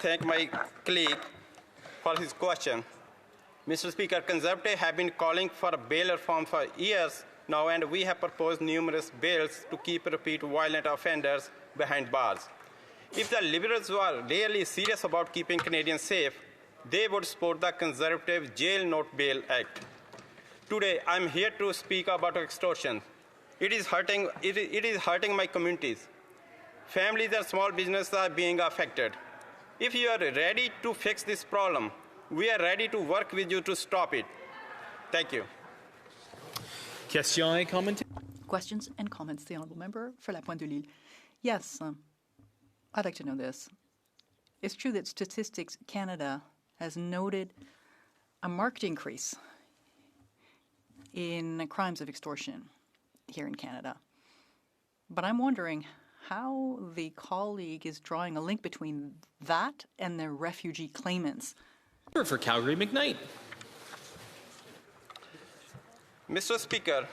thank my colleague for his question. Mr. Speaker, Conservatives have been calling for a bail reform for years now, and we have proposed numerous bills to keep repeat violent offenders behind bars. If the Liberals were really serious about keeping Canadians safe, they would support the Conservative Jail Not Bail Act. Today, I'm here to speak about extortion. It is hurting my communities. Families and small businesses are being affected. If you are ready to fix this problem, we are ready to work with you to stop it. Thank you. Questions and comments. The honourable member for La Pointe de l'Île. Yes, I'd like to know this. It's true that Statistics Canada has noted a marked increase in crimes of extortion here in Canada. But I'm wondering how the colleague is drawing a link between that and the refugee claimants. For Calgary, McKnight. Mr. Speaker,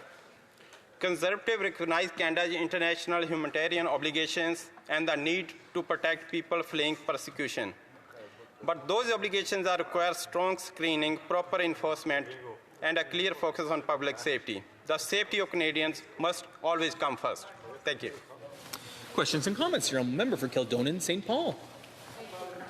Conservatives recognize Canada's international humanitarian obligations and the need to protect people fleeing persecution. But those obligations require strong screening, proper enforcement, and a clear focus on public safety. The safety of Canadians must always come first. Thank you. Questions and comments. Your member for Kildonan, St. Paul.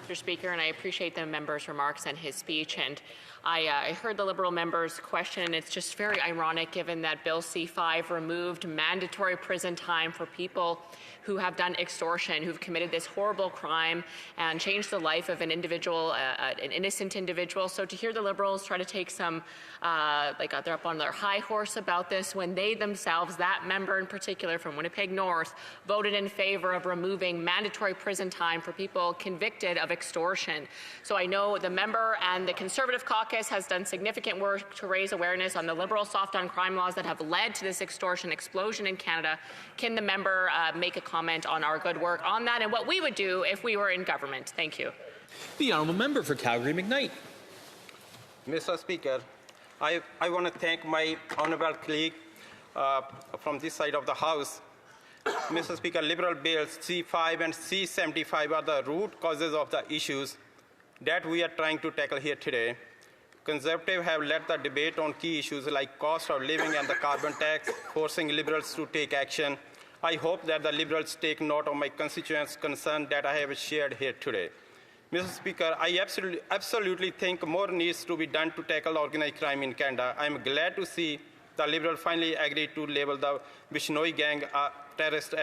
Mr. Speaker, and I appreciate the member's remarks and his speech. And I heard the Liberal member's question. It's just very ironic, given that Bill C-5 removed mandatory prison time for people who have done extortion, who've committed this horrible crime and changed the life of an individual, an innocent individual. So to hear the Liberals try to take some, like they're up on their high horse about this, when they themselves, that member in particular from Winnipeg North, voted in favor of removing mandatory prison time for people convicted of extortion. So I know the member and the Conservative caucus has done significant work to raise awareness on the Liberal soft on crime laws that have led to this extortion explosion in Canada. Can the member make a comment on our good work on that and what we would do if we were in government? Thank you. The honourable member for Calgary, McKnight. Mr. Speaker, I want to thank my honourable colleague from this side of the House. Mr. Speaker, Liberal bills C5 and C75 are the root causes of the issues that we are trying to tackle here today. Conservatives have led the debate on key issues like cost of living and the carbon tax, forcing Liberals to take action. I hope that the Liberals take note of my constituents' concern that I have shared here today. Mr. Speaker, I absolutely think more needs to be done to tackle organized crime in Canada. I am glad to see the Liberals finally agreed to label the Bishnoi gang a terrorist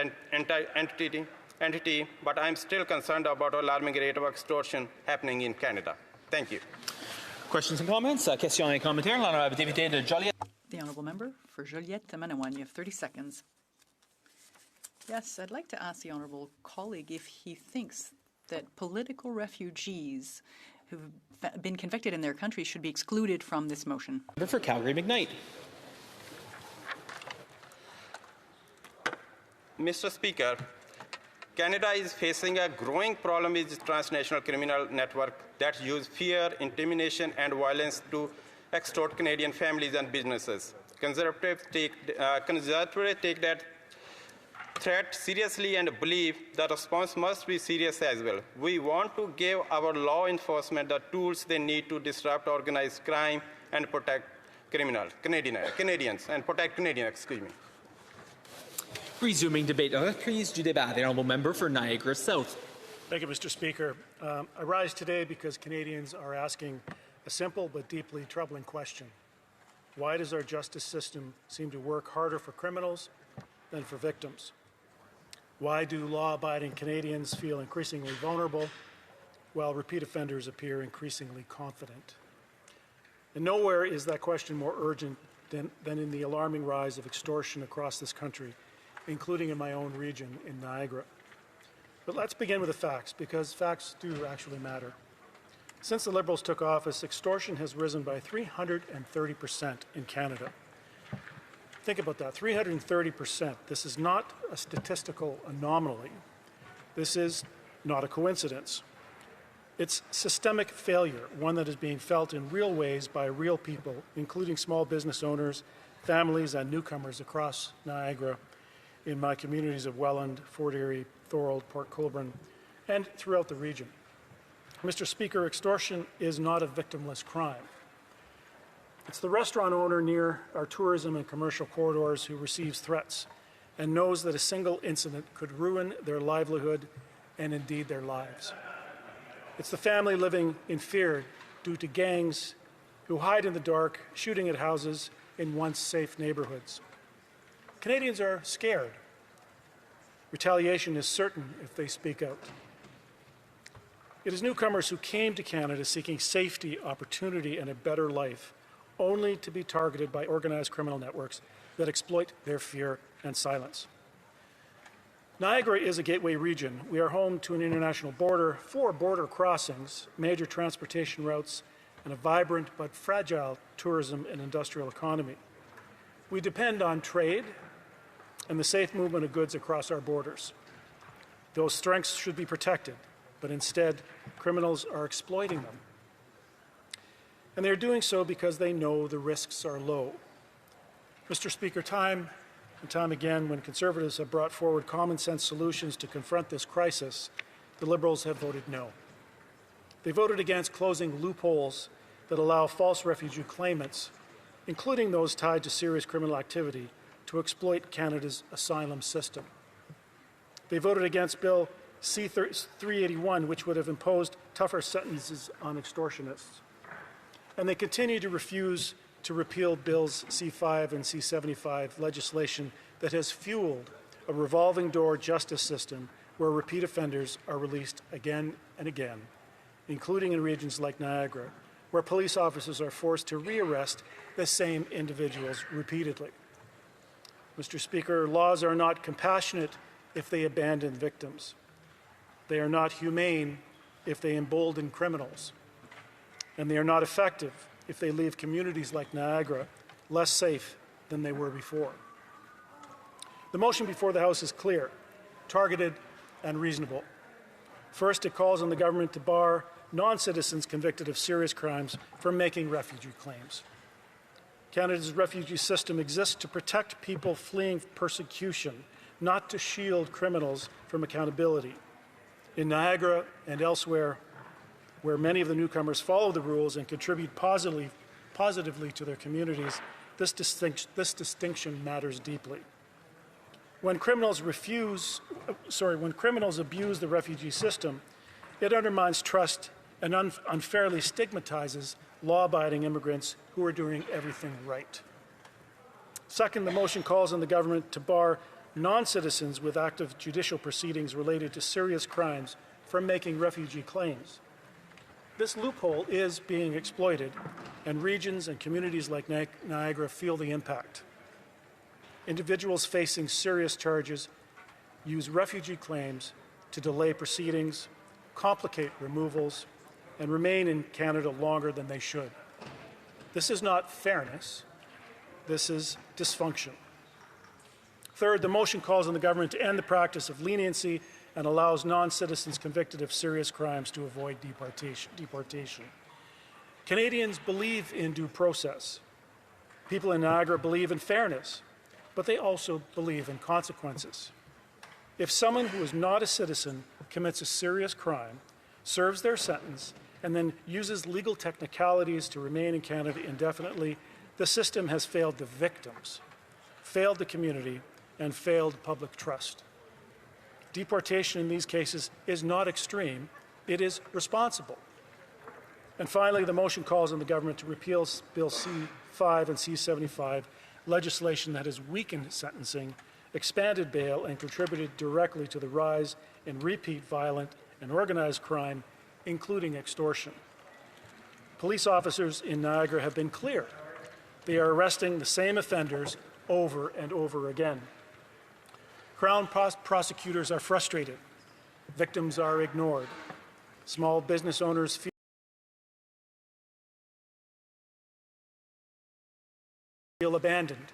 entity, but I am still concerned about the alarming rate of extortion happening in Canada. Thank you. Questions and comments. Question et commentaire. L'honorable député de Joliette. The honourable member for Joliette-Manawan. You have 30 seconds. Yes, I'd like to ask the honourable colleague if he thinks that political refugees who've been convicted in their country should be excluded from this motion. For Calgary, McKnight. Mr. Speaker, Canada is facing a growing problem with transnational criminal networks that use fear, intimidation, and violence to extort Canadian families and businesses. Conservatives take that threat seriously and believe the response must be serious as well. We want to give our law enforcement the tools they need to disrupt organized crime and protect Canadians. Excuse me. Resuming debate. Reprise du débat. The honourable member for Niagara South. Thank you, Mr. Speaker. I rise today because Canadians are asking a simple but deeply troubling question. Why does our justice system seem to work harder for criminals than for victims? Why do law-abiding Canadians feel increasingly vulnerable while repeat offenders appear increasingly confident? And nowhere is that question more urgent than in the alarming rise of extortion across this country, including in my own region in Niagara. But let's begin with the facts, because facts do actually matter. Since the Liberals took office, extortion has risen by 330% in Canada. Think about that, 330%. This is not a statistical anomaly. This is not a coincidence. It's systemic failure, one that is being felt in real ways by real people, including small business owners, families, and newcomers across Niagara, in my communities of Welland, Fort Erie, Thorold, Port Colborne, and throughout the region. Mr. Speaker, extortion is not a victimless crime. It's the restaurant owner near our tourism and commercial corridors who receives threats and knows that a single incident could ruin their livelihood and indeed their lives. It's the family living in fear due to gangs who hide in the dark, shooting at houses in once safe neighborhoods. Canadians are scared. Retaliation is certain if they speak out. It is newcomers who came to Canada seeking safety, opportunity, and a better life, only to be targeted by organized criminal networks that exploit their fear and silence. Niagara is a gateway region. We are home to an international border, 4 border crossings, major transportation routes, and a vibrant but fragile tourism and industrial economy. We depend on trade and the safe movement of goods across our borders. Those strengths should be protected, but instead, criminals are exploiting them. And they're doing so because they know the risks are low. Mr. Speaker, time and time again, when Conservatives have brought forward common-sense solutions to confront this crisis, the Liberals have voted no. They voted against closing loopholes that allow false refugee claimants, including those tied to serious criminal activity, to exploit Canada's asylum system. They voted against Bill C-381, which would have imposed tougher sentences on extortionists. And they continue to refuse to repeal Bills C-5 and C-75, legislation that has fueled a revolving door justice system where repeat offenders are released again and again, including in regions like Niagara, where police officers are forced to rearrest the same individuals repeatedly. Mr. Speaker, laws are not compassionate if they abandon victims. They are not humane if they embolden criminals. And they are not effective if they leave communities like Niagara less safe than they were before. The motion before the House is clear, targeted, and reasonable. First, it calls on the government to bar non-citizens convicted of serious crimes from making refugee claims. Canada's refugee system exists to protect people fleeing persecution, not to shield criminals from accountability. In Niagara and elsewhere, where many of the newcomers follow the rules and contribute positively to their communities, this distinction matters deeply. When criminals abuse the refugee system, it undermines trust and unfairly stigmatizes law-abiding immigrants who are doing everything right. Second, the motion calls on the government to bar non-citizens with active judicial proceedings related to serious crimes from making refugee claims. This loophole is being exploited, and regions and communities like Niagara feel the impact. Individuals facing serious charges use refugee claims to delay proceedings, complicate removals, and remain in Canada longer than they should. This is not fairness. This is dysfunction. Third, the motion calls on the government to end the practice of leniency and allows non-citizens convicted of serious crimes to avoid deportation. Canadians believe in due process. People in Niagara believe in fairness, but they also believe in consequences. If someone who is not a citizen commits a serious crime, serves their sentence, and then uses legal technicalities to remain in Canada indefinitely, the system has failed the victims, failed the community, and failed public trust. Deportation in these cases is not extreme, it is responsible. And finally, the motion calls on the government to repeal Bill C-5 and C-75, legislation that has weakened sentencing, expanded bail, and contributed directly to the rise in repeat violent and organized crime, including extortion. Police officers in Niagara have been clear. They are arresting the same offenders over and over again. Crown prosecutors are frustrated. Victims are ignored. Small business owners feel abandoned.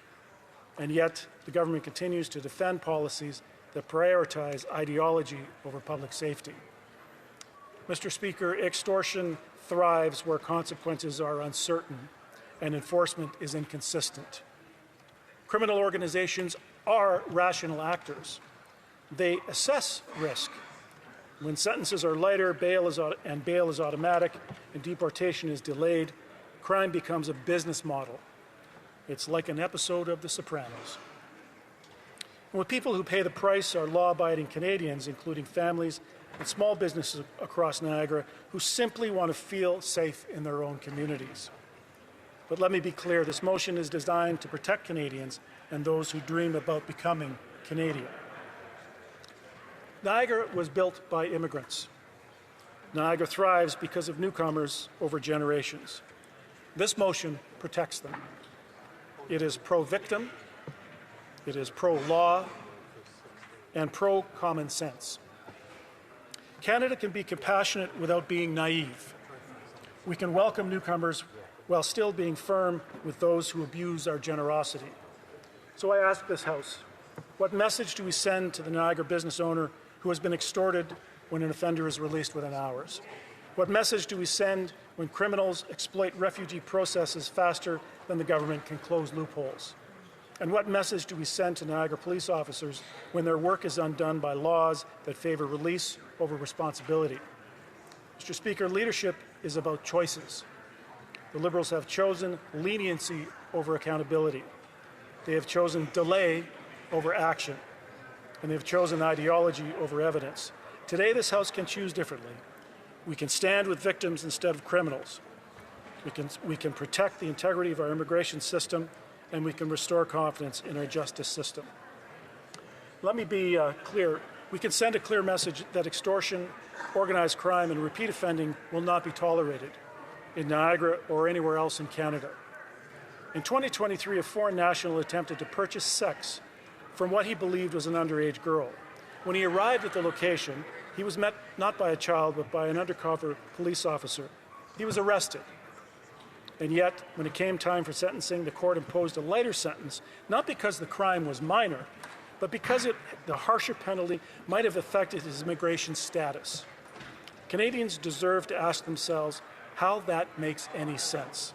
And yet, the government continues to defend policies that prioritize ideology over public safety. Mr. Speaker, extortion thrives where consequences are uncertain and enforcement is inconsistent. Criminal organizations are rational actors. They assess risk, When sentences are lighter, bail is automatic, and deportation is delayed, crime becomes a business model. It's like an episode of The Sopranos. And with people who pay the price are law-abiding Canadians, including families and small businesses across Niagara, who simply want to feel safe in their own communities. But let me be clear, this motion is designed to protect Canadians and those who dream about becoming Canadian. Niagara was built by immigrants. Niagara thrives because of newcomers over generations. This motion protects them. It is pro-victim, it is pro-law, and pro-common sense. Canada can be compassionate without being naive. We can welcome newcomers while still being firm with those who abuse our generosity. So I ask this House, what message do we send to the Niagara business owner who has been extorted when an offender is released within hours? What message do we send when criminals exploit refugee processes faster than the government can close loopholes? And what message do we send to Niagara police officers when their work is undone by laws that favor release over responsibility? Mr. Speaker, leadership is about choices. The Liberals have chosen leniency over accountability. They have chosen delay over action. And they have chosen ideology over evidence. Today, this House can choose differently. We can stand with victims instead of criminals. We can protect the integrity of our immigration system, and we can restore confidence in our justice system. Let me be clear. We can send a clear message that extortion, organized crime, and repeat offending will not be tolerated in Niagara or anywhere else in Canada. In 2023, a foreign national attempted to purchase sex from what he believed was an underage girl. When he arrived at the location, he was met not by a child, but by an undercover police officer. He was arrested. And yet, when it came time for sentencing, the court imposed a lighter sentence, not because the crime was minor, but because the harsher penalty might have affected his immigration status. Canadians deserve to ask themselves how that makes any sense.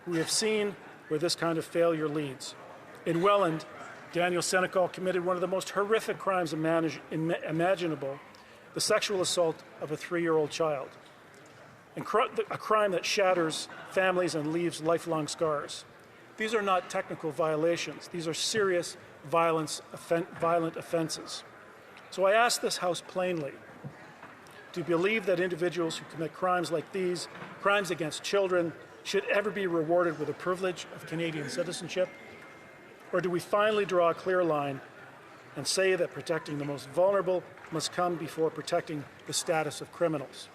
We have seen where this kind of failure leads. In Welland, Daniel Senecal committed one of the most horrific crimes imaginable, the sexual assault of a 3-year-old child, and a crime that shatters families and leaves lifelong scars. These are not technical violations. These are serious violent offenses. So I ask this House plainly, do you believe that individuals who commit crimes like these, crimes against children, should ever be rewarded with the privilege of Canadian citizenship? Or do we finally draw a clear line and say that protecting the most vulnerable must come before protecting the status of criminals?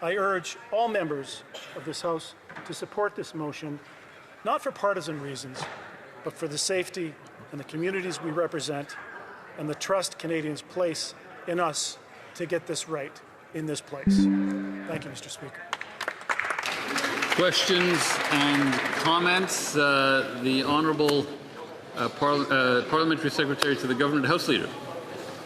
I urge all members of this House to support this motion, not for partisan reasons, but for the safety and the communities we represent and the trust Canadians place in us to get this right in this place. Thank you, Mr. Speaker. Questions and comments? The Honourable Parliamentary Secretary to the Government House Leader.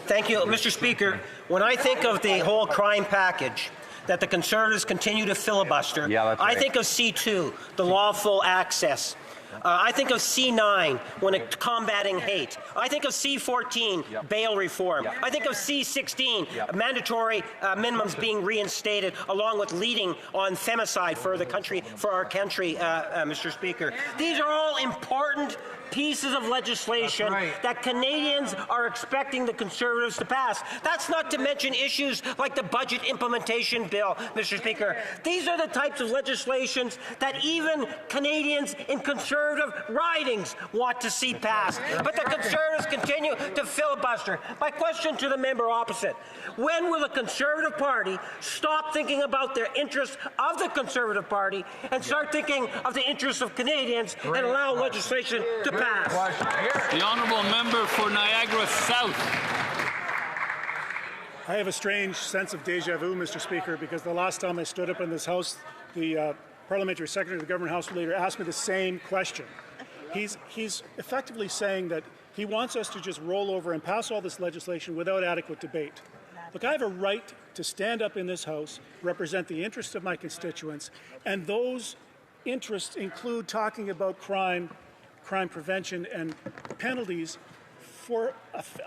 Thank you, Mr. Speaker. When I think of the whole crime package that the Conservatives continue to filibuster, I think of C2, the lawful access. I think of C9 when it's combating hate. I think of C14, bail reform. I think of C16, mandatory minimums being reinstated, along with leading on femicide for our country, Mr. Speaker. These are all important pieces of legislation that Canadians are expecting the Conservatives to pass. That's not to mention issues like the budget implementation bill, Mr. Speaker. These are the types of legislations that even Canadians in Conservative ridings want to see passed. But the Conservatives continue to filibuster. My question to the member opposite, when will the Conservative Party stop thinking about their interests of the Conservative Party and start thinking of the interests of Canadians and allow legislation to pass? The Honourable Member for Niagara South. I have a strange sense of deja vu, Mr. Speaker, because the last time I stood up in this House, the Parliamentary Secretary of the Government House Leader asked me the same question. He's effectively saying that he wants us to just roll over and pass all this legislation without adequate debate. Look, I have a right to stand up in this House, represent the interests of my constituents, and those interests include talking about crime prevention and penalties for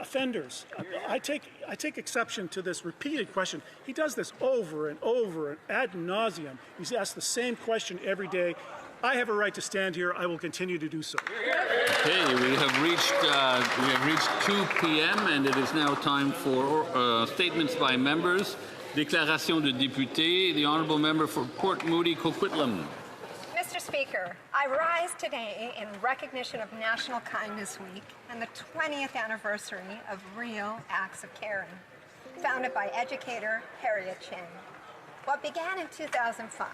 offenders. I take exception to this repeated question. He does this over and over and ad nauseum. He's asked the same question every day. I have a right to stand here. I will continue to do so. Okay, we have reached 2 p.m. and it is now time for statements by members. Déclaration de député. The honourable member for Port Moody, Coquitlam. Mr. Speaker, I rise today in recognition of National Kindness Week and the 20th anniversary of Real Acts of Caring, founded by educator Harriet Chang. What began in 2005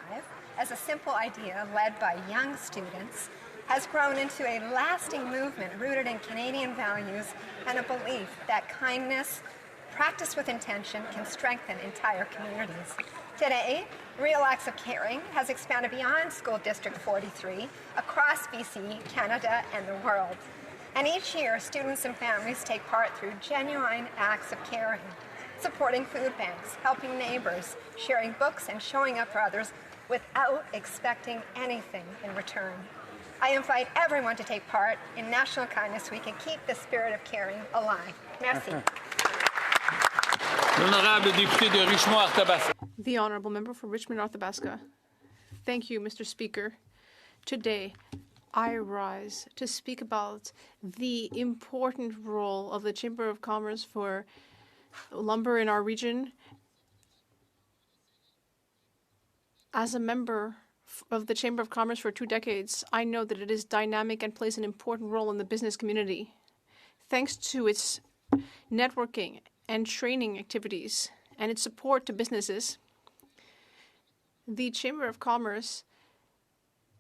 as a simple idea led by young students has grown into a lasting movement rooted in Canadian values and a belief that kindness, practiced with intention, can strengthen entire communities. Today, Real Acts of Caring has expanded beyond School District 43 across BC, Canada, and the world. And each year, students and families take part through genuine acts of caring, supporting food banks, helping neighbors, sharing books, and showing up for others without expecting anything in return. I invite everyone to take part in National Kindness Week and keep the spirit of caring alive. Merci. L'honorable député de Richmond-Arthabasca. The Honourable Member for Richmond-Arthabasca. Thank you, Mr. Speaker. Today, I rise to speak about the important role of the Chamber of Commerce for lumber in our region. As a member of the Chamber of Commerce for 2 decades, I know that it is dynamic and plays an important role in the business community. Thanks to its networking and training activities and its support to businesses, the Chamber of Commerce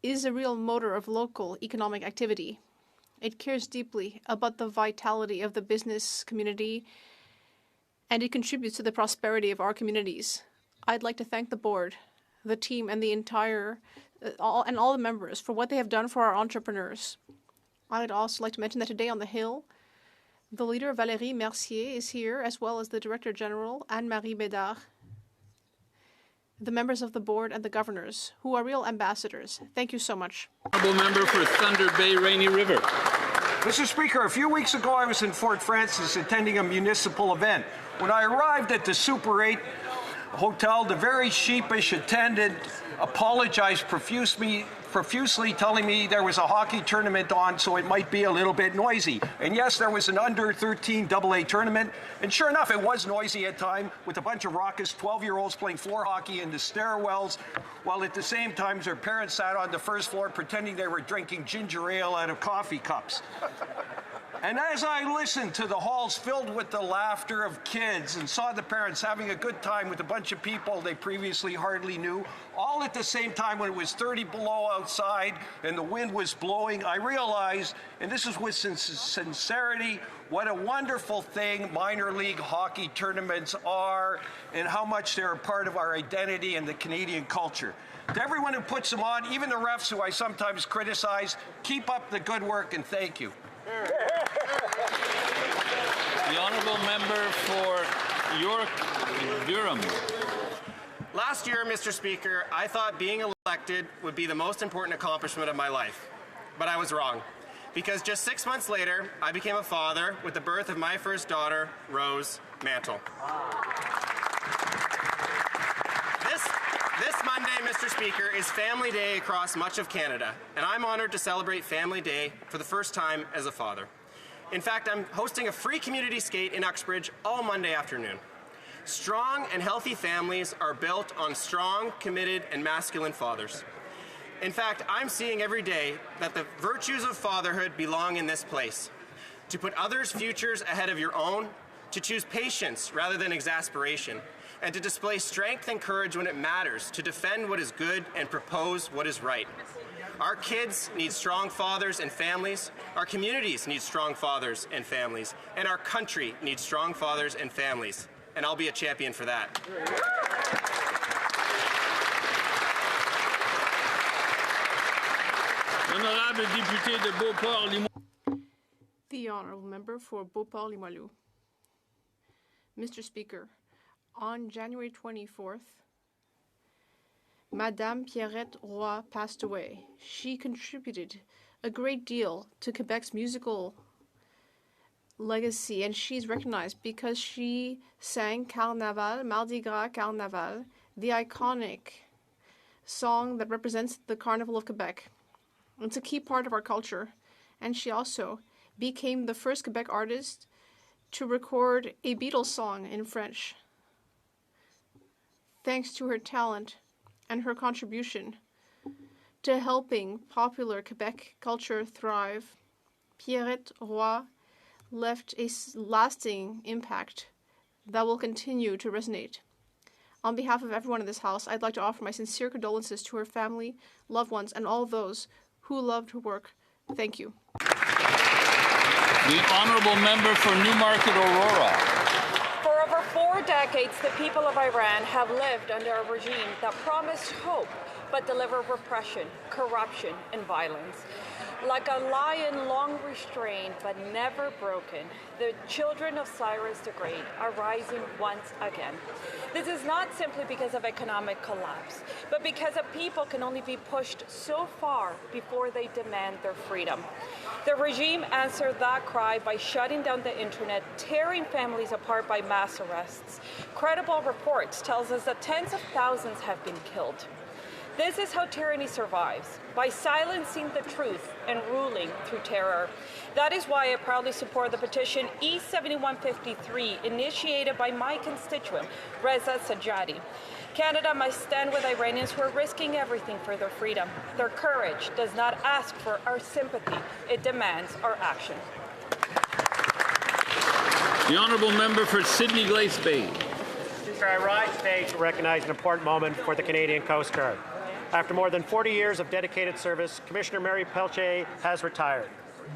is a real motor of local economic activity. It cares deeply about the vitality of the business community, and it contributes to the prosperity of our communities. I'd like to thank the board, the team, and the entire all the members for what they have done for our entrepreneurs. I'd also like to mention that today on the Hill, the leader, Valérie Mercier, is here, as well as the Director General, Anne-Marie Bédard, the members of the board, and the governors, who are real ambassadors. Thank you so much. Honourable member for Thunder Bay, Rainy River. Mr. Speaker, a few weeks ago I was in Fort Frances attending a municipal event. When I arrived at the Super 8 hotel, the very sheepish attendant apologized profusely, telling me there was a hockey tournament on, so it might be a little bit noisy. And yes, there was an under-13 AA tournament, and sure enough, it was noisy at times, with a bunch of raucous 12-year-olds playing floor hockey in the stairwells, while at the same time their parents sat on the first floor pretending they were drinking ginger ale out of coffee cups. And as I listened to the halls filled with the laughter of kids and saw the parents having a good time with a bunch of people they previously hardly knew, all at the same time when it was 30 below outside and the wind was blowing, I realized, and this is with sincerity, what a wonderful thing minor league hockey tournaments are and how much they're a part of our identity and the Canadian culture. To everyone who puts them on, even the refs who I sometimes criticize, keep up the good work and thank you. The honourable member for York Durham. Last year, Mr. Speaker, I thought being elected would be the most important accomplishment of my life. But I was wrong. Because just 6 months later, I became a father with the birth of my first daughter, Rose Mantle. This Monday, Mr. Speaker, is Family Day across much of Canada, and I'm honored to celebrate Family Day for the first time as a father. In fact, I'm hosting a free community skate in Uxbridge all Monday afternoon. Strong and healthy families are built on strong, committed, and masculine fathers. In fact, I'm seeing every day that the virtues of fatherhood belong in this place. To put others' futures ahead of your own, to choose patience rather than exasperation, and to display strength and courage when it matters, to defend what is good and propose what is right. Our kids need strong fathers and families, our communities need strong fathers and families, and our country needs strong fathers and families. And I'll be a champion for that. Honorable député de Beauport-Limoilou. The Honourable Member for Beauport-Limoilou. Mr. Speaker, on January 24th, Madame Pierrette Roy passed away. She contributed a great deal to Quebec's musical legacy, and she's recognized because she sang Carnaval, Mardi Gras Carnaval, the iconic song that represents the Carnival of Quebec. It's a key part of our culture, and she also became the first Quebec artist to record a Beatles song in French. Thanks to her talent and her contribution to helping popular Quebec culture thrive, Pierrette Roy left a lasting impact that will continue to resonate. On behalf of everyone in this House, I'd like to offer my sincere condolences to her family, loved ones, and all those who loved her work. Thank you. The honourable member for Newmarket Aurora. For over 4 decades, the people of Iran have lived under a regime that promised hope but delivered repression, corruption, and violence. Like a lion long restrained but never broken, the children of Cyrus the Great are rising once again. This is not simply because of economic collapse, but because a people can only be pushed so far before they demand their freedom. The regime answered that cry by shutting down the internet, tearing families apart by mass arrests. Credible reports tells us that tens of thousands have been killed. This is how tyranny survives, by silencing the truth and ruling through terror. That is why I proudly support the petition E7153, initiated by my constituent, Reza Sajjadi. Canada must stand with Iranians who are risking everything for their freedom. Their courage does not ask for our sympathy, it demands our action. The honourable member for Sydney Glace Bay. I rise today to recognize an important moment for the Canadian Coast Guard. After more than 40 years of dedicated service, Commissioner Mary Pelche has retired.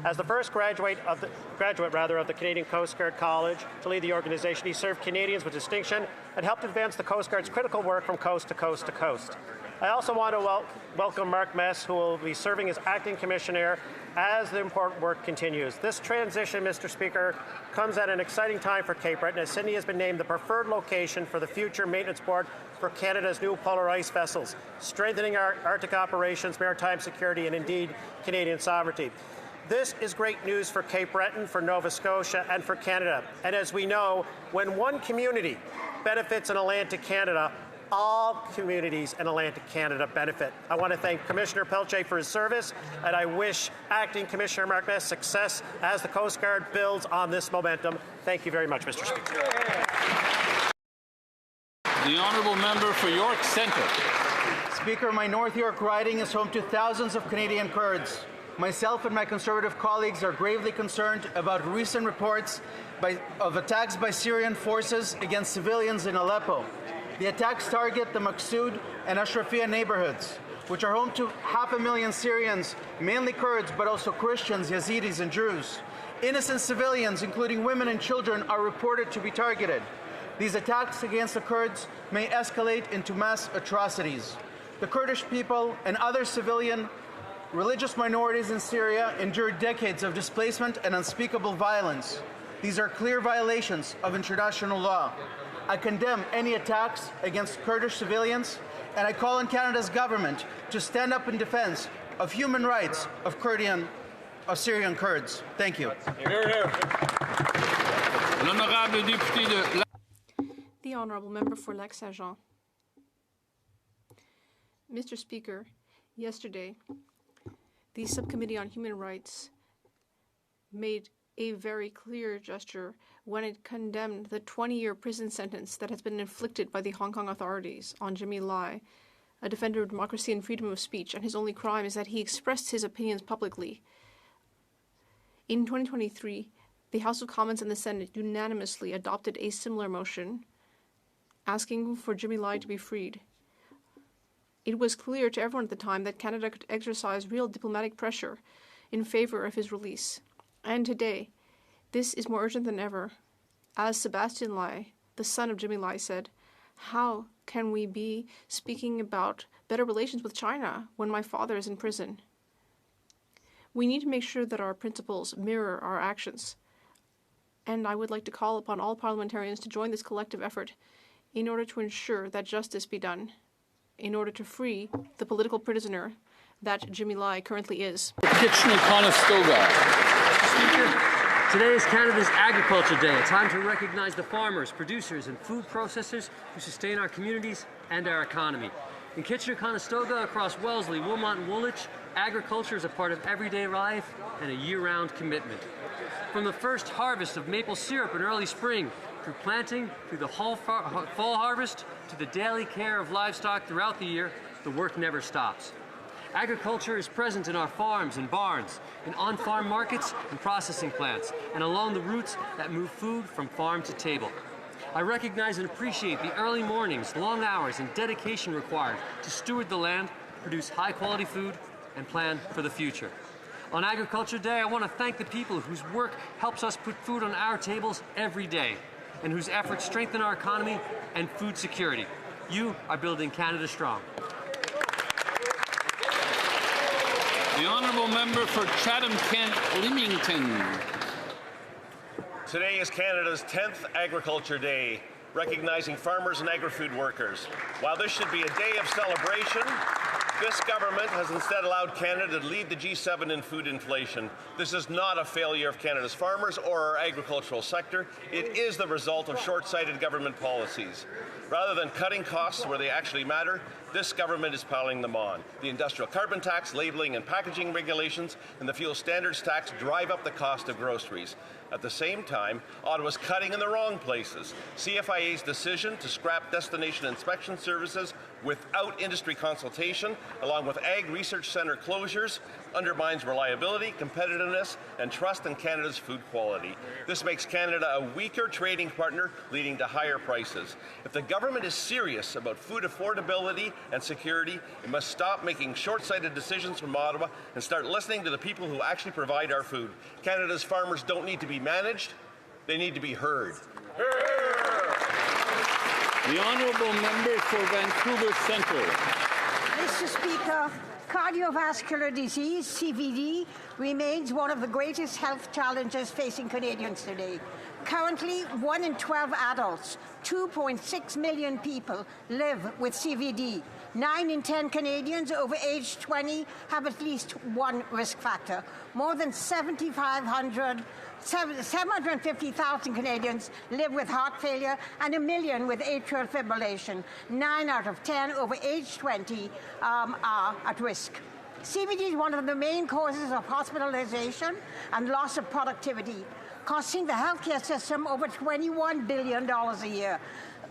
As the first graduate of the Canadian Coast Guard College to lead the organization, he served Canadians with distinction and helped advance the Coast Guard's critical work from coast to coast to coast. I also want to welcome Mark Mess, who will be serving as acting commissioner as the important work continues. This transition, Mr. Speaker, comes at an exciting time for Cape Breton, as Sydney has been named the preferred location for the future maintenance board for Canada's new polar ice vessels, strengthening our Arctic operations, maritime security, and indeed Canadian sovereignty. This is great news for Cape Breton, for Nova Scotia, and for Canada. And as we know, when one community benefits in Atlantic Canada, all communities in Atlantic Canada benefit. I want to thank Commissioner Pelche for his service, and I wish Acting Commissioner Mark Mess success as the Coast Guard builds on this momentum. Thank you very much, Mr. Speaker. The honourable member for York Centre. Speaker, my North York riding is home to thousands of Canadian Kurds. Myself and my Conservative colleagues are gravely concerned about recent reports of attacks by Syrian forces against civilians in Aleppo. The attacks target the Maqsoud and Ashrafia neighborhoods, which are home to 500,000 Syrians, mainly Kurds, but also Christians, Yazidis, and Druze. Innocent civilians, including women and children, are reported to be targeted. These attacks against the Kurds may escalate into mass atrocities. The Kurdish people and other civilian religious minorities in Syria endured decades of displacement and unspeakable violence. These are clear violations of international law. I condemn any attacks against Kurdish civilians, and I call on Canada's government to stand up in defense of human rights of Syrian Kurds. Thank you. The Honourable Member for Lac-Saint-Jean. Mr. Speaker, yesterday, the Subcommittee on Human Rights made a very clear gesture when it condemned the 20-year prison sentence that has been inflicted by the Hong Kong authorities on Jimmy Lai, a defender of democracy and freedom of speech, and his only crime is that he expressed his opinions publicly. In 2023, the House of Commons and the Senate unanimously adopted a similar motion asking for Jimmy Lai to be freed. It was clear to everyone at the time that Canada could exercise real diplomatic pressure in favor of his release. And today, this is more urgent than ever. As Sebastian Lai, the son of Jimmy Lai, said, "How can we be speaking about better relations with China when my father is in prison?" We need to make sure that our principles mirror our actions. And I would like to call upon all parliamentarians to join this collective effort in order to ensure that justice be done, in order to free the political prisoner that Jimmy Lai currently is. Kitchener-Conestoga. Speaker, Today is Canada's Agriculture Day, a time to recognize the farmers, producers, and food processors who sustain our communities and our economy. In Kitchener-Conestoga, across Wellesley, Wilmot, and Woolwich, agriculture is a part of everyday life and a year-round commitment. From the first harvest of maple syrup in early spring, through planting, through the fall harvest, to the daily care of livestock throughout the year, the work never stops. Agriculture is present in our farms and barns, in on-farm markets and processing plants, and along the routes that move food from farm to table. I recognize and appreciate the early mornings, long hours, and dedication required to steward the land, produce high-quality food, and plan for the future. On Agriculture Day, I want to thank the people whose work helps us put food on our tables every day, and whose efforts strengthen our economy and food security. You are building Canada strong. The Honourable Member for Chatham-Kent-Leamington. Today is Canada's 10th Agriculture Day, recognizing farmers and agri-food workers. While this should be a day of celebration, this government has instead allowed Canada to lead the G7 in food inflation. This is not a failure of Canada's farmers or our agricultural sector. It is the result of short-sighted government policies. Rather than cutting costs where they actually matter, this government is piling them on. The industrial carbon tax, labeling and packaging regulations, and the fuel standards tax drive up the cost of groceries. At the same time, Ottawa's cutting in the wrong places. CFIA's decision to scrap destination inspection services without industry consultation, along with Ag Research Centre closures, undermines reliability, competitiveness, and trust in Canada's food quality. This makes Canada a weaker trading partner, leading to higher prices. If the government is serious about food affordability and security, it must stop making short-sighted decisions from Ottawa and start listening to the people who actually provide our food. Canada's farmers don't need to be managed, they need to be heard. The Honourable Member for Vancouver Central. Mr. Speaker, cardiovascular disease, CVD, remains one of the greatest health challenges facing Canadians today. Currently, 1 in 12 adults, 2.6 million people, live with CVD. 9 in 10 Canadians over age 20 have at least one risk factor. More than 750,000 Canadians live with heart failure and 1 million with atrial fibrillation. 9 out of 10 over age 20 are at risk. CVD is one of the main causes of hospitalization and loss of productivity, costing the healthcare system over $21 billion a year.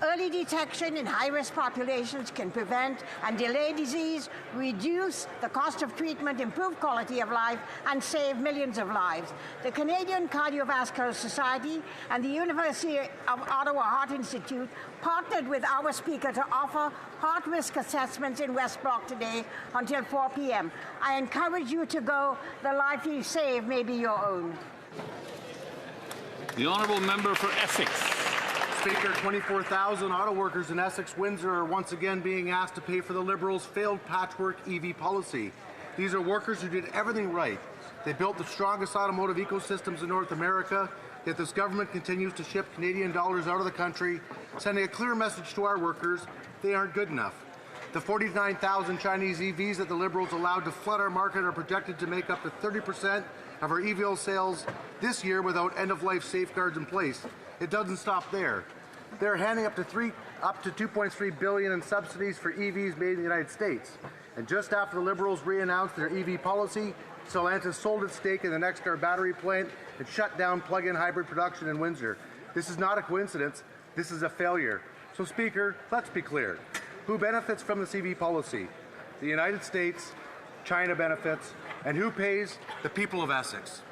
Early detection in high-risk populations can prevent and delay disease, reduce the cost of treatment, improve quality of life, and save millions of lives. The Canadian Cardiovascular Society and the University of Ottawa Heart Institute partnered with our speaker to offer heart risk assessments in West Block today until 4 p.m. I encourage you to go. The life you save may be your own. The Honourable Member for Essex. Speaker, 24,000 auto workers in Essex, Windsor are once again being asked to pay for the Liberals' failed patchwork EV policy. These are workers who did everything right. They built the strongest automotive ecosystems in North America, yet this government continues to ship Canadian dollars out of the country, sending a clear message to our workers: they aren't good enough. The 49,000 Chinese EVs that the Liberals allowed to flood our market are projected to make up to 30% of our EV sales this year without end-of-life safeguards in place. It doesn't stop there. They're handing up to $2.3 billion in subsidies for EVs made in the United States. And just after the Liberals re-announced their EV policy, Stellantis sold its stake in the Nexstar battery plant and shut down plug-in hybrid production in Windsor. This is not a coincidence. This is a failure. So, Speaker, let's be clear. Who benefits from this EV policy? The United States, China benefits, and who pays? The people of Essex.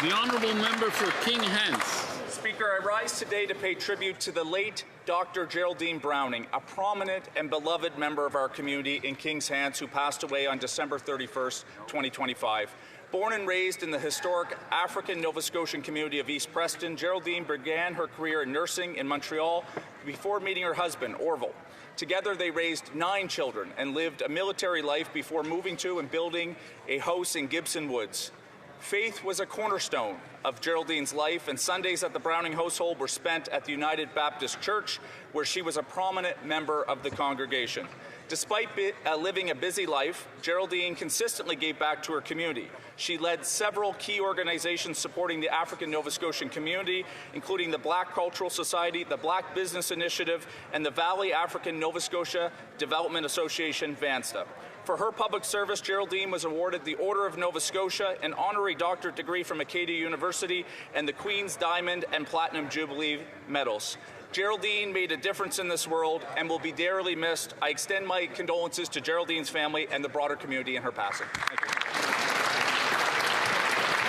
The Honourable Member for King Hants. Speaker, I rise today to pay tribute to the late Dr. Geraldine Browning, a prominent and beloved member of our community in King's Hants who passed away on December 31st, 2025. Born and raised in the historic African Nova Scotian community of East Preston, Geraldine began her career in nursing in Montreal before meeting her husband, Orville. Together, they raised 9 children and lived a military life before moving to and building a house in Gibson Woods. Faith was a cornerstone of Geraldine's life, and Sundays at the Browning household were spent at the United Baptist Church, where she was a prominent member of the congregation. Despite living a busy life, Geraldine consistently gave back to her community. She led several key organizations supporting the African Nova Scotian community, including the Black Cultural Society, the Black Business Initiative, and the Valley African Nova Scotia Development Association, VANSTA. For her public service, Geraldine was awarded the Order of Nova Scotia, an honorary doctorate degree from Acadia University, and the Queen's Diamond and Platinum Jubilee medals. Geraldine made a difference in this world and will be dearly missed. I extend my condolences to Geraldine's family and the broader community in her passing. Thank you.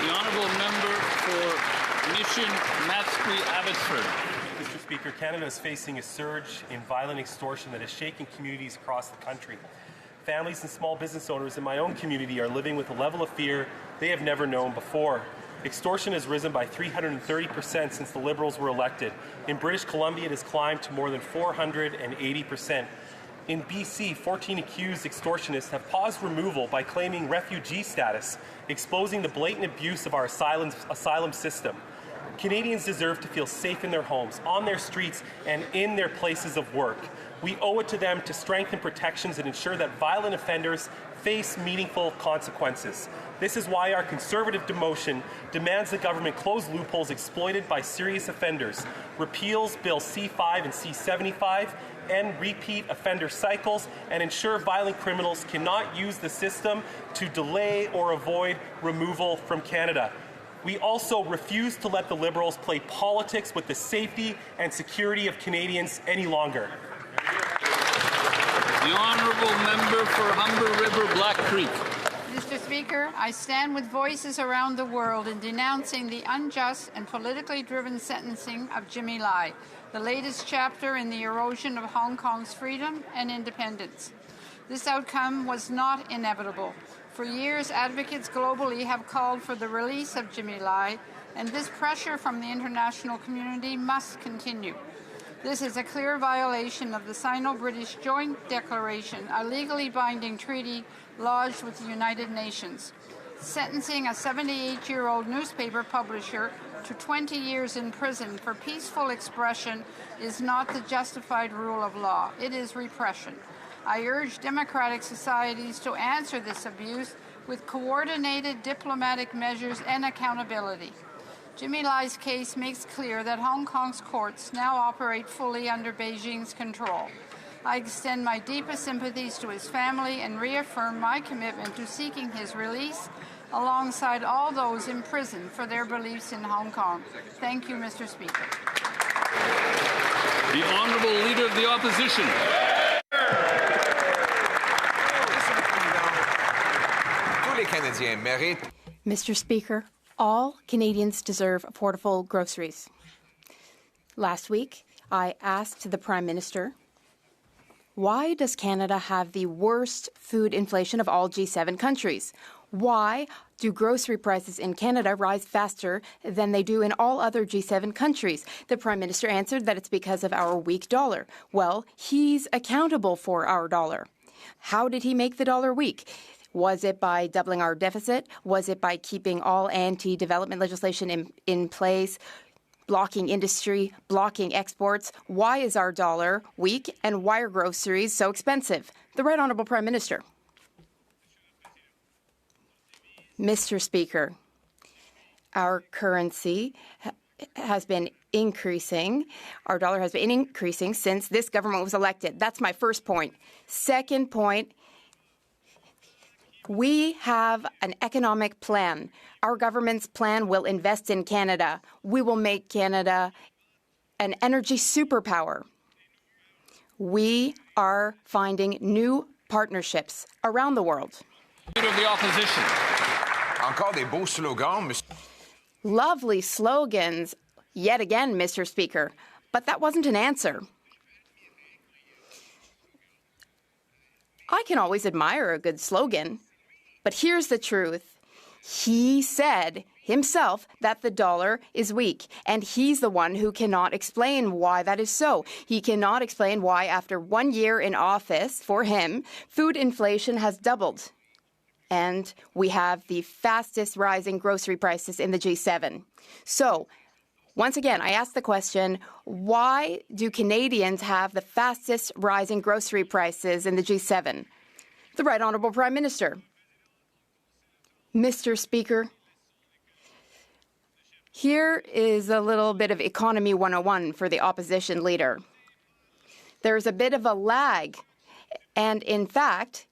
The honourable member for Mission Matsqui Abbotsford. Mr. Speaker, Canada is facing a surge in violent extortion that is shaking communities across the country. Families and small business owners in my own community are living with a level of fear they have never known before. Extortion has risen by 330% since the Liberals were elected. In British Columbia, it has climbed to more than 480%. In BC, 14 accused extortionists have paused removal by claiming refugee status, exposing the blatant abuse of our asylum system. Canadians deserve to feel safe in their homes, on their streets, and in their places of work. We owe it to them to strengthen protections and ensure that violent offenders face meaningful consequences. This is why our Conservative motion demands the government close loopholes exploited by serious offenders, repeals Bill C5 and C75, end repeat offender cycles, and ensure violent criminals cannot use the system to delay or avoid removal from Canada. We also refuse to let the Liberals play politics with the safety and security of Canadians any longer. The honourable member for Humber River Black Creek. Mr. Speaker, I stand with voices around the world in denouncing the unjust and politically driven sentencing of Jimmy Lai, the latest chapter in the erosion of Hong Kong's freedom and independence. This outcome was not inevitable. For years, advocates globally have called for the release of Jimmy Lai, and this pressure from the international community must continue. This is a clear violation of the Sino-British Joint Declaration, a legally binding treaty lodged with the United Nations. Sentencing a 78-year-old newspaper publisher to 20 years in prison for peaceful expression is not the justified rule of law. It is repression. I urge democratic societies to answer this abuse with coordinated diplomatic measures and accountability. Jimmy Lai's case makes clear that Hong Kong's courts now operate fully under Beijing's control. I extend my deepest sympathies to his family and reaffirm my commitment to seeking his release alongside all those imprisoned for their beliefs in Hong Kong. Thank you, Mr. Speaker. The Honourable Leader of the Opposition. Mr. Speaker, all Canadians deserve affordable groceries. Last week, I asked the Prime Minister, why does Canada have the worst food inflation of all G7 countries? Why do grocery prices in Canada rise faster than they do in all other G7 countries? The Prime Minister answered that it's because of our weak dollar. Well, he's accountable for our dollar. How did he make the dollar weak? Was it by doubling our deficit? Was it by keeping all anti-development legislation in place, blocking industry, blocking exports? Why is our dollar weak, and why are groceries so expensive? The Right Honourable Prime Minister. Mr. Speaker, our currency has been increasing. Our dollar has been increasing since this government was elected. That's my first point. Second point, we have an economic plan. Our government's plan will invest in Canada. We will make Canada an energy superpower. We are finding new partnerships around the world. Leader of the Opposition. Encore des beaux slogans, Lovely slogans, yet again, Mr. Speaker. But that wasn't an answer. I can always admire a good slogan. But here's the truth. He said himself that the dollar is weak, and he's the one who cannot explain why that is so. He cannot explain why, after 1 year in office, for him, food inflation has doubled. And we have the fastest rising grocery prices in the G7. So, Once again, I ask the question, why do Canadians have the fastest rising grocery prices in the G7? The Right Honourable Prime Minister. Mr. Speaker, here is a little bit of Economy 101 for the opposition leader. There's a bit of a lag, and in fact,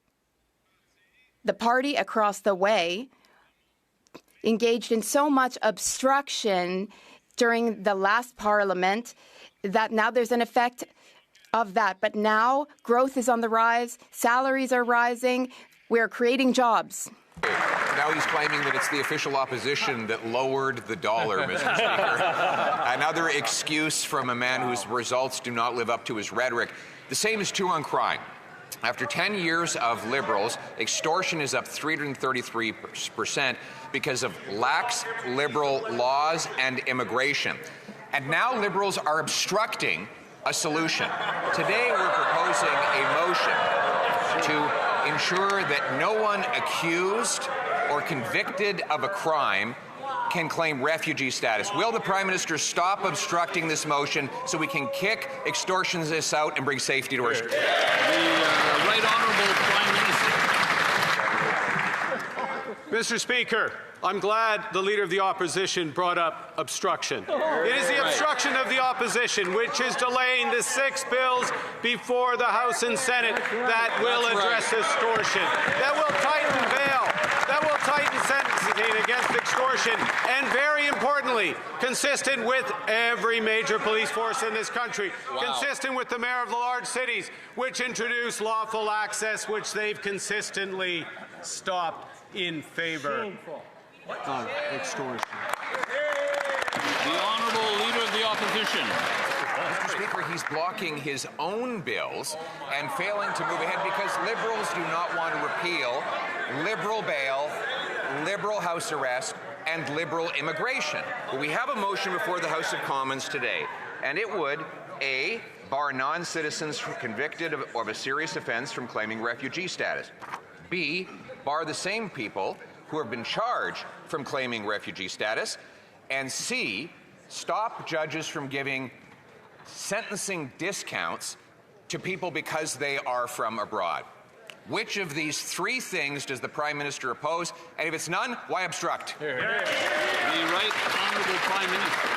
the party across the way engaged in so much obstruction during the last Parliament that now there's an effect of that. But now growth is on the rise, salaries are rising, we're creating jobs. Now he's claiming that it's the official opposition that lowered the dollar, Mr. Speaker. Another excuse from a man whose results do not live up to his rhetoric. The same is true on crime. After 10 years of Liberals, extortion is up 333% because of lax Liberal laws and immigration. And now Liberals are obstructing a solution. Today we're proposing a motion to ensure that no one accused or convicted of a crime can claim refugee status. Will the Prime Minister stop obstructing this motion so we can kick extortionists out and bring safety to our streets? The Right Honourable Prime Minister. Mr. Speaker, I'm glad the Leader of the Opposition brought up obstruction. It is the obstruction of the Opposition which is delaying the 6 bills before the House and Senate that will address extortion, that will tighten bail, that will tighten sentencing against extortion, and very importantly, consistent with every major police force in this country, consistent with the mayor of the large cities, which introduced lawful access, which they've consistently stopped in favor of extortion. The Honourable Leader of the Opposition. Mr. Speaker, he's blocking his own bills and failing to move ahead because Liberals do not want to repeal Liberal bail, Liberal house arrest, and Liberal immigration. Well, we have a motion before the House of Commons today, and it would, A, bar non-citizens convicted of a serious offence from claiming refugee status. B, bar the same people who have been charged from claiming refugee status. And C, stop judges from giving sentencing discounts to people because they are from abroad. Which of these 3 things does the Prime Minister oppose? And if it's none, why obstruct? The Right Honourable Prime Minister.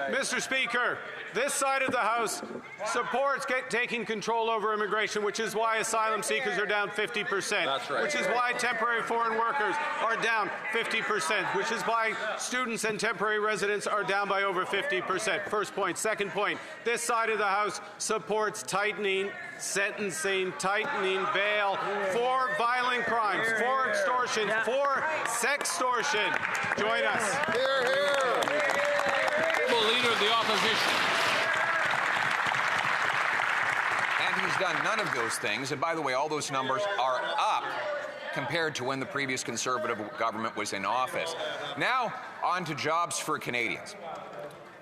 Mr. Speaker, this side of the House supports taking control over immigration, which is why asylum seekers are down 50%. That's right. Which is why temporary foreign workers are down 50%. Which is why students and temporary residents are down by over 50%. First point. Second point, this side of the House supports tightening sentencing, tightening bail for violent crimes, for extortion, for sextortion. Join us. Hear, hear. Leader of the Opposition. And he's done none of those things. And by the way, all those numbers are up compared to when the previous Conservative government was in office. Now, on to jobs for Canadians.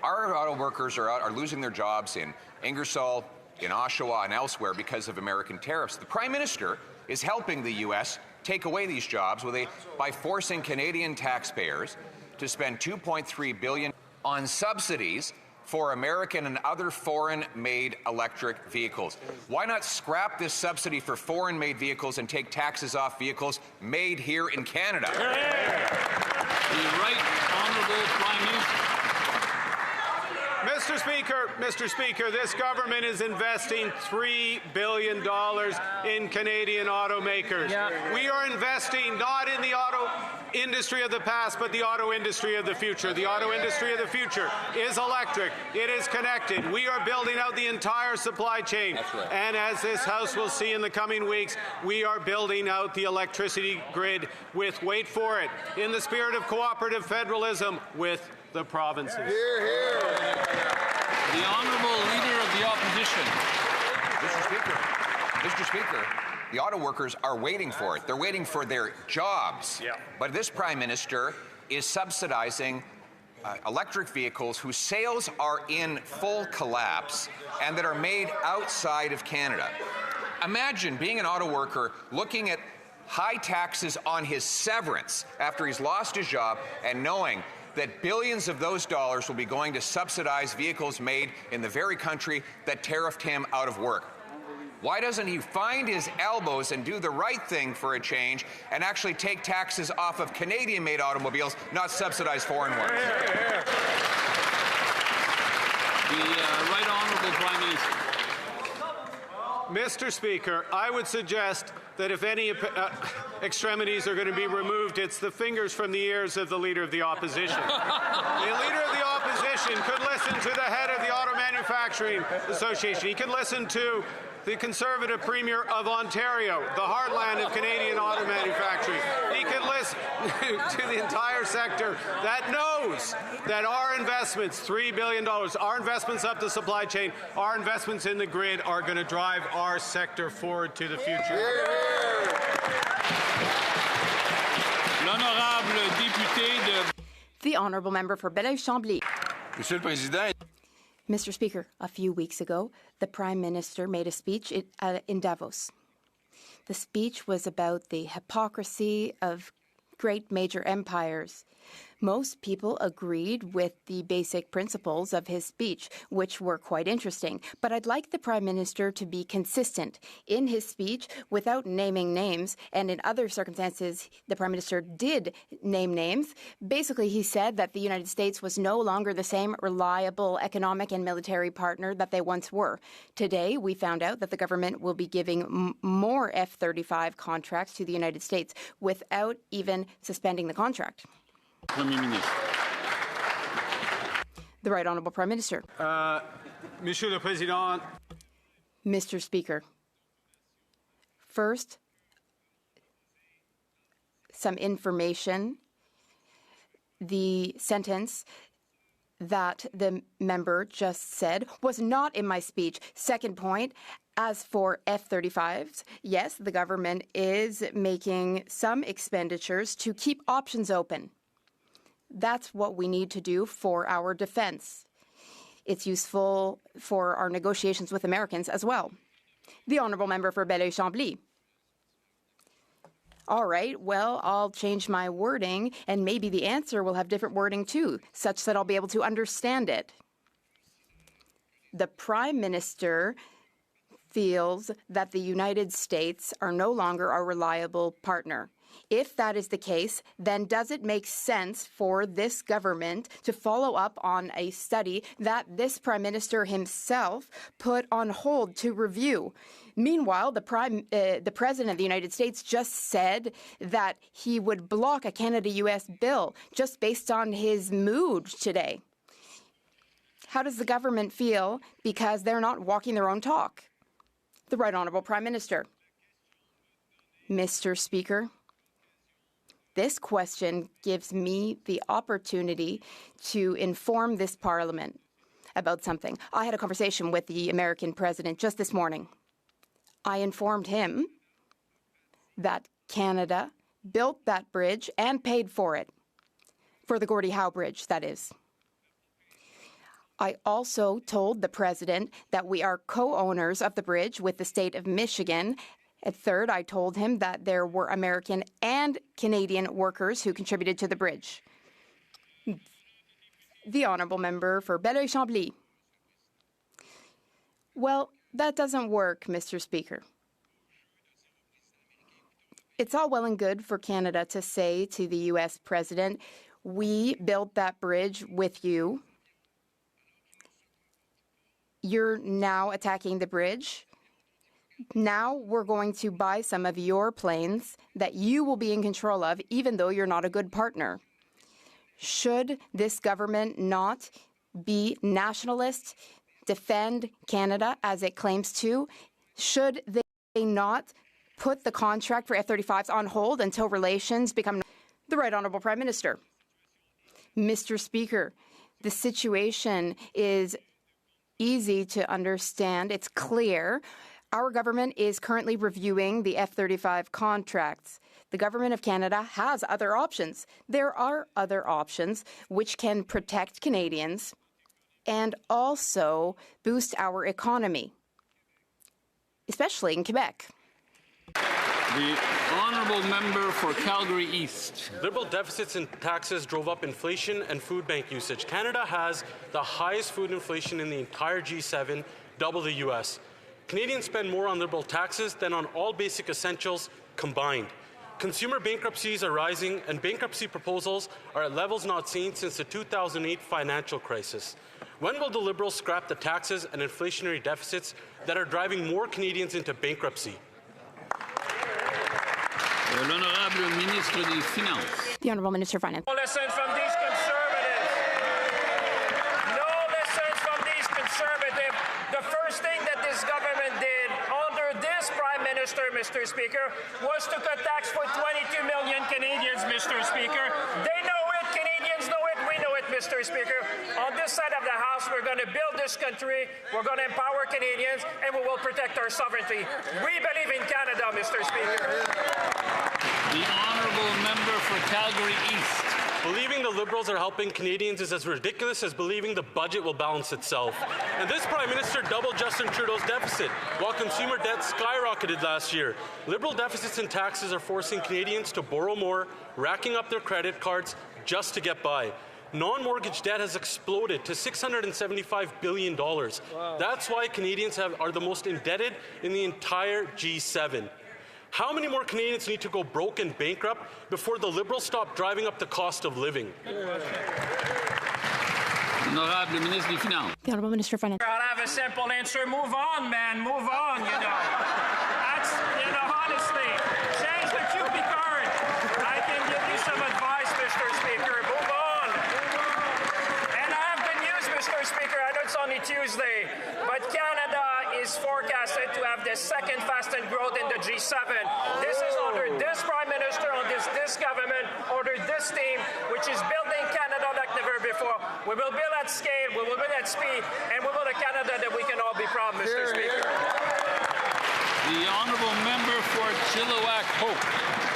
Our auto workers are losing their jobs in Ingersoll, in Oshawa, and elsewhere because of American tariffs. The Prime Minister is helping the U.S. take away these jobs by forcing Canadian taxpayers to spend $2.3 billion on subsidies for American and other foreign-made electric vehicles. Why not scrap this subsidy for foreign-made vehicles and take taxes off vehicles made here in Canada? The Right Honourable Prime Minister. Mr. Speaker, this government is investing $3 billion in Canadian automakers. Yeah. We are investing not in the auto industry of the past, but the auto industry of the future. The auto industry of the future is electric. It is connected. We are building out the entire supply chain. That's right. And as this House will see in the coming weeks, we are building out the electricity grid with, wait for it, in the spirit of cooperative federalism with the provinces. Hear, hear. The Honourable Leader of the Opposition. Mr. Speaker, the auto workers are waiting for it. They're waiting for their jobs. Yeah. But this Prime Minister is subsidizing electric vehicles whose sales are in full collapse and that are made outside of Canada. Imagine being an auto worker looking at high taxes on his severance after he's lost his job and knowing that billions of those dollars will be going to subsidize vehicles made in the very country that tariffed him out of work? Why doesn't he find his elbows and do the right thing for a change and actually take taxes off of Canadian-made automobiles, not subsidize foreign ones? The Right Honourable Prime Minister. Mr. Speaker, I would suggest that if any extremities are going to be removed, it's the fingers from the ears of the Leader of the Opposition. The Leader of the Opposition could listen to the head of the Auto Manufacturing Association. He could listen to the Conservative Premier of Ontario, the heartland of Canadian auto manufacturing. He could listen to the entire sector that knows that our investments, $3 billion, our investments up the supply chain, our investments in the grid are going to drive our sector forward to the future. L'honorable député de... The Honourable Member for Belleuil-Chambly. Monsieur le Président. Mr. Speaker, a few weeks ago, the Prime Minister made a speech in Davos. The speech was about the hypocrisy of great major empires. Most people agreed with the basic principles of his speech, which were quite interesting. But I'd like the Prime Minister to be consistent in his speech without naming names. And in other circumstances, the Prime Minister did name names. Basically, he said that the United States was no longer the same reliable economic and military partner that they once were. Today, we found out that the government will be giving more F-35 contracts to the United States without even suspending the contract. Premier Ministre. The Right Honourable Prime Minister. Monsieur le Président. Mr. Speaker, first, some information. The sentence that the member just said was not in my speech. Second point, as for F-35s, yes, the government is making some expenditures to keep options open. That's what we need to do for our defense. It's useful for our negotiations with Americans as well. The Honourable Member for Belleuil-Chambly. All right, well, I'll change my wording, and maybe the answer will have different wording too, such that I'll be able to understand it. The Prime Minister feels that the United States are no longer a reliable partner. If that is the case, then does it make sense for this government to follow up on a study that this Prime Minister himself put on hold to review? Meanwhile, the President of the United States just said that he would block a Canada-US bill just based on his mood today. How does the government feel because they're not walking their own talk? The Right Honourable Prime Minister. Mr. Speaker, this question gives me the opportunity to inform this Parliament about something. I had a conversation with the American president just this morning. I informed him that Canada built that bridge and paid for it, for the Gordie Howe Bridge, that is. I also told the president that we are co-owners of the bridge with the state of Michigan. At third, I told him that there were American and Canadian workers who contributed to the bridge. The Honourable Member for Belleuil-Chambly. Well, that doesn't work, Mr. Speaker. It's all well and good for Canada to say to the U.S. President, we built that bridge with you. You're now attacking the bridge. Now we're going to buy some of your planes that you will be in control of, even though you're not a good partner. Should this government not be nationalist, defend Canada as it claims to? Should they not put the contract for F-35s on hold until relations become... The Right Honourable Prime Minister. Mr. Speaker, the situation is easy to understand. It's clear. Our government is currently reviewing the F-35 contracts. The Government of Canada has other options. There are other options which can protect Canadians and also boost our economy, especially in Quebec. The honourable member for Calgary East. Liberal deficits and taxes drove up inflation and food bank usage. Canada has the highest food inflation in the entire G7, double the US. Canadians spend more on Liberal taxes than on all basic essentials combined. Consumer bankruptcies are rising, and bankruptcy proposals are at levels not seen since the 2008 financial crisis. When will the Liberals scrap the taxes and inflationary deficits that are driving more Canadians into bankruptcy? L'honorable ministre des Finances. The Honourable Minister of Finance. No lessons from these conservatives. No lessons from these conservatives. The first thing that this government did under this Prime Minister, Mr. Speaker, was to cut tax for 22 million Canadians, Mr. Speaker. They know it, Canadians know it, we know it, Mr. Speaker. On this side of the House, we're going to build this country, we're going to empower Canadians, and we will protect our sovereignty. We believe in Canada, Mr. Speaker. The honourable member for Calgary East. Believing the Liberals are helping Canadians is as ridiculous as believing the budget will balance itself. And this Prime Minister doubled Justin Trudeau's deficit, while consumer debt skyrocketed last year. Liberal deficits and taxes are forcing Canadians to borrow more, racking up their credit cards just to get by. Non-mortgage debt has exploded to $675 billion. Wow. That's why Canadians are the most indebted in the entire G7. How many more Canadians need to go broke and bankrupt before the Liberals stop driving up the cost of living? Honorable Ministre des Finances. The Honourable Minister of Finance. I'll have a simple answer. Move on, man. Move on, you know. That's, you know, honestly, change the QP card. I can give you some advice, Mr. Speaker. Move on. And I have good news, Mr. Speaker. I know it's only Tuesday, but Canada is forecasted to have the second fastest growth in the G7. This is under this Prime Minister, under this government, under this team, which is building Canada like never before. We will build at scale, we will build at speed, and we will build a Canada that we can all be proud of, Mr. Speaker. The honourable member for Chilliwack Hope.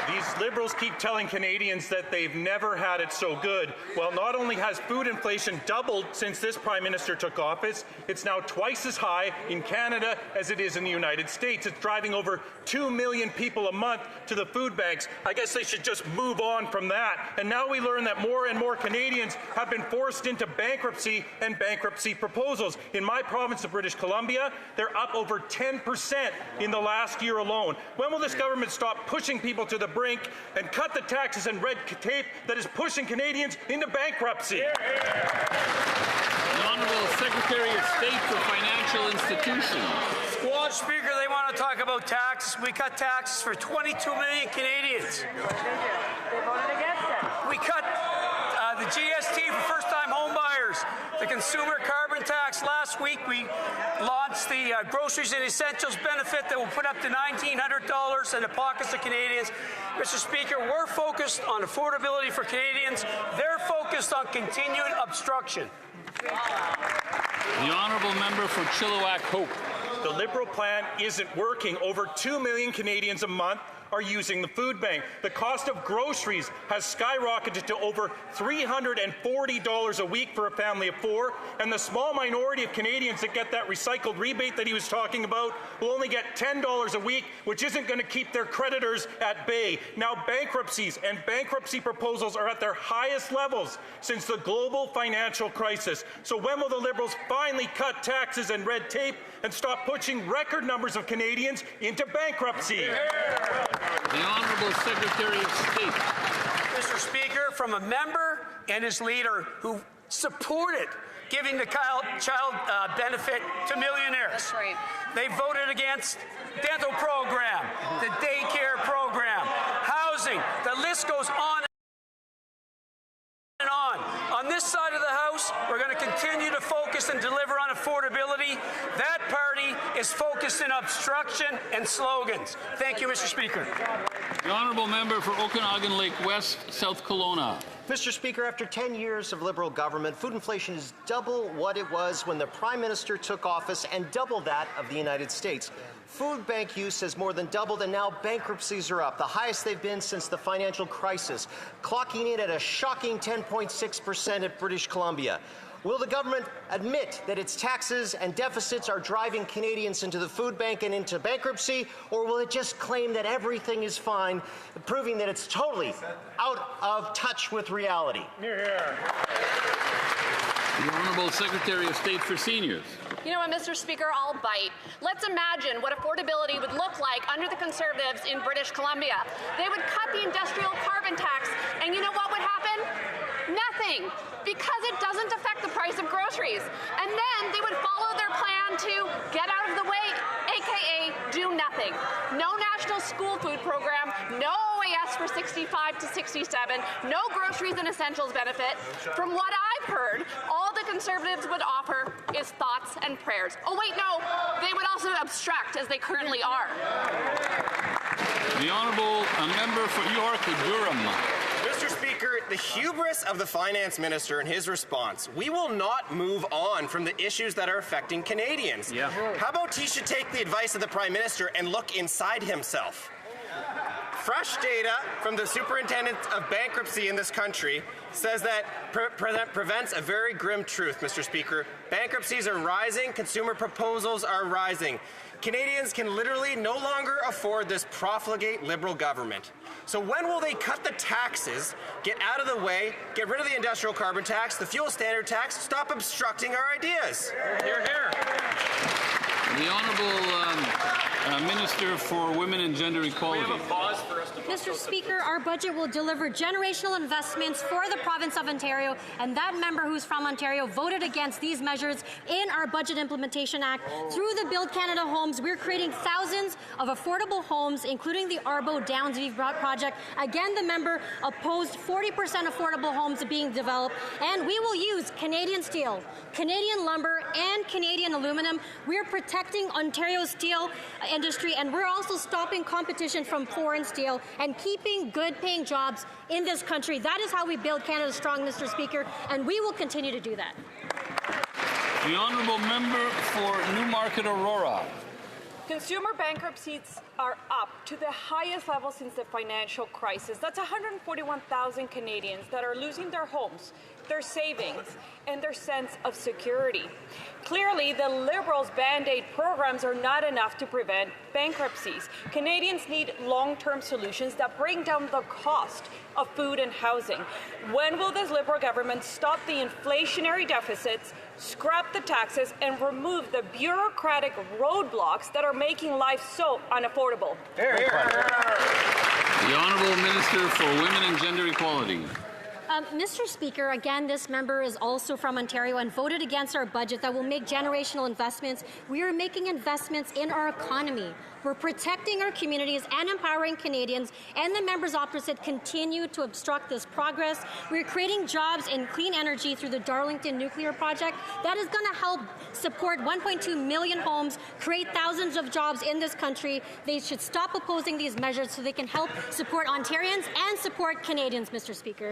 These Liberals keep telling Canadians that they've never had it so good. Well, not only has food inflation doubled since this Prime Minister took office, it's now twice as high in Canada as it is in the United States. It's driving over 2 million people a month to the food banks. I guess they should just move on from that. And now we learn that more and more Canadians have been forced into bankruptcy and bankruptcy proposals. In my province of British Columbia, they're up over 10% in the last year alone. When will this government stop pushing people to the brink and cut the taxes and red tape that is pushing Canadians into bankruptcy? The Honourable Secretary of State for Financial Institutions. Squad Speaker, they want to talk about taxes. We cut taxes for 22 million Canadians. They voted against it. We cut the GST for first-time home buyers, the consumer carbon tax. Last week we launched the groceries and essentials benefit that will put up to $1,900 in the pockets of Canadians. Mr. Speaker, we're focused on affordability for Canadians. They're focused on continued obstruction. The honourable member for Chilliwack Hope. The Liberal plan isn't working. Over 2 million Canadians a month are using the food bank. The cost of groceries has skyrocketed to over $340 a week for a family of 4, and the small minority of Canadians that get that recycled rebate that he was talking about will only get $10 a week, which isn't going to keep their creditors at bay. Now bankruptcies and bankruptcy proposals are at their highest levels since the global financial crisis. So when will the Liberals finally cut taxes and red tape and stop pushing record numbers of Canadians into bankruptcy? The Honourable Secretary of State. Mr. Speaker, from a member and his leader who supported giving the child benefit to millionaires. That's right. They voted against dental program, the daycare program, housing. The list goes on and on. On this side of the House, we're going to continue to focus and deliver on affordability. That party is focused in obstruction and slogans. Thank you, Mr. Speaker. The honourable member for Okanagan Lake West, South Kelowna. Mr. Speaker, after 10 years of Liberal government, food inflation is double what it was when the Prime Minister took office and double that of the United States. Food bank use has more than doubled, and now bankruptcies are up, the highest they've been since the financial crisis, clocking in at a shocking 10.6% at British Columbia. Will the government admit that its taxes and deficits are driving Canadians into the food bank and into bankruptcy, or will it just claim that everything is fine, proving that it's totally out of touch with reality? Here. The Honourable Secretary of State for Seniors. You know what, Mr. Speaker, I'll bite. Let's imagine what affordability would look like under the Conservatives in British Columbia. They would cut the industrial carbon tax, and you know what would happen? Nothing, because it doesn't affect the price of groceries. And then they would follow their plan to get out of the way, aka do nothing. No national school food program, no OAS for 65 to 67, no groceries and essentials benefit. From what I've heard, all the Conservatives would offer is thoughts and prayers. Oh wait, no, they would also obstruct as they currently are. The Honourable Member for York-Durham. Mr. Speaker, the hubris of the Finance Minister and his response. We will not move on from the issues that are affecting Canadians. Yeah. How about he should take the advice of the Prime Minister and look inside himself? Fresh data from the Superintendent of Bankruptcy in this country says that prevents a very grim truth, Mr. Speaker. Bankruptcies are rising, consumer proposals are rising. Canadians can literally no longer afford this profligate Liberal government. So when will they cut the taxes, get out of the way, get rid of the industrial carbon tax, the fuel standard tax, stop obstructing our ideas? Hear, hear. The Honourable Minister for Women and Gender Equality. We have a pause for us to Mr. Speaker, our budget will deliver generational investments for the province of Ontario, and that member who's from Ontario voted against these measures in our Budget Implementation Act. Through the Build Canada Homes, we're creating thousands of affordable homes, including the Arbo Downsview project. Again, the member opposed 40% affordable homes being developed, and we will use Canadian steel, Canadian lumber, and Canadian aluminum. We're protecting Ontario's steel industry, and we're also stopping competition from foreign steel and keeping good-paying jobs in this country. That is how we build Canada strong, Mr. Speaker, and we will continue to do that. The Honourable Member for Newmarket Aurora. Consumer bankruptcies are up to the highest level since the financial crisis. That's 141,000 Canadians that are losing their homes, their savings, and their sense of security. Clearly, the Liberals' Band-Aid programs are not enough to prevent bankruptcies. Canadians need long-term solutions that bring down the cost of food and housing. When will this Liberal government stop the inflationary deficits, scrap the taxes, and remove the bureaucratic roadblocks that are making life so unaffordable? Hear, hear. The Honourable Minister for Women and Gender Equality. Mr. Speaker, again, this member is also from Ontario and voted against our budget that will make generational investments. We are making investments in our economy. We're protecting our communities and empowering Canadians, and the members opposite continue to obstruct this progress. We're creating jobs in clean energy through the Darlington Nuclear Project. That is going to help support 1.2 million homes, create thousands of jobs in this country. They should stop opposing these measures so they can help support Ontarians and support Canadians, Mr. Speaker.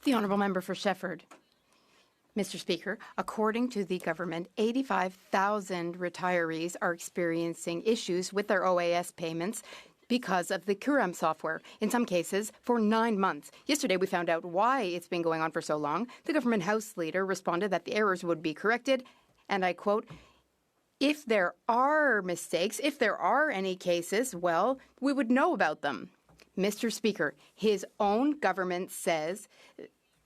The Honourable Member for Shefford. Mr. Speaker, according to the government, 85,000 retirees are experiencing issues with their OAS payments because of the Kuram software, in some cases for 9 months. Yesterday, we found out why it's been going on for so long. The government House Leader responded that the errors would be corrected, and I quote, "If there are mistakes, if there are any cases, well, we would know about them." Mr. Speaker, his own government says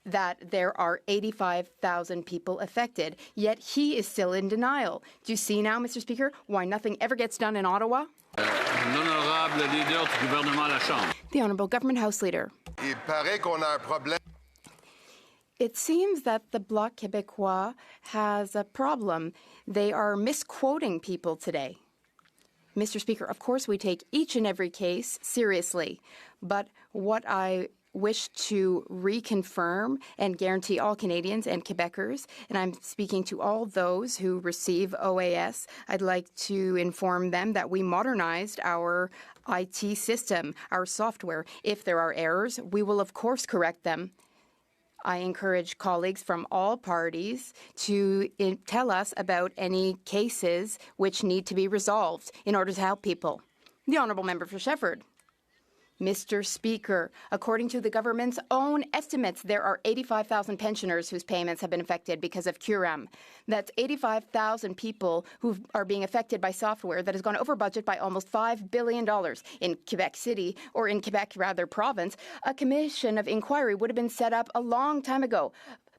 that there are 85,000 people affected, yet he is still in denial. Do you see now, Mr. Speaker, why nothing ever gets done in Ottawa? L'honorable leader du gouvernement à la Chambre. The Honourable Government House Leader. Il paraît qu'on a un problème. It seems that the Bloc Québécois has a problem. They are misquoting people today. Mr. Speaker, of course we take each and every case seriously, but what I wish to reconfirm and guarantee all Canadians and Quebecers, and I'm speaking to all those who receive OAS, I'd like to inform them that we modernized our IT system, our software. If there are errors, we will of course correct them. I encourage colleagues from all parties to tell us about any cases which need to be resolved in order to help people. The Honourable Member for Shefford. Mr. Speaker, according to the government's own estimates, there are 85,000 pensioners whose payments have been affected because of QRM. That's 85,000 people who are being affected by software that has gone over budget by almost $5 billion. In Quebec City, or in Quebec, rather, province, a commission of inquiry would have been set up a long time ago.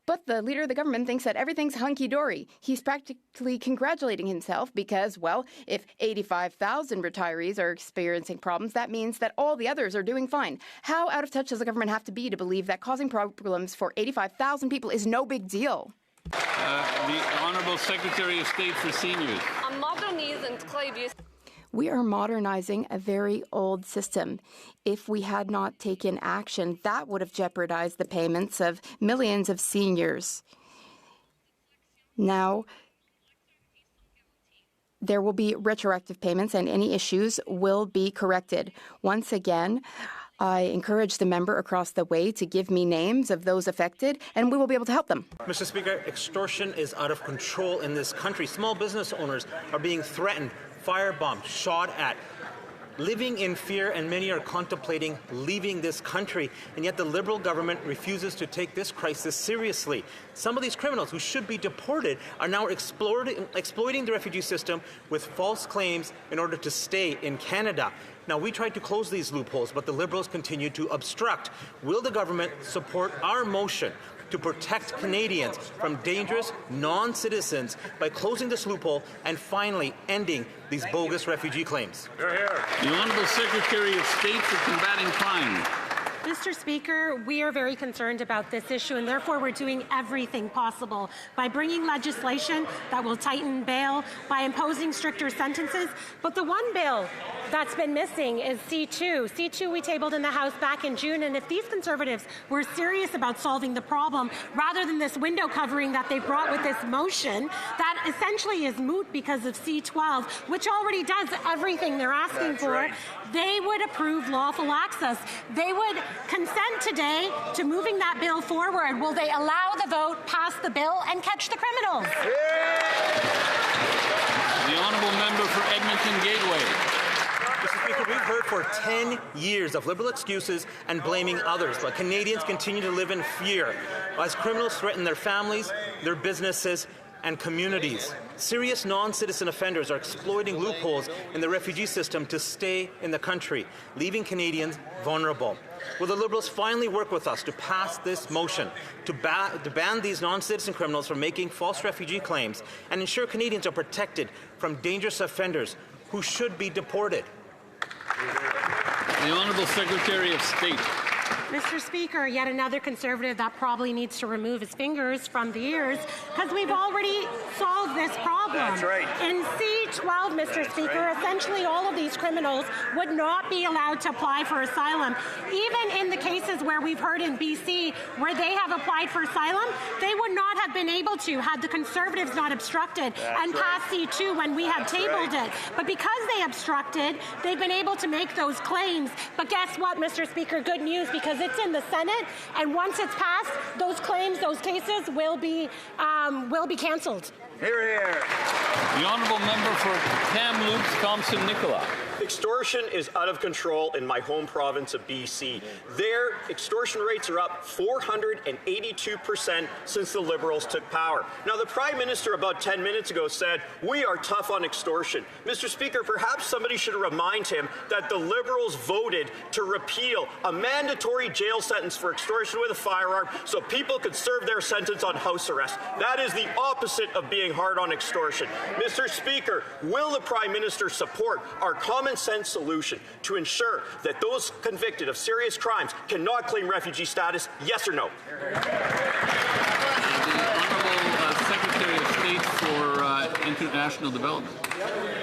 But the leader of the government thinks that everything's hunky-dory. He's practically congratulating himself because, well, if 85,000 retirees are experiencing problems, that means that all the others are doing fine. How out of touch does the government have to be to believe that causing problems for 85,000 people is no big deal? The Honourable Secretary of State for Seniors. We are modernizing a very old system. If we had not taken action, that would have jeopardized the payments of millions of seniors. Now, there will be retroactive payments and any issues will be corrected. Once again, I encourage the member across the way to give me names of those affected, and we will be able to help them. Mr. Speaker, extortion is out of control in this country. Small business owners are being threatened, firebombed, shot at, living in fear, and many are contemplating leaving this country. And yet the Liberal government refuses to take this crisis seriously. Some of these criminals who should be deported are now exploiting the refugee system with false claims in order to stay in Canada. Now, we tried to close these loopholes, but the Liberals continue to obstruct. Will the government support our motion to protect Canadians from dangerous non-citizens by closing this loophole and finally ending these bogus refugee claims? The Honourable Secretary of State for Combating Crime. Mr. Speaker, we are very concerned about this issue, and therefore we're doing everything possible by bringing legislation that will tighten bail, by imposing stricter sentences. But the one bill that's been missing is C2. C2 we tabled in the House back in June, and if these Conservatives were serious about solving the problem, rather than this window covering that they brought with this motion, that essentially is moot because of C12, which already does everything they're asking for, they would approve lawful access. They would consent today to moving that bill forward. Will they allow the vote, pass the bill, and catch the criminals? The Honourable Member for Edmonton Gateway. Mr. Speaker, we've heard for 10 years of Liberal excuses and blaming others, but Canadians continue to live in fear as criminals threaten their families, their businesses, and communities. Serious non-citizen offenders are exploiting loopholes in the refugee system to stay in the country, leaving Canadians vulnerable. Will the Liberals finally work with us to pass this motion to ban these non-citizen criminals from making false refugee claims and ensure Canadians are protected from dangerous offenders who should be deported? The Honourable Secretary of State. Mr. Speaker, yet another Conservative that probably needs to remove his fingers from the ears, because we've already solved this problem. That's right. In C12, Mr. Speaker, essentially all of these criminals would not be allowed to apply for asylum. Even in the cases where we've heard in BC where they have applied for asylum, they would not have been able to had the Conservatives not obstructed and passed C2 when we had tabled it. But because they obstructed, they've been able to make those claims. But guess what, Mr. Speaker? Good news, because it's in the Senate, and once it's passed, those claims, those cases will be cancelled. Hear, hear. The Honourable Member for Kamloops, Thompson-Nicola. Extortion is out of control in my home province of BC. Their extortion rates are up 482% since the Liberals took power. Now, the Prime Minister about 10 minutes ago said, we are tough on extortion. Mr. Speaker, perhaps somebody should remind him that the Liberals voted to repeal a mandatory jail sentence for extortion with a firearm so people could serve their sentence on house arrest. That is the opposite of being hard on extortion. Mr. Speaker, will the Prime Minister support our common sense solution to ensure that those convicted of serious crimes cannot claim refugee status? Yes or no? The Honourable Secretary of State for International Development.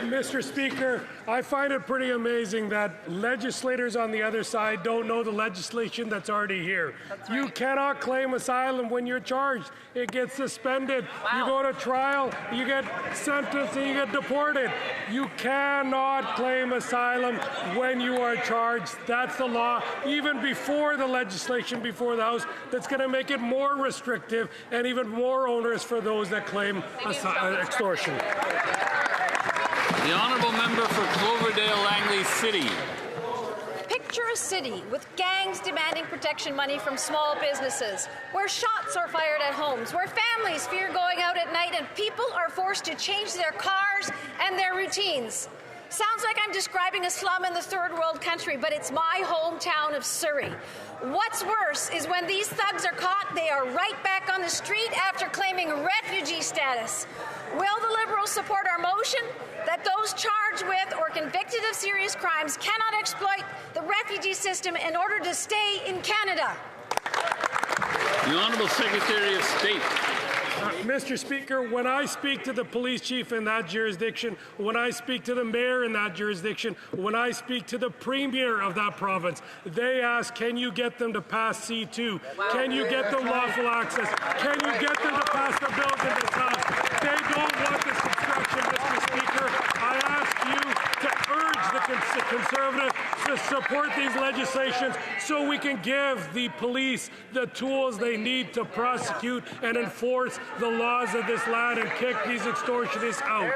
Mr. Speaker, I find it pretty amazing that legislators on the other side don't know the legislation that's already here. You cannot claim asylum when you're charged. It gets suspended. Wow. You go to trial, you get sentenced, and you get deported. You cannot claim asylum when you are charged. That's the law, even before the legislation before the House that's going to make it more restrictive and even more onerous for those that claim extortion. The Honourable Member for Cloverdale Langley City. Picture a city with gangs demanding protection money from small businesses, where shots are fired at homes, where families fear going out at night, and people are forced to change their cars and their routines. Sounds like I'm describing a slum in the third world country, but it's my hometown of Surrey. What's worse is when these thugs are caught, they are right back on the street after claiming refugee status. Will the Liberals support our motion that those charged with or convicted of serious crimes cannot exploit the refugee system in order to stay in Canada? The Honourable Secretary of State. Mr. Speaker, when I speak to the police chief in that jurisdiction, when I speak to the mayor in that jurisdiction, when I speak to the premier of that province, they ask, can you get them to pass C2? Can you get them lawful access? Can you get them to pass the bills in this House? They don't want this obstruction, Mr. Speaker. I ask you to urge the Conservatives to support these legislations so we can give the police the tools they need to prosecute and enforce the laws of this land and kick these extortionists out.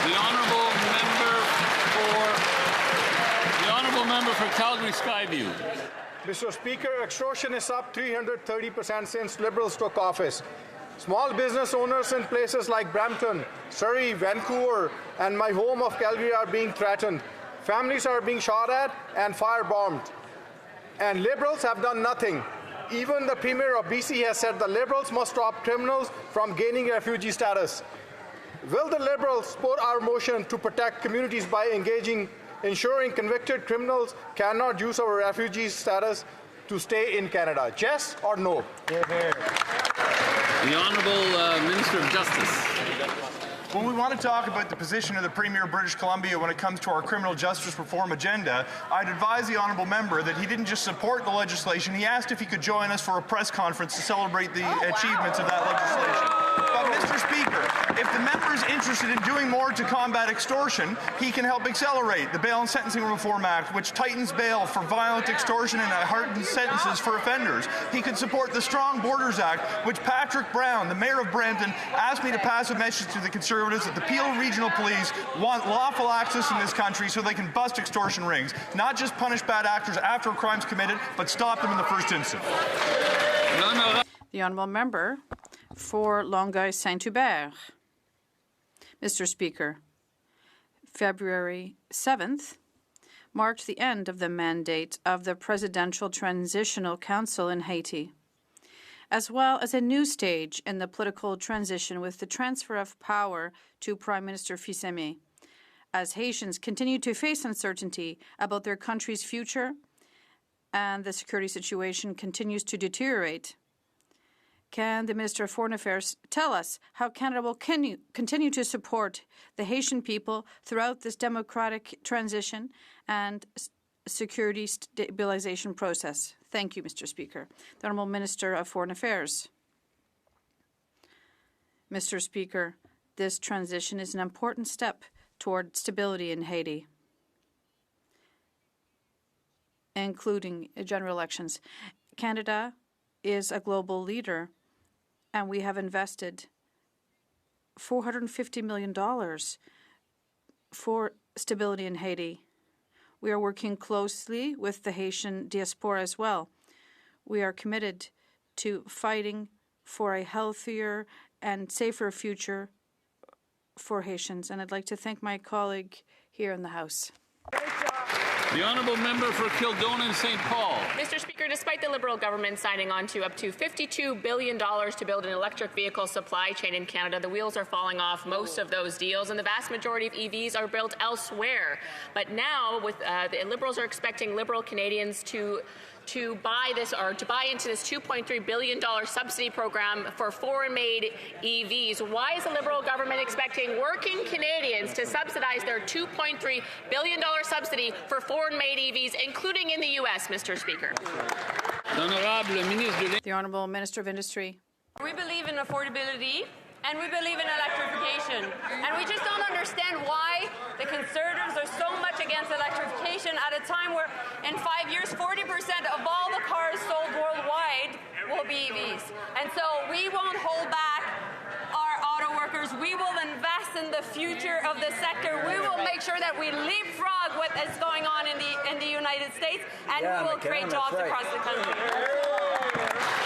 The honourable member for Calgary Skyview. Mr. Speaker, extortion is up 330% since Liberals took office. Small business owners in places like Brampton, Surrey, Vancouver, and my home of Calgary are being threatened. Families are being shot at and firebombed. And Liberals have done nothing. Even the Premier of BC has said the Liberals must stop criminals from gaining refugee status. Will the Liberals support our motion to protect communities by ensuring convicted criminals cannot use our refugee status to stay in Canada? Yes or no? The Honourable Minister of Justice. When we want to talk about the position of the Premier of British Columbia when it comes to our criminal justice reform agenda, I'd advise the honourable member that he didn't just support the legislation, he asked if he could join us for a press conference to celebrate the achievements of that legislation. But Mr. Speaker, if the member is interested in doing more to combat extortion, he can help accelerate the Bail and Sentencing Reform Act, which tightens bail for violent extortion and hardens sentences for offenders. He could support the Strong Borders Act, which Patrick Brown, the Mayor of Brampton, asked me to pass a message to the Conservatives that the Peel Regional Police want lawful access in this country so they can bust extortion rings, not just punish bad actors after a crime's committed, but stop them in the first instance. The honourable member for Longueuil-Saint-Hubert. Mr. Speaker, February 7th marked the end of the mandate of the Presidential Transitional Council in Haiti, as well as a new stage in the political transition with the transfer of power to Prime Minister Fils-Aimé. As Haitians continue to face uncertainty about their country's future and the security situation continues to deteriorate, can the Minister of Foreign Affairs tell us how Canada will continue to support the Haitian people throughout this democratic transition and security stabilization process? Thank you, Mr. Speaker. The Honourable Minister of Foreign Affairs. Mr. Speaker, this transition is an important step toward stability in Haiti, including general elections. Canada is a global leader, and we have invested $450 million for stability in Haiti. We are working closely with the Haitian diaspora as well. We are committed to fighting for a healthier and safer future for Haitians, and I'd like to thank my colleague here in the House. The honourable member for Kildonan St. Paul. Mr. Speaker, despite the Liberal government signing on to up to $52 billion to build an electric vehicle supply chain in Canada, the wheels are falling off most of those deals, and the vast majority of EVs are built elsewhere. But now, with the Liberals are expecting Liberal Canadians to buy into this $2.3 billion subsidy program for foreign-made EVs. Why is the Liberal government expecting working Canadians to subsidize their $2.3 billion subsidy for foreign-made EVs, including in the U.S., Mr. Speaker? The Honourable Minister of Industry. We believe in affordability and we believe in electrification. And we just don't understand why the Conservatives are so much against electrification at a time where in 5 years 40% of all the cars sold worldwide will be EVs. And so we won't hold back our auto workers. We will invest in the future of the sector. We will make sure that we leapfrog leapfrog what is going on in the United States, and we will create jobs across the country.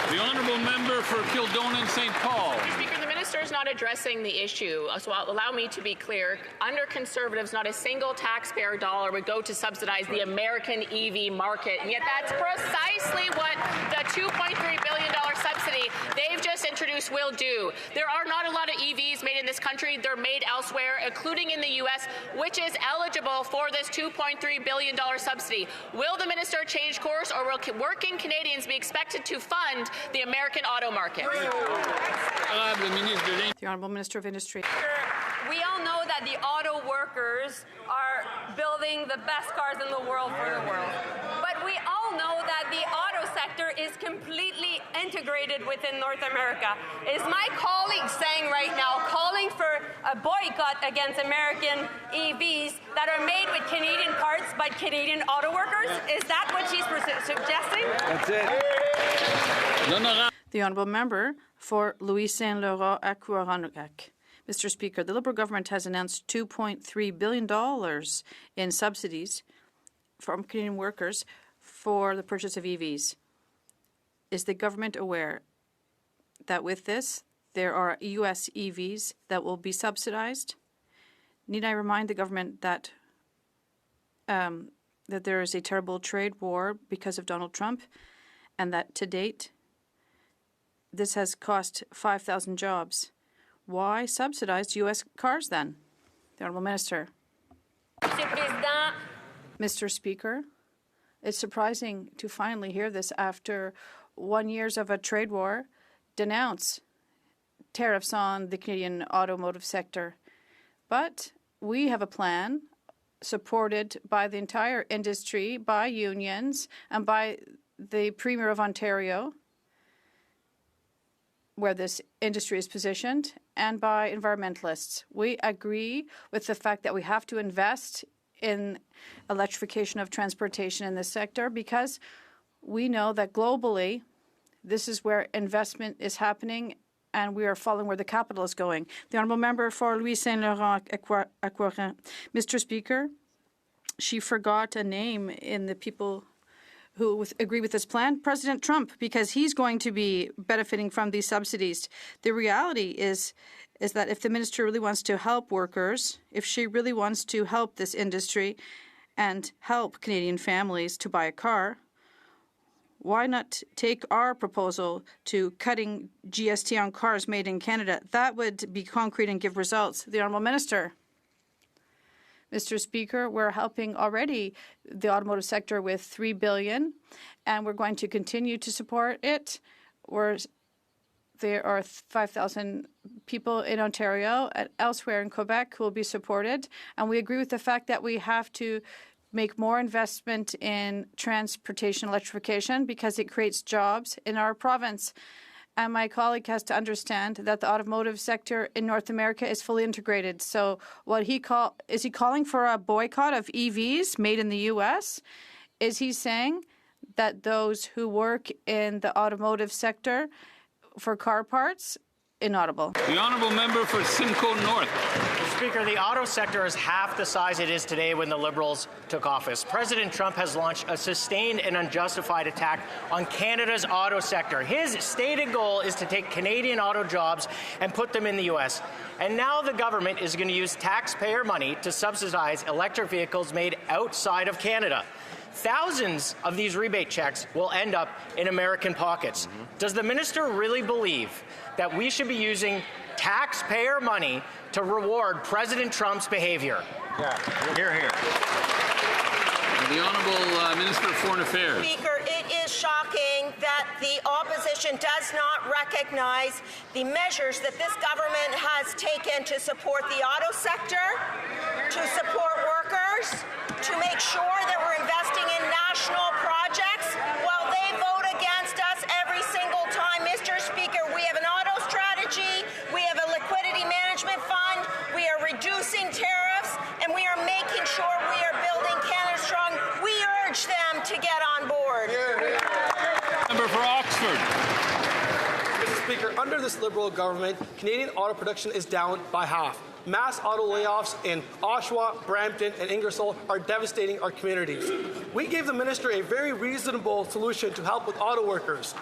The honourable member for Kildonan St. Paul. Mr. Speaker, the minister is not addressing the issue, so allow me to be clear. Under Conservatives, not a single taxpayer dollar would go to subsidize the American EV market, and yet that's precisely what the $2.3 billion subsidy they've just introduced will do. There are not a lot of EVs made in this country. They're made elsewhere, including in the U.S., which is eligible for this $2.3 billion subsidy. Will the minister change course, or will working Canadians be expected to fund the American auto market? The Honourable Minister of Industry. We all know that the auto workers are building the best cars in the world for the world. But we all know that the auto sector is completely integrated within North America. Is my colleague saying right now, calling for a boycott against American EVs that are made with Canadian parts by Canadian auto workers? Is that what she's suggesting? That's it. The Honourable Member for Louis Saint Laurent à Couranac. Mr. Speaker, the Liberal government has announced $2.3 billion in subsidies from Canadian workers for the purchase of EVs. Is the government aware that with this, there are U.S. EVs that will be subsidized? Need I remind the government that that there is a terrible trade war because of Donald Trump, and that to date, this has cost 5,000 jobs. Why subsidize U.S. cars then? The Honourable Minister. Mr. Speaker, it's surprising to finally hear this after 1 year of a trade war denounce tariffs on the Canadian automotive sector. But we have a plan supported by the entire industry, by unions, and by the Premier of Ontario, where this industry is positioned, and by environmentalists. We agree with the fact that we have to invest in electrification of transportation in this sector because we know that globally this is where investment is happening and we are following where the capital is going. The Honourable Member for Louis Saint Laurent Aquarin. Mr. Speaker, she forgot a name in the people who agree with this plan, President Trump, because he's going to be benefiting from these subsidies. The reality is that if the minister really wants to help workers, if she really wants to help this industry and help Canadian families to buy a car, why not take our proposal to cutting GST on cars made in Canada? That would be concrete and give results. The Honourable Minister. Mr. Speaker, we're helping already the automotive sector with $3 billion, and we're going to continue to support it. There are 5,000 people in Ontario and elsewhere in Quebec who will be supported, and we agree with the fact that we have to make more investment in transportation electrification because it creates jobs in our province. And my colleague has to understand that the automotive sector in North America is fully integrated. So is he calling for a boycott of EVs made in the U.S.? Is he saying that those who work in the automotive sector for car parts, inaudible? The Honourable Member for Simcoe North. Mr. Speaker, the auto sector is half the size it is today when the Liberals took office. President Trump has launched a sustained and unjustified attack on Canada's auto sector. His stated goal is to take Canadian auto jobs and put them in the U.S. And now the government is going to use taxpayer money to subsidize electric vehicles made outside of Canada. Thousands of these rebate checks will end up in American pockets. Does the minister really believe that we should be using taxpayer money to reward President Trump's behavior? Yeah. Hear, hear. The Honourable Minister of Foreign Affairs. Speaker, it is shocking that the opposition does not recognize the measures that this government has taken to support the auto sector, to support workers, to make sure that we're investing in national projects while they vote against us every single time. Mr. Speaker, we have an auto strategy, we have a liquidity management fund, we are reducing tariffs, and we are making sure we are building Canada strong. We urge them to get on board. Member for Oxford. Mr. Speaker, under this Liberal government, Canadian auto production is down by half. Mass auto layoffs in Oshawa, Brampton, and Ingersoll are devastating our communities. We gave the minister a very reasonable solution to help with auto workers.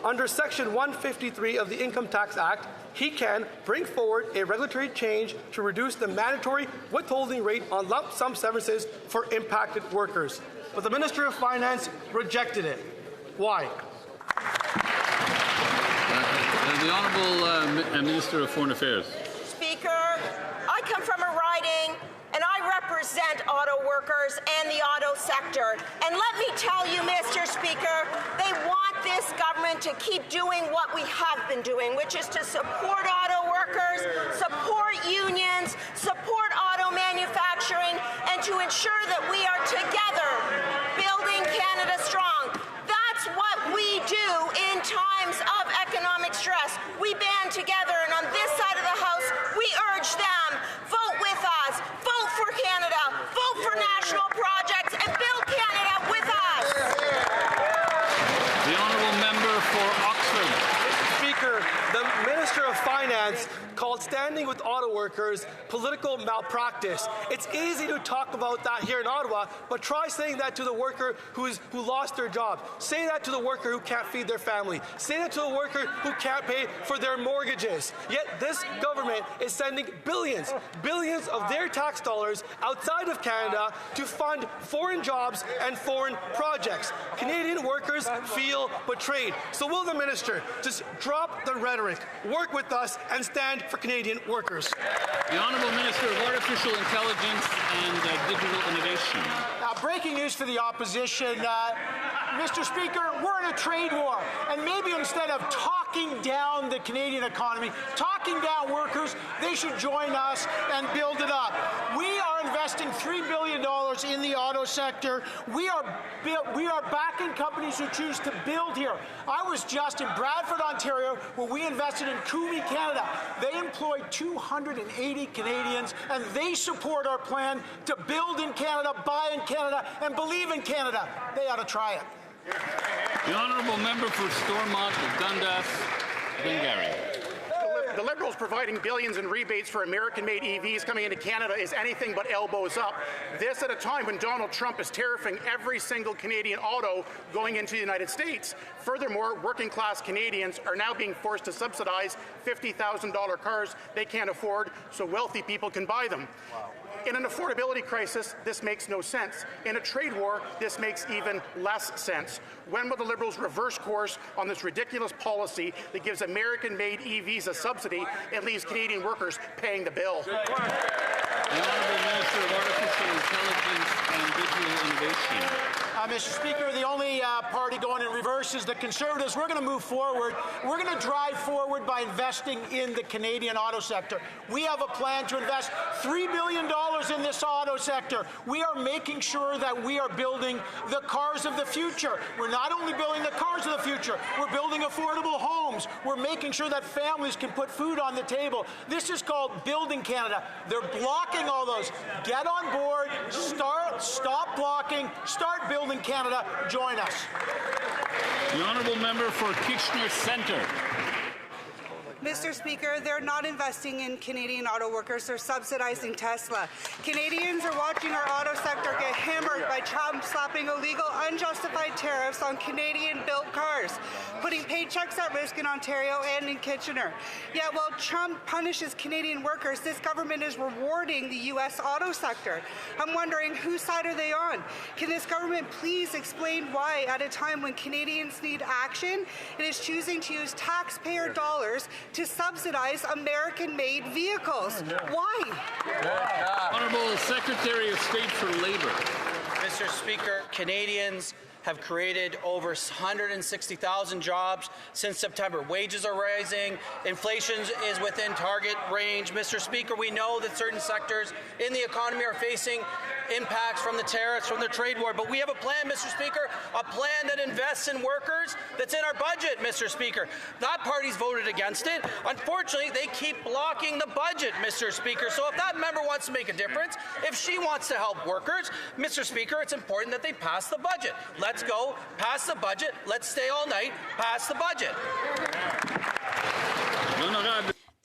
Under Section 153 of the Income Tax Act, he can bring forward a regulatory change to reduce the mandatory withholding rate on lump sum severances for impacted workers. But the Minister of Finance rejected it. Why? The Honourable Minister of Foreign Affairs. Speaker, I come from a riding and I represent auto workers and the auto sector. And let me tell you, Mr. Speaker, they want this government to keep doing what we have been doing, which is to support auto workers, support unions, support auto manufacturing, and to ensure that we are together building Canada strong. That's what we do in times of economic stress. We band together, and on this side of the House, we urge them, vote with us, vote for Canada, vote for national projects, and build Canada with us. The Honourable Member for Oxford. Mr. Speaker, the Minister of Finance called standing with auto workers political malpractice. It's easy to talk about that here in Ottawa, but try saying that to the worker who lost their job. Say that to the worker who can't feed their family. Say that to the worker who can't pay for their mortgages. Yet this government is sending billions of their tax dollars outside of Canada to fund foreign jobs and foreign projects. Canadian workers feel betrayed. So will the minister just drop the rhetoric, work with us, and stand for Canadian workers? The Honourable Minister of Artificial Intelligence and Digital Innovation. Breaking news for the opposition. Mr. Speaker, we're in a trade war, and maybe instead of talking down the Canadian economy, talking down workers, they should join us and build it up. We are investing $3 billion in the auto sector. We are backing companies who choose to build here. I was just in Bradford, Ontario, where we invested in Cooley, Canada. They employ 280 Canadians, and they support our plan to build in Canada, buy in Canada, and believe in Canada. They ought to try it. The Honourable Member for Stormont, Dundas, Glengarry. The Liberals providing billions in rebates for American-made EVs coming into Canada is anything but elbows up. This at a time when Donald Trump is tariffing every single Canadian auto going into the United States. Furthermore, working-class Canadians are now being forced to subsidize $50,000 cars they can't afford so wealthy people can buy them. Wow. In an affordability crisis, this makes no sense. In a trade war, this makes even less sense. When will the Liberals reverse course on this ridiculous policy that gives American-made EVs a subsidy and leaves Canadian workers paying the bill? The Honourable Minister of Artificial Intelligence and Digital Innovation. Mr. Speaker, the only party going in reverse is the Conservatives. We're going to move forward. We're going to drive forward by investing in the Canadian auto sector. We have a plan to invest $3 billion in this auto sector. We are making sure that we are building the cars of the future. We're not only building the cars of the future, we're building affordable homes. We're making sure that families can put food on the table. This is called Building Canada. They're blocking all those. Get on board, stop blocking, start building Canada. Join us. The Honourable Member for Kitchener Centre. Mr. Speaker, they're not investing in Canadian auto workers, they're subsidizing Tesla. Canadians are watching our auto sector get hammered by Trump slapping illegal, unjustified tariffs on Canadian-built cars, putting paychecks at risk in Ontario and in Kitchener. Yet while Trump punishes Canadian workers, this government is rewarding the U.S. auto sector. I'm wondering, whose side are they on? Can this government please explain why, at a time when Canadians need action, it is choosing to use taxpayer dollars to subsidize American-made vehicles? Why? Honourable Secretary of State for Labour. Mr. Speaker, Canadians have created over 160,000 jobs since September. Wages are rising. Inflation is within target range. Mr. Speaker, we know that certain sectors in the economy are facing impacts from the tariffs, from the trade war. But we have a plan, Mr. Speaker, a plan that invests in workers that's in our budget, Mr. Speaker. That party's voted against it. Unfortunately, they keep blocking the budget, Mr. Speaker. So if that member wants to make a difference, if she wants to help workers, Mr. Speaker, it's important that they pass the budget. Let's go, pass the budget. Let's stay all night, pass the budget.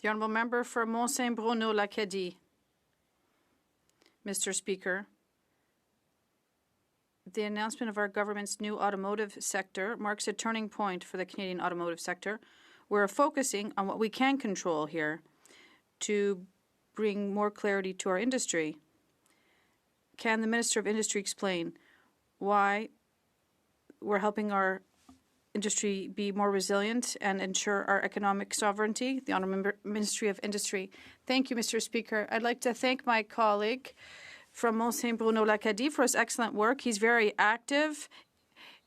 The Honourable Member for Mont-Saint-Bruno-L'Acadie. Mr. Speaker, the announcement of our government's new automotive sector marks a turning point for the Canadian automotive sector. We're focusing on what we can control here to bring more clarity to our industry. Can the Minister of Industry explain why we're helping our industry be more resilient and ensure our economic sovereignty? The Honourable Ministry of Industry. Thank you, Mr. Speaker. I'd like to thank my colleague from Mont-Saint-Bruno-L'Acadie for his excellent work. He's very active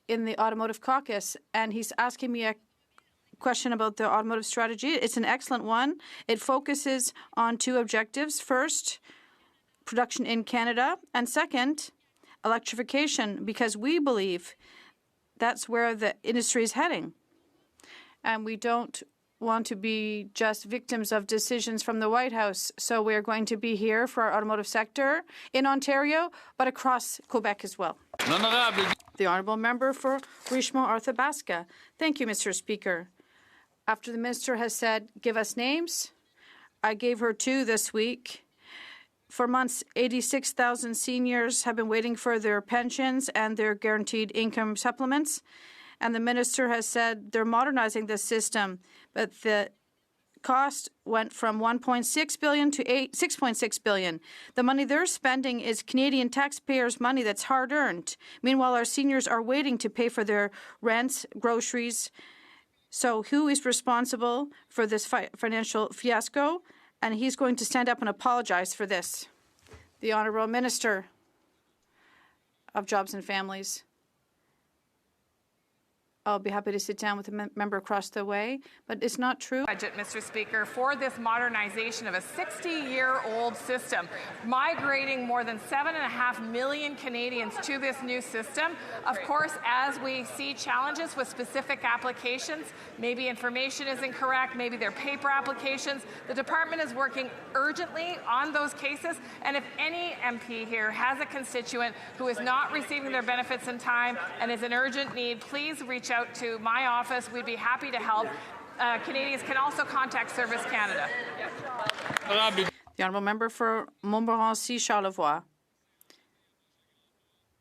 in the Automotive Caucus, and he's asking me a question about the automotive strategy. It's an excellent one. It focuses on two objectives. First, production in Canada, and second, electrification, because we believe that's where the industry is heading. And we don't want to be just victims of decisions from the White House. So we're going to be here for our automotive sector in Ontario, but across Quebec as well. The Honourable Member for Richmond-Arthabaska. Thank you, Mr. Speaker. After the Minister has said, give us names, I gave her two this week. For months, 86,000 seniors have been waiting for their pensions and their guaranteed income supplements. And the Minister has said they're modernizing the system, but the cost went from $1.6 billion to $6.6 billion. The money they're spending is Canadian taxpayers' money that's hard-earned. Meanwhile, our seniors are waiting to pay for their rents, groceries. So who is responsible for this financial fiasco? And he's going to stand up and apologize for this. The Honourable Minister of Jobs and Families. I'll be happy to sit down with the member across the way, but it's not true. Budget, Mr. Speaker, for this modernization of a 60-year-old system, migrating more than 7.5 million Canadians to this new system. Of course, as we see challenges with specific applications, maybe information is incorrect, maybe they're paper applications, the department is working urgently on those cases. And if any MP here has a constituent who is not receiving their benefits in time and is in urgent need, please reach out to my office. We'd be happy to help. Canadians can also contact Service Canada. The Honourable Member for Montmorency-Charlevoix.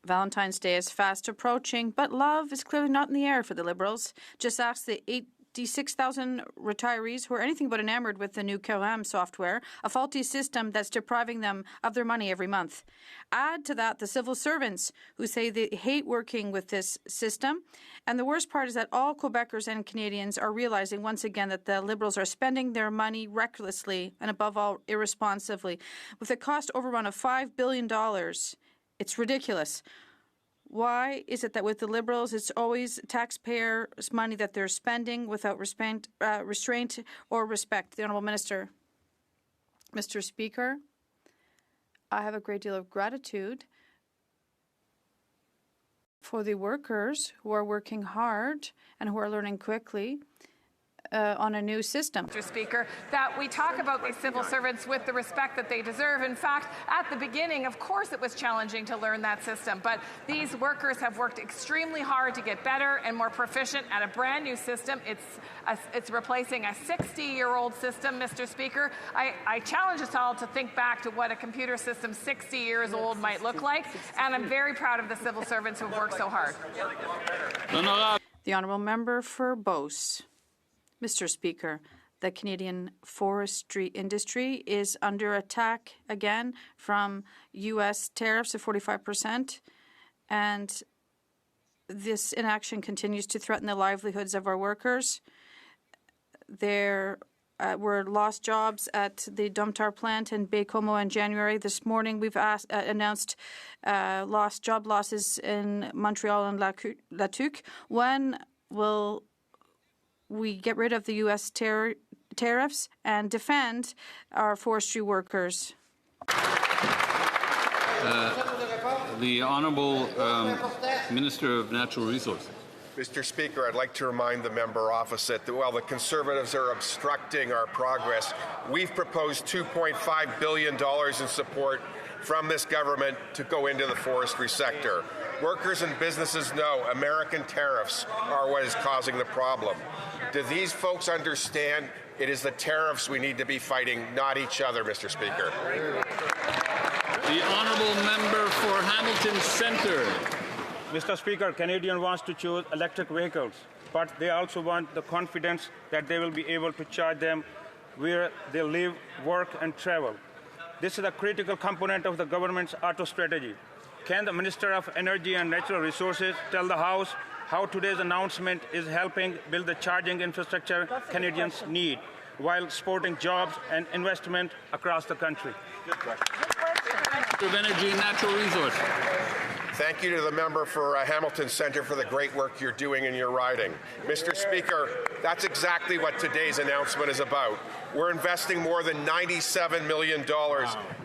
Valentine's Day is fast approaching, but love is clearly not in the air for the Liberals. Just ask the 86,000 retirees who are anything but enamored with the new COAM software, a faulty system that's depriving them of their money every month. Add to that the civil servants who say they hate working with this system. And the worst part is that all Quebecers and Canadians are realizing once again that the Liberals are spending their money recklessly and above all irresponsibly. With a cost overrun of $5 billion, it's ridiculous. Why is it that with the Liberals, it's always taxpayers' money that they're spending without restraint or respect? The Honourable Minister. Mr. Speaker, I have a great deal of gratitude for the workers who are working hard and who are learning quickly on a new system. Mr. Speaker, that we talk about these civil servants with the respect that they deserve. In fact, at the beginning, of course, it was challenging to learn that system, but these workers have worked extremely hard to get better and more proficient at a brand new system. It's replacing a 60-year-old system, Mr. Speaker. I challenge us all to think back to what a computer system 60 years old might look like, and I'm very proud of the civil servants who have worked so hard. The Honourable Member for Beauce. Mr. Speaker, the Canadian forestry industry is under attack again from U.S. tariffs of 45%, and this inaction continues to threaten the livelihoods of our workers. There were lost jobs at the Domtar plant in Baie-Comeau in January. This morning, we've announced job losses in Montreal and La Tuque. When will we get rid of the U.S. tariffs and defend our forestry workers? The Honourable Minister of Natural Resources. Mr. Speaker, I'd like to remind the member opposite that while the Conservatives are obstructing our progress, we've proposed $2.5 billion in support from this government to go into the forestry sector. Workers and businesses know American tariffs are what is causing the problem. Do these folks understand It is the tariffs we need to be fighting, not each other, Mr. Speaker. The honourable member for Hamilton Centre. Mr. Speaker, Canadians want to choose electric vehicles, but they also want the confidence that they will be able to charge them where they live, work and travel. This is a critical component of the government's auto strategy. Can the Minister of Energy and Natural Resources tell the House how today's announcement is helping build the charging infrastructure Canadians need while supporting jobs and investment across the country? Minister of Energy and Natural Resources. Thank you to the member for Hamilton Centre for the great work you're doing in your riding. Mr. Speaker, that's exactly what today's announcement is about. We're investing more than $97 million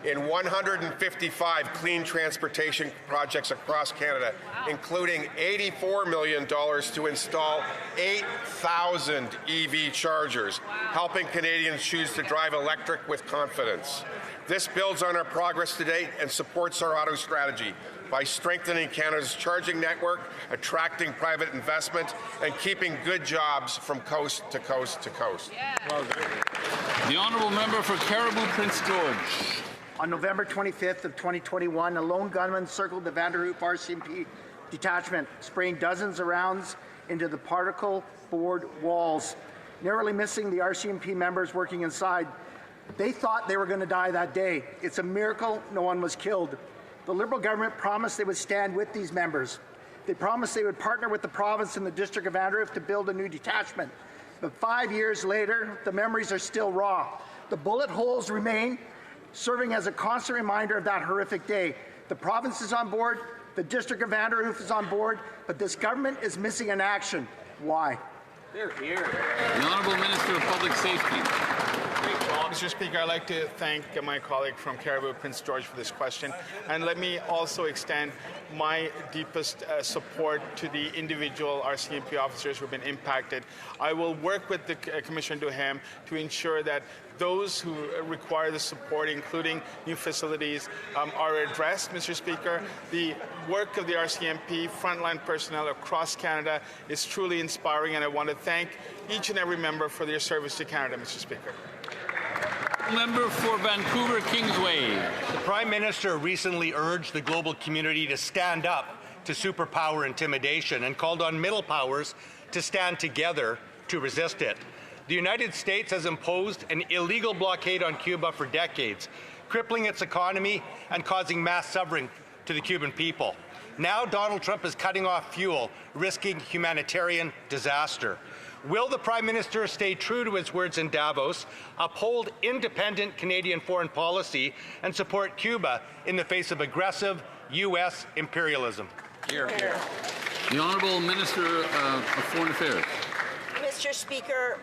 in 155 clean transportation projects across Canada, including $84 million to install 8,000 EV chargers, helping Canadians choose to drive electric with confidence. This builds on our progress to date and supports our auto strategy by strengthening Canada's charging network, attracting private investment, and keeping good jobs from coast to coast to coast. The honourable member for Caribou Prince George. On November 25th of 2021, a lone gunman circled the Vanderhoof RCMP detachment, spraying dozens of rounds into the particle board walls, narrowly missing the RCMP members working inside. They thought they were going to die that day. It's a miracle no one was killed. The Liberal government promised they would stand with these members. They promised they would partner with the province and the District of Vanderhoof to build a new detachment. But 5 years later, the memories are still raw. The bullet holes remain, serving as a constant reminder of that horrific day. The province is on board, the District of Vanderhoof is on board, but this government is missing an action. Why? The Honourable Minister of Public Safety. Mr. Speaker, I'd like to thank my colleague from Caribou Prince George for this question, and let me also extend my deepest support to the individual RCMP officers who have been impacted. I will work with the Commissioner Duham to ensure that those who require the support, including new facilities, are addressed, Mr. Speaker. The work of the RCMP frontline personnel across Canada is truly inspiring, and I want to thank each and every member for their service to Canada, Mr. Speaker. Member for Vancouver Kingsway. The Prime Minister recently urged the global community to stand up to superpower intimidation and called on middle powers to stand together to resist it. The United States has imposed an illegal blockade on Cuba for decades, crippling its economy and causing mass suffering to the Cuban people. Now Donald Trump is cutting off fuel, risking humanitarian disaster. Will the Prime Minister stay true to his words in Davos, uphold independent Canadian foreign policy, and support Cuba in the face of aggressive U.S. imperialism? Here. The Honourable Minister of Foreign Affairs. Mr. Speaker,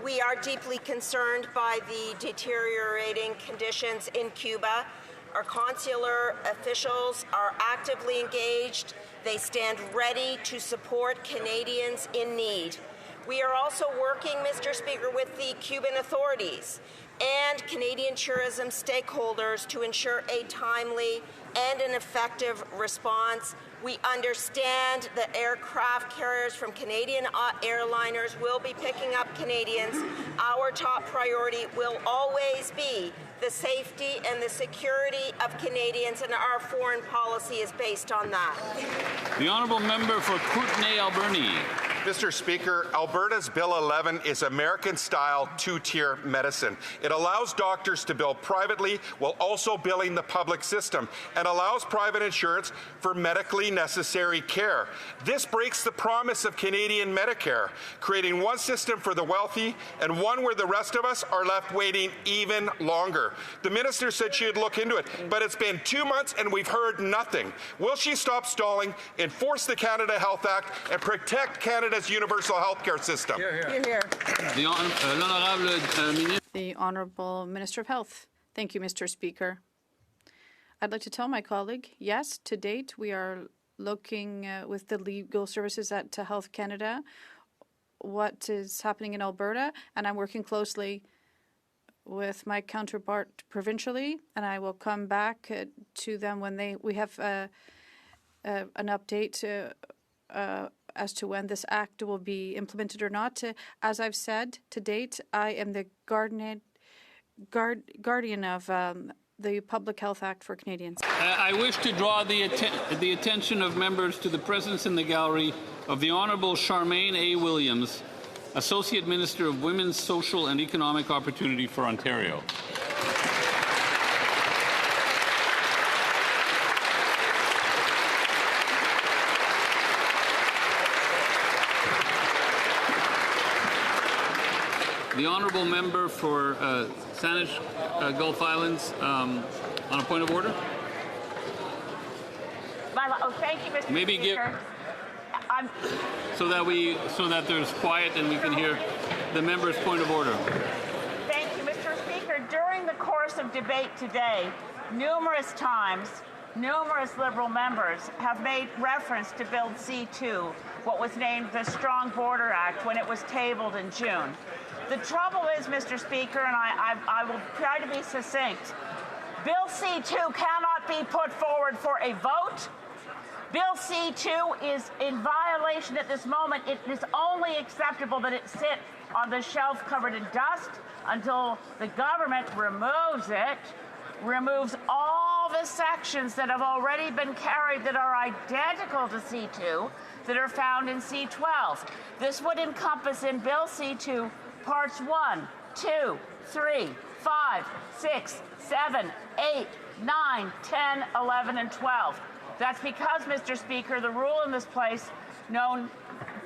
we are deeply concerned by the deteriorating conditions in Cuba. Our consular officials are actively engaged. They stand ready to support Canadians in need. We are also working, Mr. Speaker, with the Cuban authorities and Canadian tourism stakeholders to ensure a timely and an effective response. We understand that aircraft carriers from Canadian airliners will be picking up Canadians. Our top priority will always be the safety and the security of Canadians, and our foreign policy is based on that. The Honourable Member for Kootenay, Alberni. Mr. Speaker, Alberta's Bill 11 is American-style two-tier medicine. It allows doctors to bill privately while also billing the public system and allows private insurance for medically necessary care. This breaks the promise of Canadian Medicare, creating one system for the wealthy and one where the rest of us are left waiting even longer. The minister said she would look into it, but it's been 2 months and we've heard nothing. Will she stop stalling, enforce the Canada Health Act, and protect Canada's universal health care system? The Honourable Minister of Health. Thank you, Mr. Speaker. I'd like to tell my colleague, yes, to date, we are looking with the legal services at Health Canada what is happening in Alberta, and I'm working closely with my counterpart provincially, and I will come back to them when we have an update as to when this act will be implemented or not. As I've said, to date, I am the guardian of the Public Health Act for Canadians. I wish to draw the attention of members to the presence in the gallery of the Honourable Charmaine A. Williams, Associate Minister of Women's Social and Economic Opportunity for Ontario. The Honourable Member for Saanich Gulf Islands on a point of order. Thank you, Mr. Maybe Speaker. so that there's quiet and we can hear the member's point of order. Thank you, Mr. Speaker. During the course of debate today, numerous times, numerous Liberal members have made reference to Bill C-2, what was named the Strong Border Act, when it was tabled in June. The trouble is, Mr. Speaker, and I will try to be succinct, Bill C-2 cannot be put forward for a vote. Bill C-2 is in violation at this moment. It is only acceptable that it sit on the shelf covered in dust until the government removes it, removes all the sections that have already been carried that are identical to C-2 that are found in C-12. This would encompass in Bill C-2 Parts 1, 2, 3, 5, 6, 7, 8, 9, 10, 11, and 12. That's because, Mr. Speaker, the rule in this place, known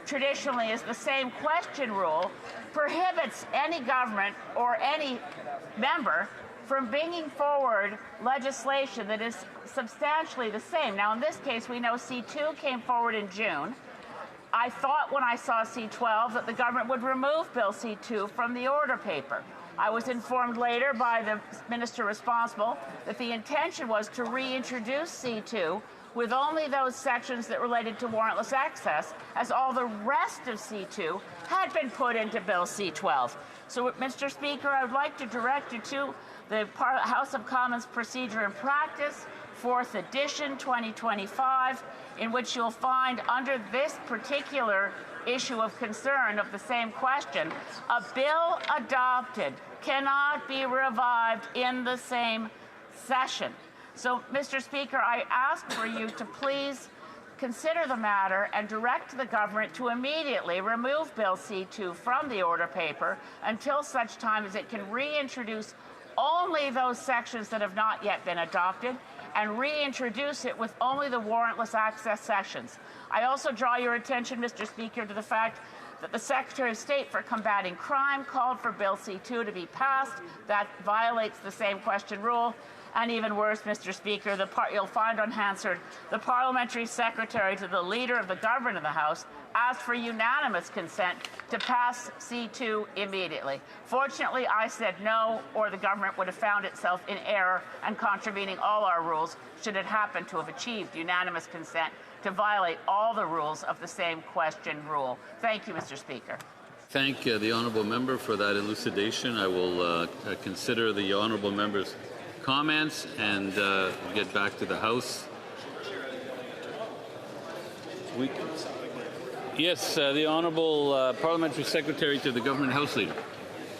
traditionally as the same question rule, prohibits any government or any member from bringing forward legislation that is substantially the same. Now, in this case, we know C-2 came forward in June. I thought when I saw C-12 that the government would remove Bill C-2 from the order paper. I was informed later by the minister responsible that the intention was to reintroduce C-2 with only those sections that related to warrantless access, as all the rest of C-2 had been put into Bill C-12. So, Mr. Speaker, I would like to direct you to the House of Commons Procedure and Practice, 4th edition, 2025, in which you'll find under this particular issue of concern of the same question, a bill adopted cannot be revived in the same session. So, Mr. Speaker, I ask for you to please consider the matter and direct the government to immediately remove Bill C-2 from the order paper until such time as it can reintroduce only those sections that have not yet been adopted and reintroduce it with only the warrantless access sections. I also draw your attention, Mr. Speaker, to the fact that the Secretary of State for Combating Crime called for Bill C-2 to be passed. That violates the same question rule. And even worse, Mr. Speaker, you'll find unanswered, the Parliamentary Secretary to the Leader of the Government of the House asked for unanimous consent to pass C-2 immediately. Fortunately, I said no, or the government would have found itself in error and contravening all our rules should it happen to have achieved unanimous consent to violate all the rules of the same question rule. Thank you, Mr. Speaker. Thank the Honourable Member for that elucidation. I will consider the Honourable Member's comments and get back to the House. Yes, the Honourable Parliamentary Secretary to the Government House Leader.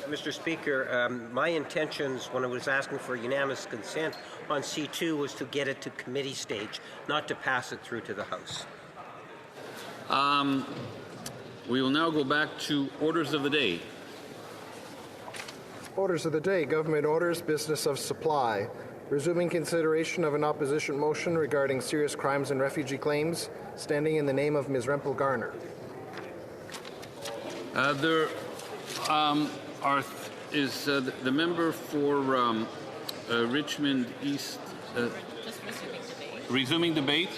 Mr. Speaker, my intentions when I was asking for unanimous consent on C2 was to get it to committee stage, not to pass it through to the House. We will now go back to orders of the day. Orders of the day, government orders, business of supply. Resuming consideration of an opposition motion regarding serious crimes and refugee claims, standing in the name of Ms. Rempel Garner. The member for Richmond East resuming debate.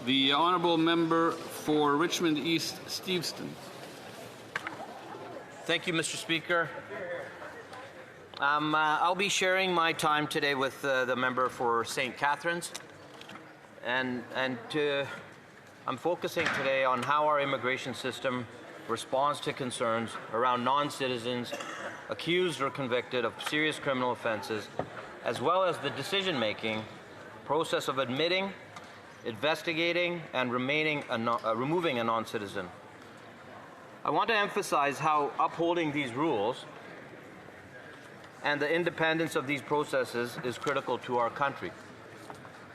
The Honourable Member for Richmond East Steveston. Thank you, Mr. Speaker. I'll be sharing my time today with the member for St. Catharines, and I'm focusing today on how our immigration system responds to concerns around non-citizens accused or convicted of serious criminal offenses, as well as the decision-making process of admitting investigating and removing a non-citizen. I want to emphasize how upholding these rules and the independence of these processes is critical to our country.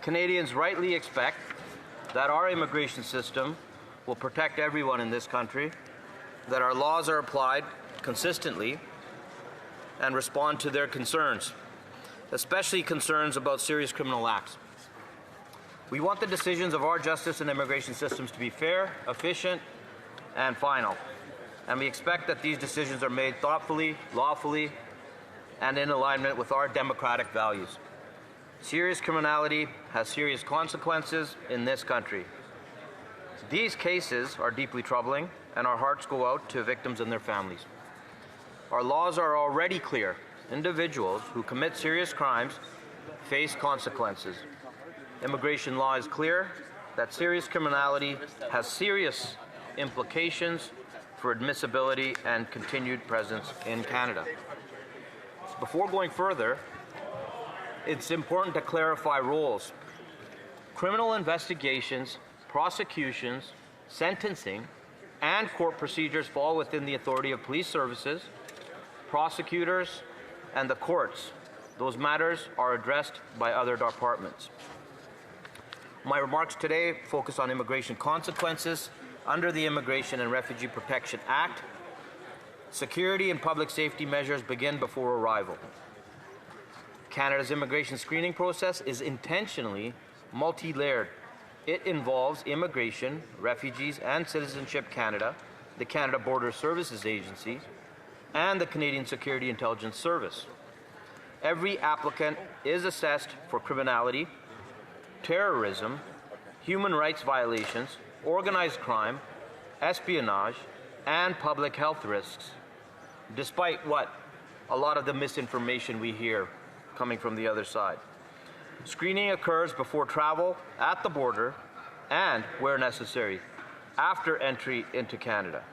Canadians rightly expect that our immigration system will protect everyone in this country, that our laws are applied consistently and respond to their concerns, especially concerns about serious criminal acts. We want the decisions of our justice and immigration systems to be fair, efficient, and final. And we expect that these decisions are made thoughtfully, lawfully, and in alignment with our democratic values. Serious criminality has serious consequences in this country. These cases are deeply troubling, and our hearts go out to victims and their families. Our laws are already clear. Individuals who commit serious crimes face consequences. Immigration law is clear that serious criminality has serious implications for admissibility and continued presence in Canada. Before going further, it's important to clarify roles. Criminal investigations, prosecutions, sentencing, and court procedures fall within the authority of police services, prosecutors, and the courts. Those matters are addressed by other departments. My remarks today focus on immigration consequences under the Immigration and Refugee Protection Act. Security and public safety measures begin before arrival. Canada's immigration screening process is intentionally multi-layered. It involves Immigration, Refugees and Citizenship Canada, the Canada Border Services Agency, and the Canadian Security Intelligence Service. Every applicant is assessed for criminality, terrorism, human rights violations, organized crime, espionage, and public health risks, despite a lot of the misinformation we hear coming from the other side. Screening occurs before travel, at the border, and, where necessary, after entry into Canada.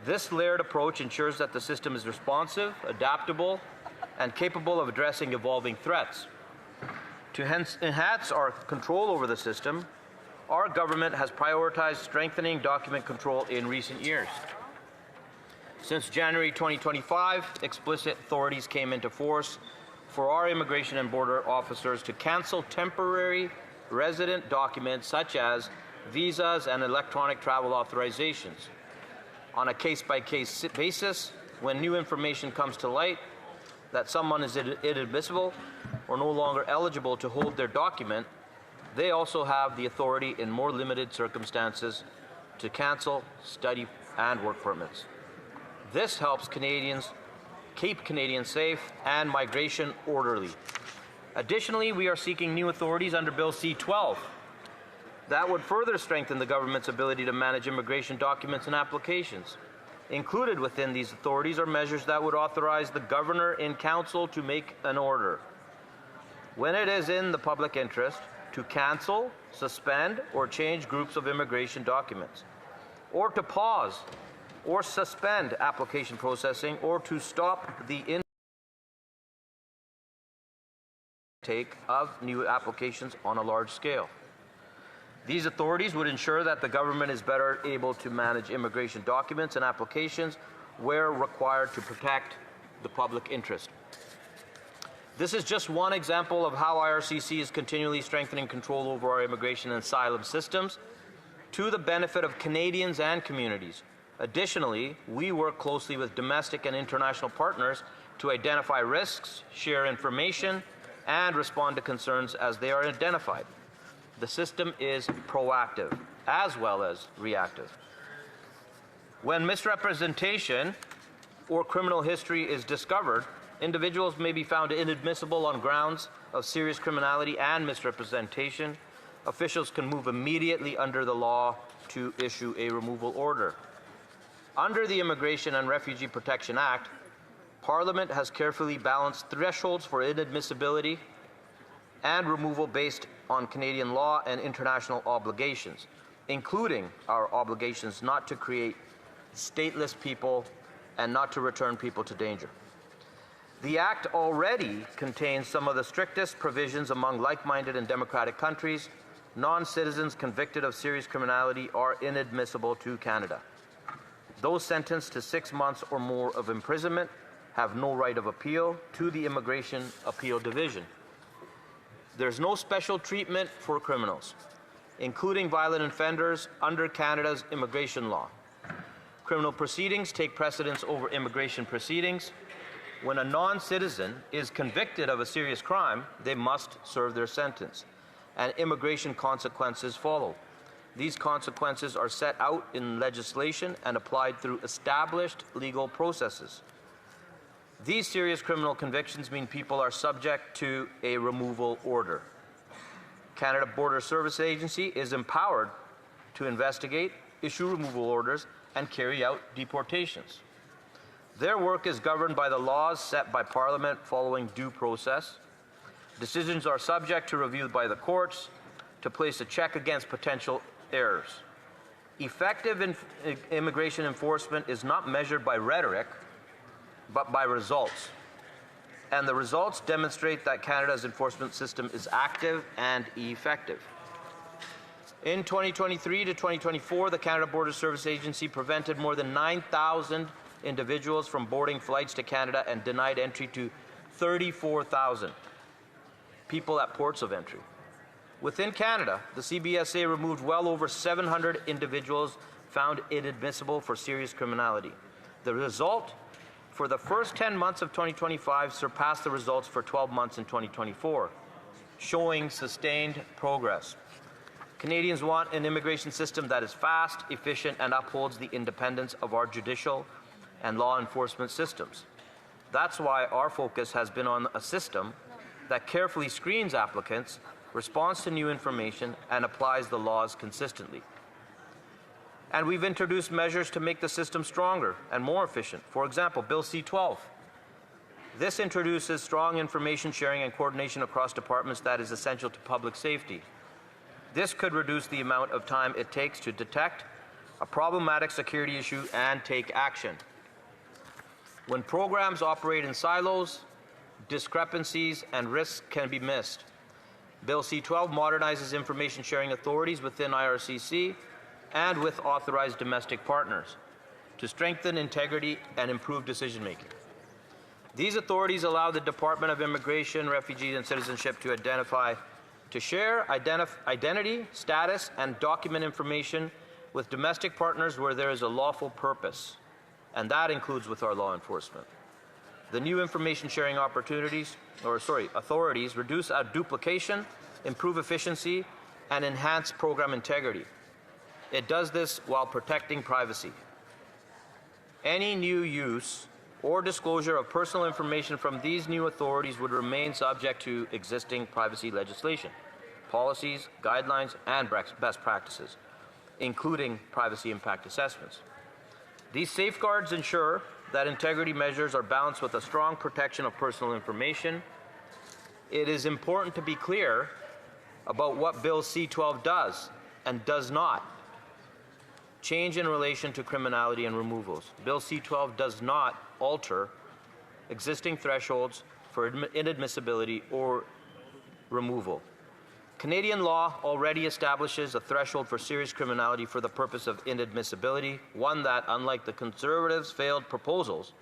This layered approach ensures that the system is responsive, adaptable, and capable of addressing evolving threats. To enhance our control over the system, our government has prioritized strengthening document control in recent years. Since January 2025, explicit authorities came into force for our immigration and border officers to cancel temporary resident documents such as visas and electronic travel authorizations. On a case-by-case basis, when new information comes to light that someone is inadmissible or no longer eligible to hold their document, they also have the authority in more limited circumstances to cancel study and work permits. This helps Canadians keep Canadians safe and migration orderly. Additionally, we are seeking new authorities under Bill C-12 that would further strengthen the government's ability to manage immigration documents and applications. Included within these authorities are measures that would authorize the Governor in Council to make an order, when it is in the public interest, to cancel, suspend, or change groups of immigration documents, or to pause or suspend application processing, or to stop the intake of new applications on a large scale. These authorities would ensure that the government is better able to manage immigration documents and applications where required to protect the public interest. This is just one example of how IRCC is continually strengthening control over our immigration and asylum systems to the benefit of Canadians and communities. Additionally, we work closely with domestic and international partners to identify risks, share information, and respond to concerns as they are identified. The system is proactive as well as reactive. When misrepresentation or criminal history is discovered, individuals may be found inadmissible on grounds of serious criminality and misrepresentation. Officials can move immediately under the law to issue a removal order. Under the Immigration and Refugee Protection Act, Parliament has carefully balanced thresholds for inadmissibility and removal based on Canadian law and international obligations, including our obligations not to create stateless people and not to return people to danger. The Act already contains some of the strictest provisions among like-minded and democratic countries non-citizens convicted of serious criminality are inadmissible to Canada. Those sentenced to 6 months or more of imprisonment have no right of appeal to the Immigration Appeal Division. There's no special treatment for criminals, including violent offenders, under Canada's immigration law. Criminal proceedings take precedence over immigration proceedings. When a non-citizen is convicted of a serious crime, they must serve their sentence, and immigration consequences follow. These consequences are set out in legislation and applied through established legal processes. These serious criminal convictions mean people are subject to a removal order. Canada Border Service Agency is empowered to investigate, issue removal orders, and carry out deportations. Their work is governed by the laws set by Parliament following due process. Decisions are subject to review by the courts to place a check against potential errors. Effective immigration enforcement is not measured by rhetoric, but by results. And the results demonstrate that Canada's enforcement system is active and effective. In 2023 to 2024, the Canada Border Service Agency prevented more than 9,000 individuals from boarding flights to Canada and denied entry to 34,000 people at ports of entry. Within Canada, the CBSA removed well over 700 individuals found inadmissible for serious criminality. The result for the first 10 months of 2025 surpassed the results for 12 months in 2024, showing sustained progress. Canadians want an immigration system that is fast, efficient, and upholds the independence of our judicial and law enforcement systems. That's why our focus has been on a system that carefully screens applicants, responds to new information, and applies the laws consistently. And we've introduced measures to make the system stronger and more efficient. For example, Bill C-12. This introduces strong information sharing and coordination across departments that is essential to public safety. This could reduce the amount of time it takes to detect a problematic security issue and take action. When programs operate in silos, discrepancies and risks can be missed. Bill C-12 modernizes information sharing authorities within IRCC and with authorized domestic partners to strengthen integrity and improve decision-making. These authorities allow the Department of Immigration, Refugees and Citizenship to share identity, status, and document information with domestic partners where there is a lawful purpose, and that includes with our law enforcement. The new information sharing authorities reduce duplication, improve efficiency, and enhance program integrity. It does this while protecting privacy. Any new use or disclosure of personal information from these new authorities would remain subject to existing privacy legislation, policies, guidelines, and best practices, including privacy impact assessments. These safeguards ensure that integrity measures are balanced with a strong protection of personal information. It is important to be clear about what Bill C-12 does and does not change in relation to criminality and removals. Bill C-12 does not alter existing thresholds for inadmissibility or removal. Canadian law already establishes a threshold for serious criminality for the purpose of inadmissibility, one that, unlike the Conservatives' failed proposals,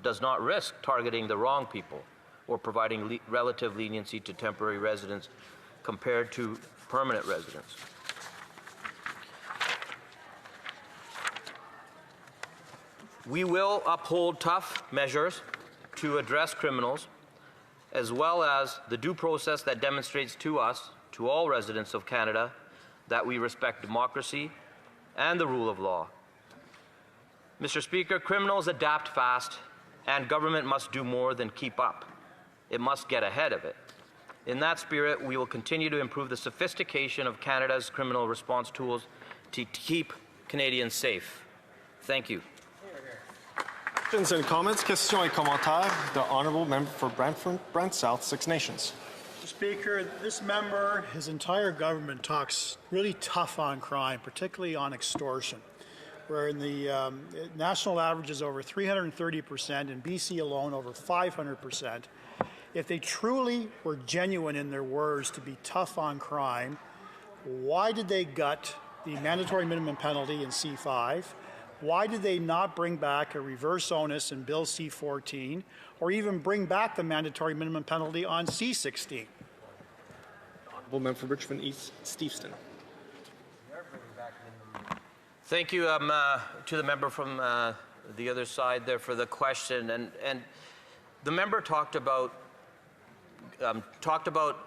does not risk targeting the wrong people or providing relative leniency to temporary residents compared to permanent residents. We will uphold tough measures to address criminals, as well as the due process that demonstrates to us, to all residents of Canada, that we respect democracy and the rule of law. Mr. Speaker, criminals adapt fast, and government must do more than keep up. It must get ahead of it. In that spirit, we will continue to improve the sophistication of Canada's criminal response tools to keep Canadians safe. Thank you. Questions and comments. Questions et commentaires. The Honourable Member for Brant South, Six Nations. Mr. Speaker, this member, his entire government talks really tough on crime, particularly on extortion, where in the national average is over 330%, in BC alone over 500%. If they truly were genuine in their words to be tough on crime, why did they gut the mandatory minimum penalty in C5? Why did they not bring back a reverse onus in Bill C14, or even bring back the mandatory minimum penalty on C16? Honourable Member for Richmond East Steveston. Thank you to the member from the other side there for the question. And the member talked about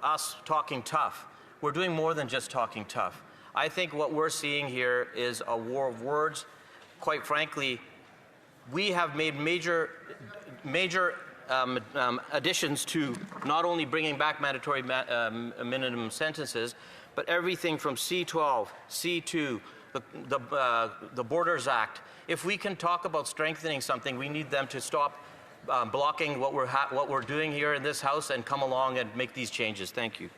us talking tough. We're doing more than just talking tough. I think what we're seeing here is a war of words. Quite frankly, we have made major additions to not only bringing back mandatory minimum sentences, but everything from C12, C2, the Borders Act. If we can talk about strengthening something, we need them to stop blocking what we're doing here in this House and come along and make these changes. Thank you.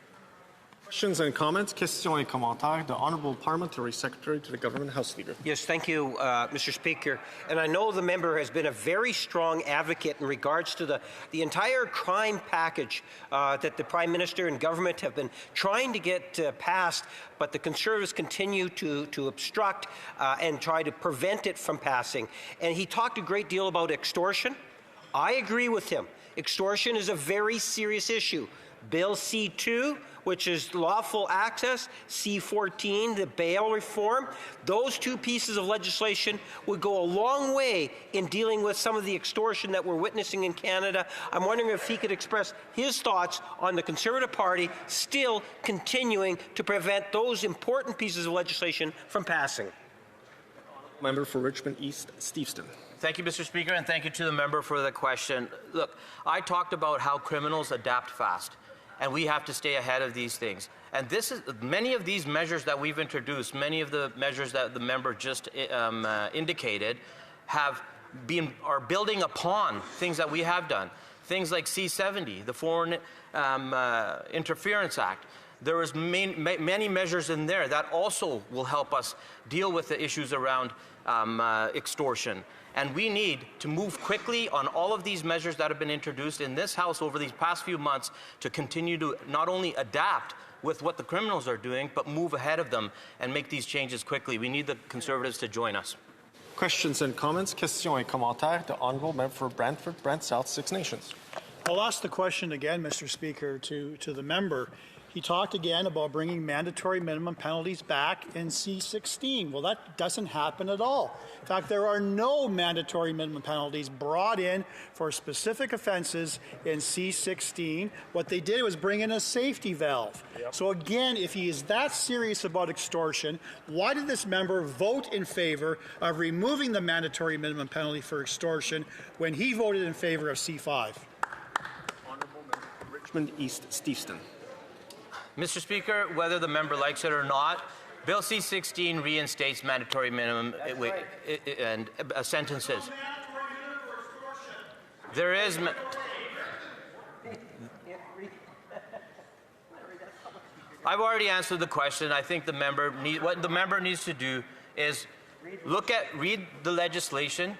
Questions and comments. Questions et commentaires. The Honourable Parliamentary Secretary to the Government House Leader. Yes, thank you, Mr. Speaker. And I know the member has been a very strong advocate in regards to the entire crime package that the Prime Minister and government have been trying to get passed, but the Conservatives continue to obstruct and try to prevent it from passing. And he talked a great deal about extortion. I agree with him. Extortion is a very serious issue. Bill C2, which is lawful access, C14, the bail reform, those two pieces of legislation would go a long way in dealing with some of the extortion that we're witnessing in Canada. I'm wondering if he could express his thoughts on the Conservative Party still continuing to prevent those important pieces of legislation from passing. Member for Richmond East Steveston. Thank you, Mr. Speaker, and thank you to the member for the question. Look, I talked about how criminals adapt fast, and we have to stay ahead of these things. And this is many of these measures that we've introduced, many of the measures that the member just indicated, are building upon things that we have done. Things like C70, the Foreign Interference Act. There is many measures in there that also will help us deal with the issues around extortion. And we need to move quickly on all of these measures that have been introduced in this House over these past few months to continue to not only adapt with what the criminals are doing, but move ahead of them and make these changes quickly. We need the Conservatives to join us. Questions and comments. Questions et commentaires. The Honourable Member for Brantford, Brant South, Six Nations. I'll ask the question again, Mr. Speaker, to the member. He talked again about bringing mandatory minimum penalties back in C16. Well, that doesn't happen at all. In fact, there are no mandatory minimum penalties brought in for specific offences in C16. What they did was bring in a safety valve. Yep. So again, if he is that serious about extortion, why did this member vote in favour of removing the mandatory minimum penalty for extortion when he voted in favour of C5? Honourable Member for Richmond East Steveston. Mr. Speaker, whether the member likes it or not, Bill C-16 reinstates mandatory minimum sentences. There is... I've already answered the question. I think what the member needs to do is read the legislation,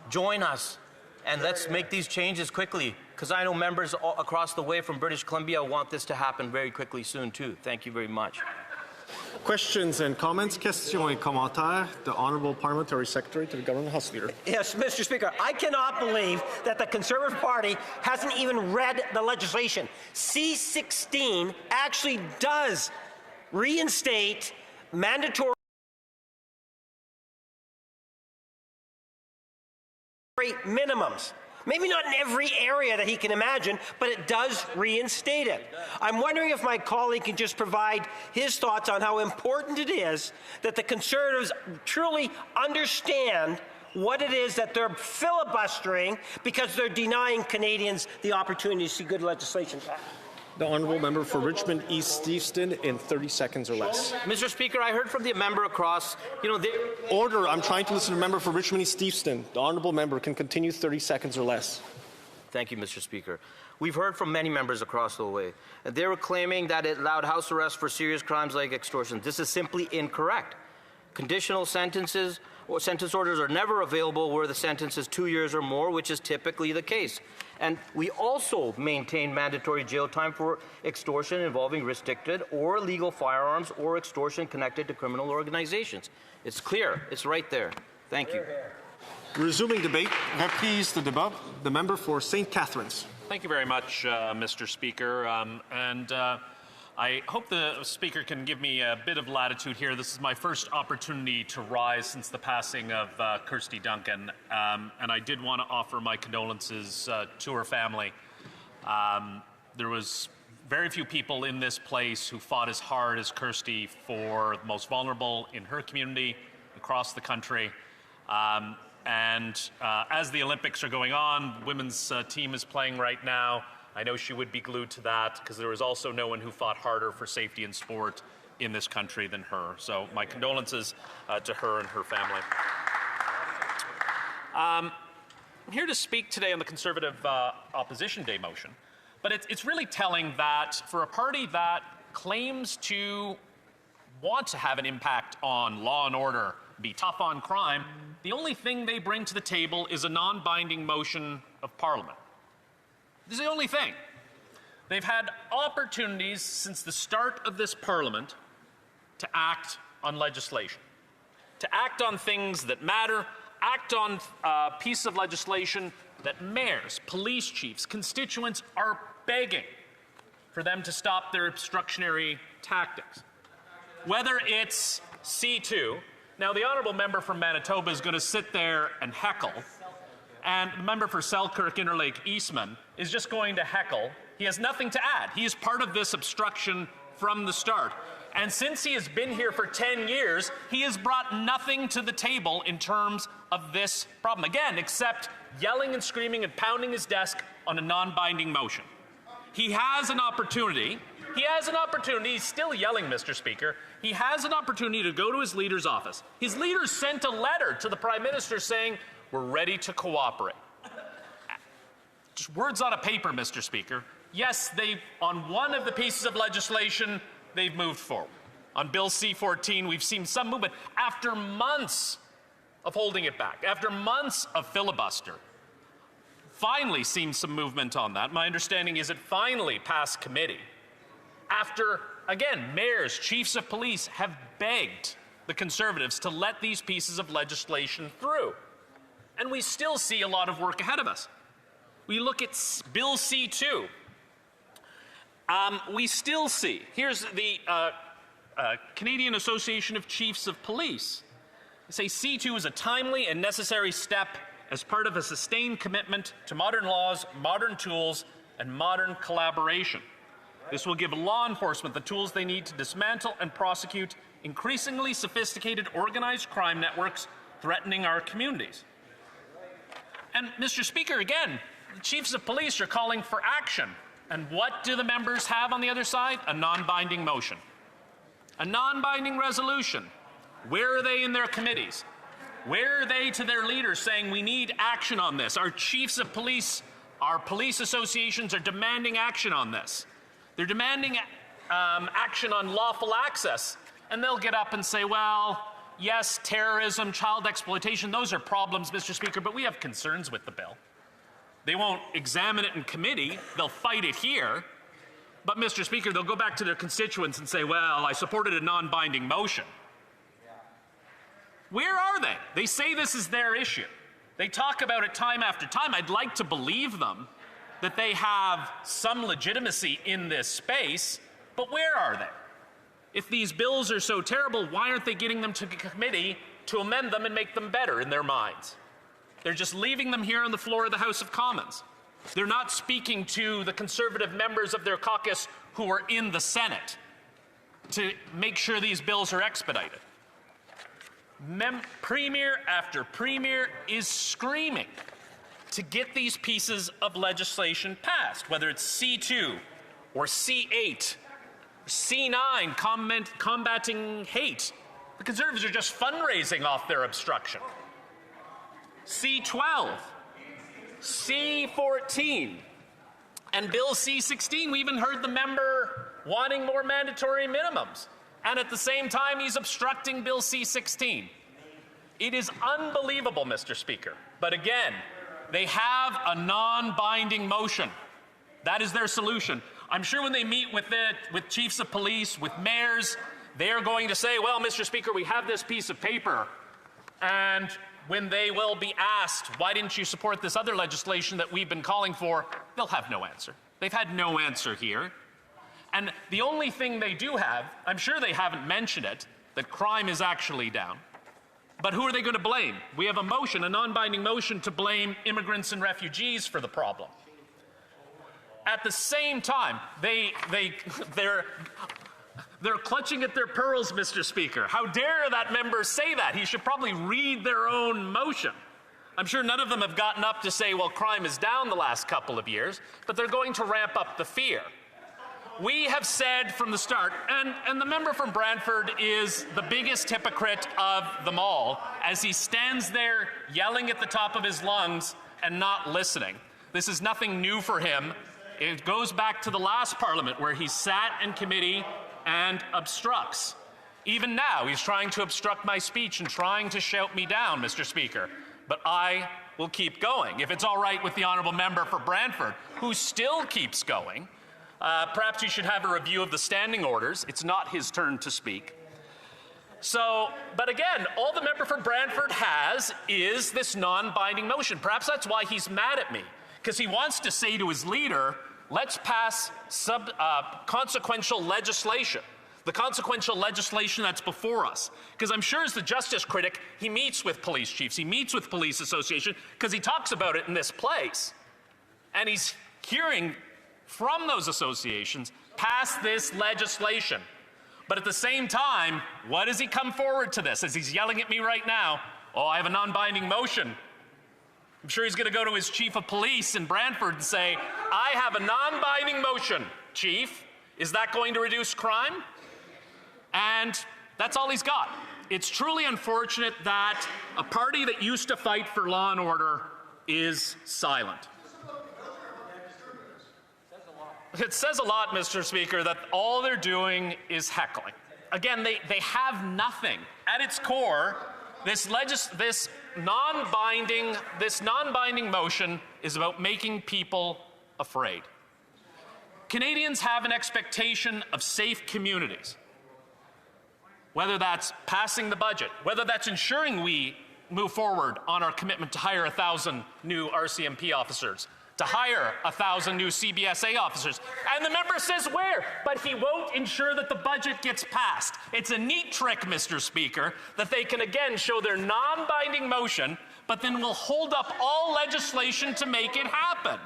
join us, and let's make these changes quickly, because I know members across the way from British Columbia want this to happen very quickly soon too. Thank you very much. Questions and comments. Questions et commentaires. The Honourable Parliamentary Secretary to the Government House Leader. Yes, Mr. Speaker, I cannot believe that the Conservative Party hasn't even read the legislation. C-16 actually does reinstate mandatory minimums. Maybe not in every area that he can imagine, but it does reinstate it. I'm wondering if my colleague can just provide his thoughts on how important it is that the Conservatives truly understand what it is that they're filibustering because they're denying Canadians the opportunity to see good legislation passed. The Honourable Member for Richmond East Steveston in 30 seconds or less. Mr. Speaker, I heard from the member across, Order. I'm trying to listen to the member for Richmond East Steveston. The Honourable Member can continue 30 seconds or less. Thank you, Mr. Speaker. We've heard from many members across the way. They were claiming that it allowed house arrest for serious crimes like extortion. This is simply incorrect. Conditional sentences or sentence orders are never available where the sentence is 2 years or more, which is typically the case. And we also maintain mandatory jail time for extortion involving restricted or illegal firearms or extortion connected to criminal organizations. It's clear. It's right there. Thank you. Resuming debate, reprise de débat, the member for St. Catharines. Thank you very much, Mr. Speaker. I hope the Speaker can give me a bit of latitude here. This is my first opportunity to rise since the passing of Kirsty Duncan, and I did want to offer my condolences to her family. There was very few people in this place who fought as hard as Kirsty for the most vulnerable in her community across the country. As the Olympics are going on, the women's team is playing right now. I know she would be glued to that because there was also no one who fought harder for safety in sport in this country than her. So my condolences to her and her family. I'm here to speak today on the Conservative Opposition Day motion, but it's really telling that for a party that claims to want to have an impact on law and order, be tough on crime, the only thing they bring to the table is a non-binding motion of Parliament. This is the only thing. They've had opportunities since the start of this Parliament to act on legislation, to act on things that matter, act on a piece of legislation that mayors, police chiefs, constituents are begging for them to stop their obstructionary tactics. Whether it's C2, now the honourable member from Manitoba is going to sit there and heckle, and the member for Selkirk Interlake Eastman is just going to heckle. He has nothing to add. He is part of this obstruction from the start. And since he has been here for 10 years, he has brought nothing to the table in terms of this problem. Again, except yelling and screaming and pounding his desk on a non-binding motion. He has an opportunity. He's still yelling, Mr. Speaker. He has an opportunity to go to his leader's office. His leader sent a letter to the Prime Minister saying, we're ready to cooperate. Just words on a paper, Mr. Speaker. Yes, on one of the pieces of legislation, they've moved forward. On Bill C-14, we've seen some movement after months of holding it back, after months of filibuster. Finally seen some movement on that. My understanding is it finally passed committee. After, again, mayors, chiefs of police have begged the Conservatives to let these pieces of legislation through. And we still see a lot of work ahead of us. We look at Bill C-2. We still see, here's the Canadian Association of Chiefs of Police. They say C-2 is a timely and necessary step as part of a sustained commitment to modern laws, modern tools, and modern collaboration. This will give law enforcement the tools they need to dismantle and prosecute increasingly sophisticated organized crime networks threatening our communities. And Mr. Speaker, again, the chiefs of police are calling for action. And what do the members have on the other side? A non-binding motion. A non-binding resolution. Where are they in their committees? Where are they to their leaders saying we need action on this? Our chiefs of police, our police associations are demanding action on this. They're demanding action on lawful access. And they'll get up and say, well, yes, terrorism, child exploitation, those are problems, Mr. Speaker, but we have concerns with the bill. They won't examine it in committee. They'll fight it here. But, Mr. Speaker, they'll go back to their constituents and say, well, I supported a non-binding motion. Where are they? They say this is their issue. They talk about it time after time. I'd like to believe them that they have some legitimacy in this space, but where are they? If these bills are so terrible, why aren't they getting them to committee to amend them and make them better in their minds? They're just leaving them here on the floor of the House of Commons. They're not speaking to the Conservative members of their caucus who are in the Senate to make sure these bills are expedited. Premier after premier is screaming to get these pieces of legislation passed, whether it's C2 or C8, or C9, combating hate. The Conservatives are just fundraising off their obstruction. C12, C14, and Bill C16. We even heard the member wanting more mandatory minimums. And at the same time, he's obstructing Bill C16. It is unbelievable, Mr. Speaker. But again, They have a non-binding motion. That is their solution. I'm sure when they meet with chiefs of police, with mayors, they're going to say, well, Mr. Speaker, we have this piece of paper. And when they will be asked, why didn't you support this other legislation that we've been calling for, they'll have no answer. They've had no answer here. And the only thing they do have, I'm sure they haven't mentioned it, that crime is actually down. But who are they going to blame? We have a motion, a non-binding motion, to blame immigrants and refugees for the problem. At the same time, they're clutching at their pearls, Mr. Speaker. How dare that member say that? He should probably read their own motion. I'm sure none of them have gotten up to say, well, crime is down the last couple of years, but they're going to ramp up the fear. We have said from the start, and the member from Brantford is the biggest hypocrite of them all, as he stands there yelling at the top of his lungs and not listening. This is nothing new for him. It goes back to the last Parliament where he sat in committee and obstructs. Even now, he's trying to obstruct my speech and trying to shout me down, Mr. Speaker. But I will keep going. If it's all right with the honourable member for Brantford, who still keeps going, perhaps you should have a review of the standing orders. It's not his turn to speak. So, but again, all the member for Brantford has is this non-binding motion. Perhaps that's why he's mad at me, because he wants to say to his leader, let's pass consequential legislation, the consequential legislation that's before us. Because I'm sure as the justice critic, he meets with police chiefs, he meets with police association, because he talks about it in this place. And he's hearing from those associations, pass this legislation. But at the same time, what does he come forward to this? As he's yelling at me right now, oh, I have a non-binding motion. I'm sure he's going to go to his chief of police in Brantford and say, I have a non-binding motion, chief. Is that going to reduce crime? And that's all he's got. It's truly unfortunate that a party that used to fight for law and order is silent. It says a lot, Mr. Speaker, that all they're doing is heckling. Again, they have nothing. At its core, this non-binding motion is about making people afraid. Canadians have an expectation of safe communities. Whether that's passing the budget, whether that's ensuring we move forward on our commitment to hire 1,000 new RCMP officers, to hire 1,000 new CBSA officers. And the member says where? But he won't ensure that the budget gets passed. It's a neat trick, Mr. Speaker, that they can again show their non-binding motion, but then will hold up all legislation to make it happen.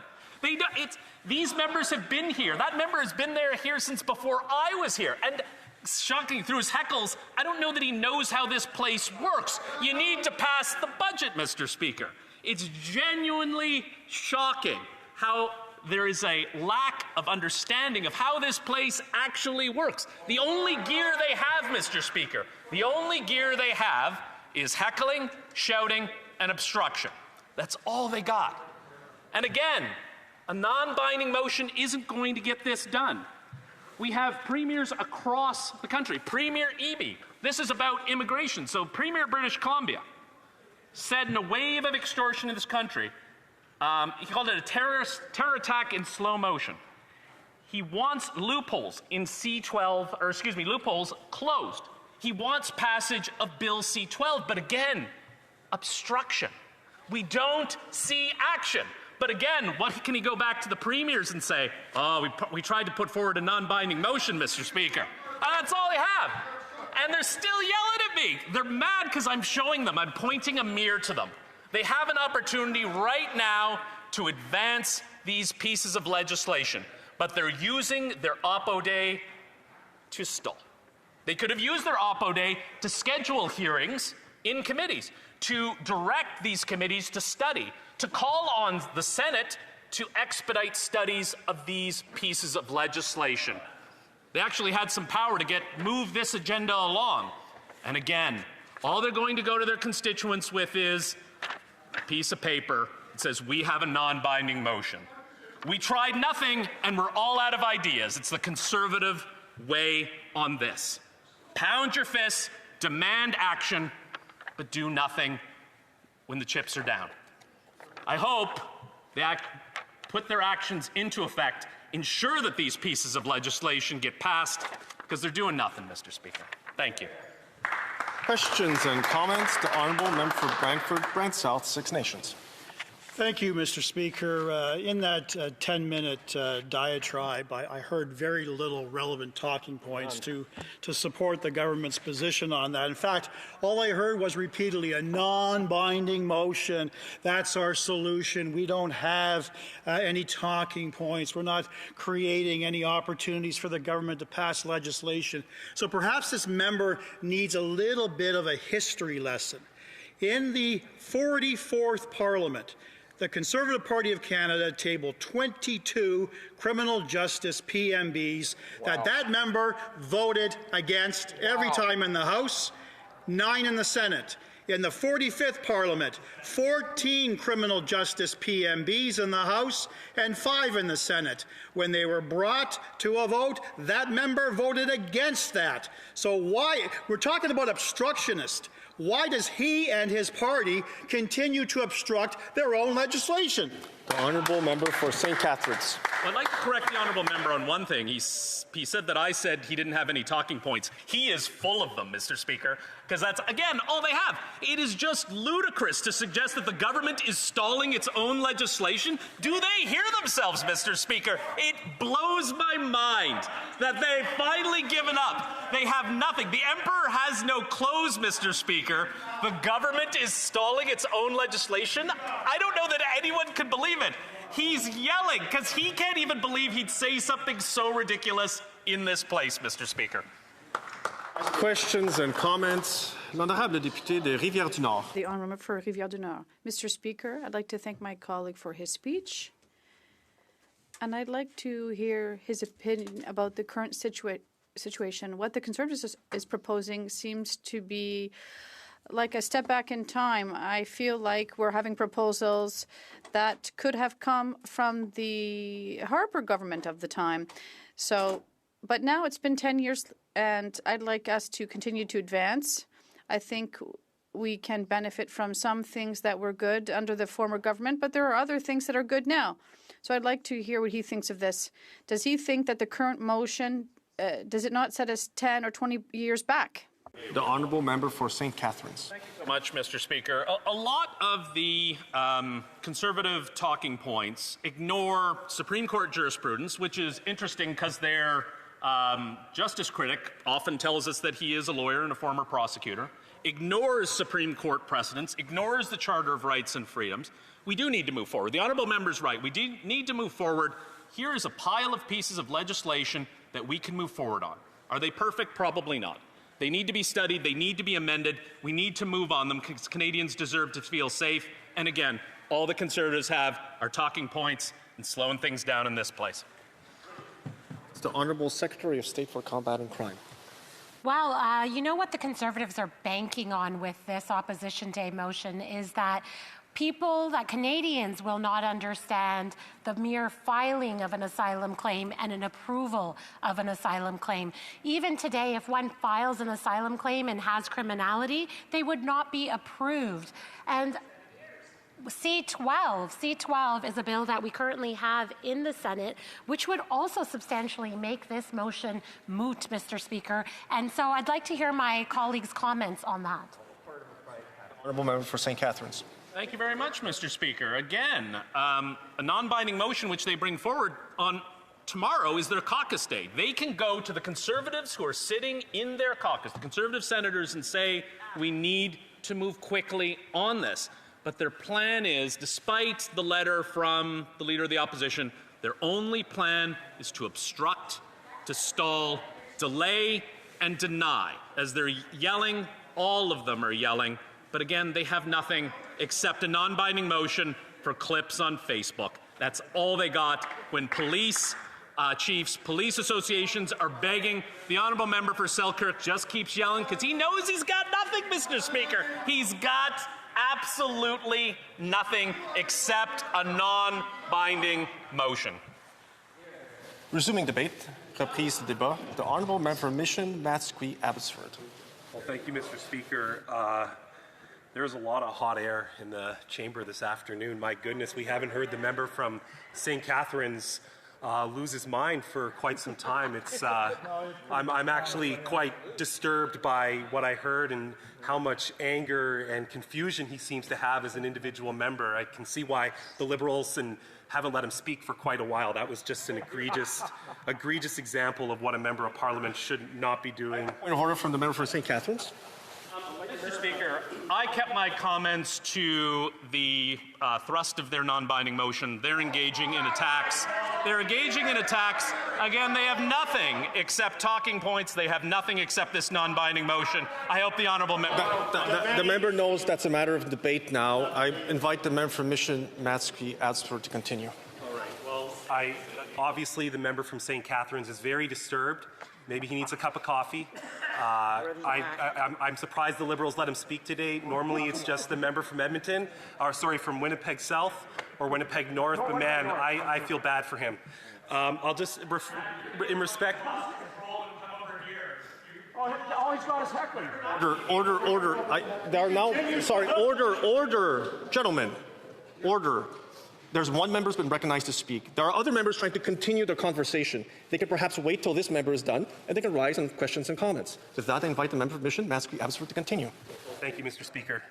These members have been here. That member has been here since before I was here. And shocking, through his heckles, I don't know that he knows how this place works. You need to pass the budget, Mr. Speaker. It's genuinely shocking how there is a lack of understanding of how this place actually works. The only gear they have, Mr. Speaker, the only gear they have is heckling, shouting, and obstruction. That's all they got. And again, a non-binding motion isn't going to get this done. We have premiers across the country. Premier Eby, this is about immigration. So Premier British Columbia said in a wave of extortion in this country, he called it a terror attack in slow motion. He wants loopholes in loopholes closed. He wants passage of Bill C-12, but again, obstruction. We don't see action. But again, what can he go back to the premiers and say, oh, we tried to put forward a non-binding motion, Mr. Speaker. That's all they have. And they're still yelling at me. They're mad because I'm showing them. I'm pointing a mirror to them. They have an opportunity right now to advance these pieces of legislation, but they're using their Oppo Day to stall. They could have used their Oppo Day to schedule hearings in committees, to direct these committees to study, to call on the Senate to expedite studies of these pieces of legislation. They actually had some power to move this agenda along. And again, all they're going to go to their constituents with is a piece of paper that says, we have a non-binding motion. We tried nothing and we're all out of ideas. It's the Conservative way on this. Pound your fists, demand action, but do nothing when the chips are down. I hope they put their actions into effect, ensure that these pieces of legislation get passed, because they're doing nothing, Mr. Speaker. Thank you. Questions and comments? The Honourable Member for Brantford, Brant South, Six Nations. Thank you, Mr. Speaker. In that 10-minute diatribe, I heard very little relevant talking points to support the government's position on that. In fact, all I heard was repeatedly a non-binding motion. That's our solution. We don't have any talking points. We're not creating any opportunities for the government to pass legislation. So perhaps this member needs a little bit of a history lesson. In the 44th Parliament, the Conservative Party of Canada tabled 22 criminal justice PMBs that member voted against every time in the House, 9 in the Senate. In the 45th Parliament, 14 criminal justice PMBs in the House and 5 in the Senate. When they were brought to a vote, that member voted against that. So why? We're talking about obstructionist. Why does he and his party continue to obstruct their own legislation? The Honourable Member for St. Catharines. Well, I'd like to correct the Honourable Member on one thing. He said that I said he didn't have any talking points. He is full of them, Mr. Speaker, because that's, again, all they have. It is just ludicrous to suggest that the government is stalling its own legislation. Do they hear themselves, Mr. Speaker? It blows my mind that they've finally given up. They have nothing. The Emperor has no clothes, Mr. Speaker. The government is stalling its own legislation. I don't know that anyone could believe it. He's yelling because he can't even believe he'd say something so ridiculous in this place, Mr. Speaker. Questions and comments? L'honorable député de Rivière-du-Nord. The Honourable Member for Rivière-du-Nord. Mr. Speaker, I'd like to thank my colleague for his speech, and I'd like to hear his opinion about the current situation. What the Conservatives is proposing seems to be like a step back in time. I feel like we're having proposals that could have come from the Harper government of the time. So, but now it's been 10 years, and I'd like us to continue to advance. I think we can benefit from some things that were good under the former government, but there are other things that are good now. So I'd like to hear what he thinks of this. Does he think that the current motion, does it not set us 10 or 20 years back? The Honourable Member for St. Catharines. Thank you so much, Mr. Speaker. A lot of the Conservative talking points ignore Supreme Court jurisprudence, which is interesting because their justice critic often tells us that he is a lawyer and a former prosecutor, ignores Supreme Court precedents, ignores the Charter of Rights and Freedoms. We do need to move forward. The Honourable Member's right. We do need to move forward. Here is a pile of pieces of legislation that we can move forward on. Are they perfect? Probably not. They need to be studied. They need to be amended. We need to move on them because Canadians deserve to feel safe. And again, all the Conservatives have are talking points and slowing things down in this place. It's the Honourable Secretary of State for Combating Crime. Well, you know what the Conservatives are banking on with this Opposition Day motion is that Canadians will not understand the mere filing of an asylum claim and an approval of an asylum claim. Even today, if one files an asylum claim and has criminality, they would not be approved. And C-12 is a bill that we currently have in the Senate, which would also substantially make this motion moot, Mr. Speaker. And so I'd like to hear my colleagues' comments on that. Honourable Member for St. Catharines. Thank you very much, Mr. Speaker. Again, a non-binding motion which they bring forward on tomorrow is their caucus day. They can go to the Conservatives who are sitting in their caucus, the Conservative senators, and say, we need to move quickly on this. But their plan is, despite the letter from the Leader of the Opposition, their only plan is to obstruct, to stall, delay, and deny. As they're yelling, all of them are yelling. But again, they have nothing except a non-binding motion for clips on Facebook. That's all they got when police chiefs, police associations are begging. The Honourable Member for Selkirk just keeps yelling because he knows he's got nothing, Mr. Speaker. He's got absolutely nothing except a non-binding motion. Resuming debate, reprise de débat, the Honourable Member for Mission, Matsqui, Abbotsford. Well, thank you, Mr. Speaker. There's a lot of hot air in the chamber this afternoon. My goodness, we haven't heard the member from St. Catharines lose his mind for quite some time. It's, I'm actually quite disturbed by what I heard and how much anger and confusion he seems to have as an individual member. I can see why the Liberals haven't let him speak for quite a while. That was just an egregious example of what a member of Parliament should not be doing. Point of order from the member for St. Catharines. Mr. Speaker, I kept my comments to the thrust of their non-binding motion. They're engaging in attacks. Again, they have nothing except talking points. They have nothing except this non-binding motion. I hope the honourable member... The member knows that's a matter of debate now. I invite the member from Mission Matsky-Abbotsford to continue. All right. Well, obviously the member from St. Catharines is very disturbed. Maybe he needs a cup of coffee. I'm surprised the Liberals let him speak today. Normally it's just the member from Edmonton, from Winnipeg South or Winnipeg North, but man, I feel bad for him. I'll just, in respect... All he's got is heckling. Order. There are now, order, gentlemen, order. There's one member who's been recognized to speak. There are other members trying to continue their conversation. They can perhaps wait till this member is done, and they can rise on questions and comments. With that, I invite the member of Mission Matsky-Abbotsford to continue. Thank you, Mr. Speaker.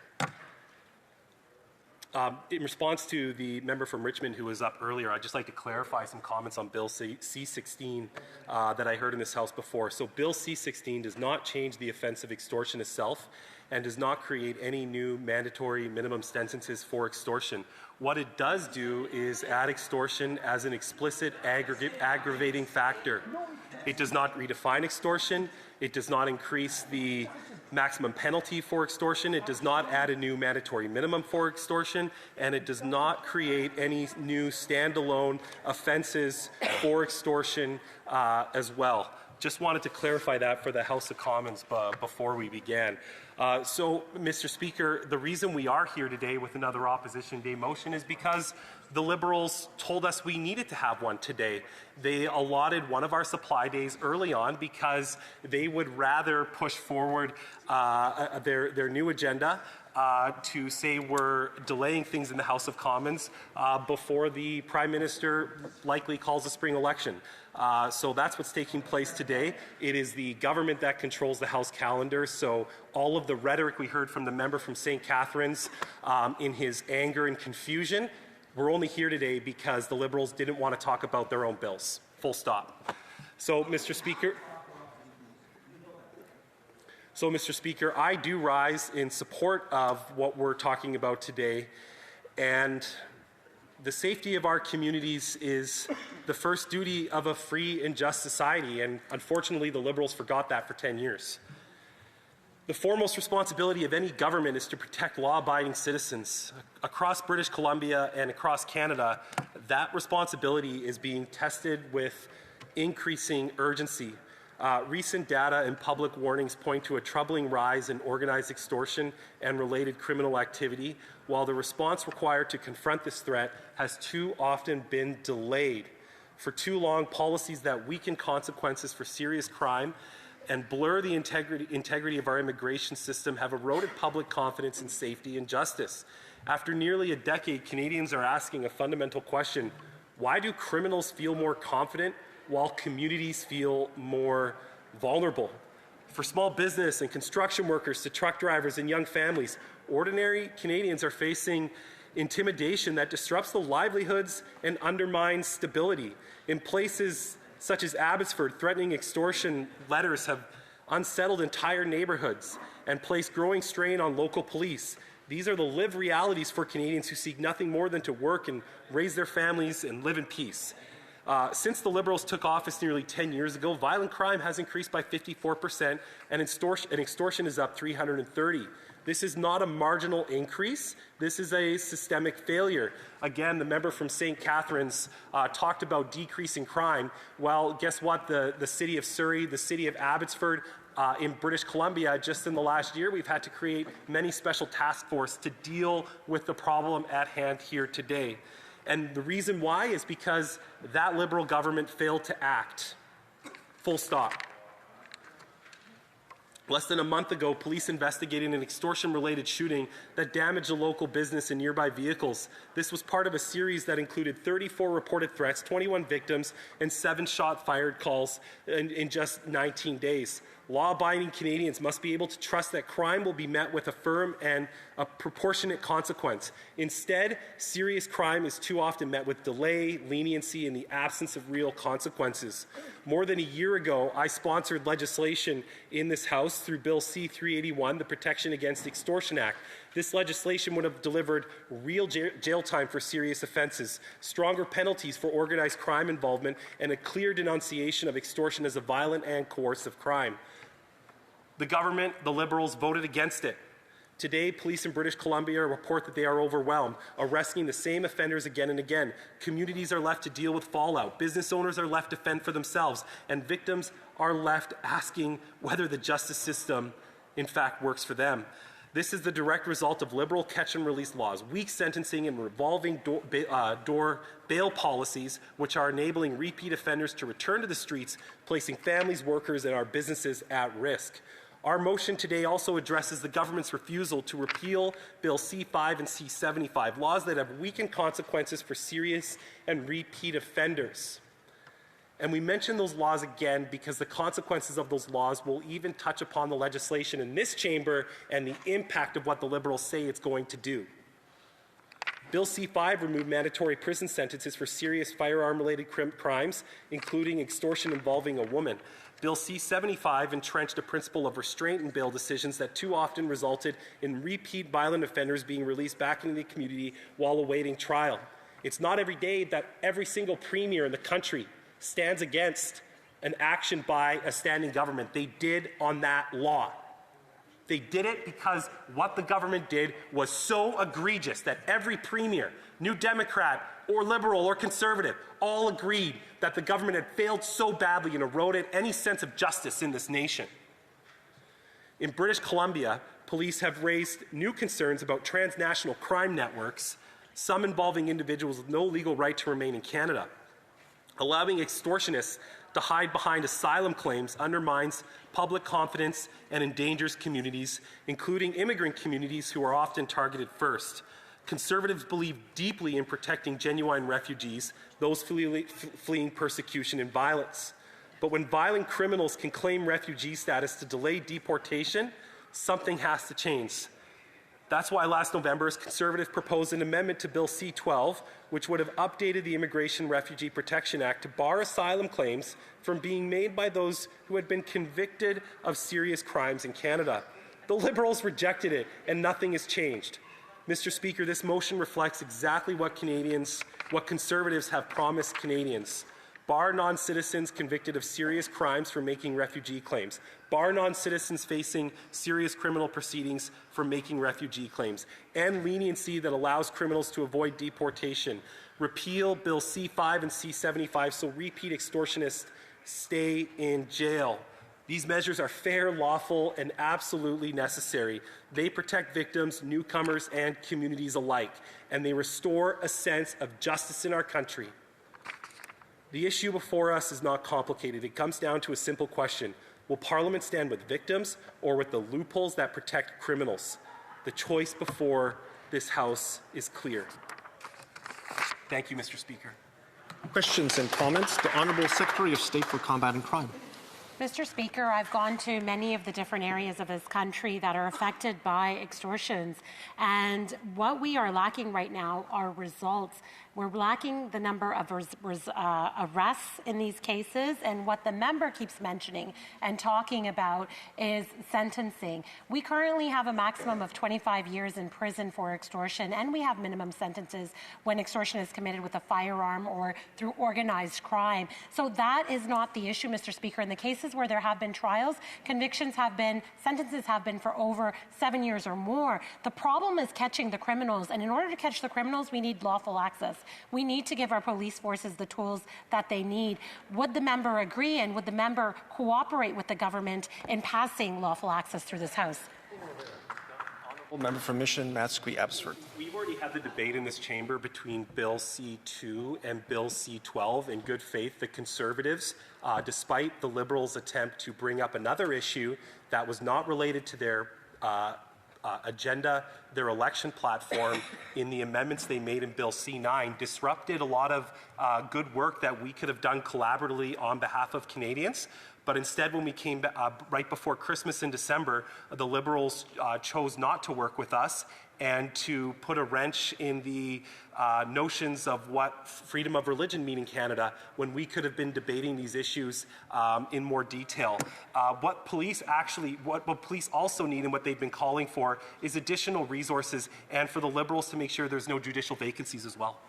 In response to the member from Richmond who was up earlier, I'd just like to clarify some comments on Bill C-16 that I heard in this House before. So Bill C-16 does not change the offence of extortion itself and does not create any new mandatory minimum sentences for extortion. What it does do is add extortion as an explicit aggravating factor. It does not redefine extortion. It does not increase the maximum penalty for extortion. It does not add a new mandatory minimum for extortion, and it does not create any new standalone offenses for extortion as well. Just wanted to clarify that for the House of Commons before we began. So, Mr. Speaker, the reason we are here today with another Opposition Day motion is because the Liberals told us we needed to have one today. They allotted one of our supply days early on because they would rather push forward their new agenda to say we're delaying things in the House of Commons before the Prime Minister likely calls a spring election. So that's what's taking place today. It is the government that controls the House calendar, so all of the rhetoric we heard from the member from St. Catharines in his anger and confusion, we're only here today because the Liberals didn't want to talk about their own bills. Full stop. So, Mr. Speaker, I do rise in support of what we're talking about today, and the safety of our communities is the first duty of a free and just society, and unfortunately the Liberals forgot that for 10 years. The foremost responsibility of any government is to protect law-abiding citizens. Across British Columbia and across Canada, that responsibility is being tested with increasing urgency. Recent data and public warnings point to a troubling rise in organized extortion and related criminal activity, while the response required to confront this threat has too often been delayed. For too long, policies that weaken consequences for serious crime and blur the integrity of our immigration system have eroded public confidence in safety and justice. After nearly a decade, Canadians are asking a fundamental question: why do criminals feel more confident while communities feel more vulnerable? For small business and construction workers to truck drivers and young families, ordinary Canadians are facing intimidation that disrupts the livelihoods and undermines stability. In places such as Abbotsford, threatening extortion letters have unsettled entire neighborhoods and placed growing strain on local police. These are the lived realities for Canadians who seek nothing more than to work and raise their families and live in peace. Since the Liberals took office nearly 10 years ago, violent crime has increased by 54% and extortion is up 330%. This is not a marginal increase. This is a systemic failure. Again, the member from St. Catharines talked about decreasing crime. Well, guess what? The city of Surrey, the city of Abbotsford, in British Columbia, just in the last year, we've had to create many special task forces to deal with the problem at hand here today. And the reason why is because that Liberal government failed to act. Full stop. Less than a month ago, police investigated an extortion-related shooting that damaged a local business and nearby vehicles. This was part of a series that included 34 reported threats, 21 victims, and 7 shot-fired calls in just 19 days. Law-abiding Canadians must be able to trust that crime will be met with a firm and a proportionate consequence. Instead, serious crime is too often met with delay, leniency, and the absence of real consequences. More than a year ago, I sponsored legislation in this House through Bill C-381, the Protection Against Extortion Act. This legislation would have delivered real jail time for serious offenses, stronger penalties for organized crime involvement, and a clear denunciation of extortion as a violent and coercive crime. The government, the Liberals, voted against it. Today, police in British Columbia report that they are overwhelmed, arresting the same offenders again and again. Communities are left to deal with fallout. Business owners are left to fend for themselves, and victims are left asking whether the justice system, in fact, works for them. This is the direct result of Liberal catch-and-release laws, weak sentencing and revolving door bail policies, which are enabling repeat offenders to return to the streets, placing families, workers, and our businesses at risk. Our motion today also addresses the government's refusal to repeal Bill C-5 and C-75, laws that have weakened consequences for serious and repeat offenders. And we mention those laws again because the consequences of those laws will even touch upon the legislation in this chamber and the impact of what the Liberals say it's going to do. Bill C-5 removed mandatory prison sentences for serious firearm-related crimes, including extortion involving a woman. Bill C-75 entrenched a principle of restraint in bail decisions that too often resulted in repeat violent offenders being released back into the community while awaiting trial. It's not every day that every single premier in the country stands against an action by a standing government. They did on that law. They did it because what the government did was so egregious that every premier, New Democrat or Liberal or Conservative, all agreed that the government had failed so badly and eroded any sense of justice in this nation. In British Columbia, police have raised new concerns about transnational crime networks, some involving individuals with no legal right to remain in Canada. Allowing extortionists to hide behind asylum claims undermines public confidence and endangers communities, including immigrant communities who are often targeted first. Conservatives believe deeply in protecting genuine refugees, those fleeing persecution and violence. But when violent criminals can claim refugee status to delay deportation, something has to change. That's why last November, Conservatives proposed an amendment to Bill C-12, which would have updated the Immigration Refugee Protection Act to bar asylum claims from being made by those who had been convicted of serious crimes in Canada. The Liberals rejected it, and nothing has changed. Mr. Speaker, this motion reflects exactly what Conservatives have promised Canadians. Bar non-citizens convicted of serious crimes for making refugee claims. Bar non-citizens facing serious criminal proceedings for making refugee claims. And leniency that allows criminals to avoid deportation. Repeal Bill C-5 and C-75 so repeat extortionists stay in jail. These measures are fair, lawful, and absolutely necessary. They protect victims, newcomers, and communities alike, and they restore a sense of justice in our country. The issue before us is not complicated. It comes down to a simple question. Will Parliament stand with victims or with the loopholes that protect criminals? The choice before this House is clear. Thank you, Mr. Speaker. Questions and comments? The Honourable Secretary of State for Combating Crime. Mr. Speaker, I've gone to many of the different areas of this country that are affected by extortions, and what we are lacking right now are results. We're lacking the number of arrests in these cases, and what the member keeps mentioning and talking about is sentencing. We currently have a maximum of 25 years in prison for extortion, and we have minimum sentences when extortion is committed with a firearm or through organized crime. So that is not the issue, Mr. Speaker. In the cases where there have been trials, sentences have been for over 7 years or more. The problem is catching the criminals, and in order to catch the criminals, we need lawful access. We need to give our police forces the tools that they need. Would the member agree, and would the member cooperate with the government in passing lawful access through this House? Member for Mission, Matsqui, Abbotsford. We've already had the debate in this chamber between Bill C-2 and Bill C-12. In good faith, the Conservatives, despite the Liberals' attempt to bring up another issue that was not related to their agenda, their election platform, in the amendments they made in Bill C-9, disrupted a lot of good work that we could have done collaboratively on behalf of Canadians. But instead, when we came right before Christmas in December, the Liberals chose not to work with us and to put a wrench in the notions of what freedom of religion mean in Canada when we could have been debating these issues in more detail. What police also need and what they've been calling for is additional resources and for the Liberals to make sure there's no judicial vacancies as well.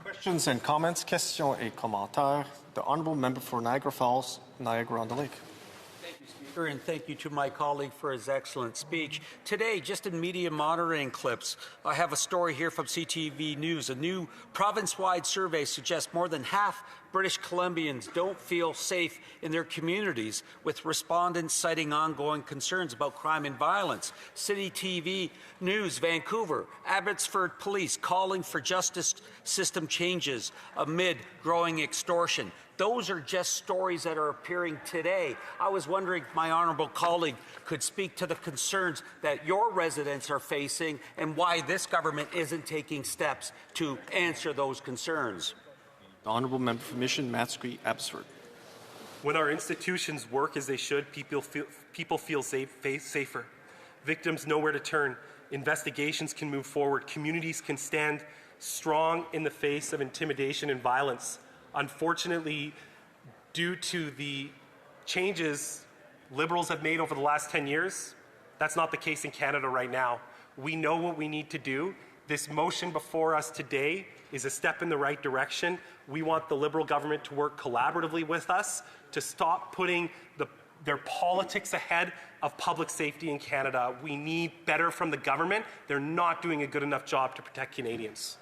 Questions and comments, questions et commentaires. The Honourable Member for Niagara Falls, Niagara-on-the-Lake. Thank you, Speaker, and thank you to my colleague for his excellent speech. Today, just in media monitoring clips, I have a story here from CTV News. A new province-wide survey suggests more than half British Columbians don't feel safe in their communities, with respondents citing ongoing concerns about crime and violence. City TV News, Vancouver, Abbotsford Police calling for justice system changes amid growing extortion. Those are just stories that are appearing today. I was wondering if my honourable colleague could speak to the concerns that your residents are facing and why this government isn't taking steps to answer those concerns. The Honourable Member for Mission, Matsqui, Abbotsford. When our institutions work as they should, people feel safer. Victims know where to turn. Investigations can move forward. Communities can stand strong in the face of intimidation and violence. Unfortunately, due to the changes Liberals have made over the last 10 years, that's not the case in Canada right now. We know what we need to do. This motion before us today is a step in the right direction. We want the Liberal government to work collaboratively with us to stop putting their politics ahead of public safety in Canada. We need better from the government. They're not doing a good enough job to protect Canadians.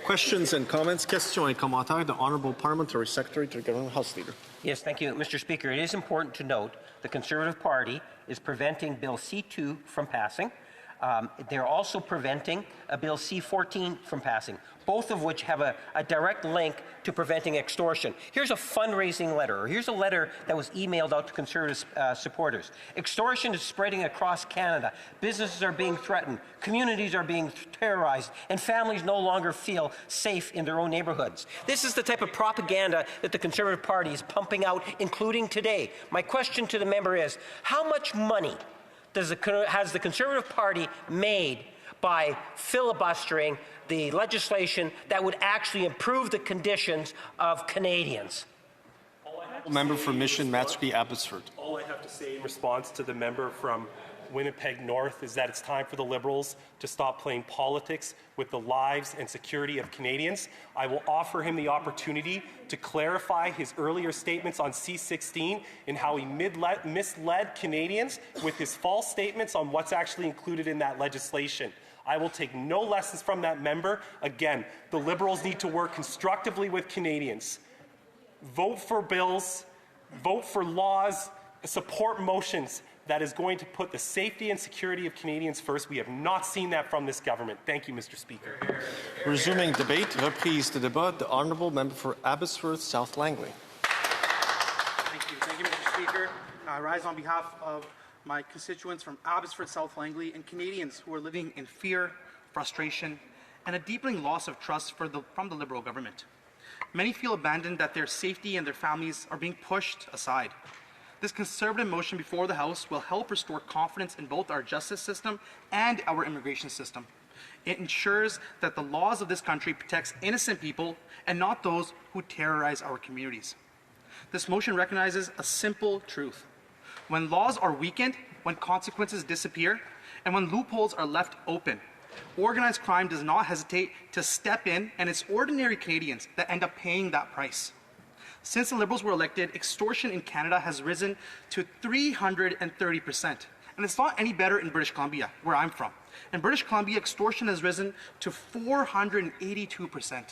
Questions and comments, questions et commentaires. The Honourable Parliamentary Secretary to the Government House Leader. Yes, thank you, Mr. Speaker. It is important to note the Conservative Party is preventing Bill C-2 from passing. They're also preventing Bill C-14 from passing, both of which have a direct link to preventing extortion. Here's a fundraising letter, or here's a letter that was emailed out to Conservative supporters. Extortion is spreading across Canada. Businesses are being threatened, communities are being terrorized, and families no longer feel safe in their own neighborhoods. This is the type of propaganda that the Conservative Party is pumping out, including today. My question to the member is, how much money has the Conservative Party made by filibustering the legislation that would actually improve the conditions of Canadians? Member for Mission, Matsqui, Abbotsford. All I have to say in response to the member from Winnipeg North is that it's time for the Liberals to stop playing politics with the lives and security of Canadians. I will offer him the opportunity to clarify his earlier statements on C-16 and how he misled Canadians with his false statements on what's actually included in that legislation. I will take no lessons from that member. Again, the Liberals need to work constructively with Canadians. Vote for bills, vote for laws, support motions that is going to put the safety and security of Canadians first. We have not seen that from this government. Thank you, Mr. Speaker. Resuming debate, reprise de débat, the Honourable Member for Abbotsford South Langley. Thank you, Mr. Speaker. I rise on behalf of my constituents from Abbotsford South Langley and Canadians who are living in fear, frustration, and a deepening loss of trust from the Liberal government. Many feel abandoned, that their safety and their families are being pushed aside. This Conservative motion before the House will help restore confidence in both our justice system and our immigration system. It ensures that the laws of this country protects innocent people and not those who terrorize our communities. This motion recognizes a simple truth. When laws are weakened, when consequences disappear, and when loopholes are left open, organized crime does not hesitate to step in, and it's ordinary Canadians that end up paying that price. Since the Liberals were elected, extortion in Canada has risen to 330%. And it's not any better in British Columbia, where I'm from. In British Columbia, extortion has risen to 482%.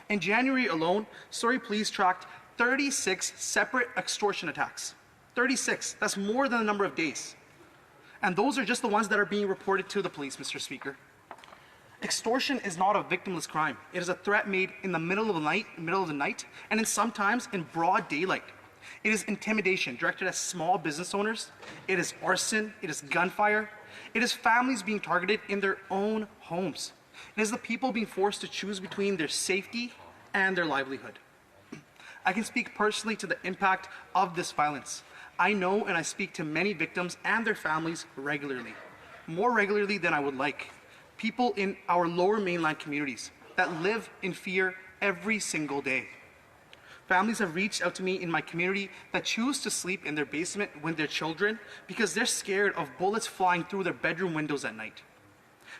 In January alone, Surrey Police tracked 36 separate extortion attacks. 36. That's more than the number of days. And those are just the ones that are being reported to the police, Mr. Speaker. Extortion is not a victimless crime. It is a threat made in the middle of the night, and then sometimes in broad daylight. It is intimidation directed at small business owners. It is arson. It is gunfire. It is families being targeted in their own homes. It is the people being forced to choose between their safety and their livelihood. I can speak personally to the impact of this violence. I know and I speak to many victims and their families regularly, more regularly than I would like. People in our lower mainland communities that live in fear every single day. Families have reached out to me in my community that choose to sleep in their basement with their children because they're scared of bullets flying through their bedroom windows at night.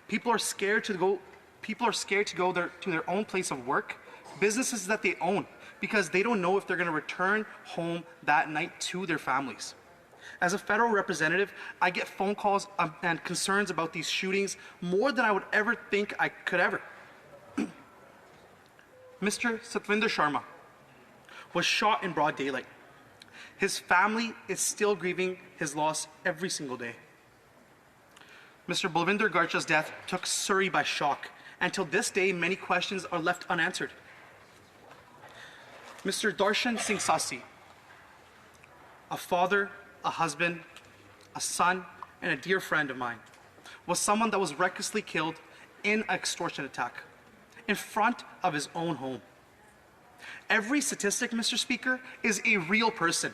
People are scared to go to their own place of work, businesses that they own, because they don't know if they're going to return home that night to their families. As a federal representative, I get phone calls and concerns about these shootings more than I would ever think I could ever. Mr. Satvinder Sharma was shot in broad daylight. His family is still grieving his loss every single day. Mr. Balvinder Garcha's death took Surrey by shock, and till this day, many questions are left unanswered. Mr. Darshan Singh Sassi, a father, a husband, a son, and a dear friend of mine, was someone that was recklessly killed in an extortion attack in front of his own home. Every statistic, Mr. Speaker, is a real person,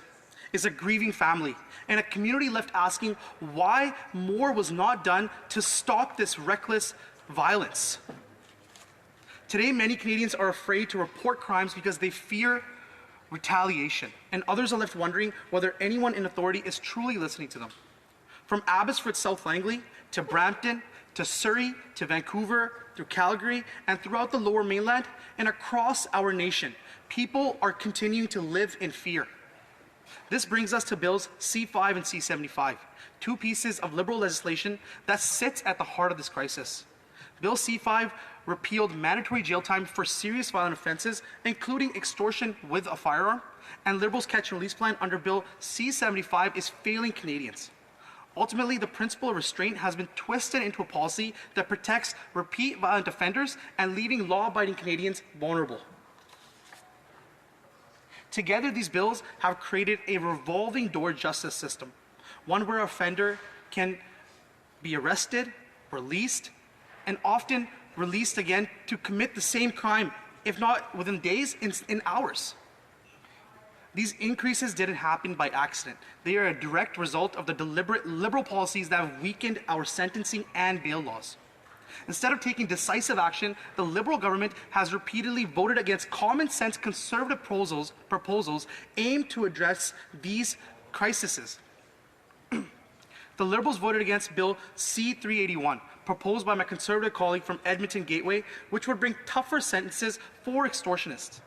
is a grieving family, and a community left asking why more was not done to stop this reckless violence. Today, many Canadians are afraid to report crimes because they fear retaliation, and others are left wondering whether anyone in authority is truly listening to them. From Abbotsford, South Langley, to Brampton, to Surrey, to Vancouver, through Calgary, and throughout the Lower Mainland, and across our nation, people are continuing to live in fear. This brings us to Bills C5 and C75, two pieces of Liberal legislation that sits at the heart of this crisis. Bill C5 repealed mandatory jail time for serious violent offenses, including extortion with a firearm, and Liberals' catch and release plan under Bill C75 is failing Canadians. Ultimately, the principle of restraint has been twisted into a policy that protects repeat violent offenders and leaving law-abiding Canadians vulnerable. Together, these bills have created a revolving door justice system, one where an offender can be arrested, released, and often released again to commit the same crime, if not within days, in hours. These increases didn't happen by accident. They are a direct result of the deliberate Liberal policies that have weakened our sentencing and bail laws. Instead of taking decisive action, the Liberal government has repeatedly voted against common-sense Conservative proposals aimed to address these crises. The Liberals voted against Bill C-381, proposed by my Conservative colleague from Edmonton Gateway, which would bring tougher sentences for extortionists.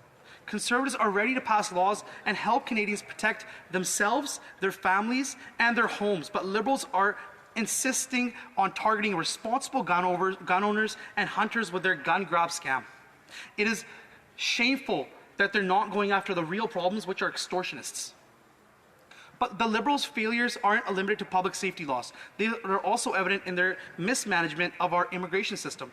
Conservatives are ready to pass laws and help Canadians protect themselves, their families, and their homes, but Liberals are insisting on targeting responsible gun owners and hunters with their gun grab scam. It is shameful that they're not going after the real problems, which are extortionists. But the Liberals' failures aren't limited to public safety laws. They are also evident in their mismanagement of our immigration system.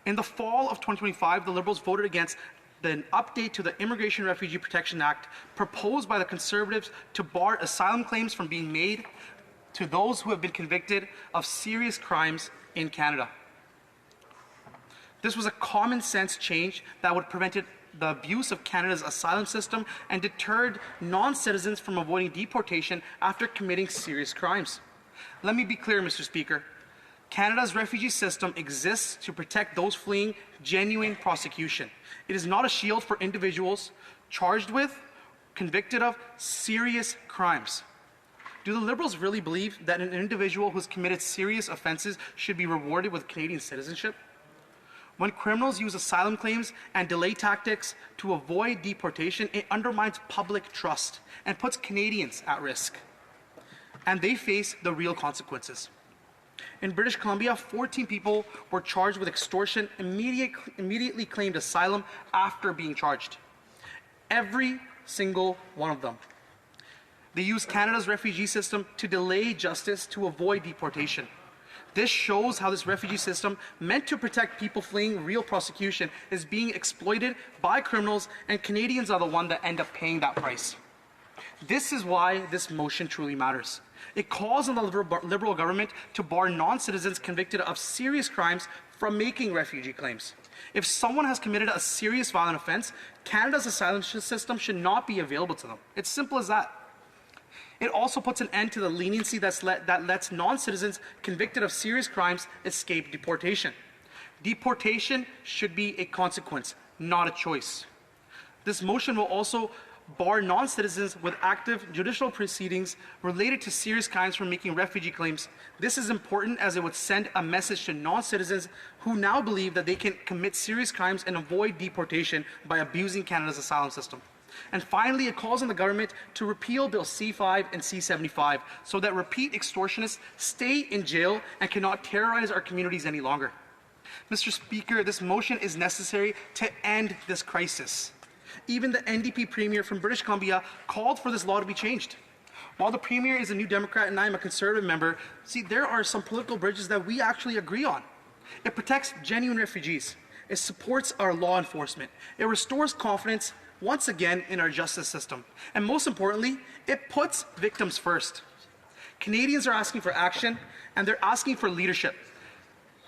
In the fall of 2025, the Liberals voted against an update to the Immigration Refugee Protection Act proposed by the Conservatives to bar asylum claims from being made to those who have been convicted of serious crimes in Canada. This was a common sense change that would have prevented the abuse of Canada's asylum system and deterred non-citizens from avoiding deportation after committing serious crimes. Let me be clear, Mr. Speaker. Canada's refugee system exists to protect those fleeing genuine prosecution. It is not a shield for individuals charged with, convicted of serious crimes. Do the Liberals really believe that an individual who's committed serious offenses should be rewarded with Canadian citizenship? When criminals use asylum claims and delay tactics to avoid deportation, it undermines public trust and puts Canadians at risk. And they face the real consequences. In British Columbia, 14 people were charged with extortion, immediately claimed asylum after being charged. Every single one of them. They use Canada's refugee system to delay justice to avoid deportation. This shows how this refugee system, meant to protect people fleeing real prosecution, is being exploited by criminals, and Canadians are the ones that end up paying that price. This is why this motion truly matters. It calls on the Liberal government to bar non-citizens convicted of serious crimes from making refugee claims. If someone has committed a serious violent offense, Canada's asylum system should not be available to them. It's simple as that. It also puts an end to the leniency that lets non-citizens convicted of serious crimes escape deportation. Deportation should be a consequence, not a choice. This motion will also bar non-citizens with active judicial proceedings related to serious crimes from making refugee claims. This is important as it would send a message to non-citizens who now believe that they can commit serious crimes and avoid deportation by abusing Canada's asylum system. And finally, it calls on the government to repeal Bill C-5 and C-75 so that repeat extortionists stay in jail and cannot terrorize our communities any longer. Mr. Speaker, this motion is necessary to end this crisis. Even the NDP Premier from British Columbia called for this law to be changed. While the Premier is a New Democrat and I am a Conservative member, see, there are some political bridges that we actually agree on. It protects genuine refugees. It supports our law enforcement. It restores confidence once again in our justice system. And most importantly, it puts victims first. Canadians are asking for action, and they're asking for leadership.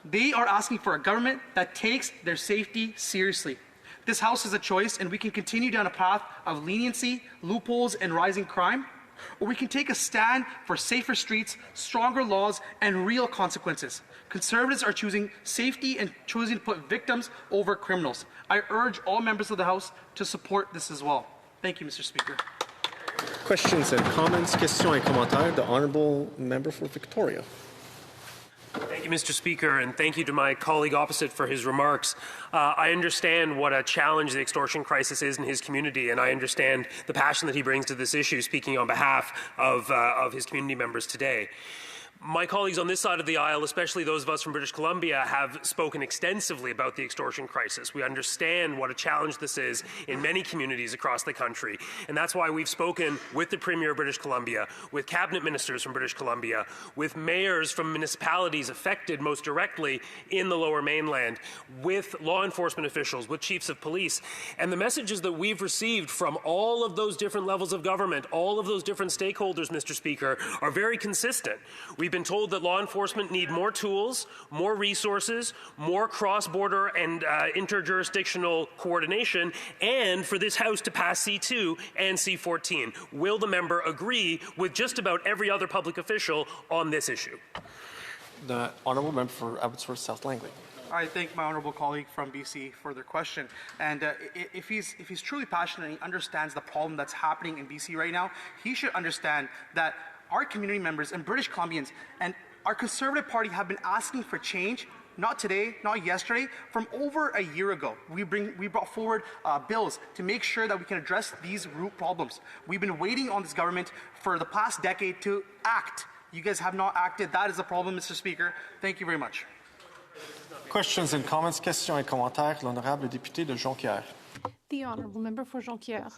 They are asking for a government that takes their safety seriously. This House is a choice, and we can continue down a path of leniency, loopholes, and rising crime, or we can take a stand for safer streets, stronger laws, and real consequences. Conservatives are choosing safety and choosing to put victims over criminals. I urge all members of the House to support this as well. Thank you, Mr. Speaker. Questions and comments, questions et commentaires. The Honourable Member for Victoria. Thank you, Mr. Speaker, and thank you to my colleague opposite for his remarks. I understand what a challenge the extortion crisis is in his community, and I understand the passion that he brings to this issue, speaking on behalf of his community members today. My colleagues on this side of the aisle, especially those of us from British Columbia, have spoken extensively about the extortion crisis. We understand what a challenge this is in many communities across the country, and that's why we've spoken with the Premier of British Columbia, with cabinet ministers from British Columbia, with mayors from municipalities affected most directly in the Lower Mainland, with law enforcement officials, with chiefs of police. And the messages that we've received from all of those different levels of government, all of those different stakeholders, Mr. Speaker, are very consistent. We've been told that law enforcement need more tools, more resources, more cross-border and interjurisdictional coordination, and for this House to pass C2 and C14. Will the member agree with just about every other public official on this issue? The Honourable Member for Abbotsford South Langley. I thank my honourable colleague from BC for their question. And if he's truly passionate and he understands the problem that's happening in BC right now, he should understand that our community members and British Columbians and our Conservative Party have been asking for change, not today, not yesterday, from over a year ago. We brought forward bills to make sure that we can address these root problems. We've been waiting on this government for the past decade to act. You guys have not acted. That is a problem, Mr. Speaker. Thank you very much. Questions and comments, questions et commentaires. L'honorable député de Jonquière. The Honourable Member for Jonquière.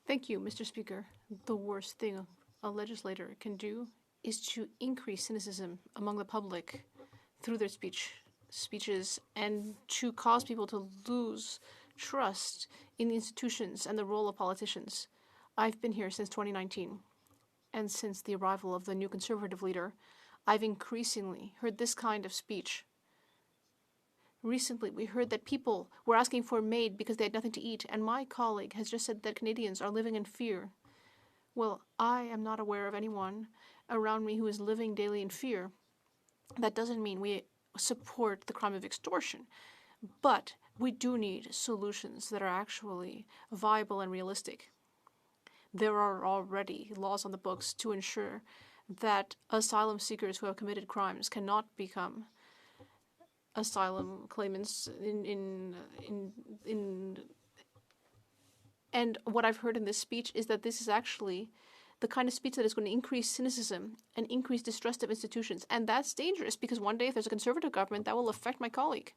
Thank you, Mr. Speaker. The worst thing a legislator can do is to increase cynicism among the public through their speeches and to cause people to lose trust in the institutions and the role of politicians. I've been here since 2019, and since the arrival of the new Conservative leader, I've increasingly heard this kind of speech. Recently, we heard that people were asking for aid because they had nothing to eat, and my colleague has just said that Canadians are living in fear. Well, I am not aware of anyone around me who is living daily in fear. That doesn't mean we support the crime of extortion, but we do need solutions that are actually viable and realistic. There are already laws on the books to ensure that asylum seekers who have committed crimes cannot become asylum claimants and what I've heard in this speech is that this is actually the kind of speech that is going to increase cynicism and increase distrust of institutions. And that's dangerous because one day if there's a Conservative government, that will affect my colleague.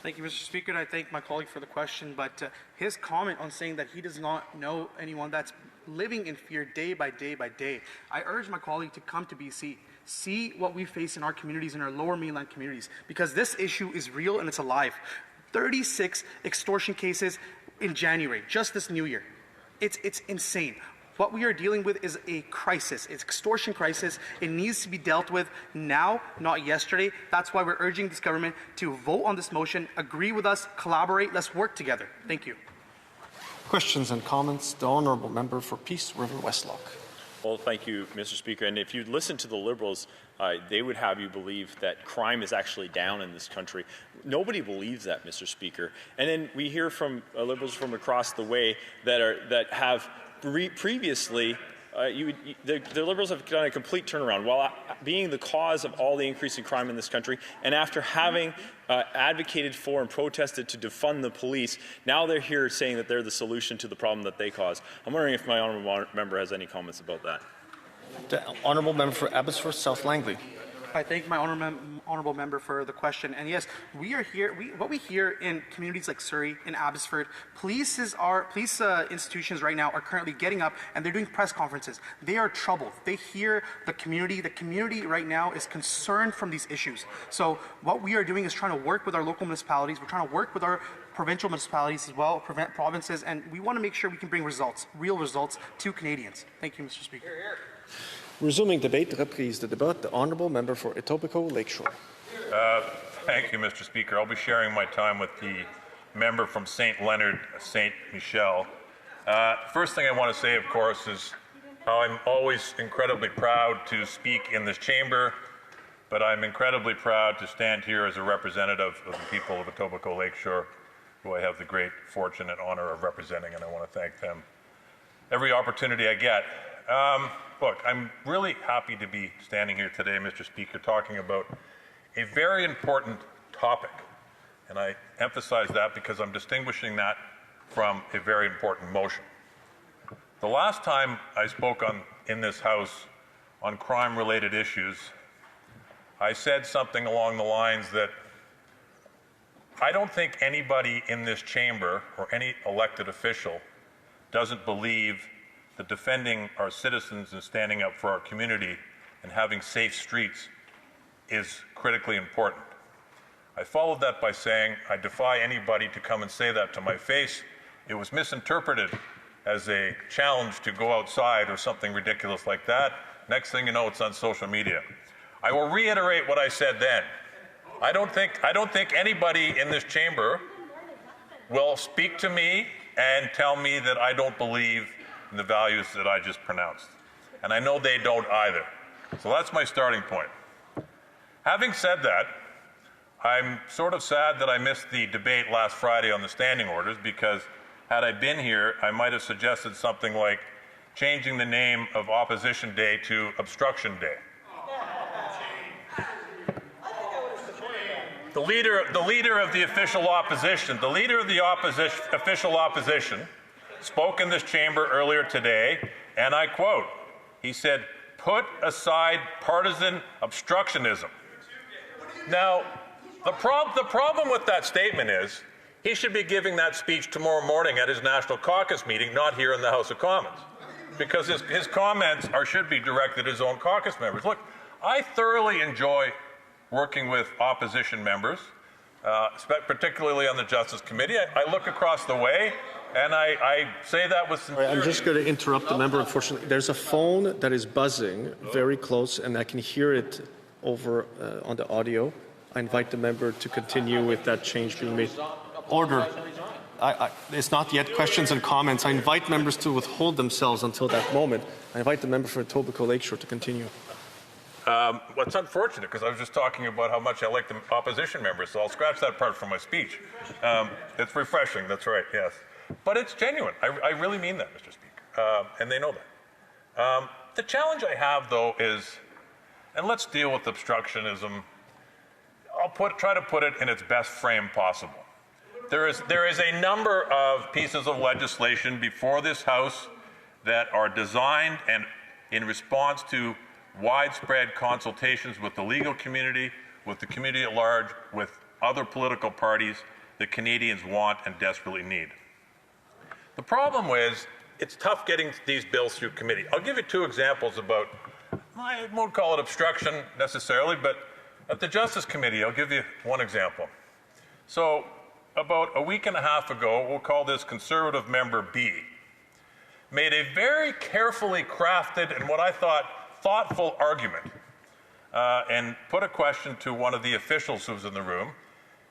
Thank you, Mr. Speaker, and I thank my colleague for the question, but his comment on saying that he does not know anyone that's living in fear day by day by day. I urge my colleague to come to BC, see what we face in our communities, in our lower mainland communities, because this issue is real and it's alive. 36 extortion cases in January, just this new year. It's insane. What we are dealing with is a crisis. It's an extortion crisis. It needs to be dealt with now, not yesterday. That's why we're urging this government to vote on this motion, agree with us, collaborate, let's work together. Thank you. Questions and comments? The Honourable Member for Peace River Westlock. Well, thank you, Mr. Speaker. And if you listen to the Liberals, they would have you believe that crime is actually down in this country. Nobody believes that, Mr. Speaker. And then we hear from Liberals from across the way that have previously, the Liberals have done a complete turnaround while being the cause of all the increase in crime in this country, and after having advocated for and protested to defund the police, now they're here saying that they're the solution to the problem that they caused. I'm wondering if my honourable member has any comments about that. The Honourable Member for Abbotsford South Langley. I thank my honourable member for the question. And yes, we are here. What we hear in communities like Surrey, in Abbotsford, police institutions right now are currently getting up and they're doing press conferences. They are troubled. They hear the community. The community right now is concerned from these issues. So what we are doing is trying to work with our local municipalities. We're trying to work with our provincial municipalities as well, provinces, and we want to make sure we can bring results, real results, to Canadians. Thank you, Mr. Speaker. Resuming debate, reprise de débat, the Honourable Member for Etobicoke Lakeshore. Thank you, Mr. Speaker. I'll be sharing my time with the member from St. Leonard, St. Michel. First thing I want to say, of course, is how I'm always incredibly proud to speak in this chamber, but I'm incredibly proud to stand here as a representative of the people of Etobicoke Lakeshore, who I have the great fortune and honor of representing, and I want to thank them every opportunity I get. Look, I'm really happy to be standing here today, Mr. Speaker, talking about a very important topic. And I emphasize that because I'm distinguishing that from a very important motion. The last time I spoke in this House on crime-related issues, I said something along the lines that I don't think anybody in this chamber or any elected official doesn't believe that defending our citizens and standing up for our community and having safe streets is critically important. I followed that by saying I defy anybody to come and say that to my face. It was misinterpreted as a challenge to go outside or something ridiculous like that. Next thing you know, it's on social media. I will reiterate what I said then. I don't think anybody in this chamber will speak to me and tell me that I don't believe in the values that I just pronounced. And I know they don't either. So that's my starting point. Having said that, I'm sort of sad that I missed the debate last Friday on the standing orders, because had I been here, I might have suggested something like changing the name of Opposition Day to Obstruction Day. The leader of the official opposition, official opposition, spoke in this chamber earlier today, and I quote, he said, "Put aside partisan obstructionism." Now, the problem with that statement is he should be giving that speech tomorrow morning at his National Caucus meeting, not here in the House of Commons, because his comments should be directed at his own caucus members. Look, I thoroughly enjoy working with opposition members, particularly on the Justice Committee. I look across the way, and I say that with sincerity. I'm just going to interrupt the member, unfortunately. There's a phone that is buzzing very close, and I can hear it over on the audio. I invite the member to continue with that change being made. Order. It's not yet questions and comments. I invite members to withhold themselves until that moment. I invite the member for Etobicoke Lakeshore to continue. Well, it's unfortunate, because I was just talking about how much I like the opposition members, so I'll scratch that part from my speech. It's refreshing, that's right, yes. But it's genuine. I really mean that, Mr. Speaker, and they know that. The challenge I have, though, is, and let's deal with obstructionism, I'll try to put it in its best frame possible. There is a number of pieces of legislation before this House that are designed and in response to widespread consultations with the legal community, with the community at large, with other political parties that Canadians want and desperately need. The problem it's tough getting these bills through committee. I'll give you two examples about, I won't call it obstruction necessarily, but at the Justice Committee, I'll give you one example. So about a week and a half ago, we'll call this Conservative member B, made a very carefully crafted and what I thought thoughtful argument and put a question to one of the officials who was in the room.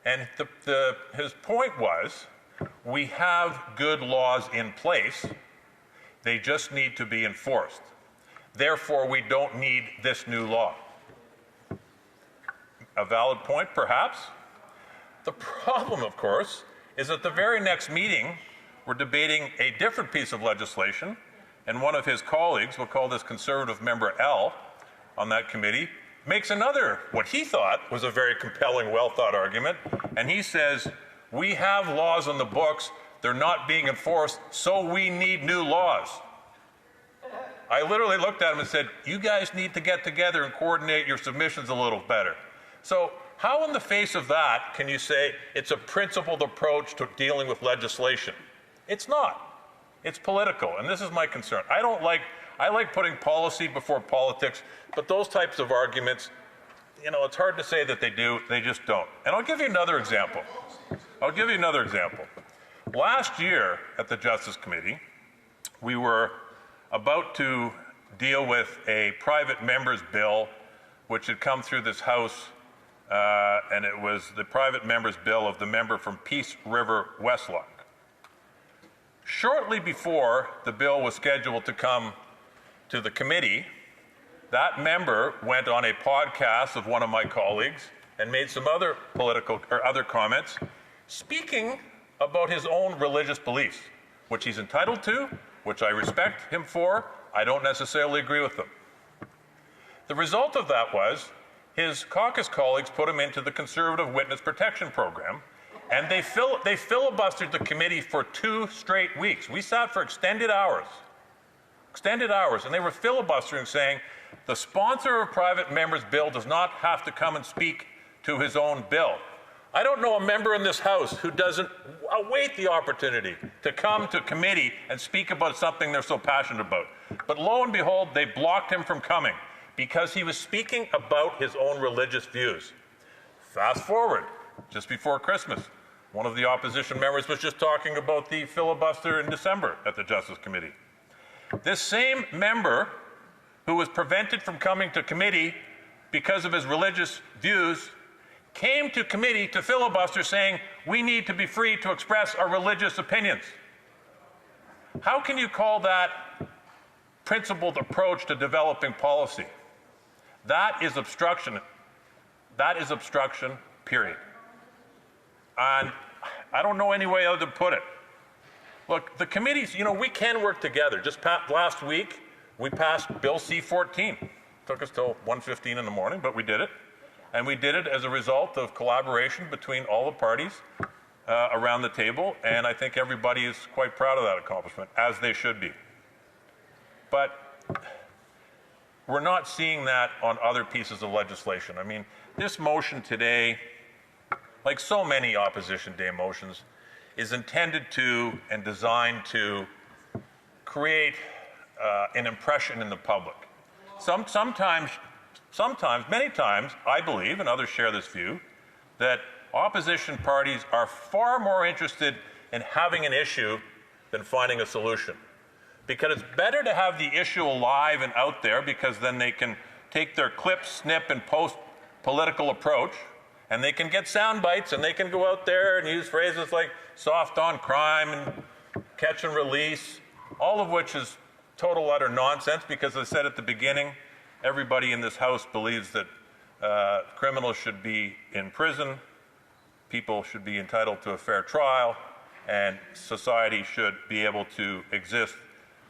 And his point was, we have good laws in place, they just need to be enforced. Therefore, we don't need this new law. A valid point, perhaps. The problem, of course, is at the very next meeting, we're debating a different piece of legislation, and one of his colleagues, we'll call this Conservative member L, on that committee, makes another, what he thought was a very compelling, well-thought argument, and he says, we have laws on the books, they're not being enforced, so we need new laws. I literally looked at him and said, you guys need to get together and coordinate your submissions a little better. So how in the face of that can you say it's a principled approach to dealing with legislation? It's not. It's political, and this is my concern. I like putting policy before politics, but those types of arguments, it's hard to say that they do, they just don't. And I'll give you another example. Last year at the Justice Committee, we were about to deal with a private member's bill which had come through this House, and it was the private member's bill of the member from Peace River, Westlock. Shortly before the bill was scheduled to come to the committee, that member went on a podcast of one of my colleagues and made some other other comments, speaking about his own religious beliefs, which he's entitled to, which I respect him for. I don't necessarily agree with them. The result of that was his caucus colleagues put him into the Conservative Witness Protection Program, and they filibustered the committee for 2 straight weeks. We sat for extended hours, and they were filibustering, saying the sponsor of a private member's bill does not have to come and speak to his own bill. I don't know a member in this House who doesn't await the opportunity to come to committee and speak about something they're so passionate about. But lo and behold, they blocked him from coming because he was speaking about his own religious views. Fast forward, just before Christmas, one of the opposition members was just talking about the filibuster in December at the Justice Committee. This same member who was prevented from coming to committee because of his religious views came to committee to filibuster saying we need to be free to express our religious opinions. How can you call that principled approach to developing policy? That is obstruction. That is obstruction, period. And I don't know any way other to put it. Look, the committees, we can work together. Just last week, we passed Bill C-14. Took us till 1:15 in the morning, but we did it. And we did it as a result of collaboration between all the parties around the table, and I think everybody is quite proud of that accomplishment, as they should be. But we're not seeing that on other pieces of legislation. I mean, this motion today, like so many Opposition Day motions, is intended to and designed to create an impression in the public. Sometimes, many times, I believe, and others share this view, that opposition parties are far more interested in having an issue than finding a solution. Because it's better to have the issue alive and out there, because then they can take their clip, snip, and post political approach, and they can get sound bites, and they can go out there and use phrases like soft on crime and catch and release, all of which is total utter nonsense, because as I said at the beginning, everybody in this House believes that criminals should be in prison, people should be entitled to a fair trial, and society should be able to exist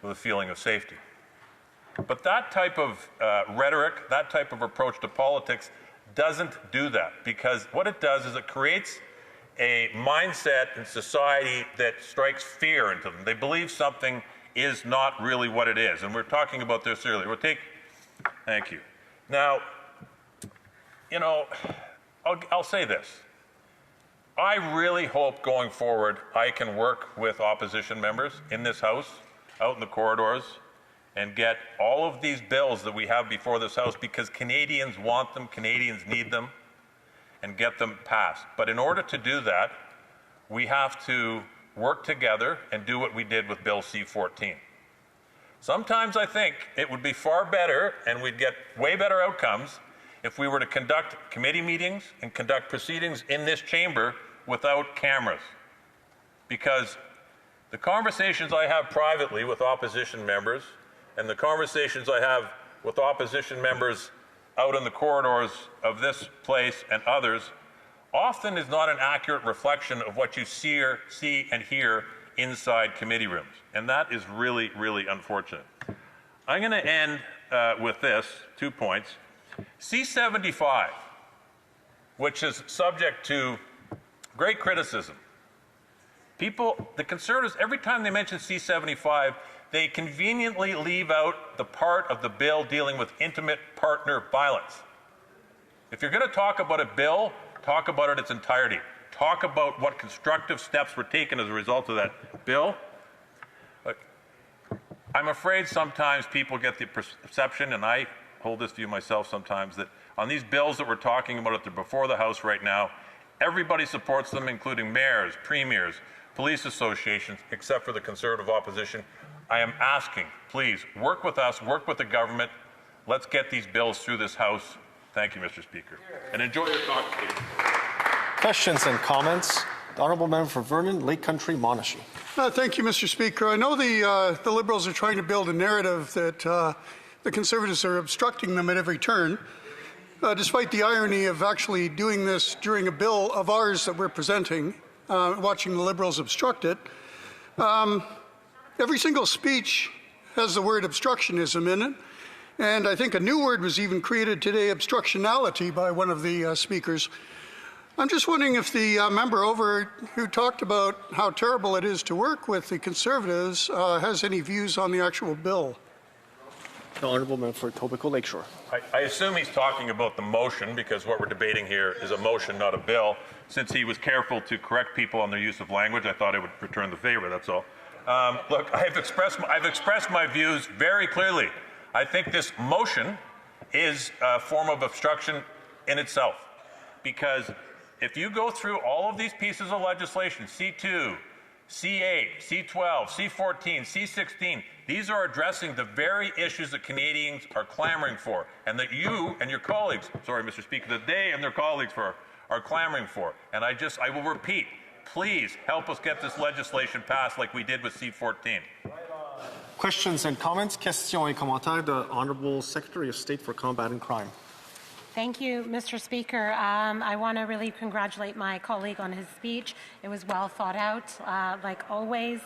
with a feeling of safety. But that type of rhetoric, that type of approach to politics doesn't do that, because what it does is it creates a mindset in society that strikes fear into them. They believe something is not really what it is, and we're talking about this earlier. Thank you. Now, I'll say this. I really hope going forward I can work with opposition members in this House. out in the corridors and get all of these bills that we have before this House, because Canadians want them, Canadians need them, and get them passed. But in order to do that, we have to work together and do what we did with Bill C-14. Sometimes I think it would be far better, and we'd get way better outcomes, if we were to conduct committee meetings and conduct proceedings in this chamber without cameras. Because the conversations I have privately with opposition members and the conversations I have with opposition members out in the corridors of this place and others often is not an accurate reflection of what you see and hear inside committee rooms. And that is really, really unfortunate. I'm going to end with this, 2 points. C-75, which is subject to great criticism. People, the Conservatives, every time they mention C-75, they conveniently leave out the part of the bill dealing with intimate partner violence. If you're going to talk about a bill, talk about it in its entirety. Talk about what constructive steps were taken as a result of that bill. Look, I'm afraid sometimes people get the perception, and I hold this view myself sometimes, that on these bills that we're talking about, if they're before the House right now, everybody supports them, including mayors, premiers, police associations, except for the Conservative opposition. I am asking, please, work with us, work with the government. Let's get these bills through this House. Thank you, Mr. Speaker. And enjoy your talk, please. Questions and comments? The Honourable Member for Vernon, Lake Country, Monashee. Thank you, Mr. Speaker. I know the Liberals are trying to build a narrative that the Conservatives are obstructing them at every turn, despite the irony of actually doing this during a bill of ours that we're presenting, watching the Liberals obstruct it. Every single speech has the word obstructionism in it, and I think a new word was even created today, obstructionality, by one of the speakers. I'm just wondering if the member over who talked about how terrible it is to work with the Conservatives has any views on the actual bill. The Honourable Member for Etobicoke Lakeshore. I assume he's talking about the motion, because what we're debating here is a motion, not a bill. Since he was careful to correct people on their use of language, I thought I would return the favor, that's all. Look, I've expressed my views very clearly. I think this motion is a form of obstruction in itself, because if you go through all of these pieces of legislation, C2, C8, C12, C14, C16, these are addressing the very issues that Canadians are clamoring for, and that you and your colleagues, sorry, Mr. Speaker, that they and their colleagues are clamoring for. And I will repeat, please help us get this legislation passed like we did with C14. Questions and comments? Questions et commentaires. The Honourable Secretary of State for Combating Crime. Thank you, Mr. Speaker. I want to really congratulate my colleague on his speech. It was well thought out, like always,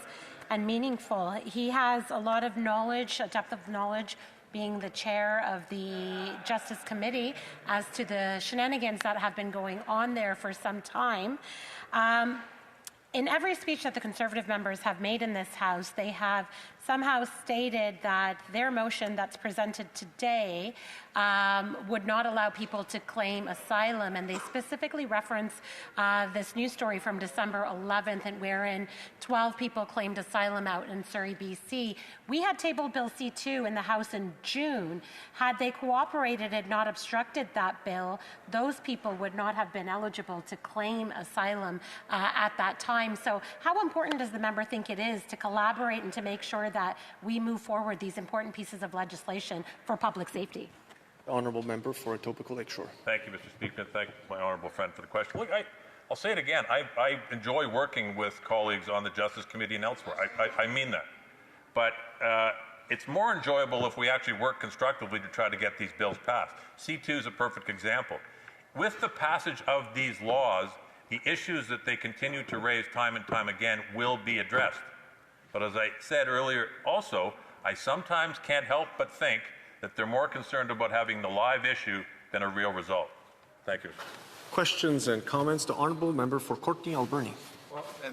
and meaningful. He has a lot of knowledge, a depth of knowledge, being the chair of the Justice Committee, as to the shenanigans that have been going on there for some time. In every speech that the Conservative members have made in this House, they have somehow stated that their motion that's presented today would not allow people to claim asylum, and they specifically reference this news story from December 11th, and wherein 12 people claimed asylum out in Surrey, BC. We had tabled Bill C2 in the House in June. Had they cooperated and not obstructed that bill, those people would not have been eligible to claim asylum at that time. So how important does the member think it is to collaborate and to make sure that we move forward these important pieces of legislation for public safety? The Honourable Member for Etobicoke Lakeshore. Thank you, Mr. Speaker. Thank my honourable friend for the question. Look, I'll say it again. I enjoy working with colleagues on the Justice Committee and elsewhere. I mean that. But it's more enjoyable if we actually work constructively to try to get these bills passed. C2 is a perfect example. With the passage of these laws, the issues that they continue to raise time and time again will be addressed. But as I said earlier also, I sometimes can't help but think that they're more concerned about having the live issue than a real result. Thank you. Questions and comments. The Honourable Member for Courtenay, Alberni.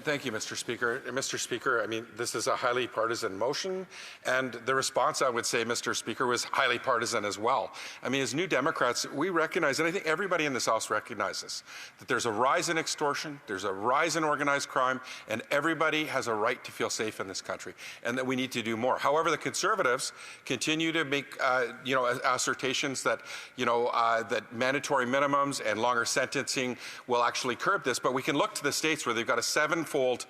Thank you, Mr. Speaker. Mr. Speaker, I mean, this is a highly partisan motion, and the response, I would say, Mr. Speaker, was highly partisan as well. I mean, as New Democrats, we recognize, and I think everybody in this House recognizes, that there's a rise in extortion, there's a rise in organized crime, and everybody has a right to feel safe in this country, and that we need to do more. However, the Conservatives continue to make, assertions that, that mandatory minimums and longer sentencing will actually curb this, but we can look to the states where they've got a seven-fold,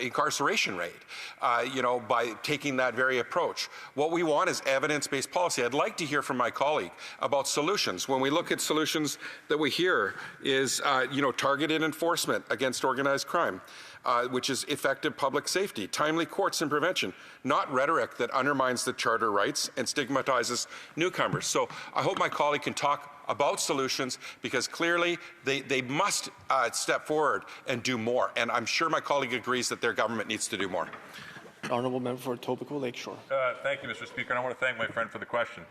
incarceration rate, by taking that very approach. What we want is evidence-based policy. I'd like to hear from my colleague about solutions. When we look at solutions that we hear is, targeted enforcement against organized crime, which is effective public safety, timely courts and prevention, not rhetoric that undermines the Charter rights and stigmatizes newcomers. So I hope my colleague can talk about solutions, because clearly they must step forward and do more. And I'm sure my colleague agrees that their government needs to do more. Honourable Member for Etobicoke Lakeshore. Thank you, Mr. Speaker, and I want to thank my friend for the question.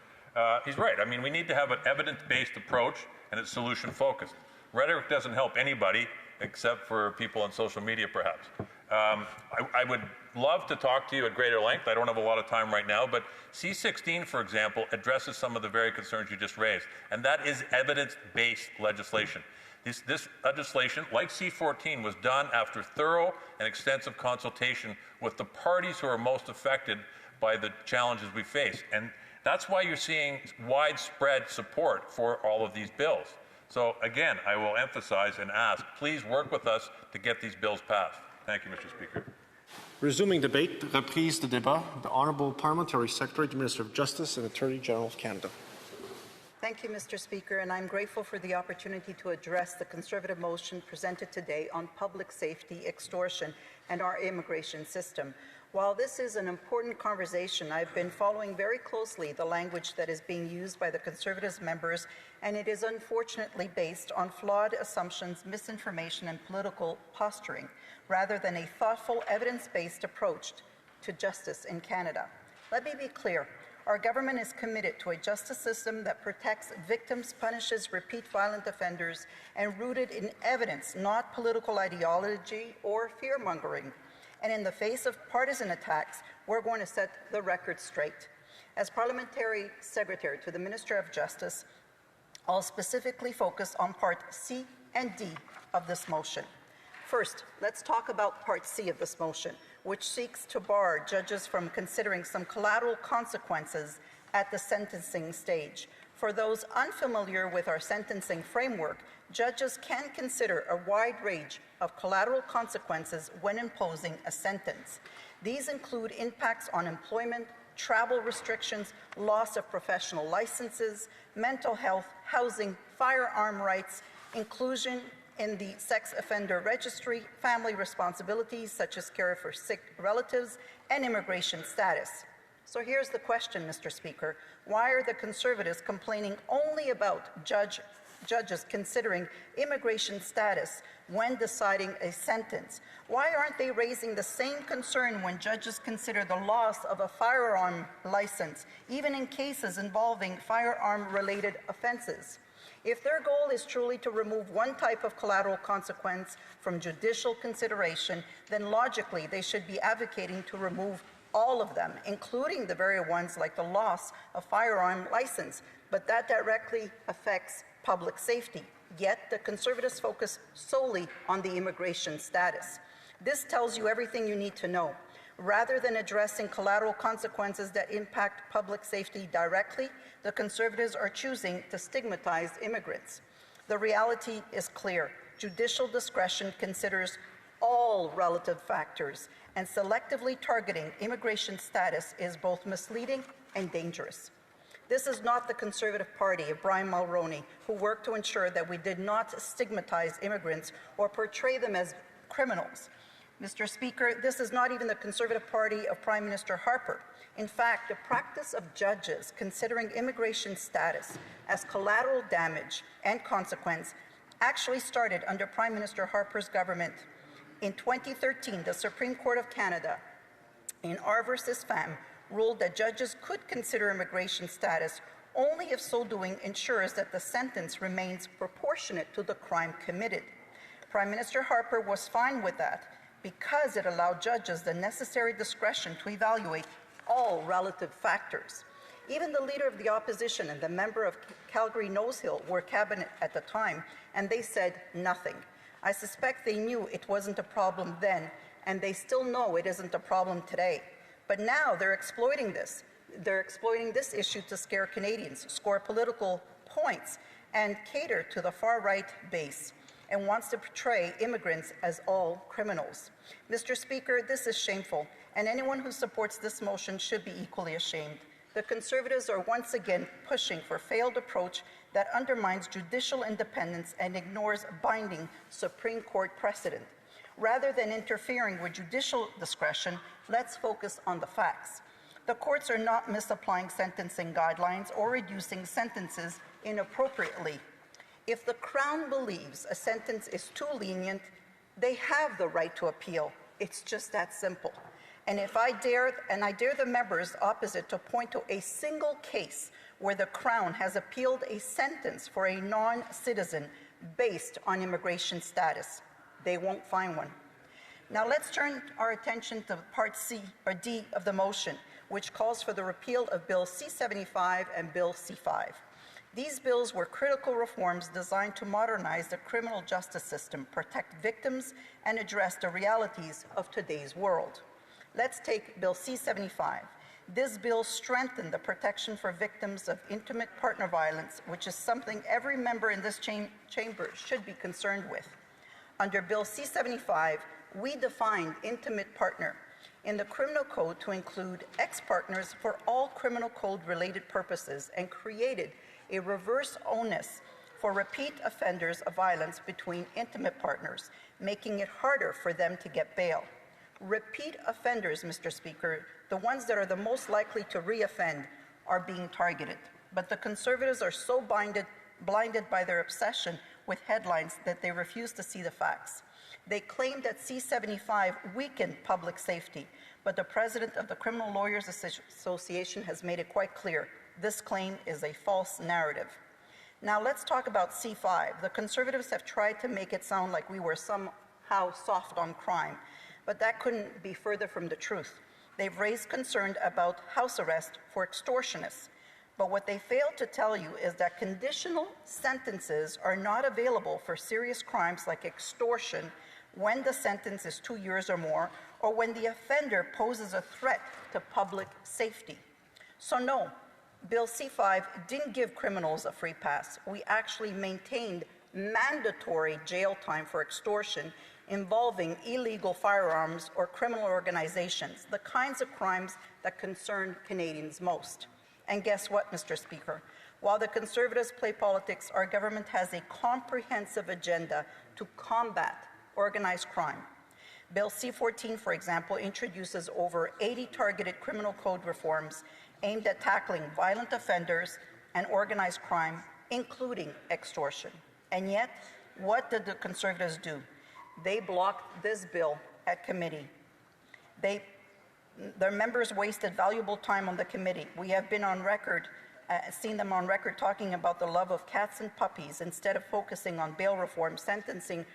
He's right. I mean, we need to have an evidence-based approach, and it's solution-focused. Rhetoric doesn't help anybody except for people on social media, perhaps. I would love to talk to you at greater length. I don't have a lot of time right now, but C-16, for example, addresses some of the very concerns you just raised, and that is evidence-based legislation. This legislation, like C-14, was done after thorough and extensive consultation with the parties who are most affected by the challenges we face. And that's why you're seeing widespread support for all of these bills. So again, I will emphasize and ask, please work with us to get these bills passed. Thank you, Mr. Speaker. Resuming debate, reprise de débat, the Honourable Parliamentary Secretary to Minister of Justice and Attorney General of Canada. Thank you, Mr. Speaker, and I'm grateful for the opportunity to address the Conservative motion presented today on public safety, extortion, and our immigration system. While this is an important conversation, I've been following very closely the language that is being used by the Conservatives members, and it is unfortunately based on flawed assumptions, misinformation, and political posturing, rather than a thoughtful, evidence-based approach to justice in Canada. Let me be clear. Our government is committed to a justice system that protects victims, punishes repeat violent offenders, and rooted in evidence, not political ideology or fear-mongering. And in the face of partisan attacks, we're going to set the record straight. As Parliamentary Secretary to the Minister of Justice, I'll specifically focus on Part C and D of this motion. First, let's talk about Part C of this motion, which seeks to bar judges from considering some collateral consequences at the sentencing stage. For those unfamiliar with our sentencing framework, judges can consider a wide range of collateral consequences when imposing a sentence. These include impacts on employment, travel restrictions, loss of professional licenses, mental health, housing, firearm rights, inclusion in the sex offender registry, family responsibilities such as care for sick relatives, and immigration status. So here's the question, Mr. Speaker. Why are the Conservatives complaining only about judges considering immigration status when deciding a sentence? Why aren't they raising the same concern when judges consider the loss of a firearm license, even in cases involving firearm-related offenses? If their goal is truly to remove one type of collateral consequence from judicial consideration, then logically they should be advocating to remove all of them, including the very ones like the loss of firearm license, but that directly affects public safety. Yet the Conservatives focus solely on the immigration status. This tells you everything you need to know. Rather than addressing collateral consequences that impact public safety directly, the Conservatives are choosing to stigmatize immigrants. The reality is clear. Judicial discretion considers all relative factors, and selectively targeting immigration status is both misleading and dangerous. This is not the Conservative Party of Brian Mulroney, who worked to ensure that we did not stigmatize immigrants or portray them as criminals. Mr. Speaker, this is not even the Conservative Party of Prime Minister Harper. In fact, the practice of judges considering immigration status as collateral damage and consequence actually started under Prime Minister Harper's government. In 2013, the Supreme Court of Canada, in R versus Pham, ruled that judges could consider immigration status only if so doing ensures that the sentence remains proportionate to the crime committed. Prime Minister Harper was fine with that because it allowed judges the necessary discretion to evaluate all relative factors. Even the leader of the opposition and the member of Calgary Nose Hill were cabinet at the time, and they said nothing. I suspect they knew it wasn't a problem then, and they still know it isn't a problem today. But now they're exploiting this. They're exploiting this issue to scare Canadians, score political points, and cater to the far-right base, and wants to portray immigrants as all criminals. Mr. Speaker, this is shameful, and anyone who supports this motion should be equally ashamed. The Conservatives are once again pushing for a failed approach that undermines judicial independence and ignores binding Supreme Court precedent. Rather than interfering with judicial discretion, let's focus on the facts. The courts are not misapplying sentencing guidelines or reducing sentences inappropriately. If the Crown believes a sentence is too lenient, they have the right to appeal. It's just that simple. And I dare the members opposite to point to a single case where the Crown has appealed a sentence for a non-citizen based on immigration status. They won't find one. Now let's turn our attention to Part C or D of the motion, which calls for the repeal of Bill C-75 and Bill C-5. These bills were critical reforms designed to modernize the criminal justice system, protect victims, and address the realities of today's world. Let's take Bill C-75. This bill strengthened the protection for victims of intimate partner violence, which is something every member in this chamber should be concerned with. Under Bill C-75, we defined intimate partner in the criminal code to include ex-partners for all criminal code-related purposes and created a reverse onus for repeat offenders of violence between intimate partners, making it harder for them to get bail. Repeat offenders, Mr. Speaker, the ones that are the most likely to reoffend, are being targeted. But the Conservatives are so blinded by their obsession with headlines that they refuse to see the facts. They claim that C-75 weakened public safety, but the president of the Criminal Lawyers Association has made it quite clear this claim is a false narrative. Now let's talk about C-5. The Conservatives have tried to make it sound like we were somehow soft on crime, but that couldn't be further from the truth. They've raised concern about house arrest for extortionists, but what they fail to tell you is that conditional sentences are not available for serious crimes like extortion when the sentence is 2 years or more, or when the offender poses a threat to public safety. So no, Bill C-5 didn't give criminals a free pass. We actually maintained mandatory jail time for extortion involving illegal firearms or criminal organizations, the kinds of crimes that concern Canadians most. And guess what, Mr. Speaker? While the Conservatives play politics, our government has a comprehensive agenda to combat organized crime. Bill C-14, for example, introduces over 80 targeted criminal code reforms aimed at tackling violent offenders and organized crime, including extortion. And yet, what did the Conservatives do? They blocked this bill at committee. Their members wasted valuable time on the committee. We have been on record, seen them on record talking about the love of cats and puppies instead of focusing on bail reform, sentencing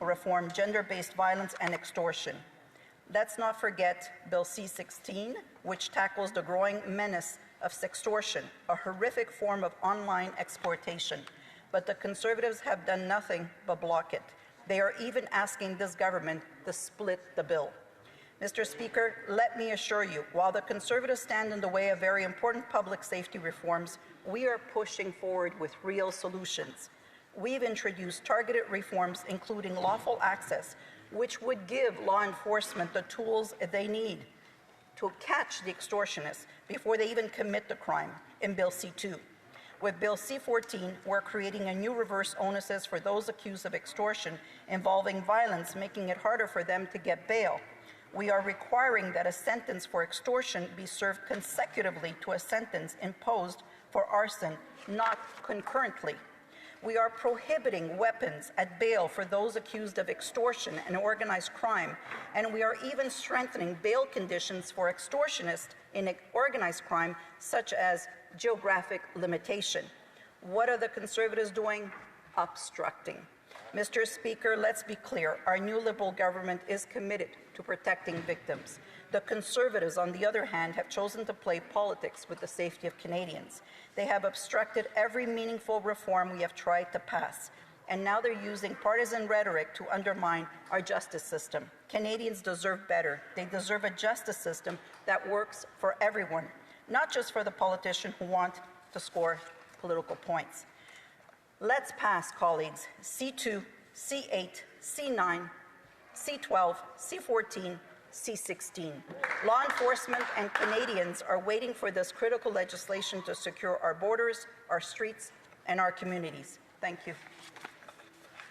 reform, gender-based violence, and extortion. Let's not forget Bill C-16, which tackles the growing menace of sextortion, a horrific form of online exploitation. But the Conservatives have done nothing but block it. They are even asking this government to split the bill. Mr. Speaker, let me assure you, while the Conservatives stand in the way of very important public safety reforms, we are pushing forward with real solutions. We've introduced targeted reforms, including lawful access, which would give law enforcement the tools they need to catch the extortionists before they even commit the crime in Bill C-2. With Bill C-14, we're creating a new reverse onuses for those accused of extortion involving violence, making it harder for them to get bail. We are requiring that a sentence for extortion be served consecutively to a sentence imposed for arson, not concurrently. We are prohibiting weapons at bail for those accused of extortion and organized crime, and we are even strengthening bail conditions for extortionists in organized crime, such as geographic limitation. What are the Conservatives doing? Obstructing. Mr. Speaker, let's be clear. Our new Liberal government is committed to protecting victims. The Conservatives, on the other hand, have chosen to play politics with the safety of Canadians. They have obstructed every meaningful reform we have tried to pass, and now they're using partisan rhetoric to undermine our justice system. Canadians deserve better. They deserve a justice system that works for everyone, not just for the politicians who want to score political points. Let's pass, colleagues, C2, C8, C9, C12, C14, C16. Law enforcement and Canadians are waiting for this critical legislation to secure our borders, our streets, and our communities. Thank you.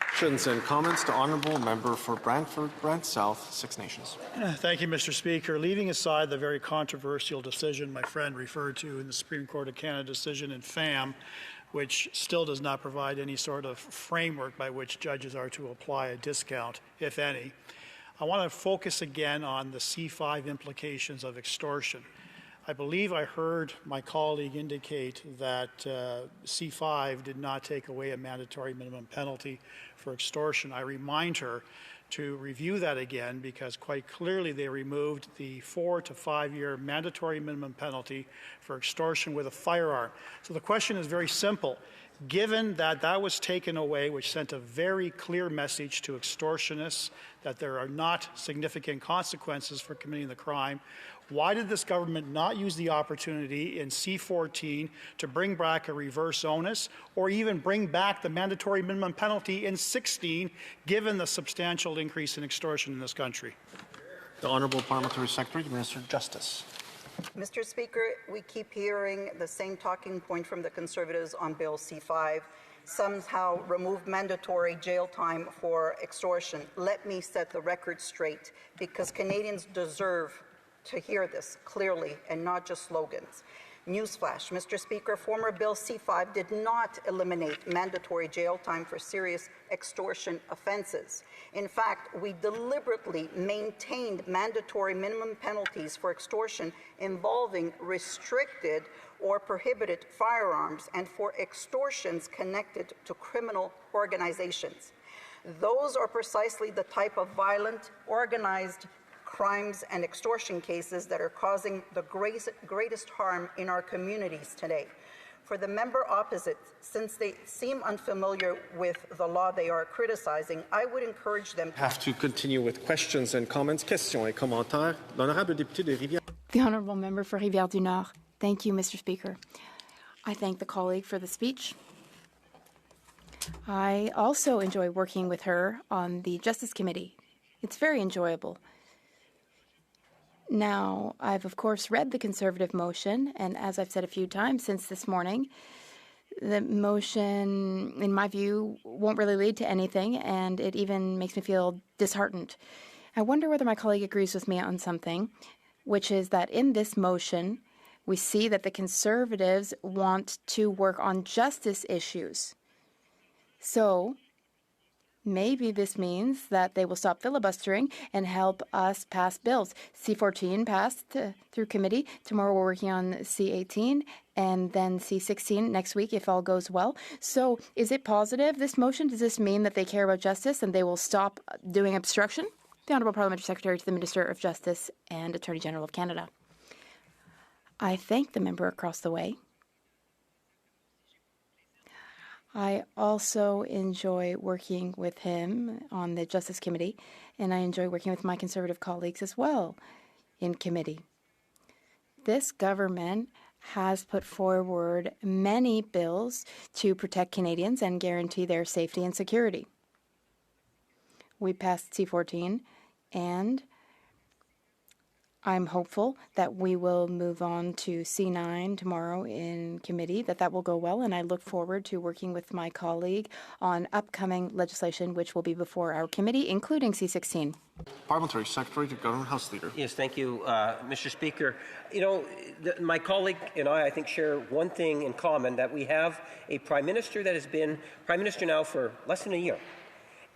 Questions and comments to Honourable Member for Brantford, Brant South, Six Nations. Thank you, Mr. Speaker. Leaving aside the very controversial decision my friend referred to in the Supreme Court of Canada decision in FAM, which still does not provide any sort of framework by which judges are to apply a discount, if any, I want to focus again on the C5 implications of extortion. I believe I heard my colleague indicate that C5 did not take away a mandatory minimum penalty for extortion. I remind her to review that again because quite clearly they removed the 4 to 5 year mandatory minimum penalty for extortion with a firearm. So the question is very simple. Given that that was taken away, which sent a very clear message to extortionists that there are not significant consequences for committing the crime, why did this government not use the opportunity in C14 to bring back a reverse onus or even bring back the mandatory minimum penalty in 16, given the substantial increase in extortion in this country? The Honourable Parliamentary Secretary to Minister of Justice. Mr. Speaker, we keep hearing the same talking point from the Conservatives on Bill C5, somehow remove mandatory jail time for extortion. Let me set the record straight, because Canadians deserve to hear this clearly and not just slogans. Newsflash, Mr. Speaker, former Bill C5 did not eliminate mandatory jail time for serious extortion offenses. In fact, we deliberately maintained mandatory minimum penalties for extortion involving restricted or prohibited firearms and for extortions connected to criminal organizations. Those are precisely the type of violent, organized crimes and extortion cases that are causing the greatest harm in our communities today. For the member opposite, since they seem unfamiliar with the law they are criticizing, I would encourage them to have to continue with questions and comments. Questions et commentaires. L'honorable député de Rivière. The Honourable Member for Rivière-du-Nord. Thank you, Mr. Speaker. I thank the colleague for the speech. I also enjoy working with her on the Justice Committee. It's very enjoyable. Now, I've of course read the Conservative motion, and as I've said a few times since this morning, the motion, in my view, won't really lead to anything, and it even makes me feel disheartened. I wonder whether my colleague agrees with me on something, which is that in this motion, we see that the Conservatives want to work on justice issues. So maybe this means that they will stop filibustering and help us pass bills. C14 passed through committee. Tomorrow we're working on C18 and then C16 next week if all goes well. So is it positive, this motion? Does this mean that they care about justice and they will stop doing obstruction? The Honourable Parliamentary Secretary to the Minister of Justice and Attorney General of Canada. I thank the member across the way. I also enjoy working with him on the Justice Committee, and I enjoy working with my Conservative colleagues as well in committee. This government has put forward many bills to protect Canadians and guarantee their safety and security. We passed C14, and I'm hopeful that we will move on to C9 tomorrow in committee, that will go well, and I look forward to working with my colleague on upcoming legislation which will be before our committee, including C16. Parliamentary Secretary to Government House Leader. Yes, thank you, Mr. Speaker. You know, my colleague and I think, share one thing in common, that we have a Prime Minister that has been Prime Minister now for less than a year,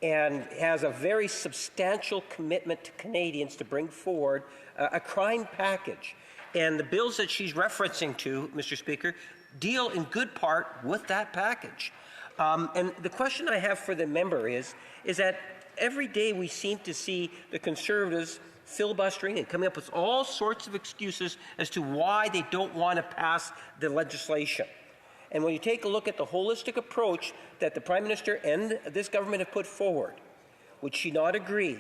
and has a very substantial commitment to Canadians to bring forward a crime package. And the bills that she's referencing to, Mr. Speaker, deal in good part with that package. And the question I have for the member is that every day we seem to see the Conservatives filibustering and coming up with all sorts of excuses as to why they don't want to pass the legislation. And when you take a look at the holistic approach that the Prime Minister and this government have put forward, would she not agree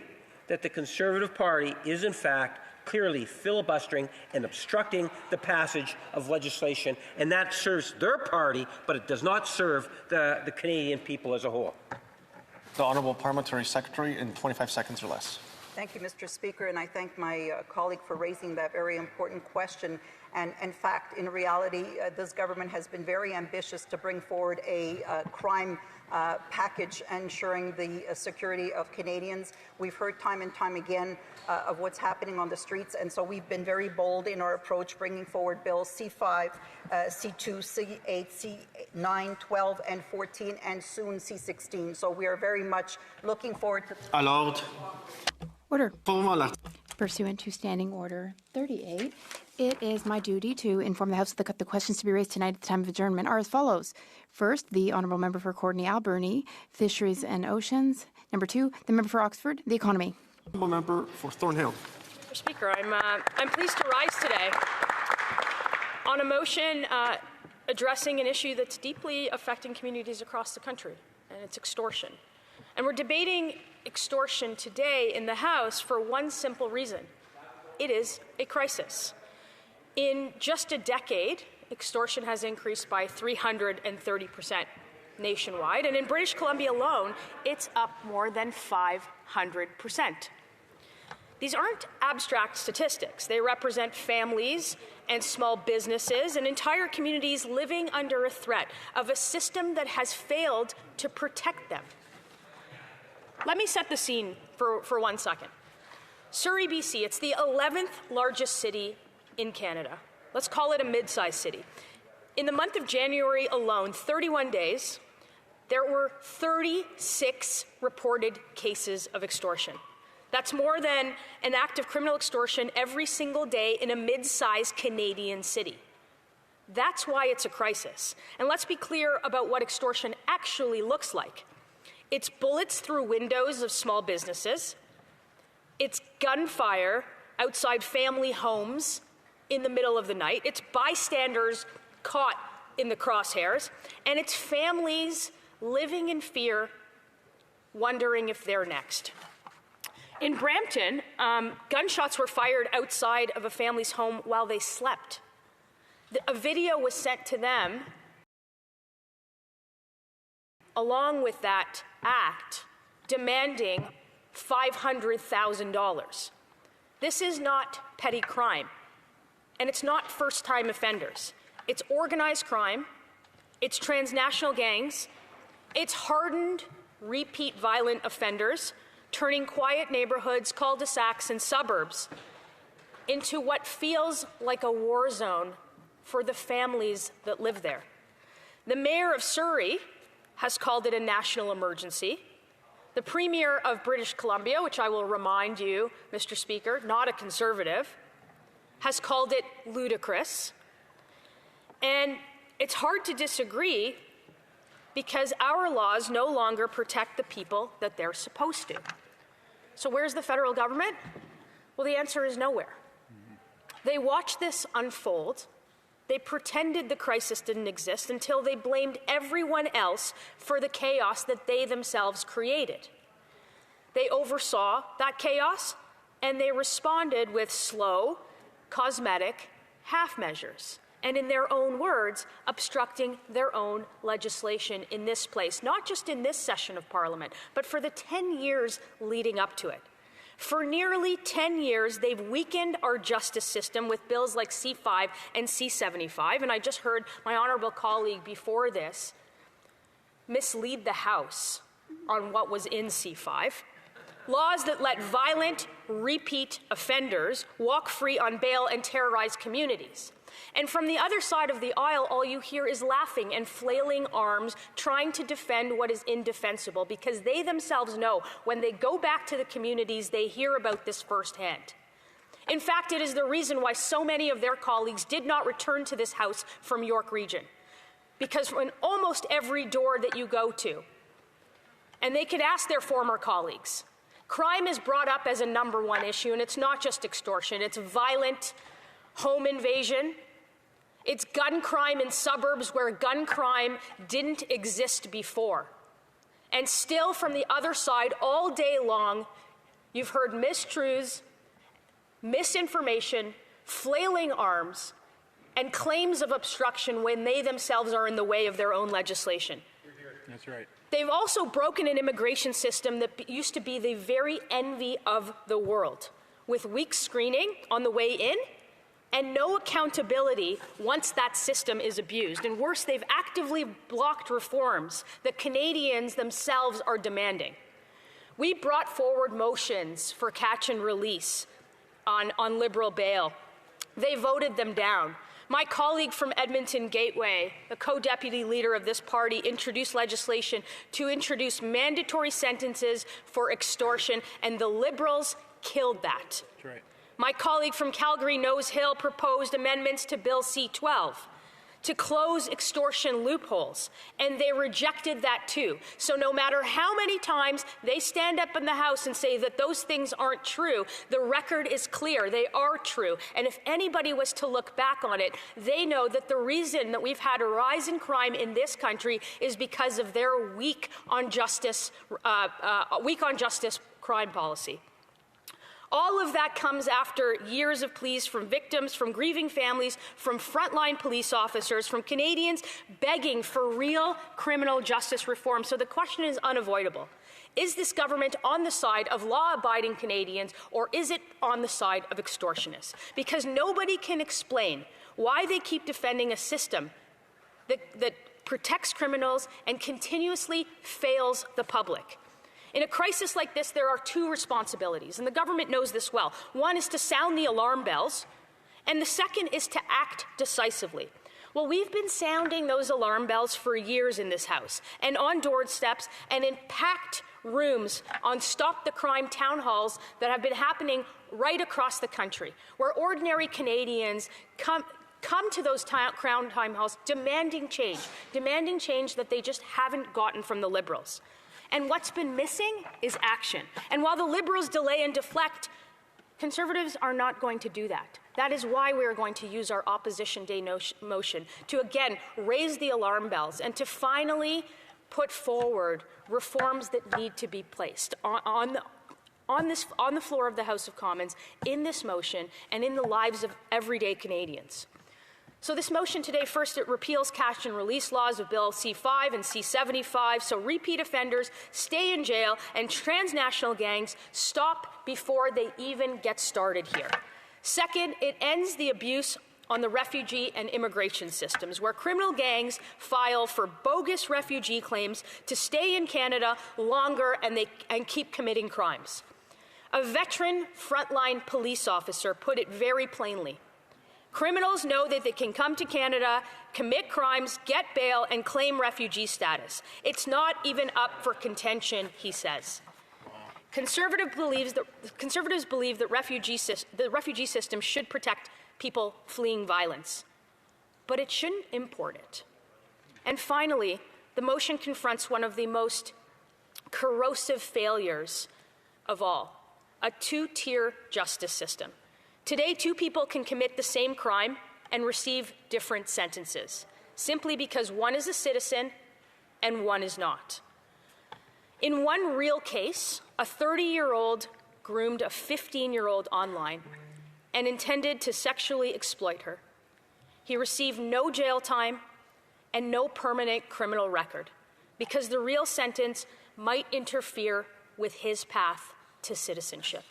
that the Conservative Party is in fact clearly filibustering and obstructing the passage of legislation, and that serves their party, but it does not serve the Canadian people as a whole? The Honourable Parliamentary Secretary in 25 seconds or less. Thank you, Mr. Speaker, and I thank my colleague for raising that very important question. And in fact, in reality, this government has been very ambitious to bring forward a crime package ensuring the security of Canadians. We've heard time and time again of what's happening on the streets, and so we've been very bold in our approach, bringing forward bills C5, C2, C8, C9, 12, and 14, and soon C16. So we are very much looking forward to... À l'ordre. Order. Pursuant to Standing Order 38, it is my duty to inform the House that the questions to be raised tonight at the time of adjournment are as follows. First, the Honourable Member for Courtenay-Alberni, Fisheries and Oceans. Number 2, the Member for Oxford, the Economy. Honourable Member for Thornhill. Mr. Speaker, I'm pleased to rise today on a motion addressing an issue that's deeply affecting communities across the country, and it's extortion. And we're debating extortion today in the House for one simple reason. It is a crisis. In just a decade, extortion has increased by 330% nationwide, and in British Columbia alone, it's up more than 500%. These aren't abstract statistics. They represent families and small businesses and entire communities living under a threat of a system that has failed to protect them. Let me set the scene for 1 second. Surrey, BC, it's the 11th largest city in Canada. Let's call it a mid-sized city. In the month of January alone, 31 days, there were 36 reported cases of extortion. That's more than an act of criminal extortion every single day in a mid-sized Canadian city. That's why it's a crisis. And let's be clear about what extortion actually looks like. It's bullets through windows of small businesses. It's gunfire outside family homes in the middle of the night. It's bystanders caught in the crosshairs. And it's families living in fear, wondering if they're next. In Brampton, gunshots were fired outside of a family's home while they slept. A video was sent to them along with that act, demanding $500,000. This is not petty crime, and it's not first-time offenders. It's organized crime, it's transnational gangs, it's hardened, repeat violent offenders, turning quiet neighborhoods, cul-de-sacs, and suburbs into what feels like a war zone for the families that live there. The mayor of Surrey has called it a national emergency. The Premier of British Columbia, which I will remind you, Mr. Speaker, not a Conservative, has called it ludicrous. And it's hard to disagree because our laws no longer protect the people that they're supposed to. So where's the federal government? Well, the answer is nowhere. They watched this unfold. They pretended the crisis didn't exist until they blamed everyone else for the chaos that they themselves created. They oversaw that chaos, and they responded with slow, cosmetic half measures, and in their own words, obstructing their own legislation in this place, not just in this session of Parliament, but for the 10 years leading up to it. For nearly 10 years, they've weakened our justice system with bills like C5 and C75, and I just heard my honourable colleague before this mislead the House on what was in C5. Laws that let violent, repeat offenders walk free on bail and terrorize communities. And from the other side of the aisle, all you hear is laughing and flailing arms, trying to defend what is indefensible, because they themselves know when they go back to the communities, they hear about this firsthand. In fact, it is the reason why so many of their colleagues did not return to this House from York Region. because in almost every door that you go to, and they could ask their former colleagues, crime is brought up as a #1 issue, and it's not just extortion. It's violent home invasion. It's gun crime in suburbs where gun crime didn't exist before. And still, from the other side, all day long, you've heard mistruths, misinformation, flailing arms, and claims of obstruction when they themselves are in the way of their own legislation. That's right. They've also broken an immigration system that used to be the very envy of the world, with weak screening on the way in and no accountability once that system is abused. And worse, they've actively blocked reforms that Canadians themselves are demanding. We brought forward motions for catch and release on Liberal bail. They voted them down. My colleague from Edmonton Gateway, the co-deputy leader of this party, introduced legislation to introduce mandatory sentences for extortion, and the Liberals killed that. That's right. My colleague from Calgary, Nose Hill, proposed amendments to Bill C-12 to close extortion loopholes, and they rejected that too. So no matter how many times they stand up in the House and say that those things aren't true, the record is clear. They are true. And if anybody was to look back on it, they know that the reason that we've had a rise in crime in this country is because of their weak on justice crime policy. All of that comes after years of pleas from victims, from grieving families, from frontline police officers, from Canadians begging for real criminal justice reform. So the question is unavoidable. Is this government on the side of law-abiding Canadians, or is it on the side of extortionists? Because nobody can explain why they keep defending a system that protects criminals and continuously fails the public. In a crisis like this, there are two responsibilities, and the government knows this well. One is to sound the alarm bells, and the second is to act decisively. Well, we've been sounding those alarm bells for years in this House, and on doorsteps, and in packed rooms on Stop the Crime town halls that have been happening right across the country, where ordinary Canadians come to those Crown time halls demanding change that they just haven't gotten from the Liberals. And what's been missing is action. And while the Liberals delay and deflect, Conservatives are not going to do that. That is why we are going to use our Opposition Day motion to, again, raise the alarm bells and to finally put forward reforms that need to be placed on the floor of the House of Commons in this motion and in the lives of everyday Canadians. So this motion today, first, it repeals catch and release laws of Bill C-5 and C-75, so repeat offenders stay in jail and transnational gangs stop before they even get started here. Second, it ends the abuse on the refugee and immigration systems, where criminal gangs file for bogus refugee claims to stay in Canada longer and keep committing crimes. A veteran frontline police officer put it very plainly. Criminals know that they can come to Canada, commit crimes, get bail, and claim refugee status. It's not even up for contention, he says. Conservatives believe that the refugee system should protect people fleeing violence, but it shouldn't import it. And finally, the motion confronts one of the most corrosive failures of all, a two-tier justice system. Today, two people can commit the same crime and receive different sentences, simply because one is a citizen and one is not. In one real case, a 30-year-old groomed a 15-year-old online and intended to sexually exploit her. He received no jail time and no permanent criminal record because the real sentence might interfere with his path to citizenship.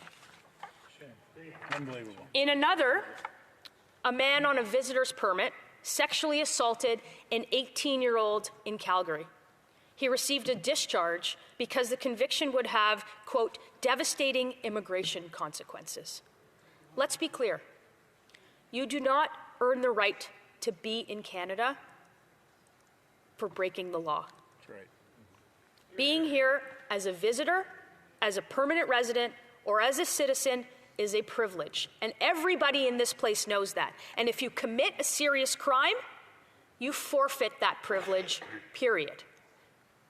Unbelievable. In another, a man on a visitor's permit sexually assaulted an 18-year-old in Calgary. He received a discharge because the conviction would have, quote, devastating immigration consequences. Let's be clear. You do not earn the right to be in Canada for breaking the law. That's right. Being here as a visitor, as a permanent resident, or as a citizen is a privilege, and everybody in this place knows that. And if you commit a serious crime, you forfeit that privilege, period.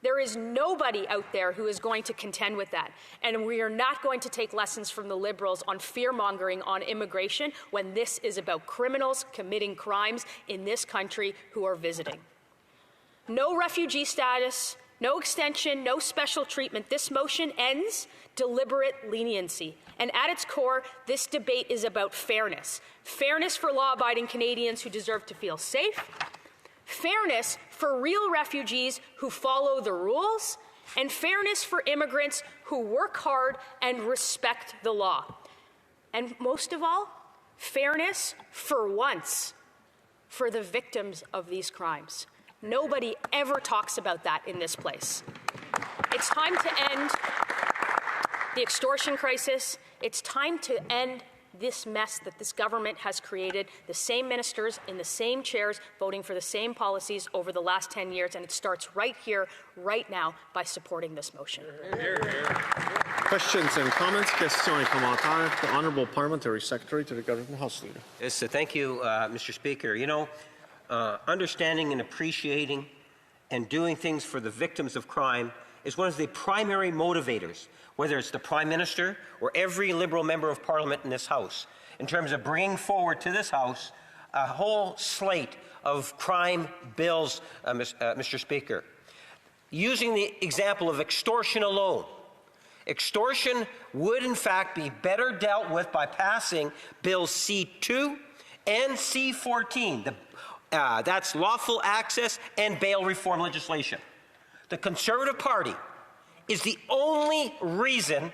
There is nobody out there who is going to contend with that. And we are not going to take lessons from the Liberals on fear-mongering on immigration when this is about criminals committing crimes in this country who are visiting. No refugee status, no extension, no special treatment. This motion ends deliberate leniency. And at its core, this debate is about fairness. Fairness for law-abiding Canadians who deserve to feel safe, fairness for real refugees who follow the rules, and fairness for immigrants who work hard and respect the law. And most of all, fairness for once for the victims of these crimes. Nobody ever talks about that in this place. It's time to end the extortion crisis. It's time to end this mess that this government has created, the same ministers in the same chairs voting for the same policies over the last 10 years, and it starts right here, right now, by supporting this motion. Questions and comments? Questions et commentaires. The Honourable Parliamentary Secretary to the Government House Leader. Yes, thank you, Mr. Speaker. You know, understanding and appreciating and doing things for the victims of crime is one of the primary motivators, whether it's the Prime Minister or every Liberal member of Parliament in this House, in terms of bringing forward to this House a whole slate of crime bills, Mr. Speaker. Using the example of extortion alone, extortion would in fact be better dealt with by passing Bills C2 and C14. That's lawful access and bail reform legislation. The Conservative Party is the only reason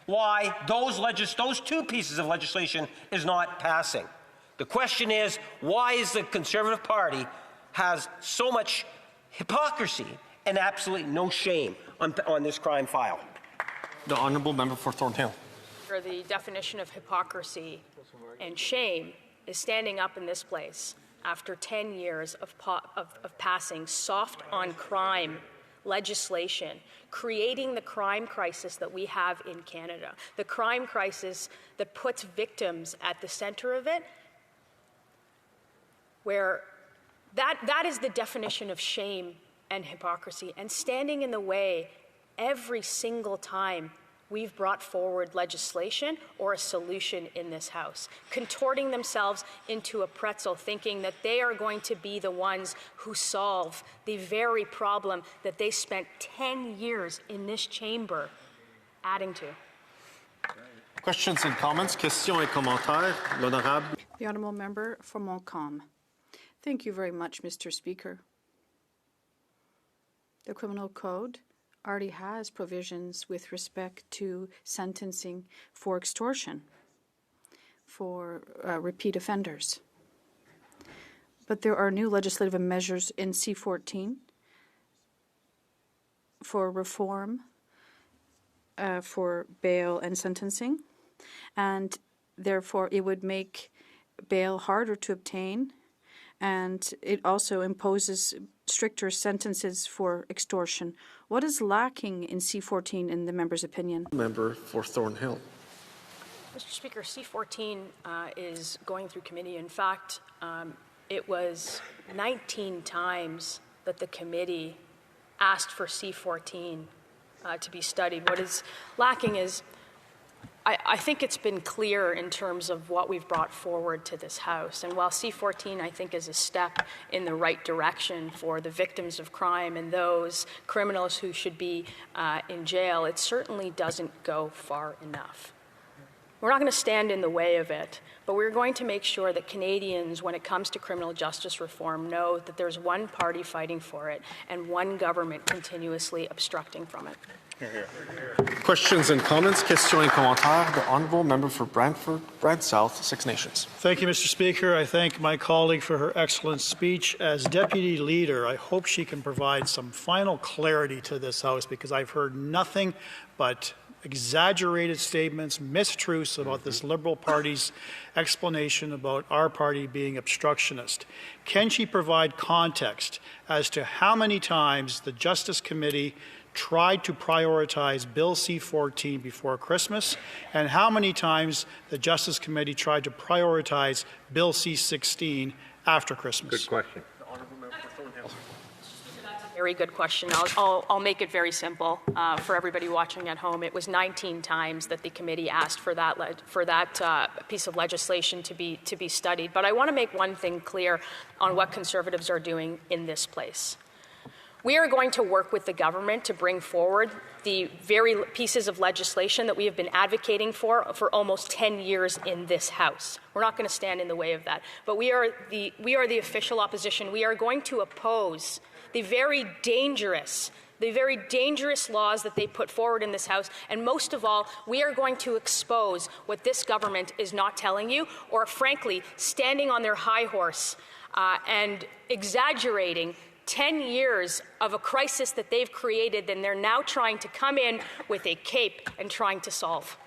why those two pieces of legislation is not passing. The question is, why is the Conservative Party has so much hypocrisy and absolutely no shame on this crime file? The Honourable Member for Thornhill. For the definition of hypocrisy and shame is standing up in this place after 10 years of passing soft on crime legislation, creating the crime crisis that we have in Canada, the crime crisis that puts victims at the center of it, where that is the definition of shame and hypocrisy, and standing in the way every single time we've brought forward legislation or a solution in this House, contorting themselves into a pretzel, thinking that they are going to be the ones who solve the very problem that they spent 10 years in this chamber adding to. Questions and comments? Questions et commentaires. L'Honorable. The Honourable Member for Montcalm. Thank you very much, Mr. Speaker. The Criminal Code already has provisions with respect to sentencing for extortion for repeat offenders. But there are new legislative measures in C14 for reform for bail and sentencing, and therefore it would make bail harder to obtain, and it also imposes stricter sentences for extortion. What is lacking in C14 in the member's opinion? Member for Thornhill. Mr. Speaker, C14 is going through committee. In fact, it was 19 times that the committee asked for C14 to be studied. What is lacking is, I think it's been clear in terms of what we've brought forward to this House. And while C14, I think, is a step in the right direction for the victims of crime and those criminals who should be in jail, it certainly doesn't go far enough. We're not going to stand in the way of it, but we're going to make sure that Canadians, when it comes to criminal justice reform, know that there's one party fighting for it and one government continuously obstructing from it. Questions and comments? Questions et commentaires. The Honourable Member for Brantford, Brant South, Six Nations. Thank you, Mr. Speaker. I thank my colleague for her excellent speech. As Deputy Leader, I hope she can provide some final clarity to this House, because I've heard nothing but exaggerated statements, mistruths about this Liberal Party's explanation about our party being obstructionist. Can she provide context as to how many times the Justice Committee tried to prioritize Bill C-14 before Christmas, and how many times the Justice Committee tried to prioritize Bill C-16 after Christmas? Good question. jail? Very good question. I'll make it very simple for everybody watching at home. It was 19 times that the committee asked for that piece of legislation to be studied. But I want to make one thing clear on what Conservatives are doing in this place. We are going to work with the government to bring forward the very pieces of legislation that we have been advocating for almost 10 years in this House. We're not going to stand in the way of that. But we are the official opposition. We are going to oppose the very dangerous laws that they put forward in this House. And most of all, we are going to expose what this government is not telling you, or frankly, standing on their high horse and exaggerating 10 years of a crisis that they've created, and they're now trying to come in with a cape and trying to solve.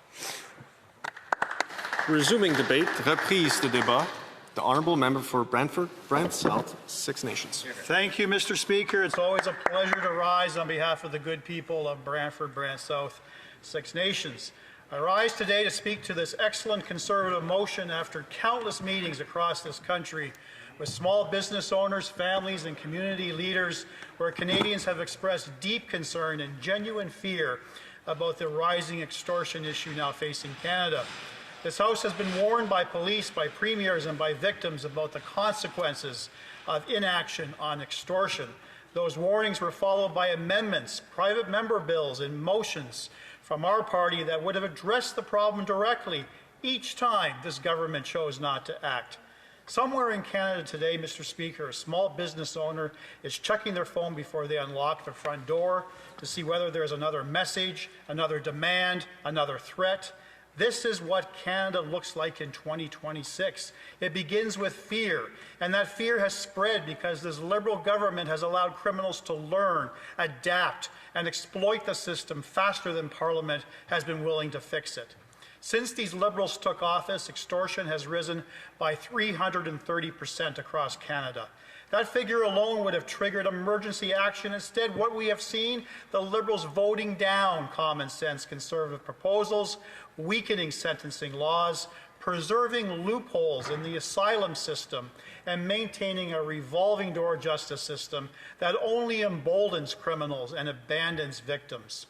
Resuming debate, reprise de débat. The Honourable Member for Brantford, Brant South, Six Nations. Thank you, Mr. Speaker. It's always a pleasure to rise on behalf of the good people of Brantford, Brant South, Six Nations. I rise today to speak to this excellent Conservative motion after countless meetings across this country with small business owners, families, and community leaders, where Canadians have expressed deep concern and genuine fear about the rising extortion issue now facing Canada. This House has been warned by police, by premiers, and by victims about the consequences of inaction on extortion. Those warnings were followed by amendments, private member bills, and motions from our party that would have addressed the problem directly each time this government chose not to act. Somewhere in Canada today, Mr. Speaker, a small business owner is checking their phone before they unlock their front door to see whether there's another message, another demand, another threat. This is what Canada looks like in 2026. It begins with fear, and that fear has spread because this Liberal government has allowed criminals to learn, adapt, and exploit the system faster than Parliament has been willing to fix it. Since these Liberals took office, extortion has risen by 330% across Canada. That figure alone would have triggered emergency action. Instead, what we have seen, the Liberals voting down common sense Conservative proposals, weakening sentencing laws, preserving loopholes in the asylum system, and maintaining a revolving door justice system that only emboldens criminals and abandons victims.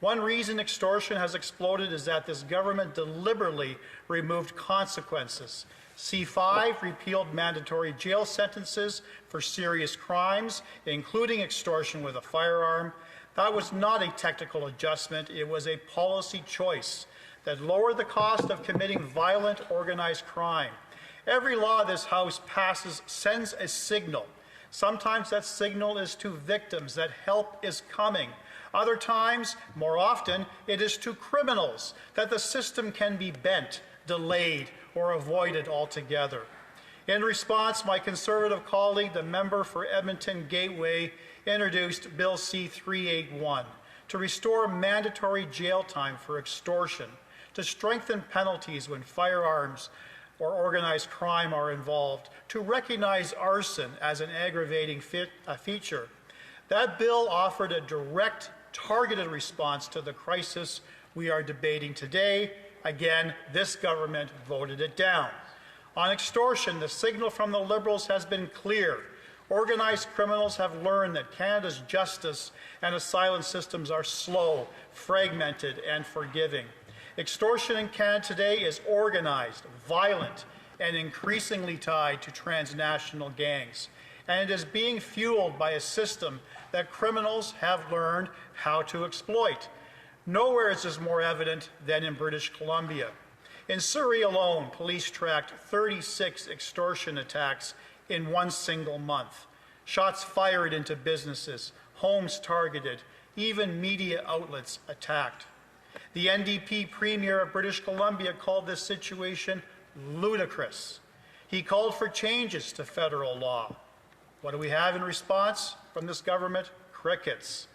One reason extortion has exploded is that this government deliberately removed consequences. C5 repealed mandatory jail sentences for serious crimes, including extortion with a firearm. That was not a technical adjustment, it was a policy choice that lowered the cost of committing violent organized crime. Every law this House passes sends a signal. Sometimes that signal is to victims that help is coming. Other times, more often, it is to criminals that the system can be bent, delayed, or avoided altogether. In response, my Conservative colleague, the member for Edmonton Gateway, introduced Bill C-381 to restore mandatory jail time for extortion, to strengthen penalties when firearms or organized crime are involved, to recognize arson as an aggravating feature. That bill offered a direct, targeted response to the crisis we are debating today. Again, this government voted it down. On extortion, the signal from the Liberals has been clear. Organized criminals have learned that Canada's justice and asylum systems are slow, fragmented, and forgiving. Extortion in Canada today is organized, violent, and increasingly tied to transnational gangs. And it is being fueled by a system that criminals have learned how to exploit. Nowhere is this more evident than in British Columbia. In Surrey alone, police tracked 36 extortion attacks in one single month. Shots fired into businesses, homes targeted, even media outlets attacked. The NDP Premier of British Columbia called this situation ludicrous. He called for changes to federal law. What do we have in response from this government? Crickets.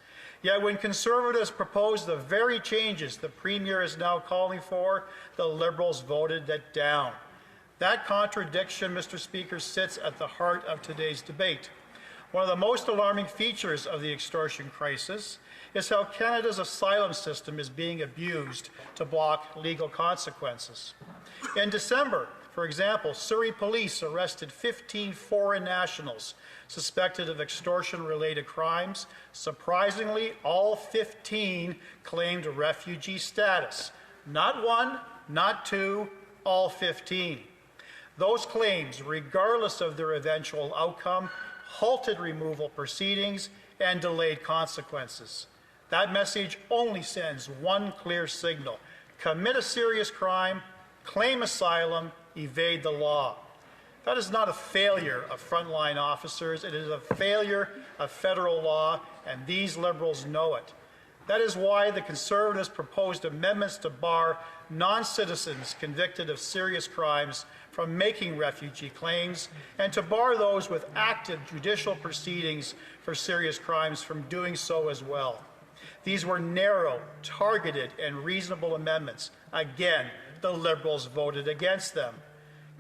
Yet when Conservatives proposed the very changes the Premier is now calling for, the Liberals voted it down. That contradiction, Mr. Speaker, sits at the heart of today's debate. One of the most alarming features of the extortion crisis is how Canada's asylum system is being abused to block legal consequences. In December, For example, Surrey police arrested 15 foreign nationals suspected of extortion-related crimes. Surprisingly, all 15 claimed refugee status. Not one, not two, all 15. Those claims, regardless of their eventual outcome, halted removal proceedings and delayed consequences. That message only sends one clear signal: commit a serious crime, claim asylum, evade the law. That is not a failure of frontline officers. It is a failure of federal law, and these Liberals know it. That is why the Conservatives proposed amendments to bar non-citizens convicted of serious crimes from making refugee claims, and to bar those with active judicial proceedings for serious crimes from doing so as well. These were narrow, targeted, and reasonable amendments. Again, the Liberals voted against them.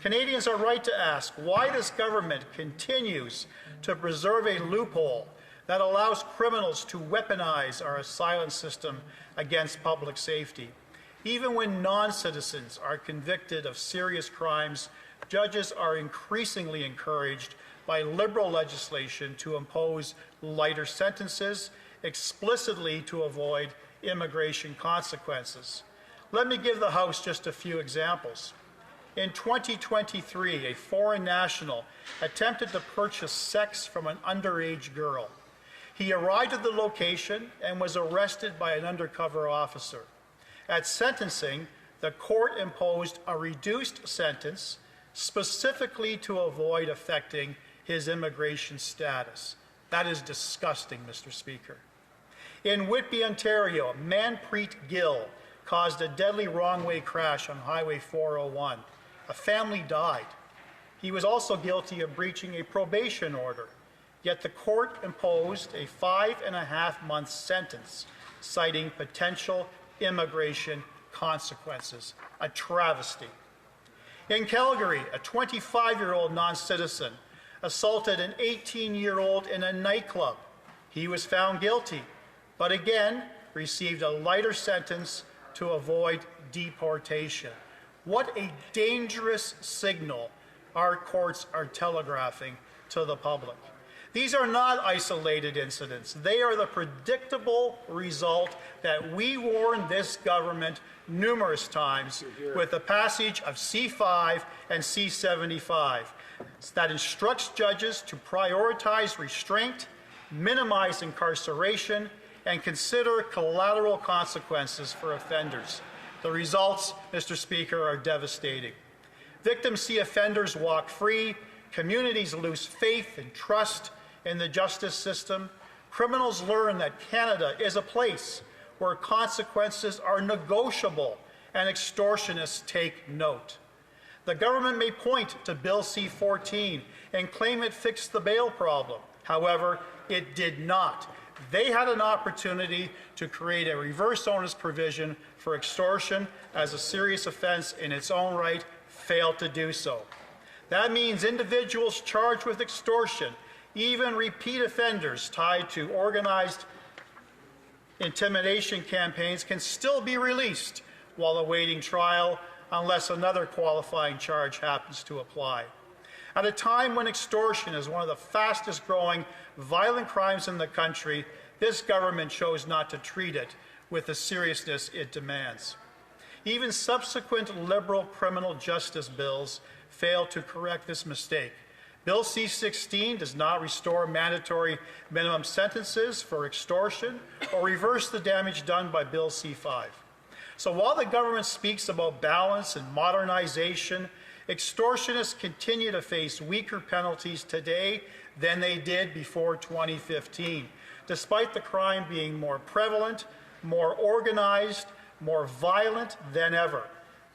Canadians are right to ask why this government continues to preserve a loophole that allows criminals to weaponize our asylum system against public safety. Even when non-citizens are convicted of serious crimes, judges are increasingly encouraged by Liberal legislation to impose lighter sentences, explicitly to avoid immigration consequences. Let me give the House just a few examples. In 2023, a foreign national attempted to purchase sex from an underage girl. He arrived at the location and was arrested by an undercover officer. At sentencing, the court imposed a reduced sentence specifically to avoid affecting his immigration status. That is disgusting, Mr. Speaker. In Whitby, Ontario, Manpreet Gill caused a deadly wrong-way crash on Highway 401. A family died. He was also guilty of breaching a probation order, yet the court imposed a 5.5-month sentence, citing potential immigration consequences. A travesty. In Calgary, a 25-year-old non-citizen assaulted an 18-year-old in a nightclub. He was found guilty, but again received a lighter sentence to avoid deportation. What a dangerous signal our courts are telegraphing to the public. These are not isolated incidents. They are the predictable result that we warned this government numerous times with the passage of C5 and C75 that instructs judges to prioritize restraint, minimize incarceration, and consider collateral consequences for offenders. The results, Mr. Speaker, are devastating. Victims see offenders walk free, communities lose faith and trust in the justice system. Criminals learn that Canada is a place where consequences are negotiable and extortionists take note. The government may point to Bill C-14 and claim it fixed the bail problem. However, it did not. They had an opportunity to create a reverse onus provision for extortion as a serious offense in its own right, failed to do so. That means individuals charged with extortion, even repeat offenders tied to organized intimidation campaigns, can still be released while awaiting trial unless another qualifying charge happens to apply. At a time when extortion is one of the fastest growing violent crimes in the country, this government chose not to treat it with the seriousness it demands. Even subsequent Liberal criminal justice bills failed to correct this mistake. Bill C-16 does not restore mandatory minimum sentences for extortion or reverse the damage done by Bill C-5. So while the government speaks about balance and modernization, extortionists continue to face weaker penalties today than they did before 2015, despite the crime being more prevalent, more organized, more violent than ever.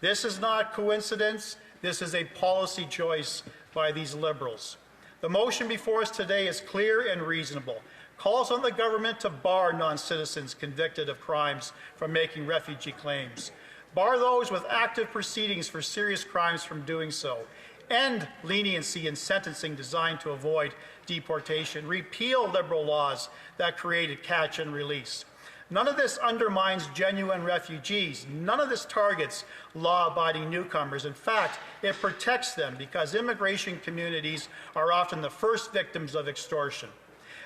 This is not coincidence. This is a policy choice by these Liberals. The motion before us today is clear and reasonable. Calls on the government to bar non-citizens convicted of crimes from making refugee claims. Bar those with active proceedings for serious crimes from doing so. End leniency in sentencing designed to avoid deportation. Repeal Liberal laws that created catch and release. None of this undermines genuine refugees. None of this targets law-abiding newcomers. In fact, it protects them because immigration communities are often the first victims of extortion.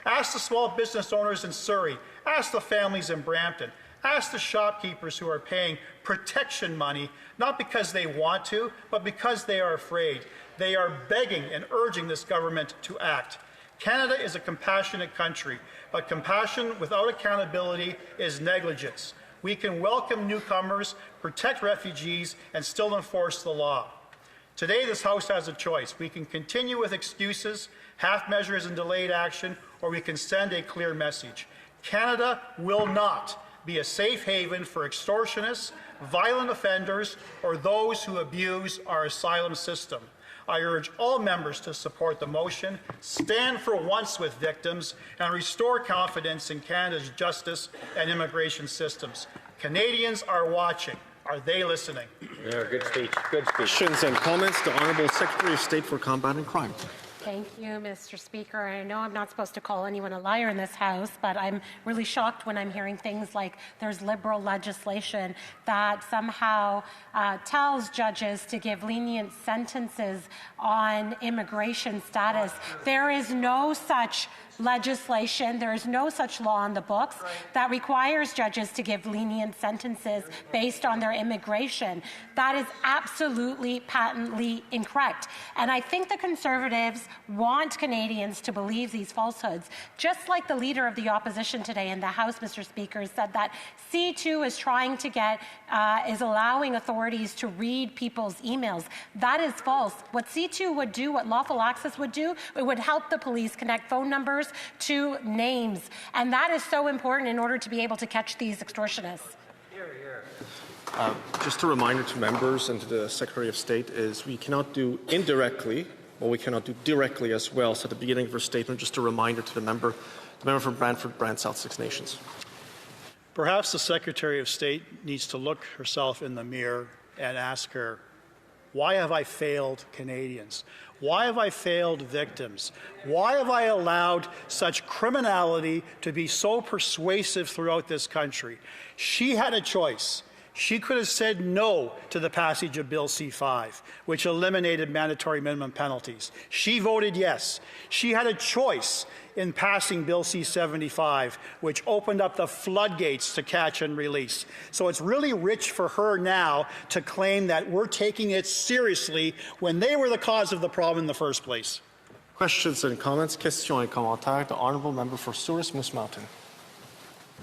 Ask the small business owners in Surrey. Ask the families in Brampton. Ask the shopkeepers who are paying protection money, not because they want to, but because they are afraid. They are begging and urging this government to act. Canada is a compassionate country, but compassion without accountability is negligence. We can welcome newcomers, protect refugees, and still enforce the law. Today, this House has a choice. We can continue with excuses, half measures, and delayed action, or we can send a clear message. Canada will not be a safe haven for extortionists, violent offenders, or those who abuse our asylum system. I urge all members to support the motion, stand for once with victims, and restore confidence in Canada's justice and immigration systems. Canadians are watching. Are they listening? Yeah, good speech. Good speech. Questions and comments. The Honourable Secretary of State for Combating Crime. Thank you, Mr. Speaker. I know I'm not supposed to call anyone a liar in this House, but I'm really shocked when I'm hearing things like there's Liberal legislation that somehow tells judges to give lenient sentences on immigration status. There is no such legislation, there is no such law on the books that requires judges to give lenient sentences based on their immigration. That is absolutely, patently incorrect. And I think the Conservatives want Canadians to believe these falsehoods. Just like the Leader of the Opposition today in the House, Mr. Speaker, said that C2 is trying to is allowing authorities to read people's emails. That is false. What C2 would do, what lawful access would do, it would help the police connect phone numbers to names. And that is so important in order to be able to catch these extortionists. Just a reminder to members and to the Secretary of State is we cannot do indirectly, but we cannot do directly as well. So at the beginning of her statement, just a reminder to the member from Brantford, Brant South Six Nations. Perhaps the Secretary of State needs to look herself in the mirror and ask her, why have I failed Canadians? Why have I failed victims? Why have I allowed such criminality to be so persuasive throughout this country? She had a choice. She could have said no to the passage of Bill C-5, which eliminated mandatory minimum penalties. She voted yes. She had a choice in passing Bill C-75, which opened up the floodgates to catch and release. So it's really rich for her now to claim that we're taking it seriously when they were the cause of the problem in the first place. Questions and comments. Questions et commentaires. The Honourable Member for Souris Moose Mountain.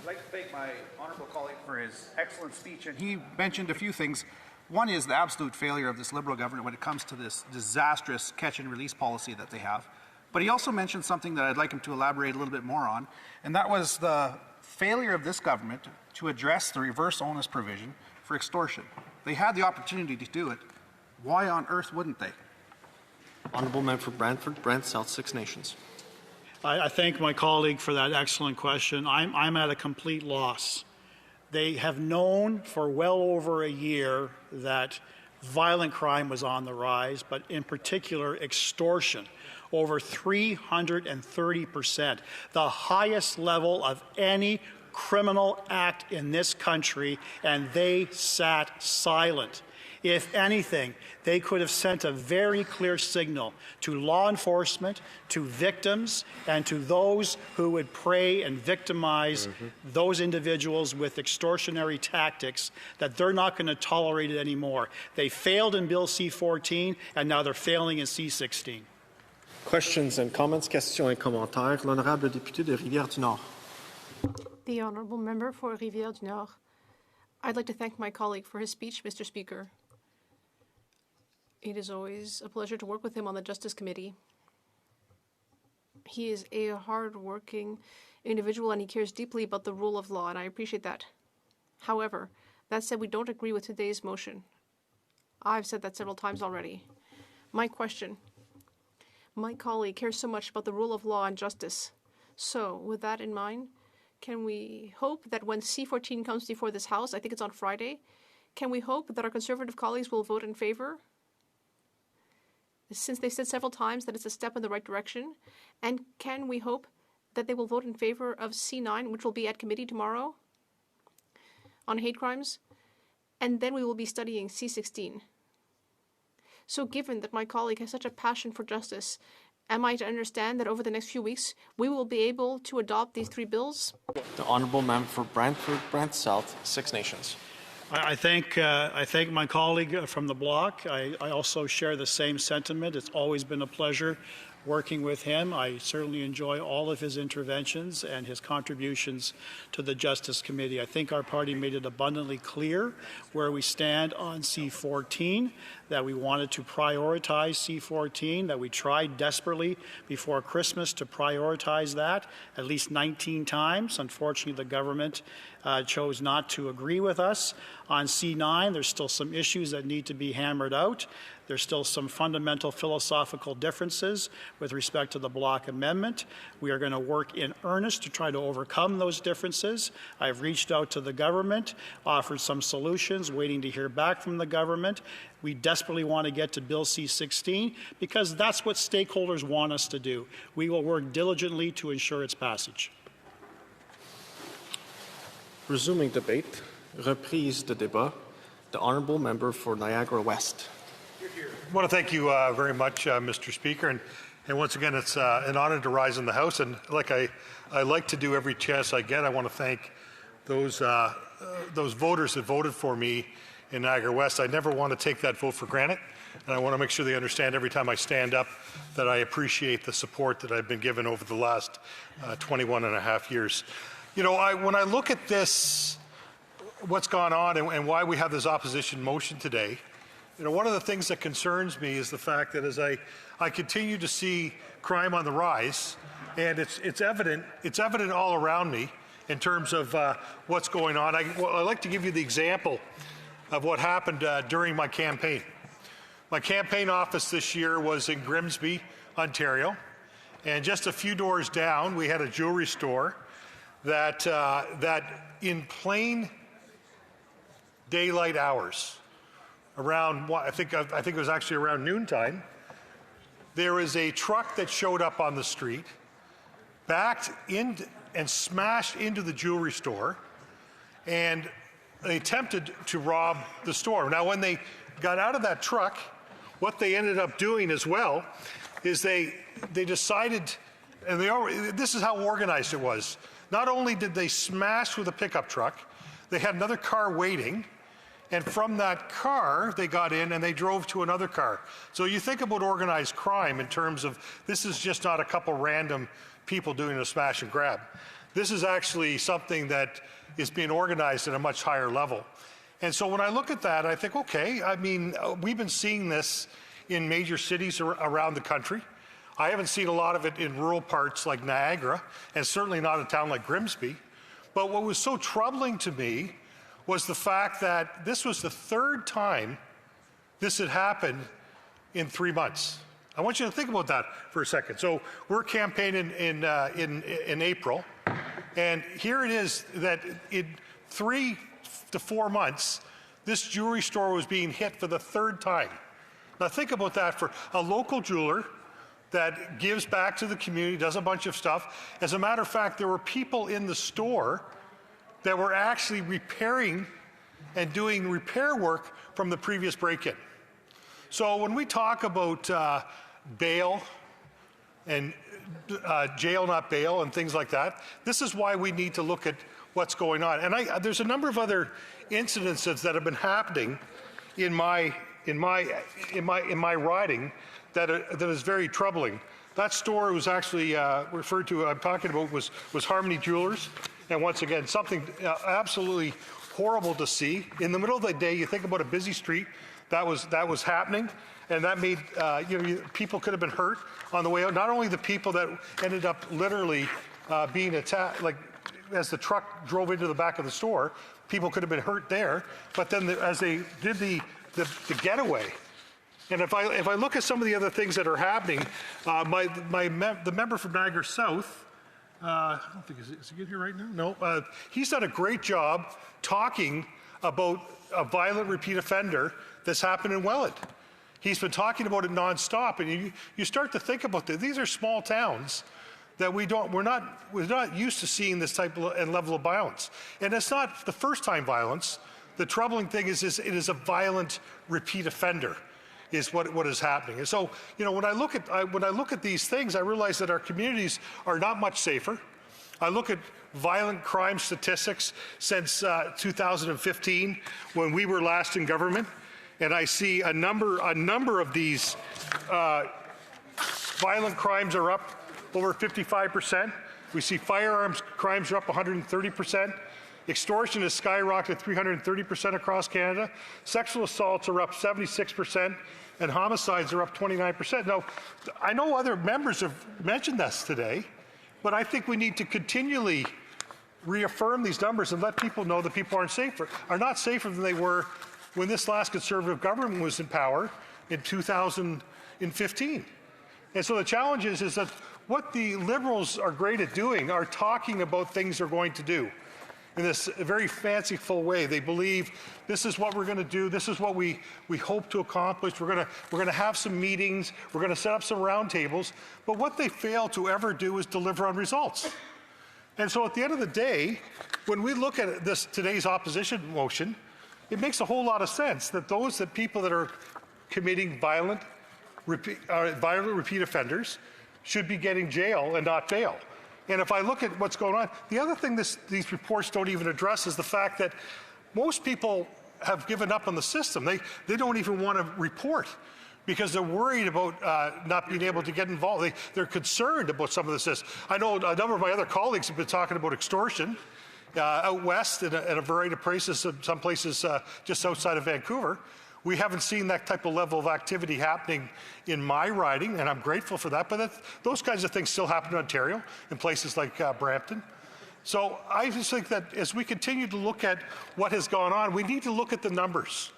I'd like to thank my honourable colleague for his excellent speech, and he mentioned a few things. One is the absolute failure of this Liberal government when it comes to this disastrous catch and release policy that they have. But he also mentioned something that I'd like him to elaborate a little bit more on, and that was the failure of this government to address the reverse onus provision for extortion. They had the opportunity to do it. Why on earth wouldn't they? Honourable Member for Brantford, Brant South Six Nations. I thank my colleague for that excellent question. I'm at a complete loss. They have known for well over a year that violent crime was on the rise, but in particular extortion, over 330%, the highest level of any criminal act in this country, and they sat silent. If anything, they could have sent a very clear signal to law enforcement, to victims, and to those who would prey and victimize those individuals with extortionary tactics that they're not going to tolerate it anymore. They failed in Bill C-14, and now they're failing in C-16. Questions and comments. Questions et commentaires. L'honorable député de Rivière-du-Nord. The Honourable Member for Rivière-du-Nord. I'd like to thank my colleague for his speech, Mr. Speaker. It is always a pleasure to work with him on the Justice Committee. He is a hard-working individual and he cares deeply about the rule of law, and I appreciate that. However, that said, we don't agree with today's motion. I've said that several times already. My question: my colleague cares so much about the rule of law and justice. So, with that in mind, can we hope that when C-14 comes before this House, I think it's on Friday, can we hope that our Conservative colleagues will vote in favor? Since they've said several times that it's a step in the right direction, and can we hope that they will vote in favor of C9, which will be at committee tomorrow? on hate crimes, and then we will be studying C-16. So given that my colleague has such a passion for justice, am I to understand that over the next few weeks, we will be able to adopt these 3 bills? The Honourable Member for Brantford, Brant South, Six Nations. I thank my colleague from the bloc. I also share the same sentiment. It's always been a pleasure working with him. I certainly enjoy all of his interventions and his contributions to the Justice Committee. I think our party made it abundantly clear where we stand on C-14, that we wanted to prioritize C-14, that we tried desperately before Christmas to prioritize that at least 19 times. Unfortunately, the government chose not to agree with us. On C-9, there's still some issues that need to be hammered out. There's still some fundamental philosophical differences with respect to the block amendment. We are going to work in earnest to try to overcome those differences. I've reached out to the government, offered some solutions, waiting to hear back from the government. We desperately want to get to Bill C-16 because that's what stakeholders want us to do. We will work diligently to ensure its passage. Resuming debate, reprise de débat, the Honourable Member for Niagara West. I want to thank you very much, Mr. Speaker, and once again, it's an honor to rise in the House. And like I like to do every chance I get, I want to thank those voters that voted for me in Niagara West. I never want to take that vote for granted, and I want to make sure they understand every time I stand up that I appreciate the support that I've been given over the last 21 and a half years. You know, when I look at this, what's gone on and why we have this opposition motion today, you know, one of the things that concerns me is the fact that as I continue to see crime on the rise, and it's evident all around me in terms of what's going on. I'd like to give you the example of what happened during my campaign. My campaign office this year was in Grimsby, Ontario, and just a few doors down, we had a jewelry store that in plain daylight hours, around I think it was actually around noontime, there was a truck that showed up on the street, backed in and smashed into the jewelry store, and they attempted to rob the store. Now, when they got out of that truck, what they ended up doing as well is they decided, and this is how organized it was. Not only did they smash with a pickup truck, they had another car waiting, and from that car, they got in and they drove to another car. So you think about organized crime in terms of this is just not a couple random people doing a smash and grab. This is actually something that is being organized at a much higher level. And so when I look at that, I think, okay, I mean, we've been seeing this in major cities around the country. I haven't seen a lot of it in rural parts like Niagara, and certainly not a town like Grimsby. But what was so troubling to me was the fact that this was the third time this had happened in 3 months. I want you to think about that for a second. So we're campaigning in April, and here it is that in 3 to 4 months, this jewelry store was being hit for the third time. Now think about that for a local jeweler that gives back to the community, does a bunch of stuff. As a matter of fact, there were people in the store that were actually repairing and doing repair work from the previous break-in. So when we talk about bail and jail not bail and things like that, this is why we need to look at what's going on. And there's a number of other incidences that have been happening in my riding that is very troubling. That store was actually referred to, I'm talking about, was Harmony Jewelers. And once again, something absolutely horrible to see. In the middle of the day, you think about a busy street, that was happening, and that made, people could have been hurt on the way out. Not only the people that ended up literally being attacked, like as the truck drove into the back of the store, people could have been hurt there, but then as they did the getaway. And if I look at some of the other things that are happening, the member from Niagara South, I don't think, is he here right now? No. He's done a great job talking about a violent repeat offender that's happened in Welland. He's been talking about it nonstop, and you start to think about this. These are small towns that we're not used to seeing this type and level of violence. And it's not the first time violence. The troubling thing is it is a violent repeat offender is what is happening. And so, when I look at these things, I realize that our communities are not much safer. I look at violent crime statistics since 2015, when we were last in government, and I see a number of these violent crimes are up over 55%. We see firearms crimes are up 130%. Extortion has skyrocketed 330% across Canada. Sexual assaults are up 76%, and homicides are up 29%. Now, I know other members have mentioned this today, but I think we need to continually reaffirm these numbers and let people know that people are not safer than they were when this last Conservative government was in power in 2015. And so the challenge is that what the Liberals are great at doing are talking about things they're going to do in this very fanciful way. They believe this is what we're going to do, this is what we hope to accomplish, we're going to have some meetings, we're going to set up some roundtables, but what they fail to ever do is deliver on results. And so at the end of the day, when we look at today's opposition motion, it makes a whole lot of sense that people that are committing violent repeat offenders should be getting jail and not bail. And if I look at what's going on, the other thing these reports don't even address is the fact that most people have given up on the system. They don't even want to report because they're worried about not being able to get involved. They're concerned about some of this. I know a number of my other colleagues have been talking about extortion out west at a variety of places, some places just outside of Vancouver. We haven't seen that type of level of activity happening in my riding, and I'm grateful for that, but those kinds of things still happen in Ontario, in places like Brampton. So I just think that as we continue to look at what has gone on, we need to look at the numbers.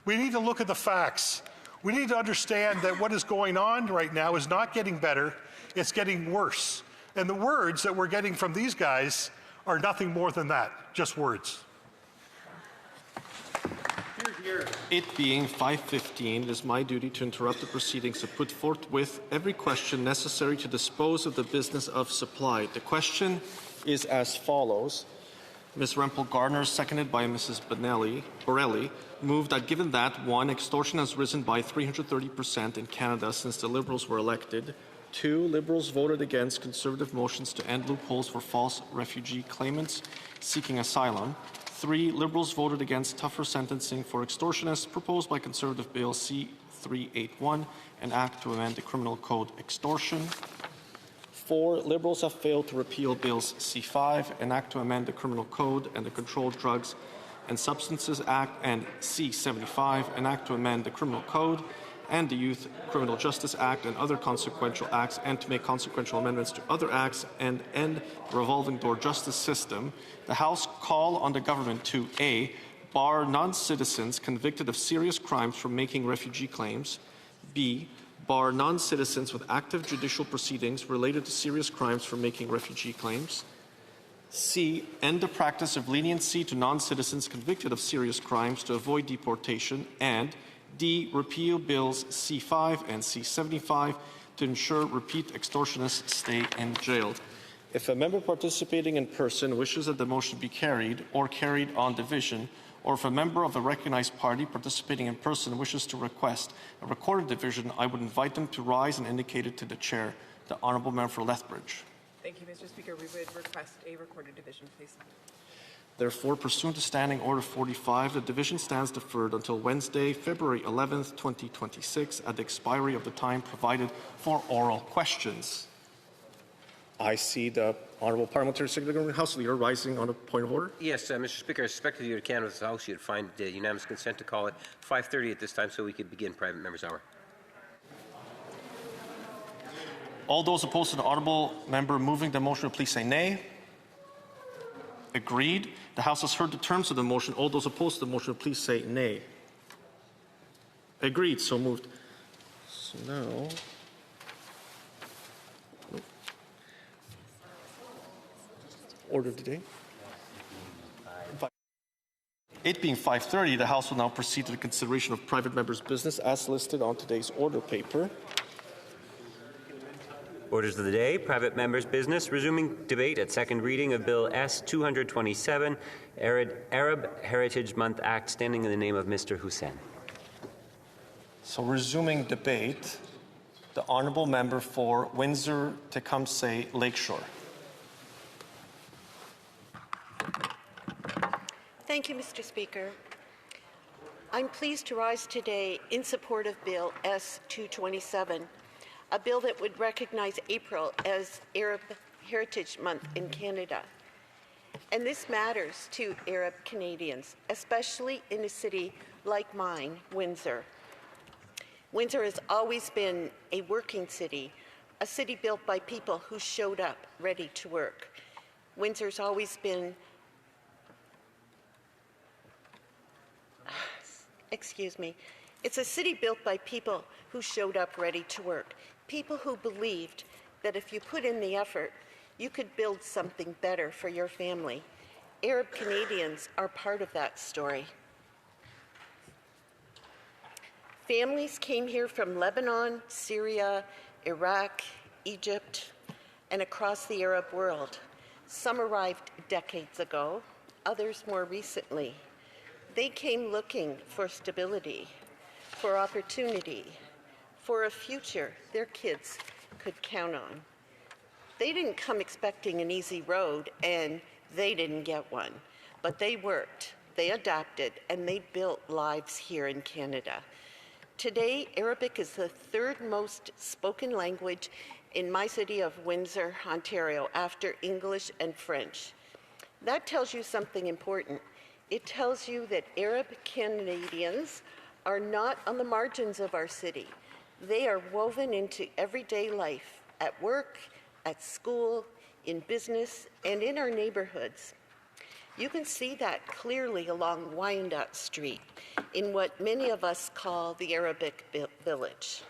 We need to look at the facts. We need to understand that what is going on right now is not getting better, it's getting worse. And the words that we're getting from these guys are nothing more than that, just words. It being 5:15, it is my duty to interrupt the proceedings to put forthwith every question necessary to dispose of the business of supply. The question is as follows. Ms. Rempel-Gardner, seconded by Mrs. Borelli, moved that given that, 1, extortion has risen by 330% in Canada since the Liberals were elected. 2, Liberals voted against Conservative motions to end loopholes for false refugee claimants seeking asylum. 3, Liberals voted against tougher sentencing for extortionists proposed by Conservative Bill C-381, an act to amend the Criminal Code extortion. 4, Liberals have failed to repeal Bills C-5, an act to amend the Criminal Code and the Controlled Drugs and Substances Act, and C-75, an act to amend the Criminal Code and the Youth Criminal Justice Act and other consequential acts, and to make consequential amendments to other acts and end the revolving door justice system. The House call on the government to A, bar non-citizens convicted of serious crimes from making refugee claims, B, bar non-citizens with active judicial proceedings related to serious crimes from making refugee claims, C, end the practice of leniency to non-citizens convicted of serious crimes to avoid deportation, and D, repeal Bills C-5 and C-75 to ensure repeat extortionists stay in jail. If a member participating in person wishes that the motion be carried or carried on division, or if a member of a recognized party participating in person wishes to request a recorded division, I would invite them to rise and indicate it to the chair. The Honourable Member for Lethbridge. Thank you, Mr. Speaker. We would request a recorded division, please. Therefore, pursuant to Standing Order 45, the division stands deferred until Wednesday, February 11th, 2026, at the expiry of the time provided for oral questions. I see the Honourable Parliamentary Secretary of the Government House Leader rising on a point of order. Yes, Mr. Speaker, I suspect if you would canvass the House, you'd find unanimous consent to call it 5:30 at this time so we could begin private members' hour. All those opposed to the Honourable Member moving the motion, please say nay. Agreed. The House has heard the terms of the motion. All those opposed to the motion, please say nay. Agreed. So moved. So now, order of the day. It being 5:30, the House will now proceed to the consideration of private members' business as listed on today's order paper. Orders of the day, private members' business, resuming debate at second reading of Bill S-227, Arab Heritage Month Act, standing in the name of Mr. Hussain. So resuming debate, the honourable member for Windsor-Tecumseh Lakeshore. Thank you, Mr. Speaker. I'm pleased to rise today in support of Bill S-227, a bill that would recognize April as Arab Heritage Month in Canada. And this matters to Arab Canadians, especially in a city like mine, Windsor. Windsor has always been a working city, a city built by people who showed up ready to work. Windsor's always been, it's a city built by people who showed up ready to work, people who believed that if you put in the effort, you could build something better for your family. Arab Canadians are part of that story. Families came here from Lebanon, Syria, Iraq, Egypt, and across the Arab world. Some arrived decades ago, others more recently. They came looking for stability, for opportunity, for a future their kids could count on. They didn't come expecting an easy road, and they didn't get one, but they worked, they adapted, and they built lives here in Canada. Today, Arabic is the third most spoken language in my city of Windsor, Ontario, after English and French. That tells you something important. It tells you that Arab Canadians are not on the margins of our city. They are woven into everyday life, at work, at school, in business, and in our neighborhoods. You can see that clearly along Wyandotte Street in what many of us call the Arabic Village.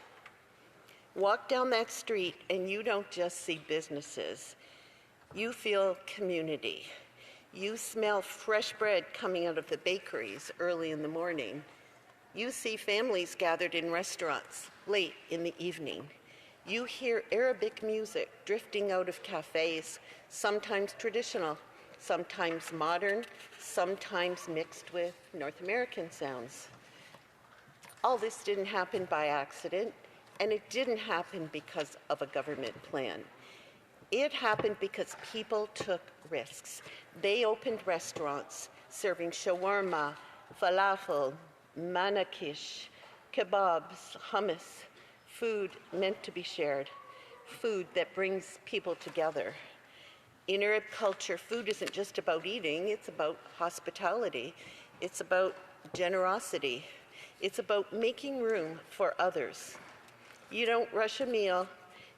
Walk down that street and you don't just see businesses. You feel community. You smell fresh bread coming out of the bakeries early in the morning. You see families gathered in restaurants late in the evening. You hear Arabic music drifting out of cafes, sometimes traditional, sometimes modern, sometimes mixed with North American sounds. All this didn't happen by accident, and it didn't happen because of a government plan. It happened because people took risks. They opened restaurants serving shawarma, falafel, manakish, kebabs, hummus, food meant to be shared, food that brings people together. In Arab culture, food isn't just about eating, it's about hospitality, it's about generosity, it's about making room for others. You don't rush a meal,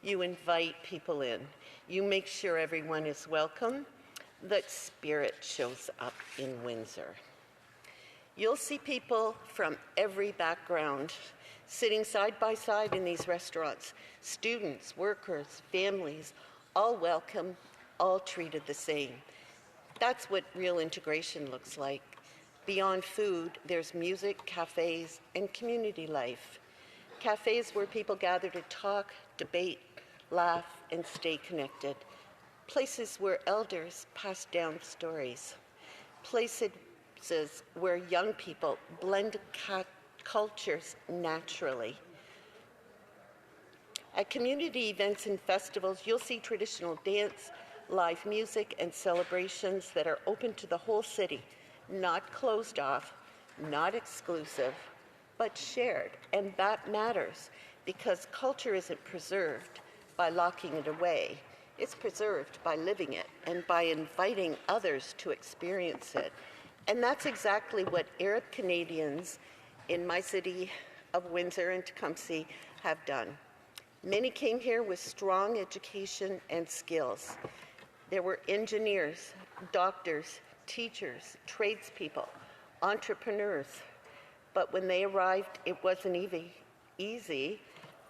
you invite people in. You make sure everyone is welcome. That spirit shows up in Windsor. You'll see people from every background sitting side by side in these restaurants. Students, workers, families, all welcome, all treated the same. That's what real integration looks like. Beyond food, there's music, cafes, and community life. Cafes where people gather to talk, debate, laugh, and stay connected. Places where elders pass down stories. Places where young people blend cultures naturally. At community events and festivals, you'll see traditional dance, live music, and celebrations that are open to the whole city, not closed off, not exclusive, but shared. And that matters because culture isn't preserved by locking it away. It's preserved by living it and by inviting others to experience it. And that's exactly what Arab Canadians in my city of Windsor and Tecumseh have done. Many came here with strong education and skills. There were engineers, doctors, teachers, tradespeople, entrepreneurs. But when they arrived, it wasn't easy.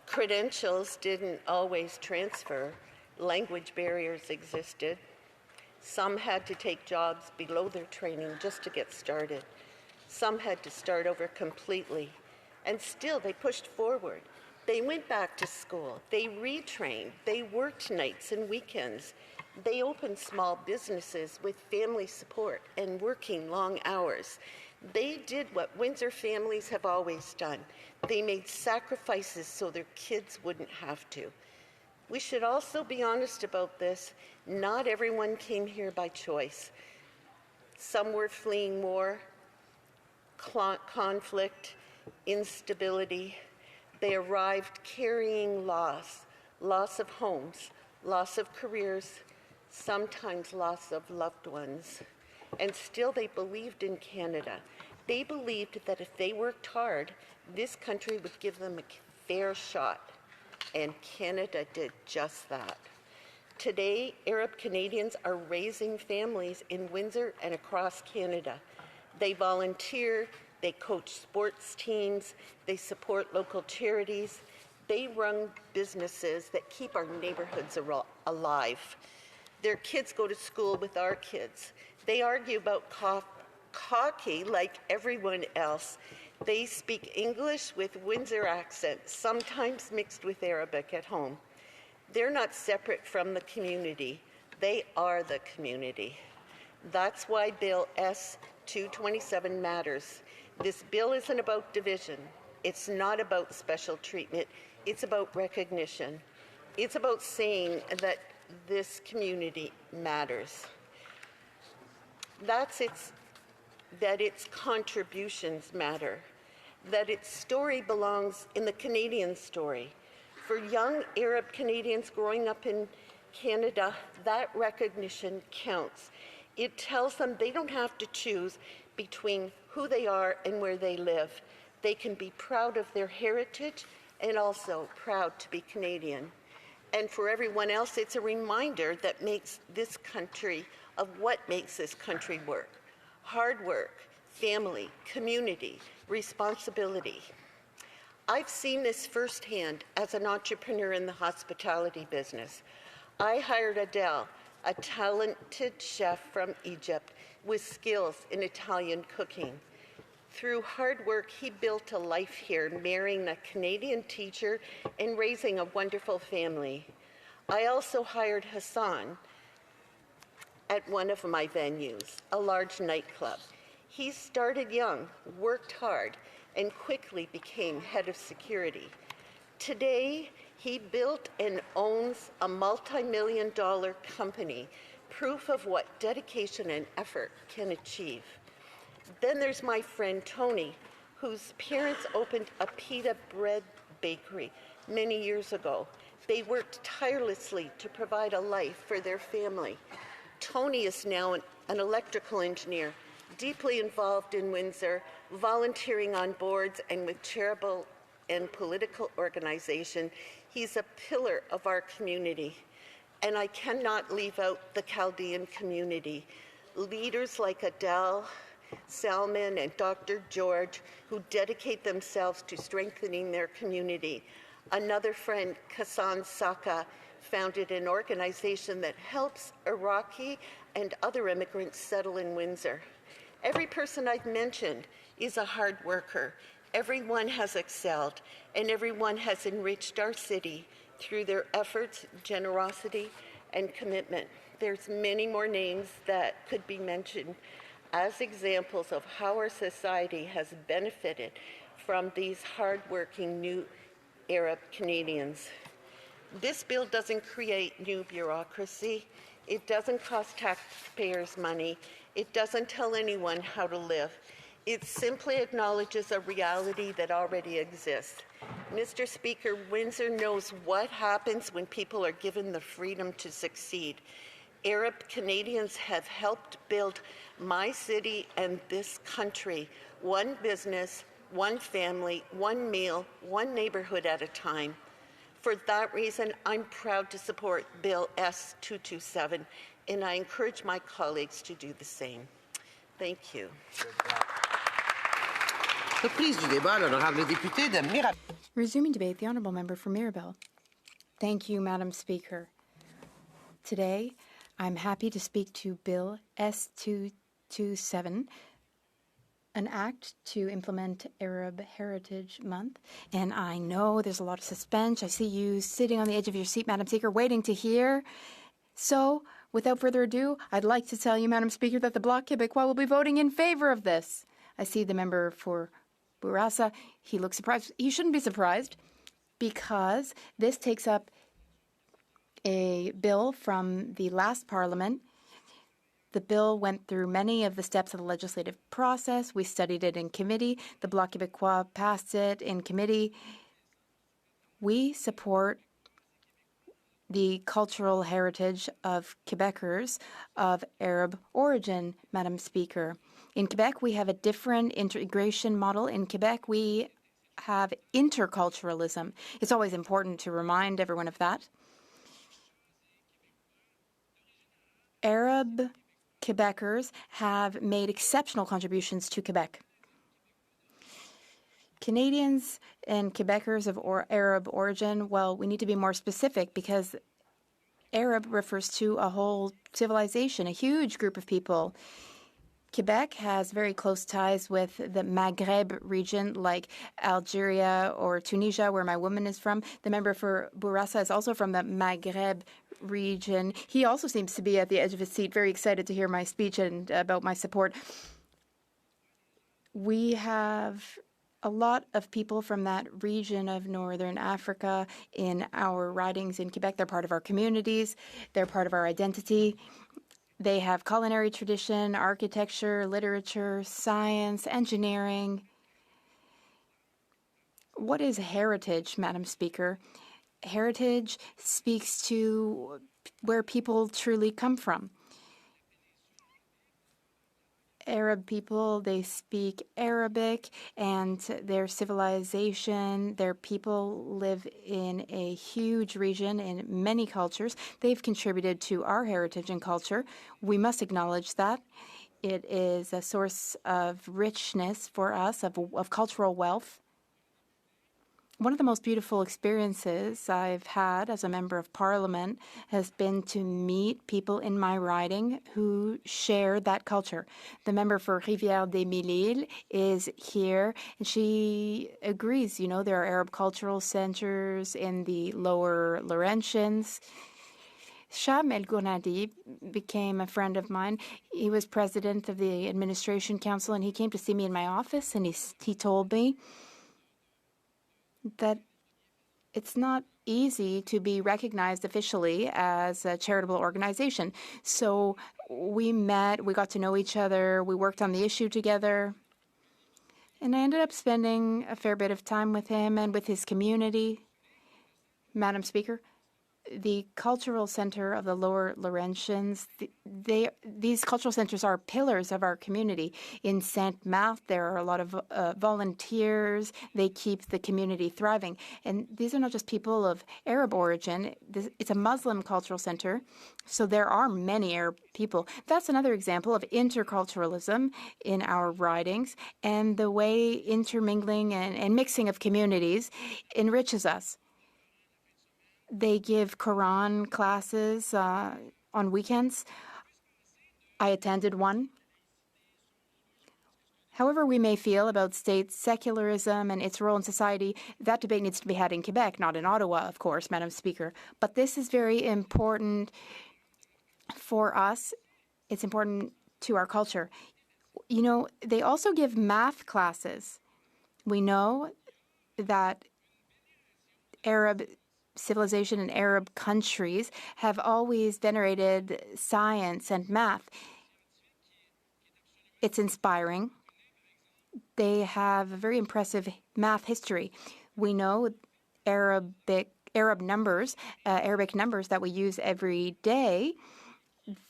Credentials didn't always transfer. Language barriers existed. Some had to take jobs below their training just to get started. Some had to start over completely. And still, they pushed forward. They went back to school. They retrained. They worked nights and weekends. They opened small businesses with family support and working long hours. They did what Windsor families have always done. They made sacrifices so their kids wouldn't have to. We should also be honest about this. Not everyone came here by choice. Some were fleeing war, conflict, instability. They arrived carrying loss of homes, loss of careers, sometimes loss of loved ones. And still they believed in Canada. They believed that if they worked hard, this country would give them a fair shot. And Canada did just that. Today, Arab Canadians are raising families in Windsor and across Canada. They volunteer, they coach sports teams, they support local charities, they run businesses that keep our neighborhoods alive. Their kids go to school with our kids. They argue about hockey like everyone else. They speak English with Windsor accent, sometimes mixed with Arabic at home. They're not separate from the community. They are the community. That's why Bill S-227 matters. This bill isn't about division. It's not about special treatment. It's about recognition. It's about saying that this community matters. That its contributions matter. That its story belongs in the Canadian story. For young Arab Canadians growing up in Canada, that recognition counts. It tells them they don't have to choose between who they are and where they live. They can be proud of their heritage and also proud to be Canadian. And for everyone else, it's a reminder that makes this country, of what makes this country work. Hard work, family, community, responsibility. I've seen this firsthand as an entrepreneur in the hospitality business. I hired Adele, a talented chef from Egypt with skills in Italian cooking. Through hard work, he built a life here, marrying a Canadian teacher and raising a wonderful family. I also hired Hassan at one of my venues, a large nightclub. He started young, worked hard, and quickly became head of security. Today, he built and owns a multi-million-dollar company, proof of what dedication and effort can achieve. Then there's my friend Tony, whose parents opened a pita bread bakery many years ago. They worked tirelessly to provide a life for their family. Tony is now an electrical engineer, deeply involved in Windsor, volunteering on boards and with charitable and political organization. He's a pillar of our community. And I cannot leave out the Chaldean community. Leaders like Adele, Salman, and Dr. George, who dedicate themselves to strengthening their community. Another friend, Kassan Saka, founded an organization that helps Iraqi and other immigrants settle in Windsor. Every person I've mentioned is a hard worker. Everyone has excelled, and everyone has enriched our city through their efforts, generosity, and commitment. There's many more names that could be mentioned as examples of how our society has benefited from these hardworking new Arab Canadians. This bill doesn't create new bureaucracy. It doesn't cost taxpayers money. It doesn't tell anyone how to live. It simply acknowledges a reality that already exists. Mr. Speaker, Windsor knows what happens when people are given the freedom to succeed. Arab Canadians have helped build my city and this country, one business, one family, one meal, one neighborhood at a time. For that reason, I'm proud to support Bill S-227, and I encourage my colleagues to do the same. Thank you. Resuming debate, the Honourable Member for Mirabel. Thank you, Madam Speaker. Today, I'm happy to speak to Bill S-227, an act to implement Arab Heritage Month. And I know there's a lot of suspense. I see you sitting on the edge of your seat, Madam Speaker, waiting to hear. So, without further ado, I'd like to tell you, Madam Speaker, that the Bloc Québécois will be voting in favor of this. I see the member for Bourassa. He looks surprised. He shouldn't be surprised because this takes up a bill from the last Parliament. The bill went through many of the steps of the legislative process. We studied it in committee. The Bloc Québécois passed it in committee. We support the cultural heritage of Quebecers of Arab origin, Madam Speaker. In Quebec, we have a different integration model. In Quebec, we have interculturalism. It's always important to remind everyone of that. Arab Quebecers have made exceptional contributions to Quebec. Canadians and Quebecers of Arab origin, well, we need to be more specific because Arab refers to a whole civilization, a huge group of people. Quebec has very close ties with the Maghreb region, like Algeria or Tunisia, where my woman is from. The member for Bourassa is also from the Maghreb region. He also seems to be at the edge of his seat, very excited to hear my speech and about my support. We have a lot of people from that region of Northern Africa in our ridings in Quebec. They're part of our communities. They're part of our identity. They have culinary tradition, architecture, literature, science, engineering. What is heritage, Madam Speaker? Heritage speaks to where people truly come from. Arab people, they speak Arabic, and their civilization, their people live in a huge region in many cultures. They've contributed to our heritage and culture. We must acknowledge that. It is a source of richness for us, of cultural wealth. One of the most beautiful experiences I've had as a member of Parliament has been to meet people in my riding who share that culture. The member for Rivière-des-Mille-Îles is here, and she agrees. You know, there are Arab cultural centers in the lower Laurentians. Sham El-Gounadi became a friend of mine. He was president of the Administration Council, and he came to see me in my office, and he told me that it's not easy to be recognized officially as a charitable organization. So we met, we got to know each other, we worked on the issue together, and I ended up spending a fair bit of time with him and with his community. Madam Speaker, the cultural center of the Lower Laurentians, these cultural centers are pillars of our community. In Sainte-Marthe, there are a lot of volunteers. They keep the community thriving. And these are not just people of Arab origin. It's a Muslim cultural center, so there are many Arab people. That's another example of interculturalism in our ridings and the way intermingling and mixing of communities enriches us. They give Quran classes on weekends. I attended one. However we may feel about state secularism and its role in society, that debate needs to be had in Quebec, not in Ottawa, of course, Madam Speaker. But this is very important for us. It's important to our culture. You know, they also give math classes. We know that Arab civilization in Arab countries have always venerated science and math. It's inspiring. They have a very impressive math history. We know Arabic numbers that we use every day.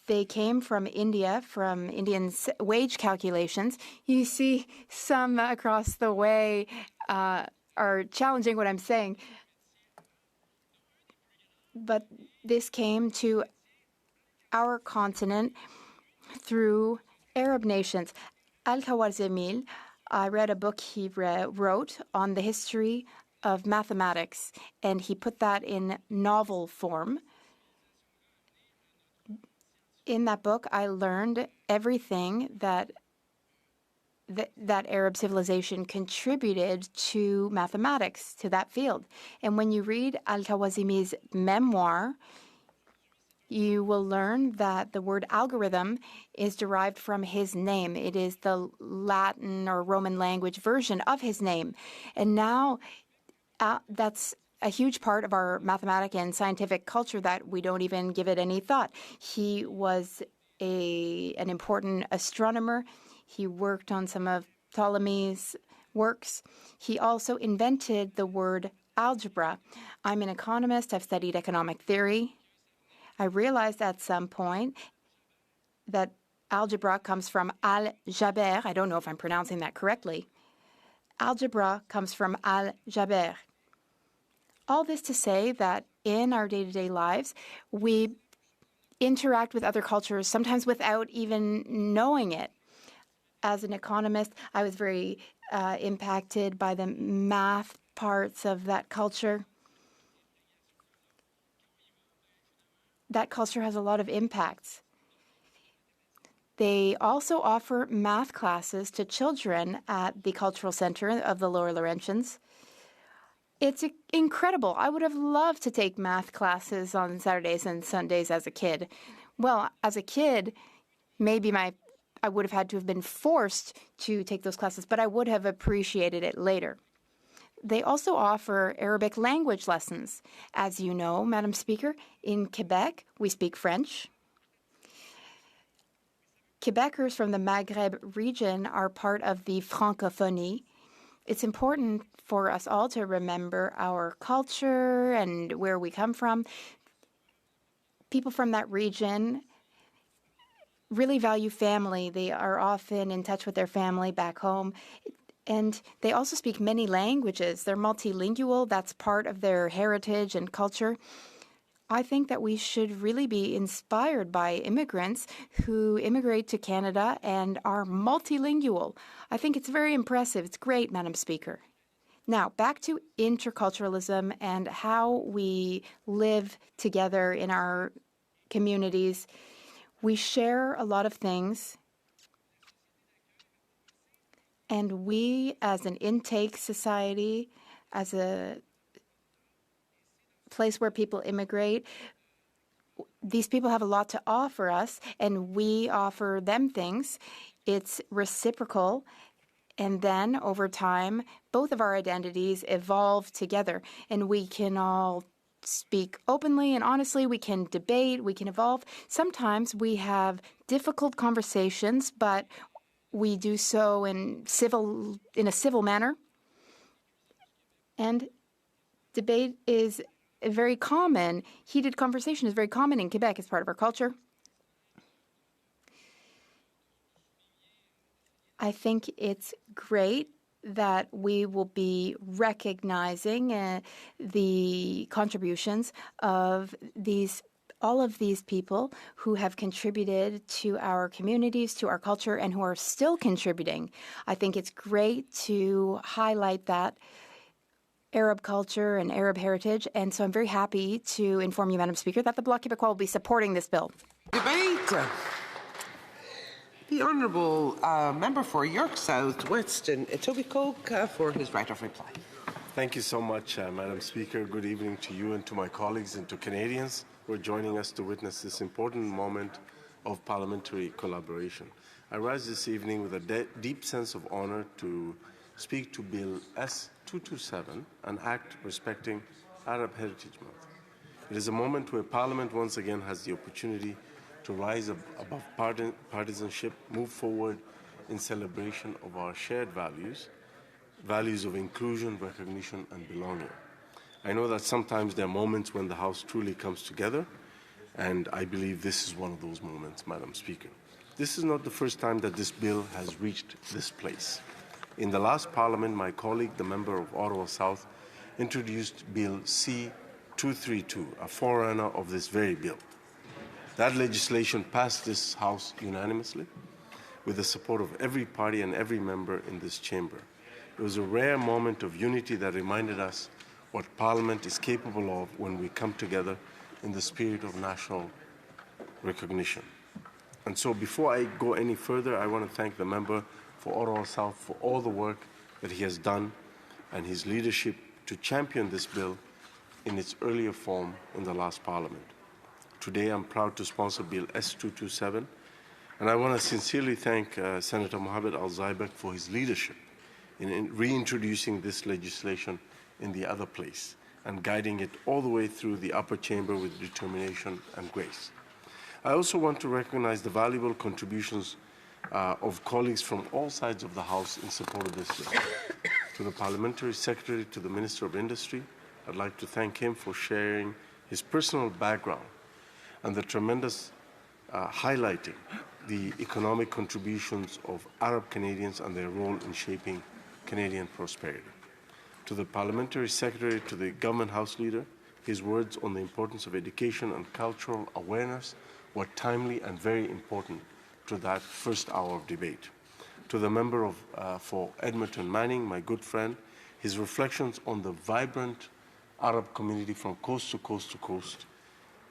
They came from India, from Indian wage calculations. You see some across the way are challenging what I'm saying. But this came to our continent through Arab nations. Al-Khwarizmi, I read a book he wrote on the history of mathematics, and he put that in novel form. In that book, I learned everything that that Arab civilization contributed to mathematics, to that field. And when you read Al-Khwarizmi's memoir, you will learn that the word algorithm is derived from his name. It is the Latin or Roman language version of his name. And now that's a huge part of our mathematic and scientific culture that we don't even give it any thought. He was an important astronomer. He worked on some of Ptolemy's works. He also invented the word algebra. I'm an economist. I've studied economic theory. I realized at some point that algebra comes from al-Jaber. I don't know if I'm pronouncing that correctly. Algebra comes from al-Jaber. All this to say that in our day-to-day lives, we interact with other cultures, sometimes without even knowing it. As an economist, I was very impacted by the math parts of that culture. That culture has a lot of impacts. They also offer math classes to children at the Cultural Center of the Lower Laurentians. It's incredible. I would have loved to take math classes on Saturdays and Sundays as a kid. Well, as a kid, maybe I would have had to have been forced to take those classes, but I would have appreciated it later. They also offer Arabic language lessons. As you know, Madam Speaker, in Quebec, we speak French. Quebecers from the Maghreb region are part of the francophonie. It's important for us all to remember our culture and where we come from. People from that region really value family. They are often in touch with their family back home. And they also speak many languages. They're multilingual. That's part of their heritage and culture. I think that we should really be inspired by immigrants who immigrate to Canada and are multilingual. I think it's very impressive. It's great, Madam Speaker. Now, back to interculturalism and how we live together in our communities. We share a lot of things. And we, as an intake society, as a place where people immigrate, these people have a lot to offer us, and we offer them things. It's reciprocal. And then, over time, both of our identities evolve together, and we can all speak openly and honestly. We can debate. We can evolve. Sometimes we have difficult conversations, but we do so in a civil manner. And debate is very common. Heated conversation is very common in Quebec. It's part of our culture. I think it's great that we will be recognizing the contributions of all of these people who have contributed to our communities, to our culture, and who are still contributing. I think it's great to highlight that Arab culture and Arab heritage, and so I'm very happy to inform you, Madam Speaker, that the Bloc Québécois will be supporting this bill. Debate. The Honourable Member for York South Weston Etobicoke for his right of reply. Thank you so much, Madam Speaker. Good evening to you and to my colleagues and to Canadians who are joining us to witness this important moment of parliamentary collaboration. I rise this evening with a deep sense of honour to speak to Bill S-227, an act respecting Arab Heritage Month. It is a moment where Parliament once again has the opportunity to rise above partisanship, move forward in celebration of our shared values of inclusion, recognition, and belonging. I know that sometimes there are moments when the House truly comes together, and I believe this is one of those moments, Madam Speaker. This is not the first time that this bill has reached this place. In the last Parliament, my colleague, the member of Ottawa South, introduced Bill C-232, a forerunner of this very bill. That legislation passed this House unanimously with the support of every party and every member in this chamber. It was a rare moment of unity that reminded us what Parliament is capable of when we come together in the spirit of national recognition. And so before I go any further, I want to thank the member for Ottawa South for all the work that he has done and his leadership to champion this bill in its earlier form in the last Parliament. Today, I'm proud to sponsor Bill S227, and I want to sincerely thank Senator Mohamed Al-Zaibek for his leadership in reintroducing this legislation in the other place and guiding it all the way through the upper chamber with determination and grace. I also want to recognize the valuable contributions of colleagues from all sides of the House in support of this bill. To the Parliamentary Secretary, to the Minister of Industry, I'd like to thank him for sharing his personal background and the tremendous highlighting the economic contributions of Arab Canadians and their role in shaping Canadian prosperity. To the Parliamentary Secretary, to the Government House Leader, his words on the importance of education and cultural awareness were timely and very important to that first hour of debate. To the member for Edmonton Manning, my good friend, his reflections on the vibrant Arab community from coast to coast to coast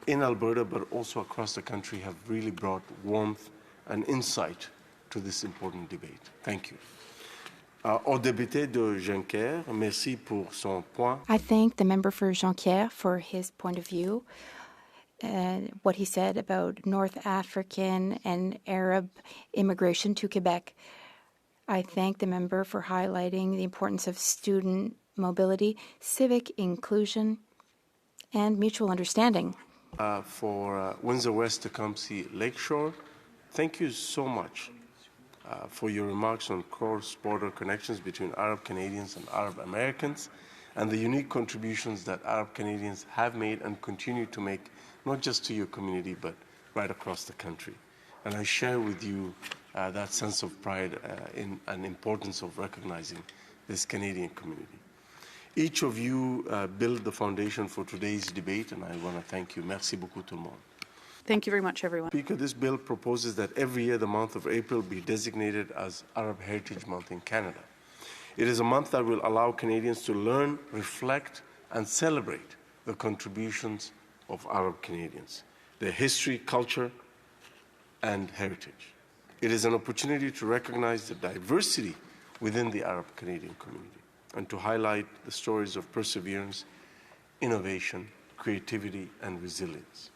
in Alberta, but also across the country, have really brought warmth and insight to this important debate. Thank you. Au député de Jonquière, merci pour son point. I thank the member for Jonquière for his point of view, what he said about North African and Arab immigration to Quebec. I thank the member for highlighting the importance of student mobility, civic inclusion, and mutual understanding. For Windsor West Tecumseh Lakeshore, thank you so much for your remarks on cross-border connections between Arab Canadians and Arab Americans and the unique contributions that Arab Canadians have made and continue to make, not just to your community, but right across the country. And I share with you that sense of pride in and importance of recognizing this Canadian community. Each of you built the foundation for today's debate, and I want to thank you. Merci beaucoup tout le monde. Thank you very much, everyone. Speaker, this bill proposes that every year the month of April be designated as Arab Heritage Month in Canada. It is a month that will allow Canadians to learn, reflect, and celebrate the contributions of Arab Canadians, their history, culture, and heritage. It is an opportunity to recognize the diversity within the Arab Canadian community and to highlight the stories of perseverance, innovation, creativity, and resilience.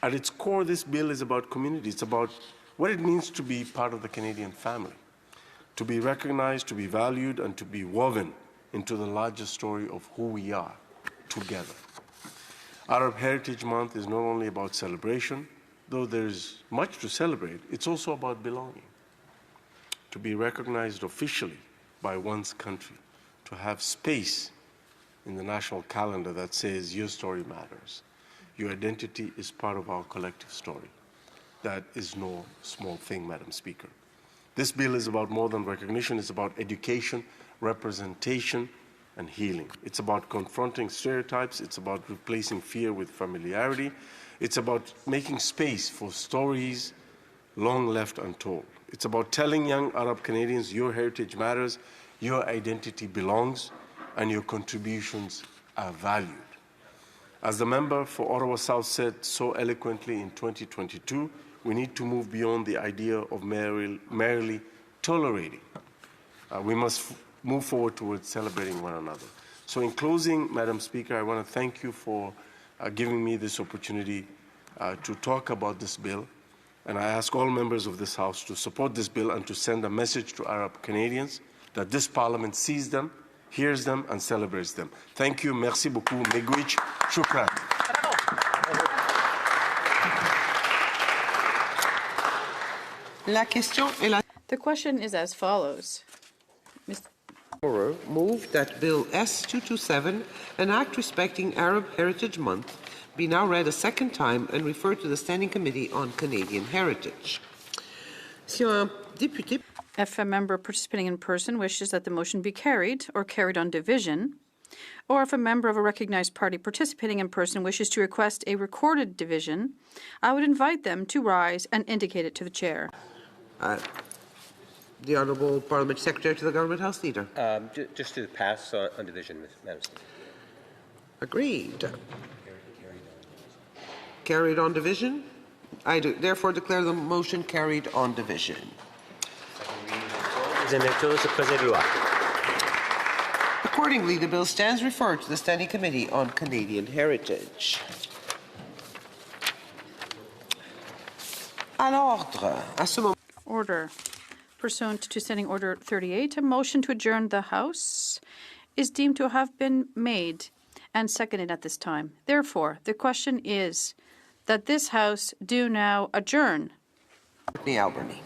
At its core, this bill is about community. It's about what it means to be part of the Canadian family, to be recognized, to be valued, and to be woven into the larger story of who we are together. Arab Heritage Month is not only about celebration, though there's much to celebrate, it's also about belonging, to be recognized officially by one's country, to have space in the national calendar that says your story matters. Your identity is part of our collective story. That is no small thing, Madam Speaker. This bill is about more than recognition. It's about education, representation, and healing. It's about confronting stereotypes. It's about replacing fear with familiarity. It's about making space for stories long left untold. It's about telling young Arab Canadians your heritage matters, your identity belongs, and your contributions are valued. As the member for Ottawa South said so eloquently in 2022, we need to move beyond the idea of merely tolerating. We must move forward towards celebrating one another. So in closing, Madam Speaker, I want to thank you for giving me this opportunity to talk about this bill. And I ask all members of this House to support this bill and to send a message to Arab Canadians that this Parliament sees them, hears them, and celebrates them. Thank you. Merci beaucoup. Megwich. Shukran. The question is as follows. Move that Bill S227, an act respecting Arab Heritage Month, be now read a second time and referred to the Standing Committee on Canadian Heritage. If a member participating in person wishes that the motion be carried or carried on division, or if a member of a recognized party participating in person wishes to request a recorded division, I would invite them to rise and indicate it to the chair. The Honourable Parliamentary Secretary to the Government House Leader. Just to pass on division, Madam Speaker. Agreed. Carried on division? I therefore declare the motion carried on division. élections de ce projet de loi. Accordingly, the bill stands referred to the Standing Committee on Canadian Heritage. À l'ordre. À ce moment. Order. Pursuant to Standing Order 38, a motion to adjourn the House is deemed to have been made and seconded at this time. Therefore, the question is that this House do now adjourn. Albany.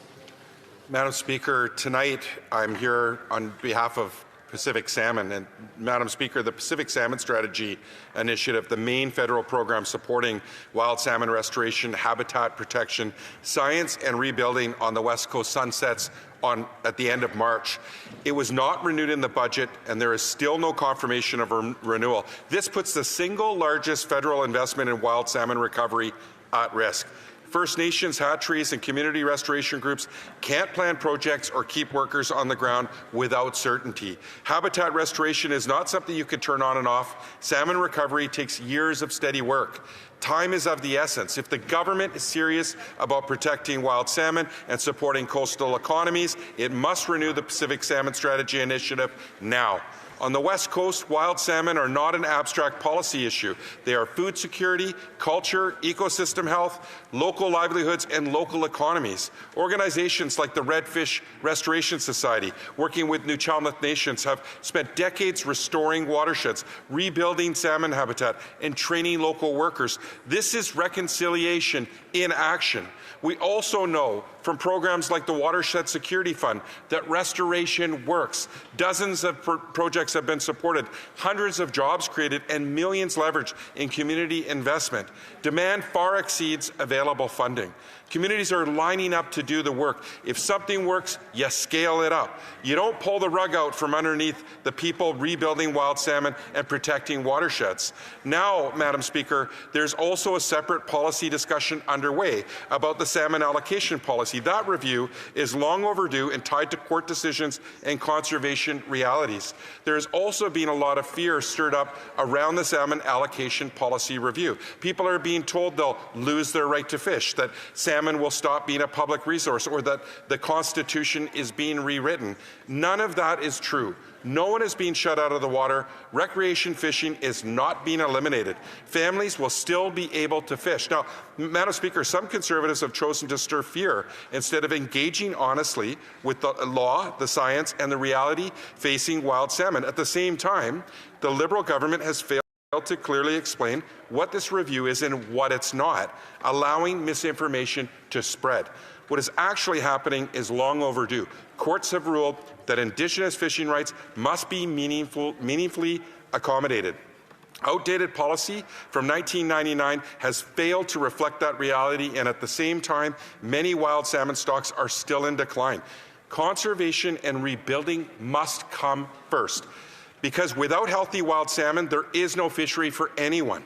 Madam Speaker, tonight I'm here on behalf of Pacific Salmon. And Madam Speaker, the Pacific Salmon Strategy Initiative, the main federal program supporting wild salmon restoration, habitat protection, science and rebuilding on the West Coast sunsets at the end of March. It was not renewed in the budget, and there is still no confirmation of renewal. This puts the single largest federal investment in wild salmon recovery at risk. First Nations, hatcheries, and community restoration groups can't plan projects or keep workers on the ground without certainty. Habitat restoration is not something you can turn on and off. Salmon recovery takes years of steady work. Time is of the essence. If the government is serious about protecting wild salmon and supporting coastal economies, it must renew the Pacific Salmon Strategy Initiative now. On the West Coast, wild salmon are not an abstract policy issue. They are food security, culture, ecosystem health, local livelihoods, and local economies. Organizations like the Redfish Restoration Society, working with Nuu-chah-nulth Nations, have spent decades restoring watersheds, rebuilding salmon habitat, and training local workers. This is reconciliation in action. We also know from programs like the Watershed Security Fund that restoration works. Dozens of projects have been supported, hundreds of jobs created, and millions leveraged in community investment. Demand far exceeds available funding. Communities are lining up to do the work. If something works, you scale it up. You don't pull the rug out from underneath the people rebuilding wild salmon and protecting watersheds. Now, Madam Speaker, there's also a separate policy discussion underway about the salmon allocation policy. That review is long overdue and tied to court decisions and conservation realities. There's also been a lot of fear stirred up around the salmon allocation policy review. People are being told they'll lose their right to fish, that salmon will stop being a public resource, or that the Constitution is being rewritten. None of that is true. No one is being shut out of the water. Recreation fishing is not being eliminated. Families will still be able to fish. Now, Madam Speaker, some Conservatives have chosen to stir fear instead of engaging honestly with the law, the science, and the reality facing wild salmon. At the same time, the Liberal government has failed to clearly explain what this review is and what it's not, allowing misinformation to spread. What is actually happening is long overdue. Courts have ruled that Indigenous fishing rights must be meaningfully accommodated. Outdated policy from 1999 has failed to reflect that reality, and at the same time, many wild salmon stocks are still in decline. Conservation and rebuilding must come first, because without healthy wild salmon, there is no fishery for anyone.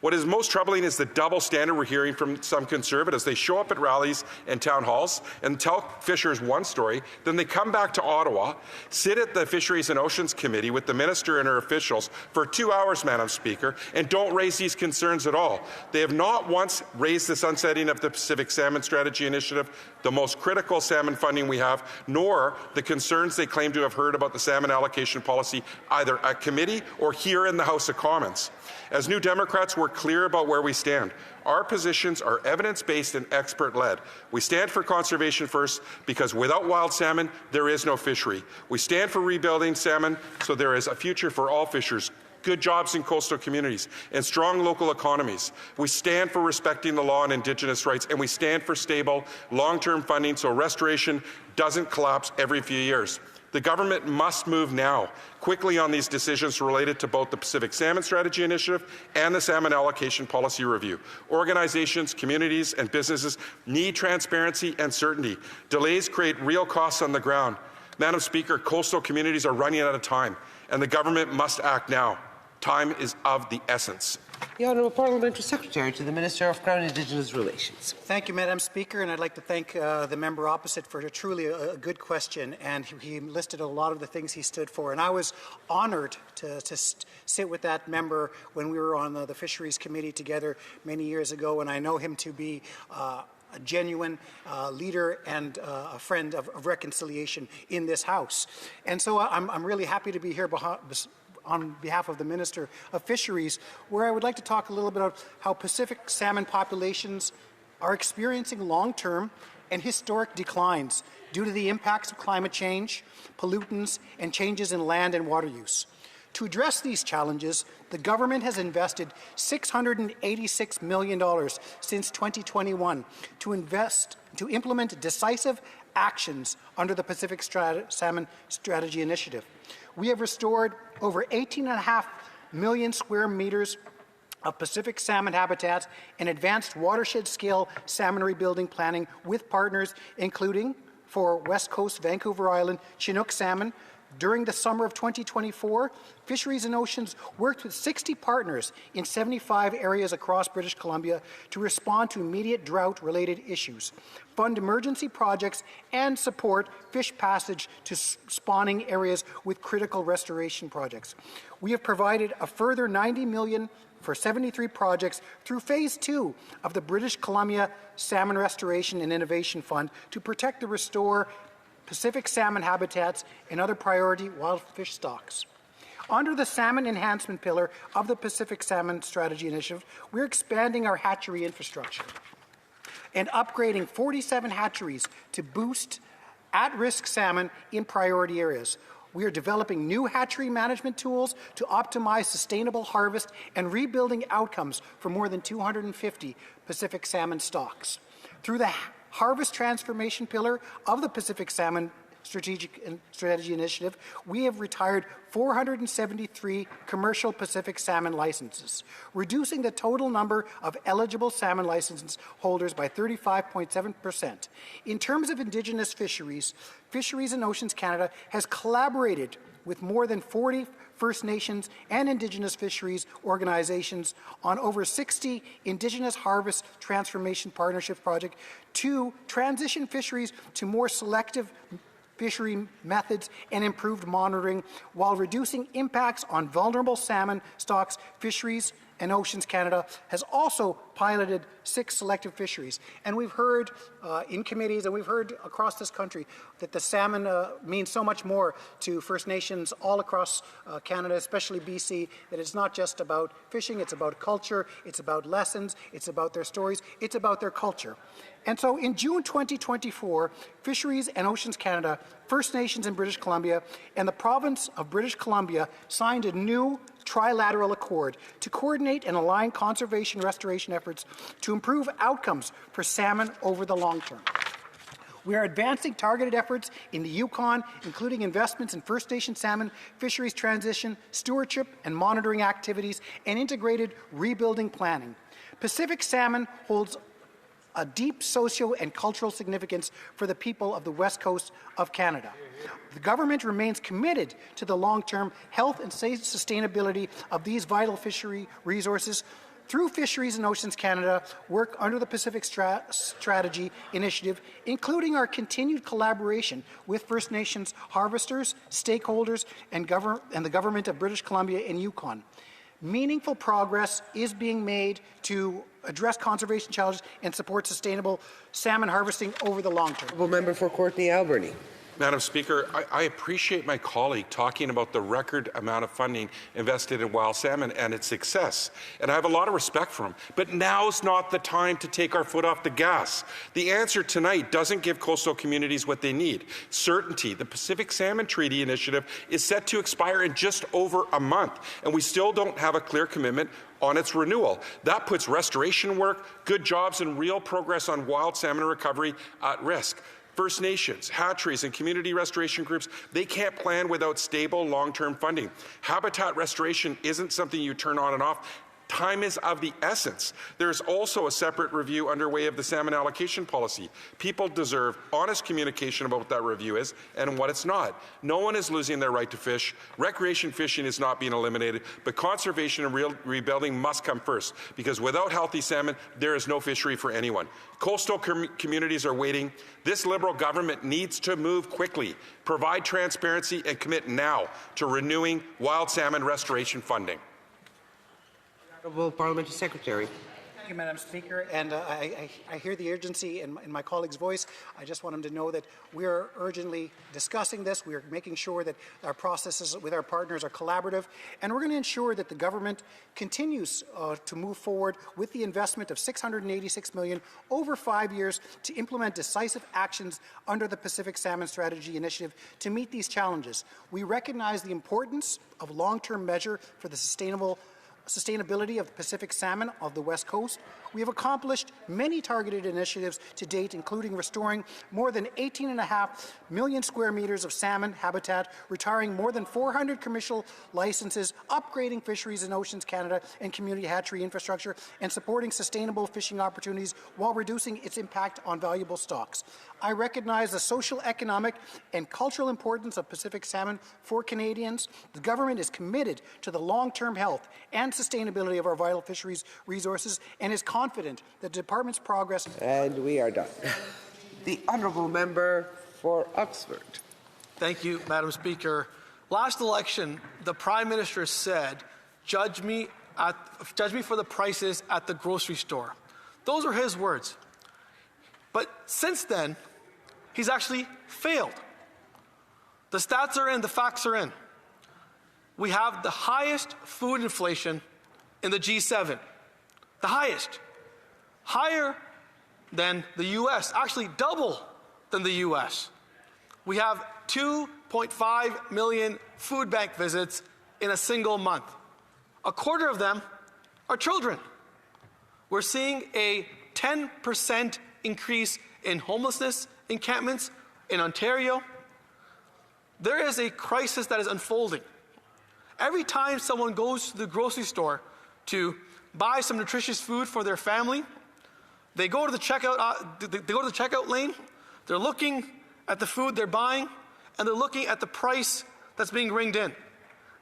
What is most troubling is the double standard we're hearing from some Conservatives. They show up at rallies and town halls and tell fishers one story, then they come back to Ottawa, sit at the Fisheries and Oceans Committee with the Minister and her officials for 2 hours, Madam Speaker, and don't raise these concerns at all. They have not once raised the sunsetting of the Pacific Salmon Strategy Initiative, the most critical salmon funding we have, nor the concerns they claim to have heard about the salmon allocation policy either at committee or here in the House of Commons. As New Democrats, we're clear about where we stand. Our positions are evidence-based and expert-led. We stand for conservation first because without wild salmon, there is no fishery. We stand for rebuilding salmon so there is a future for all fishers, good jobs in coastal communities, and strong local economies. We stand for respecting the law and Indigenous rights, and we stand for stable, long-term funding so restoration doesn't collapse every few years. The government must move now, quickly on these decisions related to both the Pacific Salmon Strategy Initiative and the Salmon Allocation Policy Review. Organizations, communities, and businesses need transparency and certainty. Delays create real costs on the ground. Madam Speaker, coastal communities are running out of time, and the government must act now. Time is of the essence. The Honourable Parliamentary Secretary to the Minister of Crown Indigenous Relations. Thank you, Madam Speaker, and I'd like to thank the member opposite for truly a good question, and he listed a lot of the things he stood for, and I was honoured to sit with that member when we were on the Fisheries Committee together many years ago, and I know him to be a genuine leader and a friend of reconciliation in this House. And so I'm really happy to be here on behalf of the Minister of Fisheries, where I would like to talk a little bit about how Pacific salmon populations are experiencing long-term and historic declines due to the impacts of climate change, pollutants, and changes in land and water use. To address these challenges, the government has invested $686 million since 2021 to implement decisive actions under the Pacific Salmon Strategy Initiative. We have restored over 18.5 million square meters of Pacific salmon habitats and advanced watershed-scale salmon rebuilding planning with partners including for West Coast Vancouver Island Chinook salmon. During the summer of 2024, Fisheries and Oceans worked with 60 partners in 75 areas across British Columbia to respond to immediate drought-related issues, fund emergency projects, and support fish passage to spawning areas with critical restoration projects. We have provided a further $90 million for 73 projects through Phase 2 of the British Columbia Salmon Restoration and Innovation Fund to protect and restore Pacific salmon habitats and other priority wild fish stocks. Under the salmon enhancement pillar of the Pacific Salmon Strategy Initiative, we're expanding our hatchery infrastructure and upgrading 47 hatcheries to boost at-risk salmon in priority areas. We are developing new hatchery management tools to optimize sustainable harvest and rebuilding outcomes for more than 250 Pacific salmon stocks. Through the Harvest Transformation Pillar of the Pacific Salmon Strategy Initiative, we have retired 473 commercial Pacific salmon licenses, reducing the total number of eligible salmon license holders by 35.7%. In terms of Indigenous fisheries, Fisheries and Oceans Canada has collaborated with more than 40 First Nations and Indigenous fisheries organizations on over 60 Indigenous Harvest Transformation Partnership projects to transition fisheries to more selective fishery methods and improved monitoring while reducing impacts on vulnerable salmon stocks. Fisheries and Oceans Canada has also piloted 6 selective fisheries. And we've heard in committees and we've heard across this country that the salmon means so much more to First Nations all across Canada, especially BC, that it's not just about fishing, it's about culture, it's about lessons, it's about their stories, it's about their culture. And so in June 2024, Fisheries and Oceans Canada, First Nations in British Columbia, and the province of British Columbia signed a new trilateral accord to coordinate and align conservation restoration efforts to improve outcomes for salmon over the long term. We are advancing targeted efforts in the Yukon, including investments in First Nation salmon, fisheries transition, stewardship and monitoring activities, and integrated rebuilding planning. Pacific salmon holds a deep socio and cultural significance for the people of the West Coast of Canada. The government remains committed to the long-term health and sustainability of these vital fishery resources. Through Fisheries and Oceans Canada, work under the Pacific Strategy Initiative, including our continued collaboration with First Nations harvesters, stakeholders, and the Government of British Columbia and Yukon. Meaningful progress is being made to address conservation challenges and support sustainable salmon harvesting over the long term. Member for Courtenay Alberni. Madam Speaker, I appreciate my colleague talking about the record amount of funding invested in wild salmon and its success, and I have a lot of respect for him. But now's not the time to take our foot off the gas. The answer tonight doesn't give coastal communities what they need. Certainty. The Pacific Salmon Treaty Initiative is set to expire in just over a month, and we still don't have a clear commitment on its renewal. That puts restoration work, good jobs, and real progress on wild salmon recovery at risk. First Nations, hatcheries, and community restoration groups, they can't plan without stable, long-term funding. Habitat restoration isn't something you turn on and off. Time is of the essence. There's also a separate review underway of the salmon allocation policy. People deserve honest communication about what that review is and what it's not. No one is losing their right to fish. Recreation fishing is not being eliminated, but conservation and rebuilding must come first, because without healthy salmon, there is no fishery for anyone. Coastal communities are waiting. This Liberal government needs to move quickly, provide transparency, and commit now to renewing wild salmon restoration funding. Parliamentary Secretary. Thank you, Madam Speaker. And I hear the urgency in my colleague's voice. I just want him to know that we are urgently discussing this. We are making sure that our processes with our partners are collaborative. And we're going to ensure that the government continues to move forward with the investment of $686 million over 5 years to implement decisive actions under the Pacific Salmon Strategy Initiative to meet these challenges. We recognize the importance of long-term measure for the sustainability of the Pacific salmon of the West Coast. We have accomplished many targeted initiatives to date, including restoring more than 18.5 million square meters of salmon habitat, retiring more than 400 commercial licenses, upgrading fisheries in Oceans Canada and community hatchery infrastructure, and supporting sustainable fishing opportunities while reducing its impact on valuable stocks. I recognize the social, economic, and cultural importance of Pacific salmon for Canadians. The government is committed to the long-term health and sustainability of our vital fisheries resources and is confident that the department's progress. And we are done. The honourable member for Oxford. Thank you, Madam Speaker. Last election, the Prime Minister said, judge me for the prices at the grocery store. Those were his words. But since then, he's actually failed. The stats are in, the facts are in. We have the highest food inflation in the G7. The highest. Higher than the U.S., actually double than the U.S. We have 2.5 million food bank visits in a single month. A quarter of them are children. We're seeing a 10% increase in homelessness encampments in Ontario. There is a crisis that is unfolding. Every time someone goes to the grocery store to buy some nutritious food for their family, they go to the checkout lane, they're looking at the food they're buying, and they're looking at the price that's being ringed in.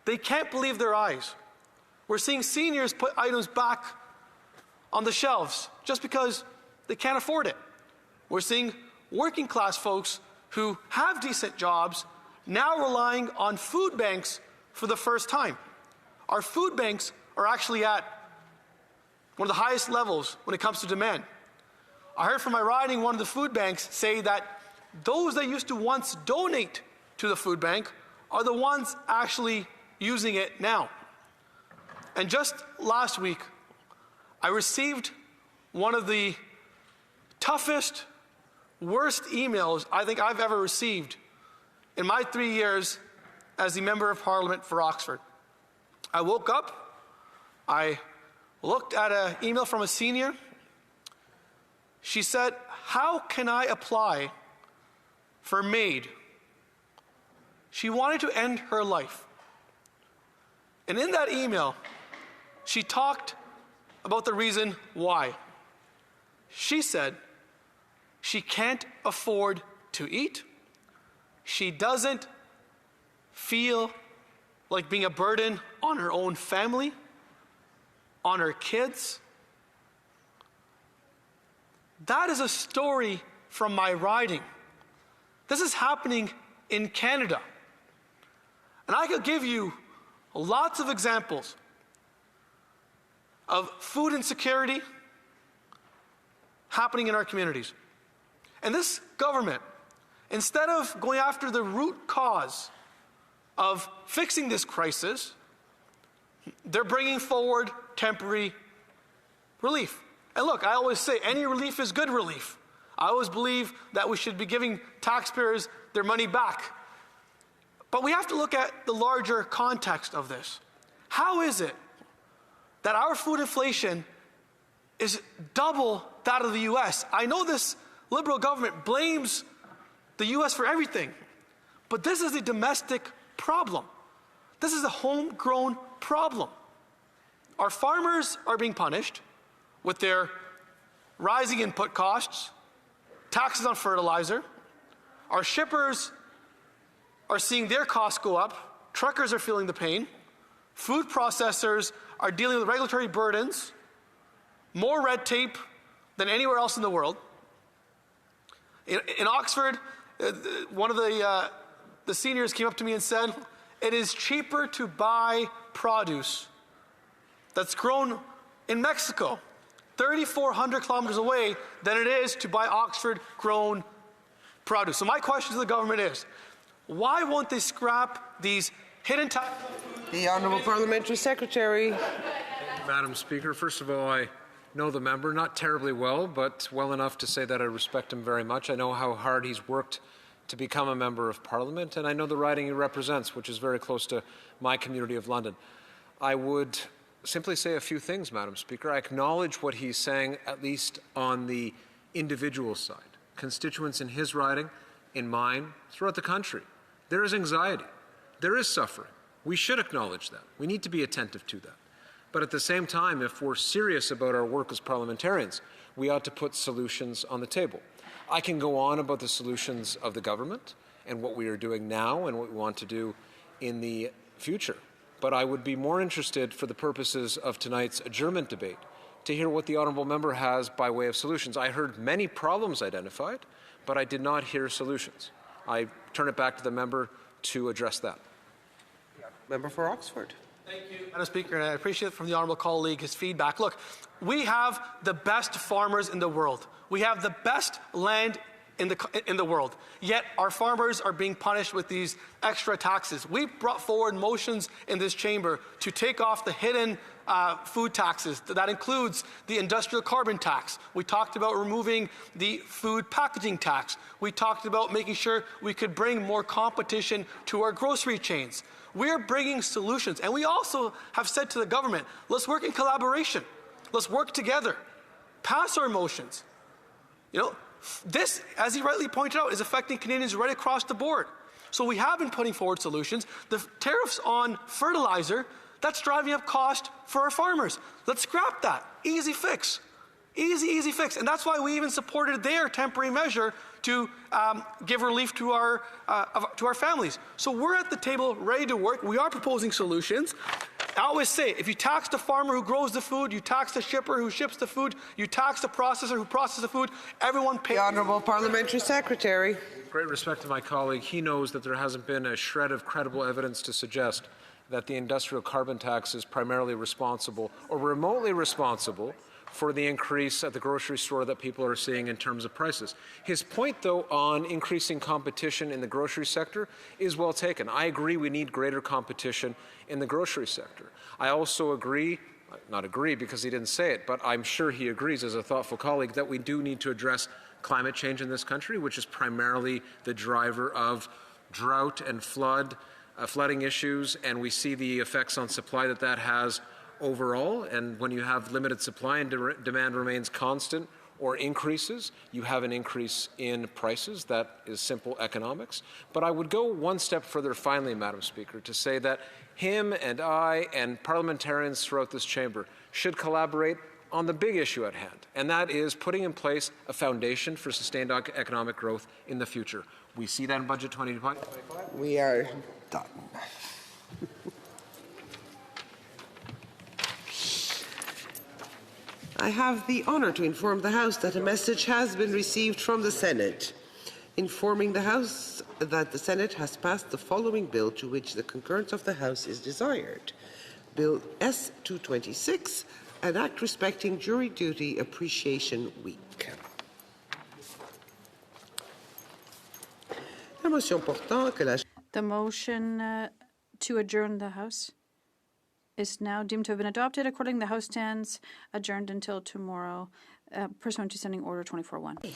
They can't believe their eyes. We're seeing seniors put items back on the shelves just because they can't afford it. We're seeing working class folks who have decent jobs now relying on food banks for the first time. Our food banks are actually at one of the highest levels when it comes to demand. I heard from my riding one of the food banks say that those that used to once donate to the food bank are the ones actually using it now. And just last week, I received one of the toughest, worst emails I think I've ever received in my 3 years as the Member of Parliament for Oxford. I woke up, I looked at an email from a senior. She said, "How can I apply for MAID?" She wanted to end her life. And in that email, she talked about the reason why. She said she can't afford to eat. She doesn't feel like being a burden on her own family, on her kids. That is a story from my riding. This is happening in Canada. And I could give you lots of examples of food insecurity happening in our communities. And this government, instead of going after the root cause of fixing this crisis, they're bringing forward temporary relief. And look, I always say any relief is good relief. I always believe that we should be giving taxpayers their money back. But we have to look at the larger context of this. How is it that our food inflation is double that of the U.S.? I know this Liberal government blames the U.S. for everything, but this is a domestic problem. This is a homegrown problem. Our farmers are being punished with their rising input costs, taxes on fertilizer. Our shippers are seeing their costs go up. Truckers are feeling the pain. Food processors are dealing with regulatory burdens, more red tape than anywhere else in the world. In Oxford, one of the seniors came up to me and said, it is cheaper to buy produce that's grown in Mexico 3,400 kilometers away than it is to buy Oxford-grown produce. So my question to the government is, why won't they scrap these hidden taxes? The Honourable Parliamentary Secretary. Madam Speaker, first of all, I know the member, not terribly well, but well enough to say that I respect him very much. I know how hard he's worked to become a member of Parliament, and I know the riding he represents, which is very close to my community of London. I would simply say a few things, Madam Speaker. I acknowledge what he's saying, at least on the individual side. Constituents in his riding, in mine, throughout the country. There is anxiety. There is suffering. We should acknowledge that. We need to be attentive to that. But at the same time, if we're serious about our work as parliamentarians, we ought to put solutions on the table. I can go on about the solutions of the government and what we are doing now and what we want to do in the future. But I would be more interested, for the purposes of tonight's adjournment debate, to hear what the honourable member has by way of solutions. I heard many problems identified, but I did not hear solutions. I turn it back to the member to address that. Member for Oxford. Thank you, Madam Speaker, and I appreciate from the honourable colleague his feedback. Look, we have the best farmers in the world. We have the best land in the world. Yet our farmers are being punished with these extra taxes. We brought forward motions in this chamber to take off the hidden food taxes. That includes the industrial carbon tax. We talked about removing the food packaging tax. We talked about making sure we could bring more competition to our grocery chains. We're bringing solutions. And we also have said to the government, let's work in collaboration. Let's work together. Pass our motions. You know, this, as he rightly pointed out, is affecting Canadians right across the board. So we have been putting forward solutions. The tariffs on fertilizer, that's driving up cost for our farmers. Let's scrap that. Easy fix. Easy fix. And that's why we even supported their temporary measure to give relief to our families. So we're at the table ready to work. We are proposing solutions. I always say, if you tax the farmer who grows the food, you tax the shipper who ships the food, you tax the processor who processes the food, everyone pays. The Honourable Parliamentary Secretary. Great respect to my colleague. He knows that there hasn't been a shred of credible evidence to suggest that the industrial carbon tax is primarily responsible or remotely responsible for the increase at the grocery store that people are seeing in terms of prices. His point, though, on increasing competition in the grocery sector is well taken. I agree we need greater competition in the grocery sector. I also agree, not agree because he didn't say it, but I'm sure he agrees as a thoughtful colleague that we do need to address climate change in this country, which is primarily the driver of drought and flooding issues, and we see the effects on supply that has overall. And when you have limited supply and demand remains constant or increases, you have an increase in prices. That is simple economics. But I would go one step further finally, Madam Speaker, to say that him and I and parliamentarians throughout this chamber should collaborate on the big issue at hand, and that is putting in place a foundation for sustained economic growth in the future. We see that in Budget 2025. We are done. I have the honour to inform the House that a message has been received from the Senate, informing the House that the Senate has passed the following bill to which the concurrence of the House is desired. Bill S-226, an act respecting Jury Duty Appreciation Week. The motion to adjourn the House is now deemed to have been adopted. Accordingly, the House stands adjourned until tomorrow, pursuant to Standing Order 24-1.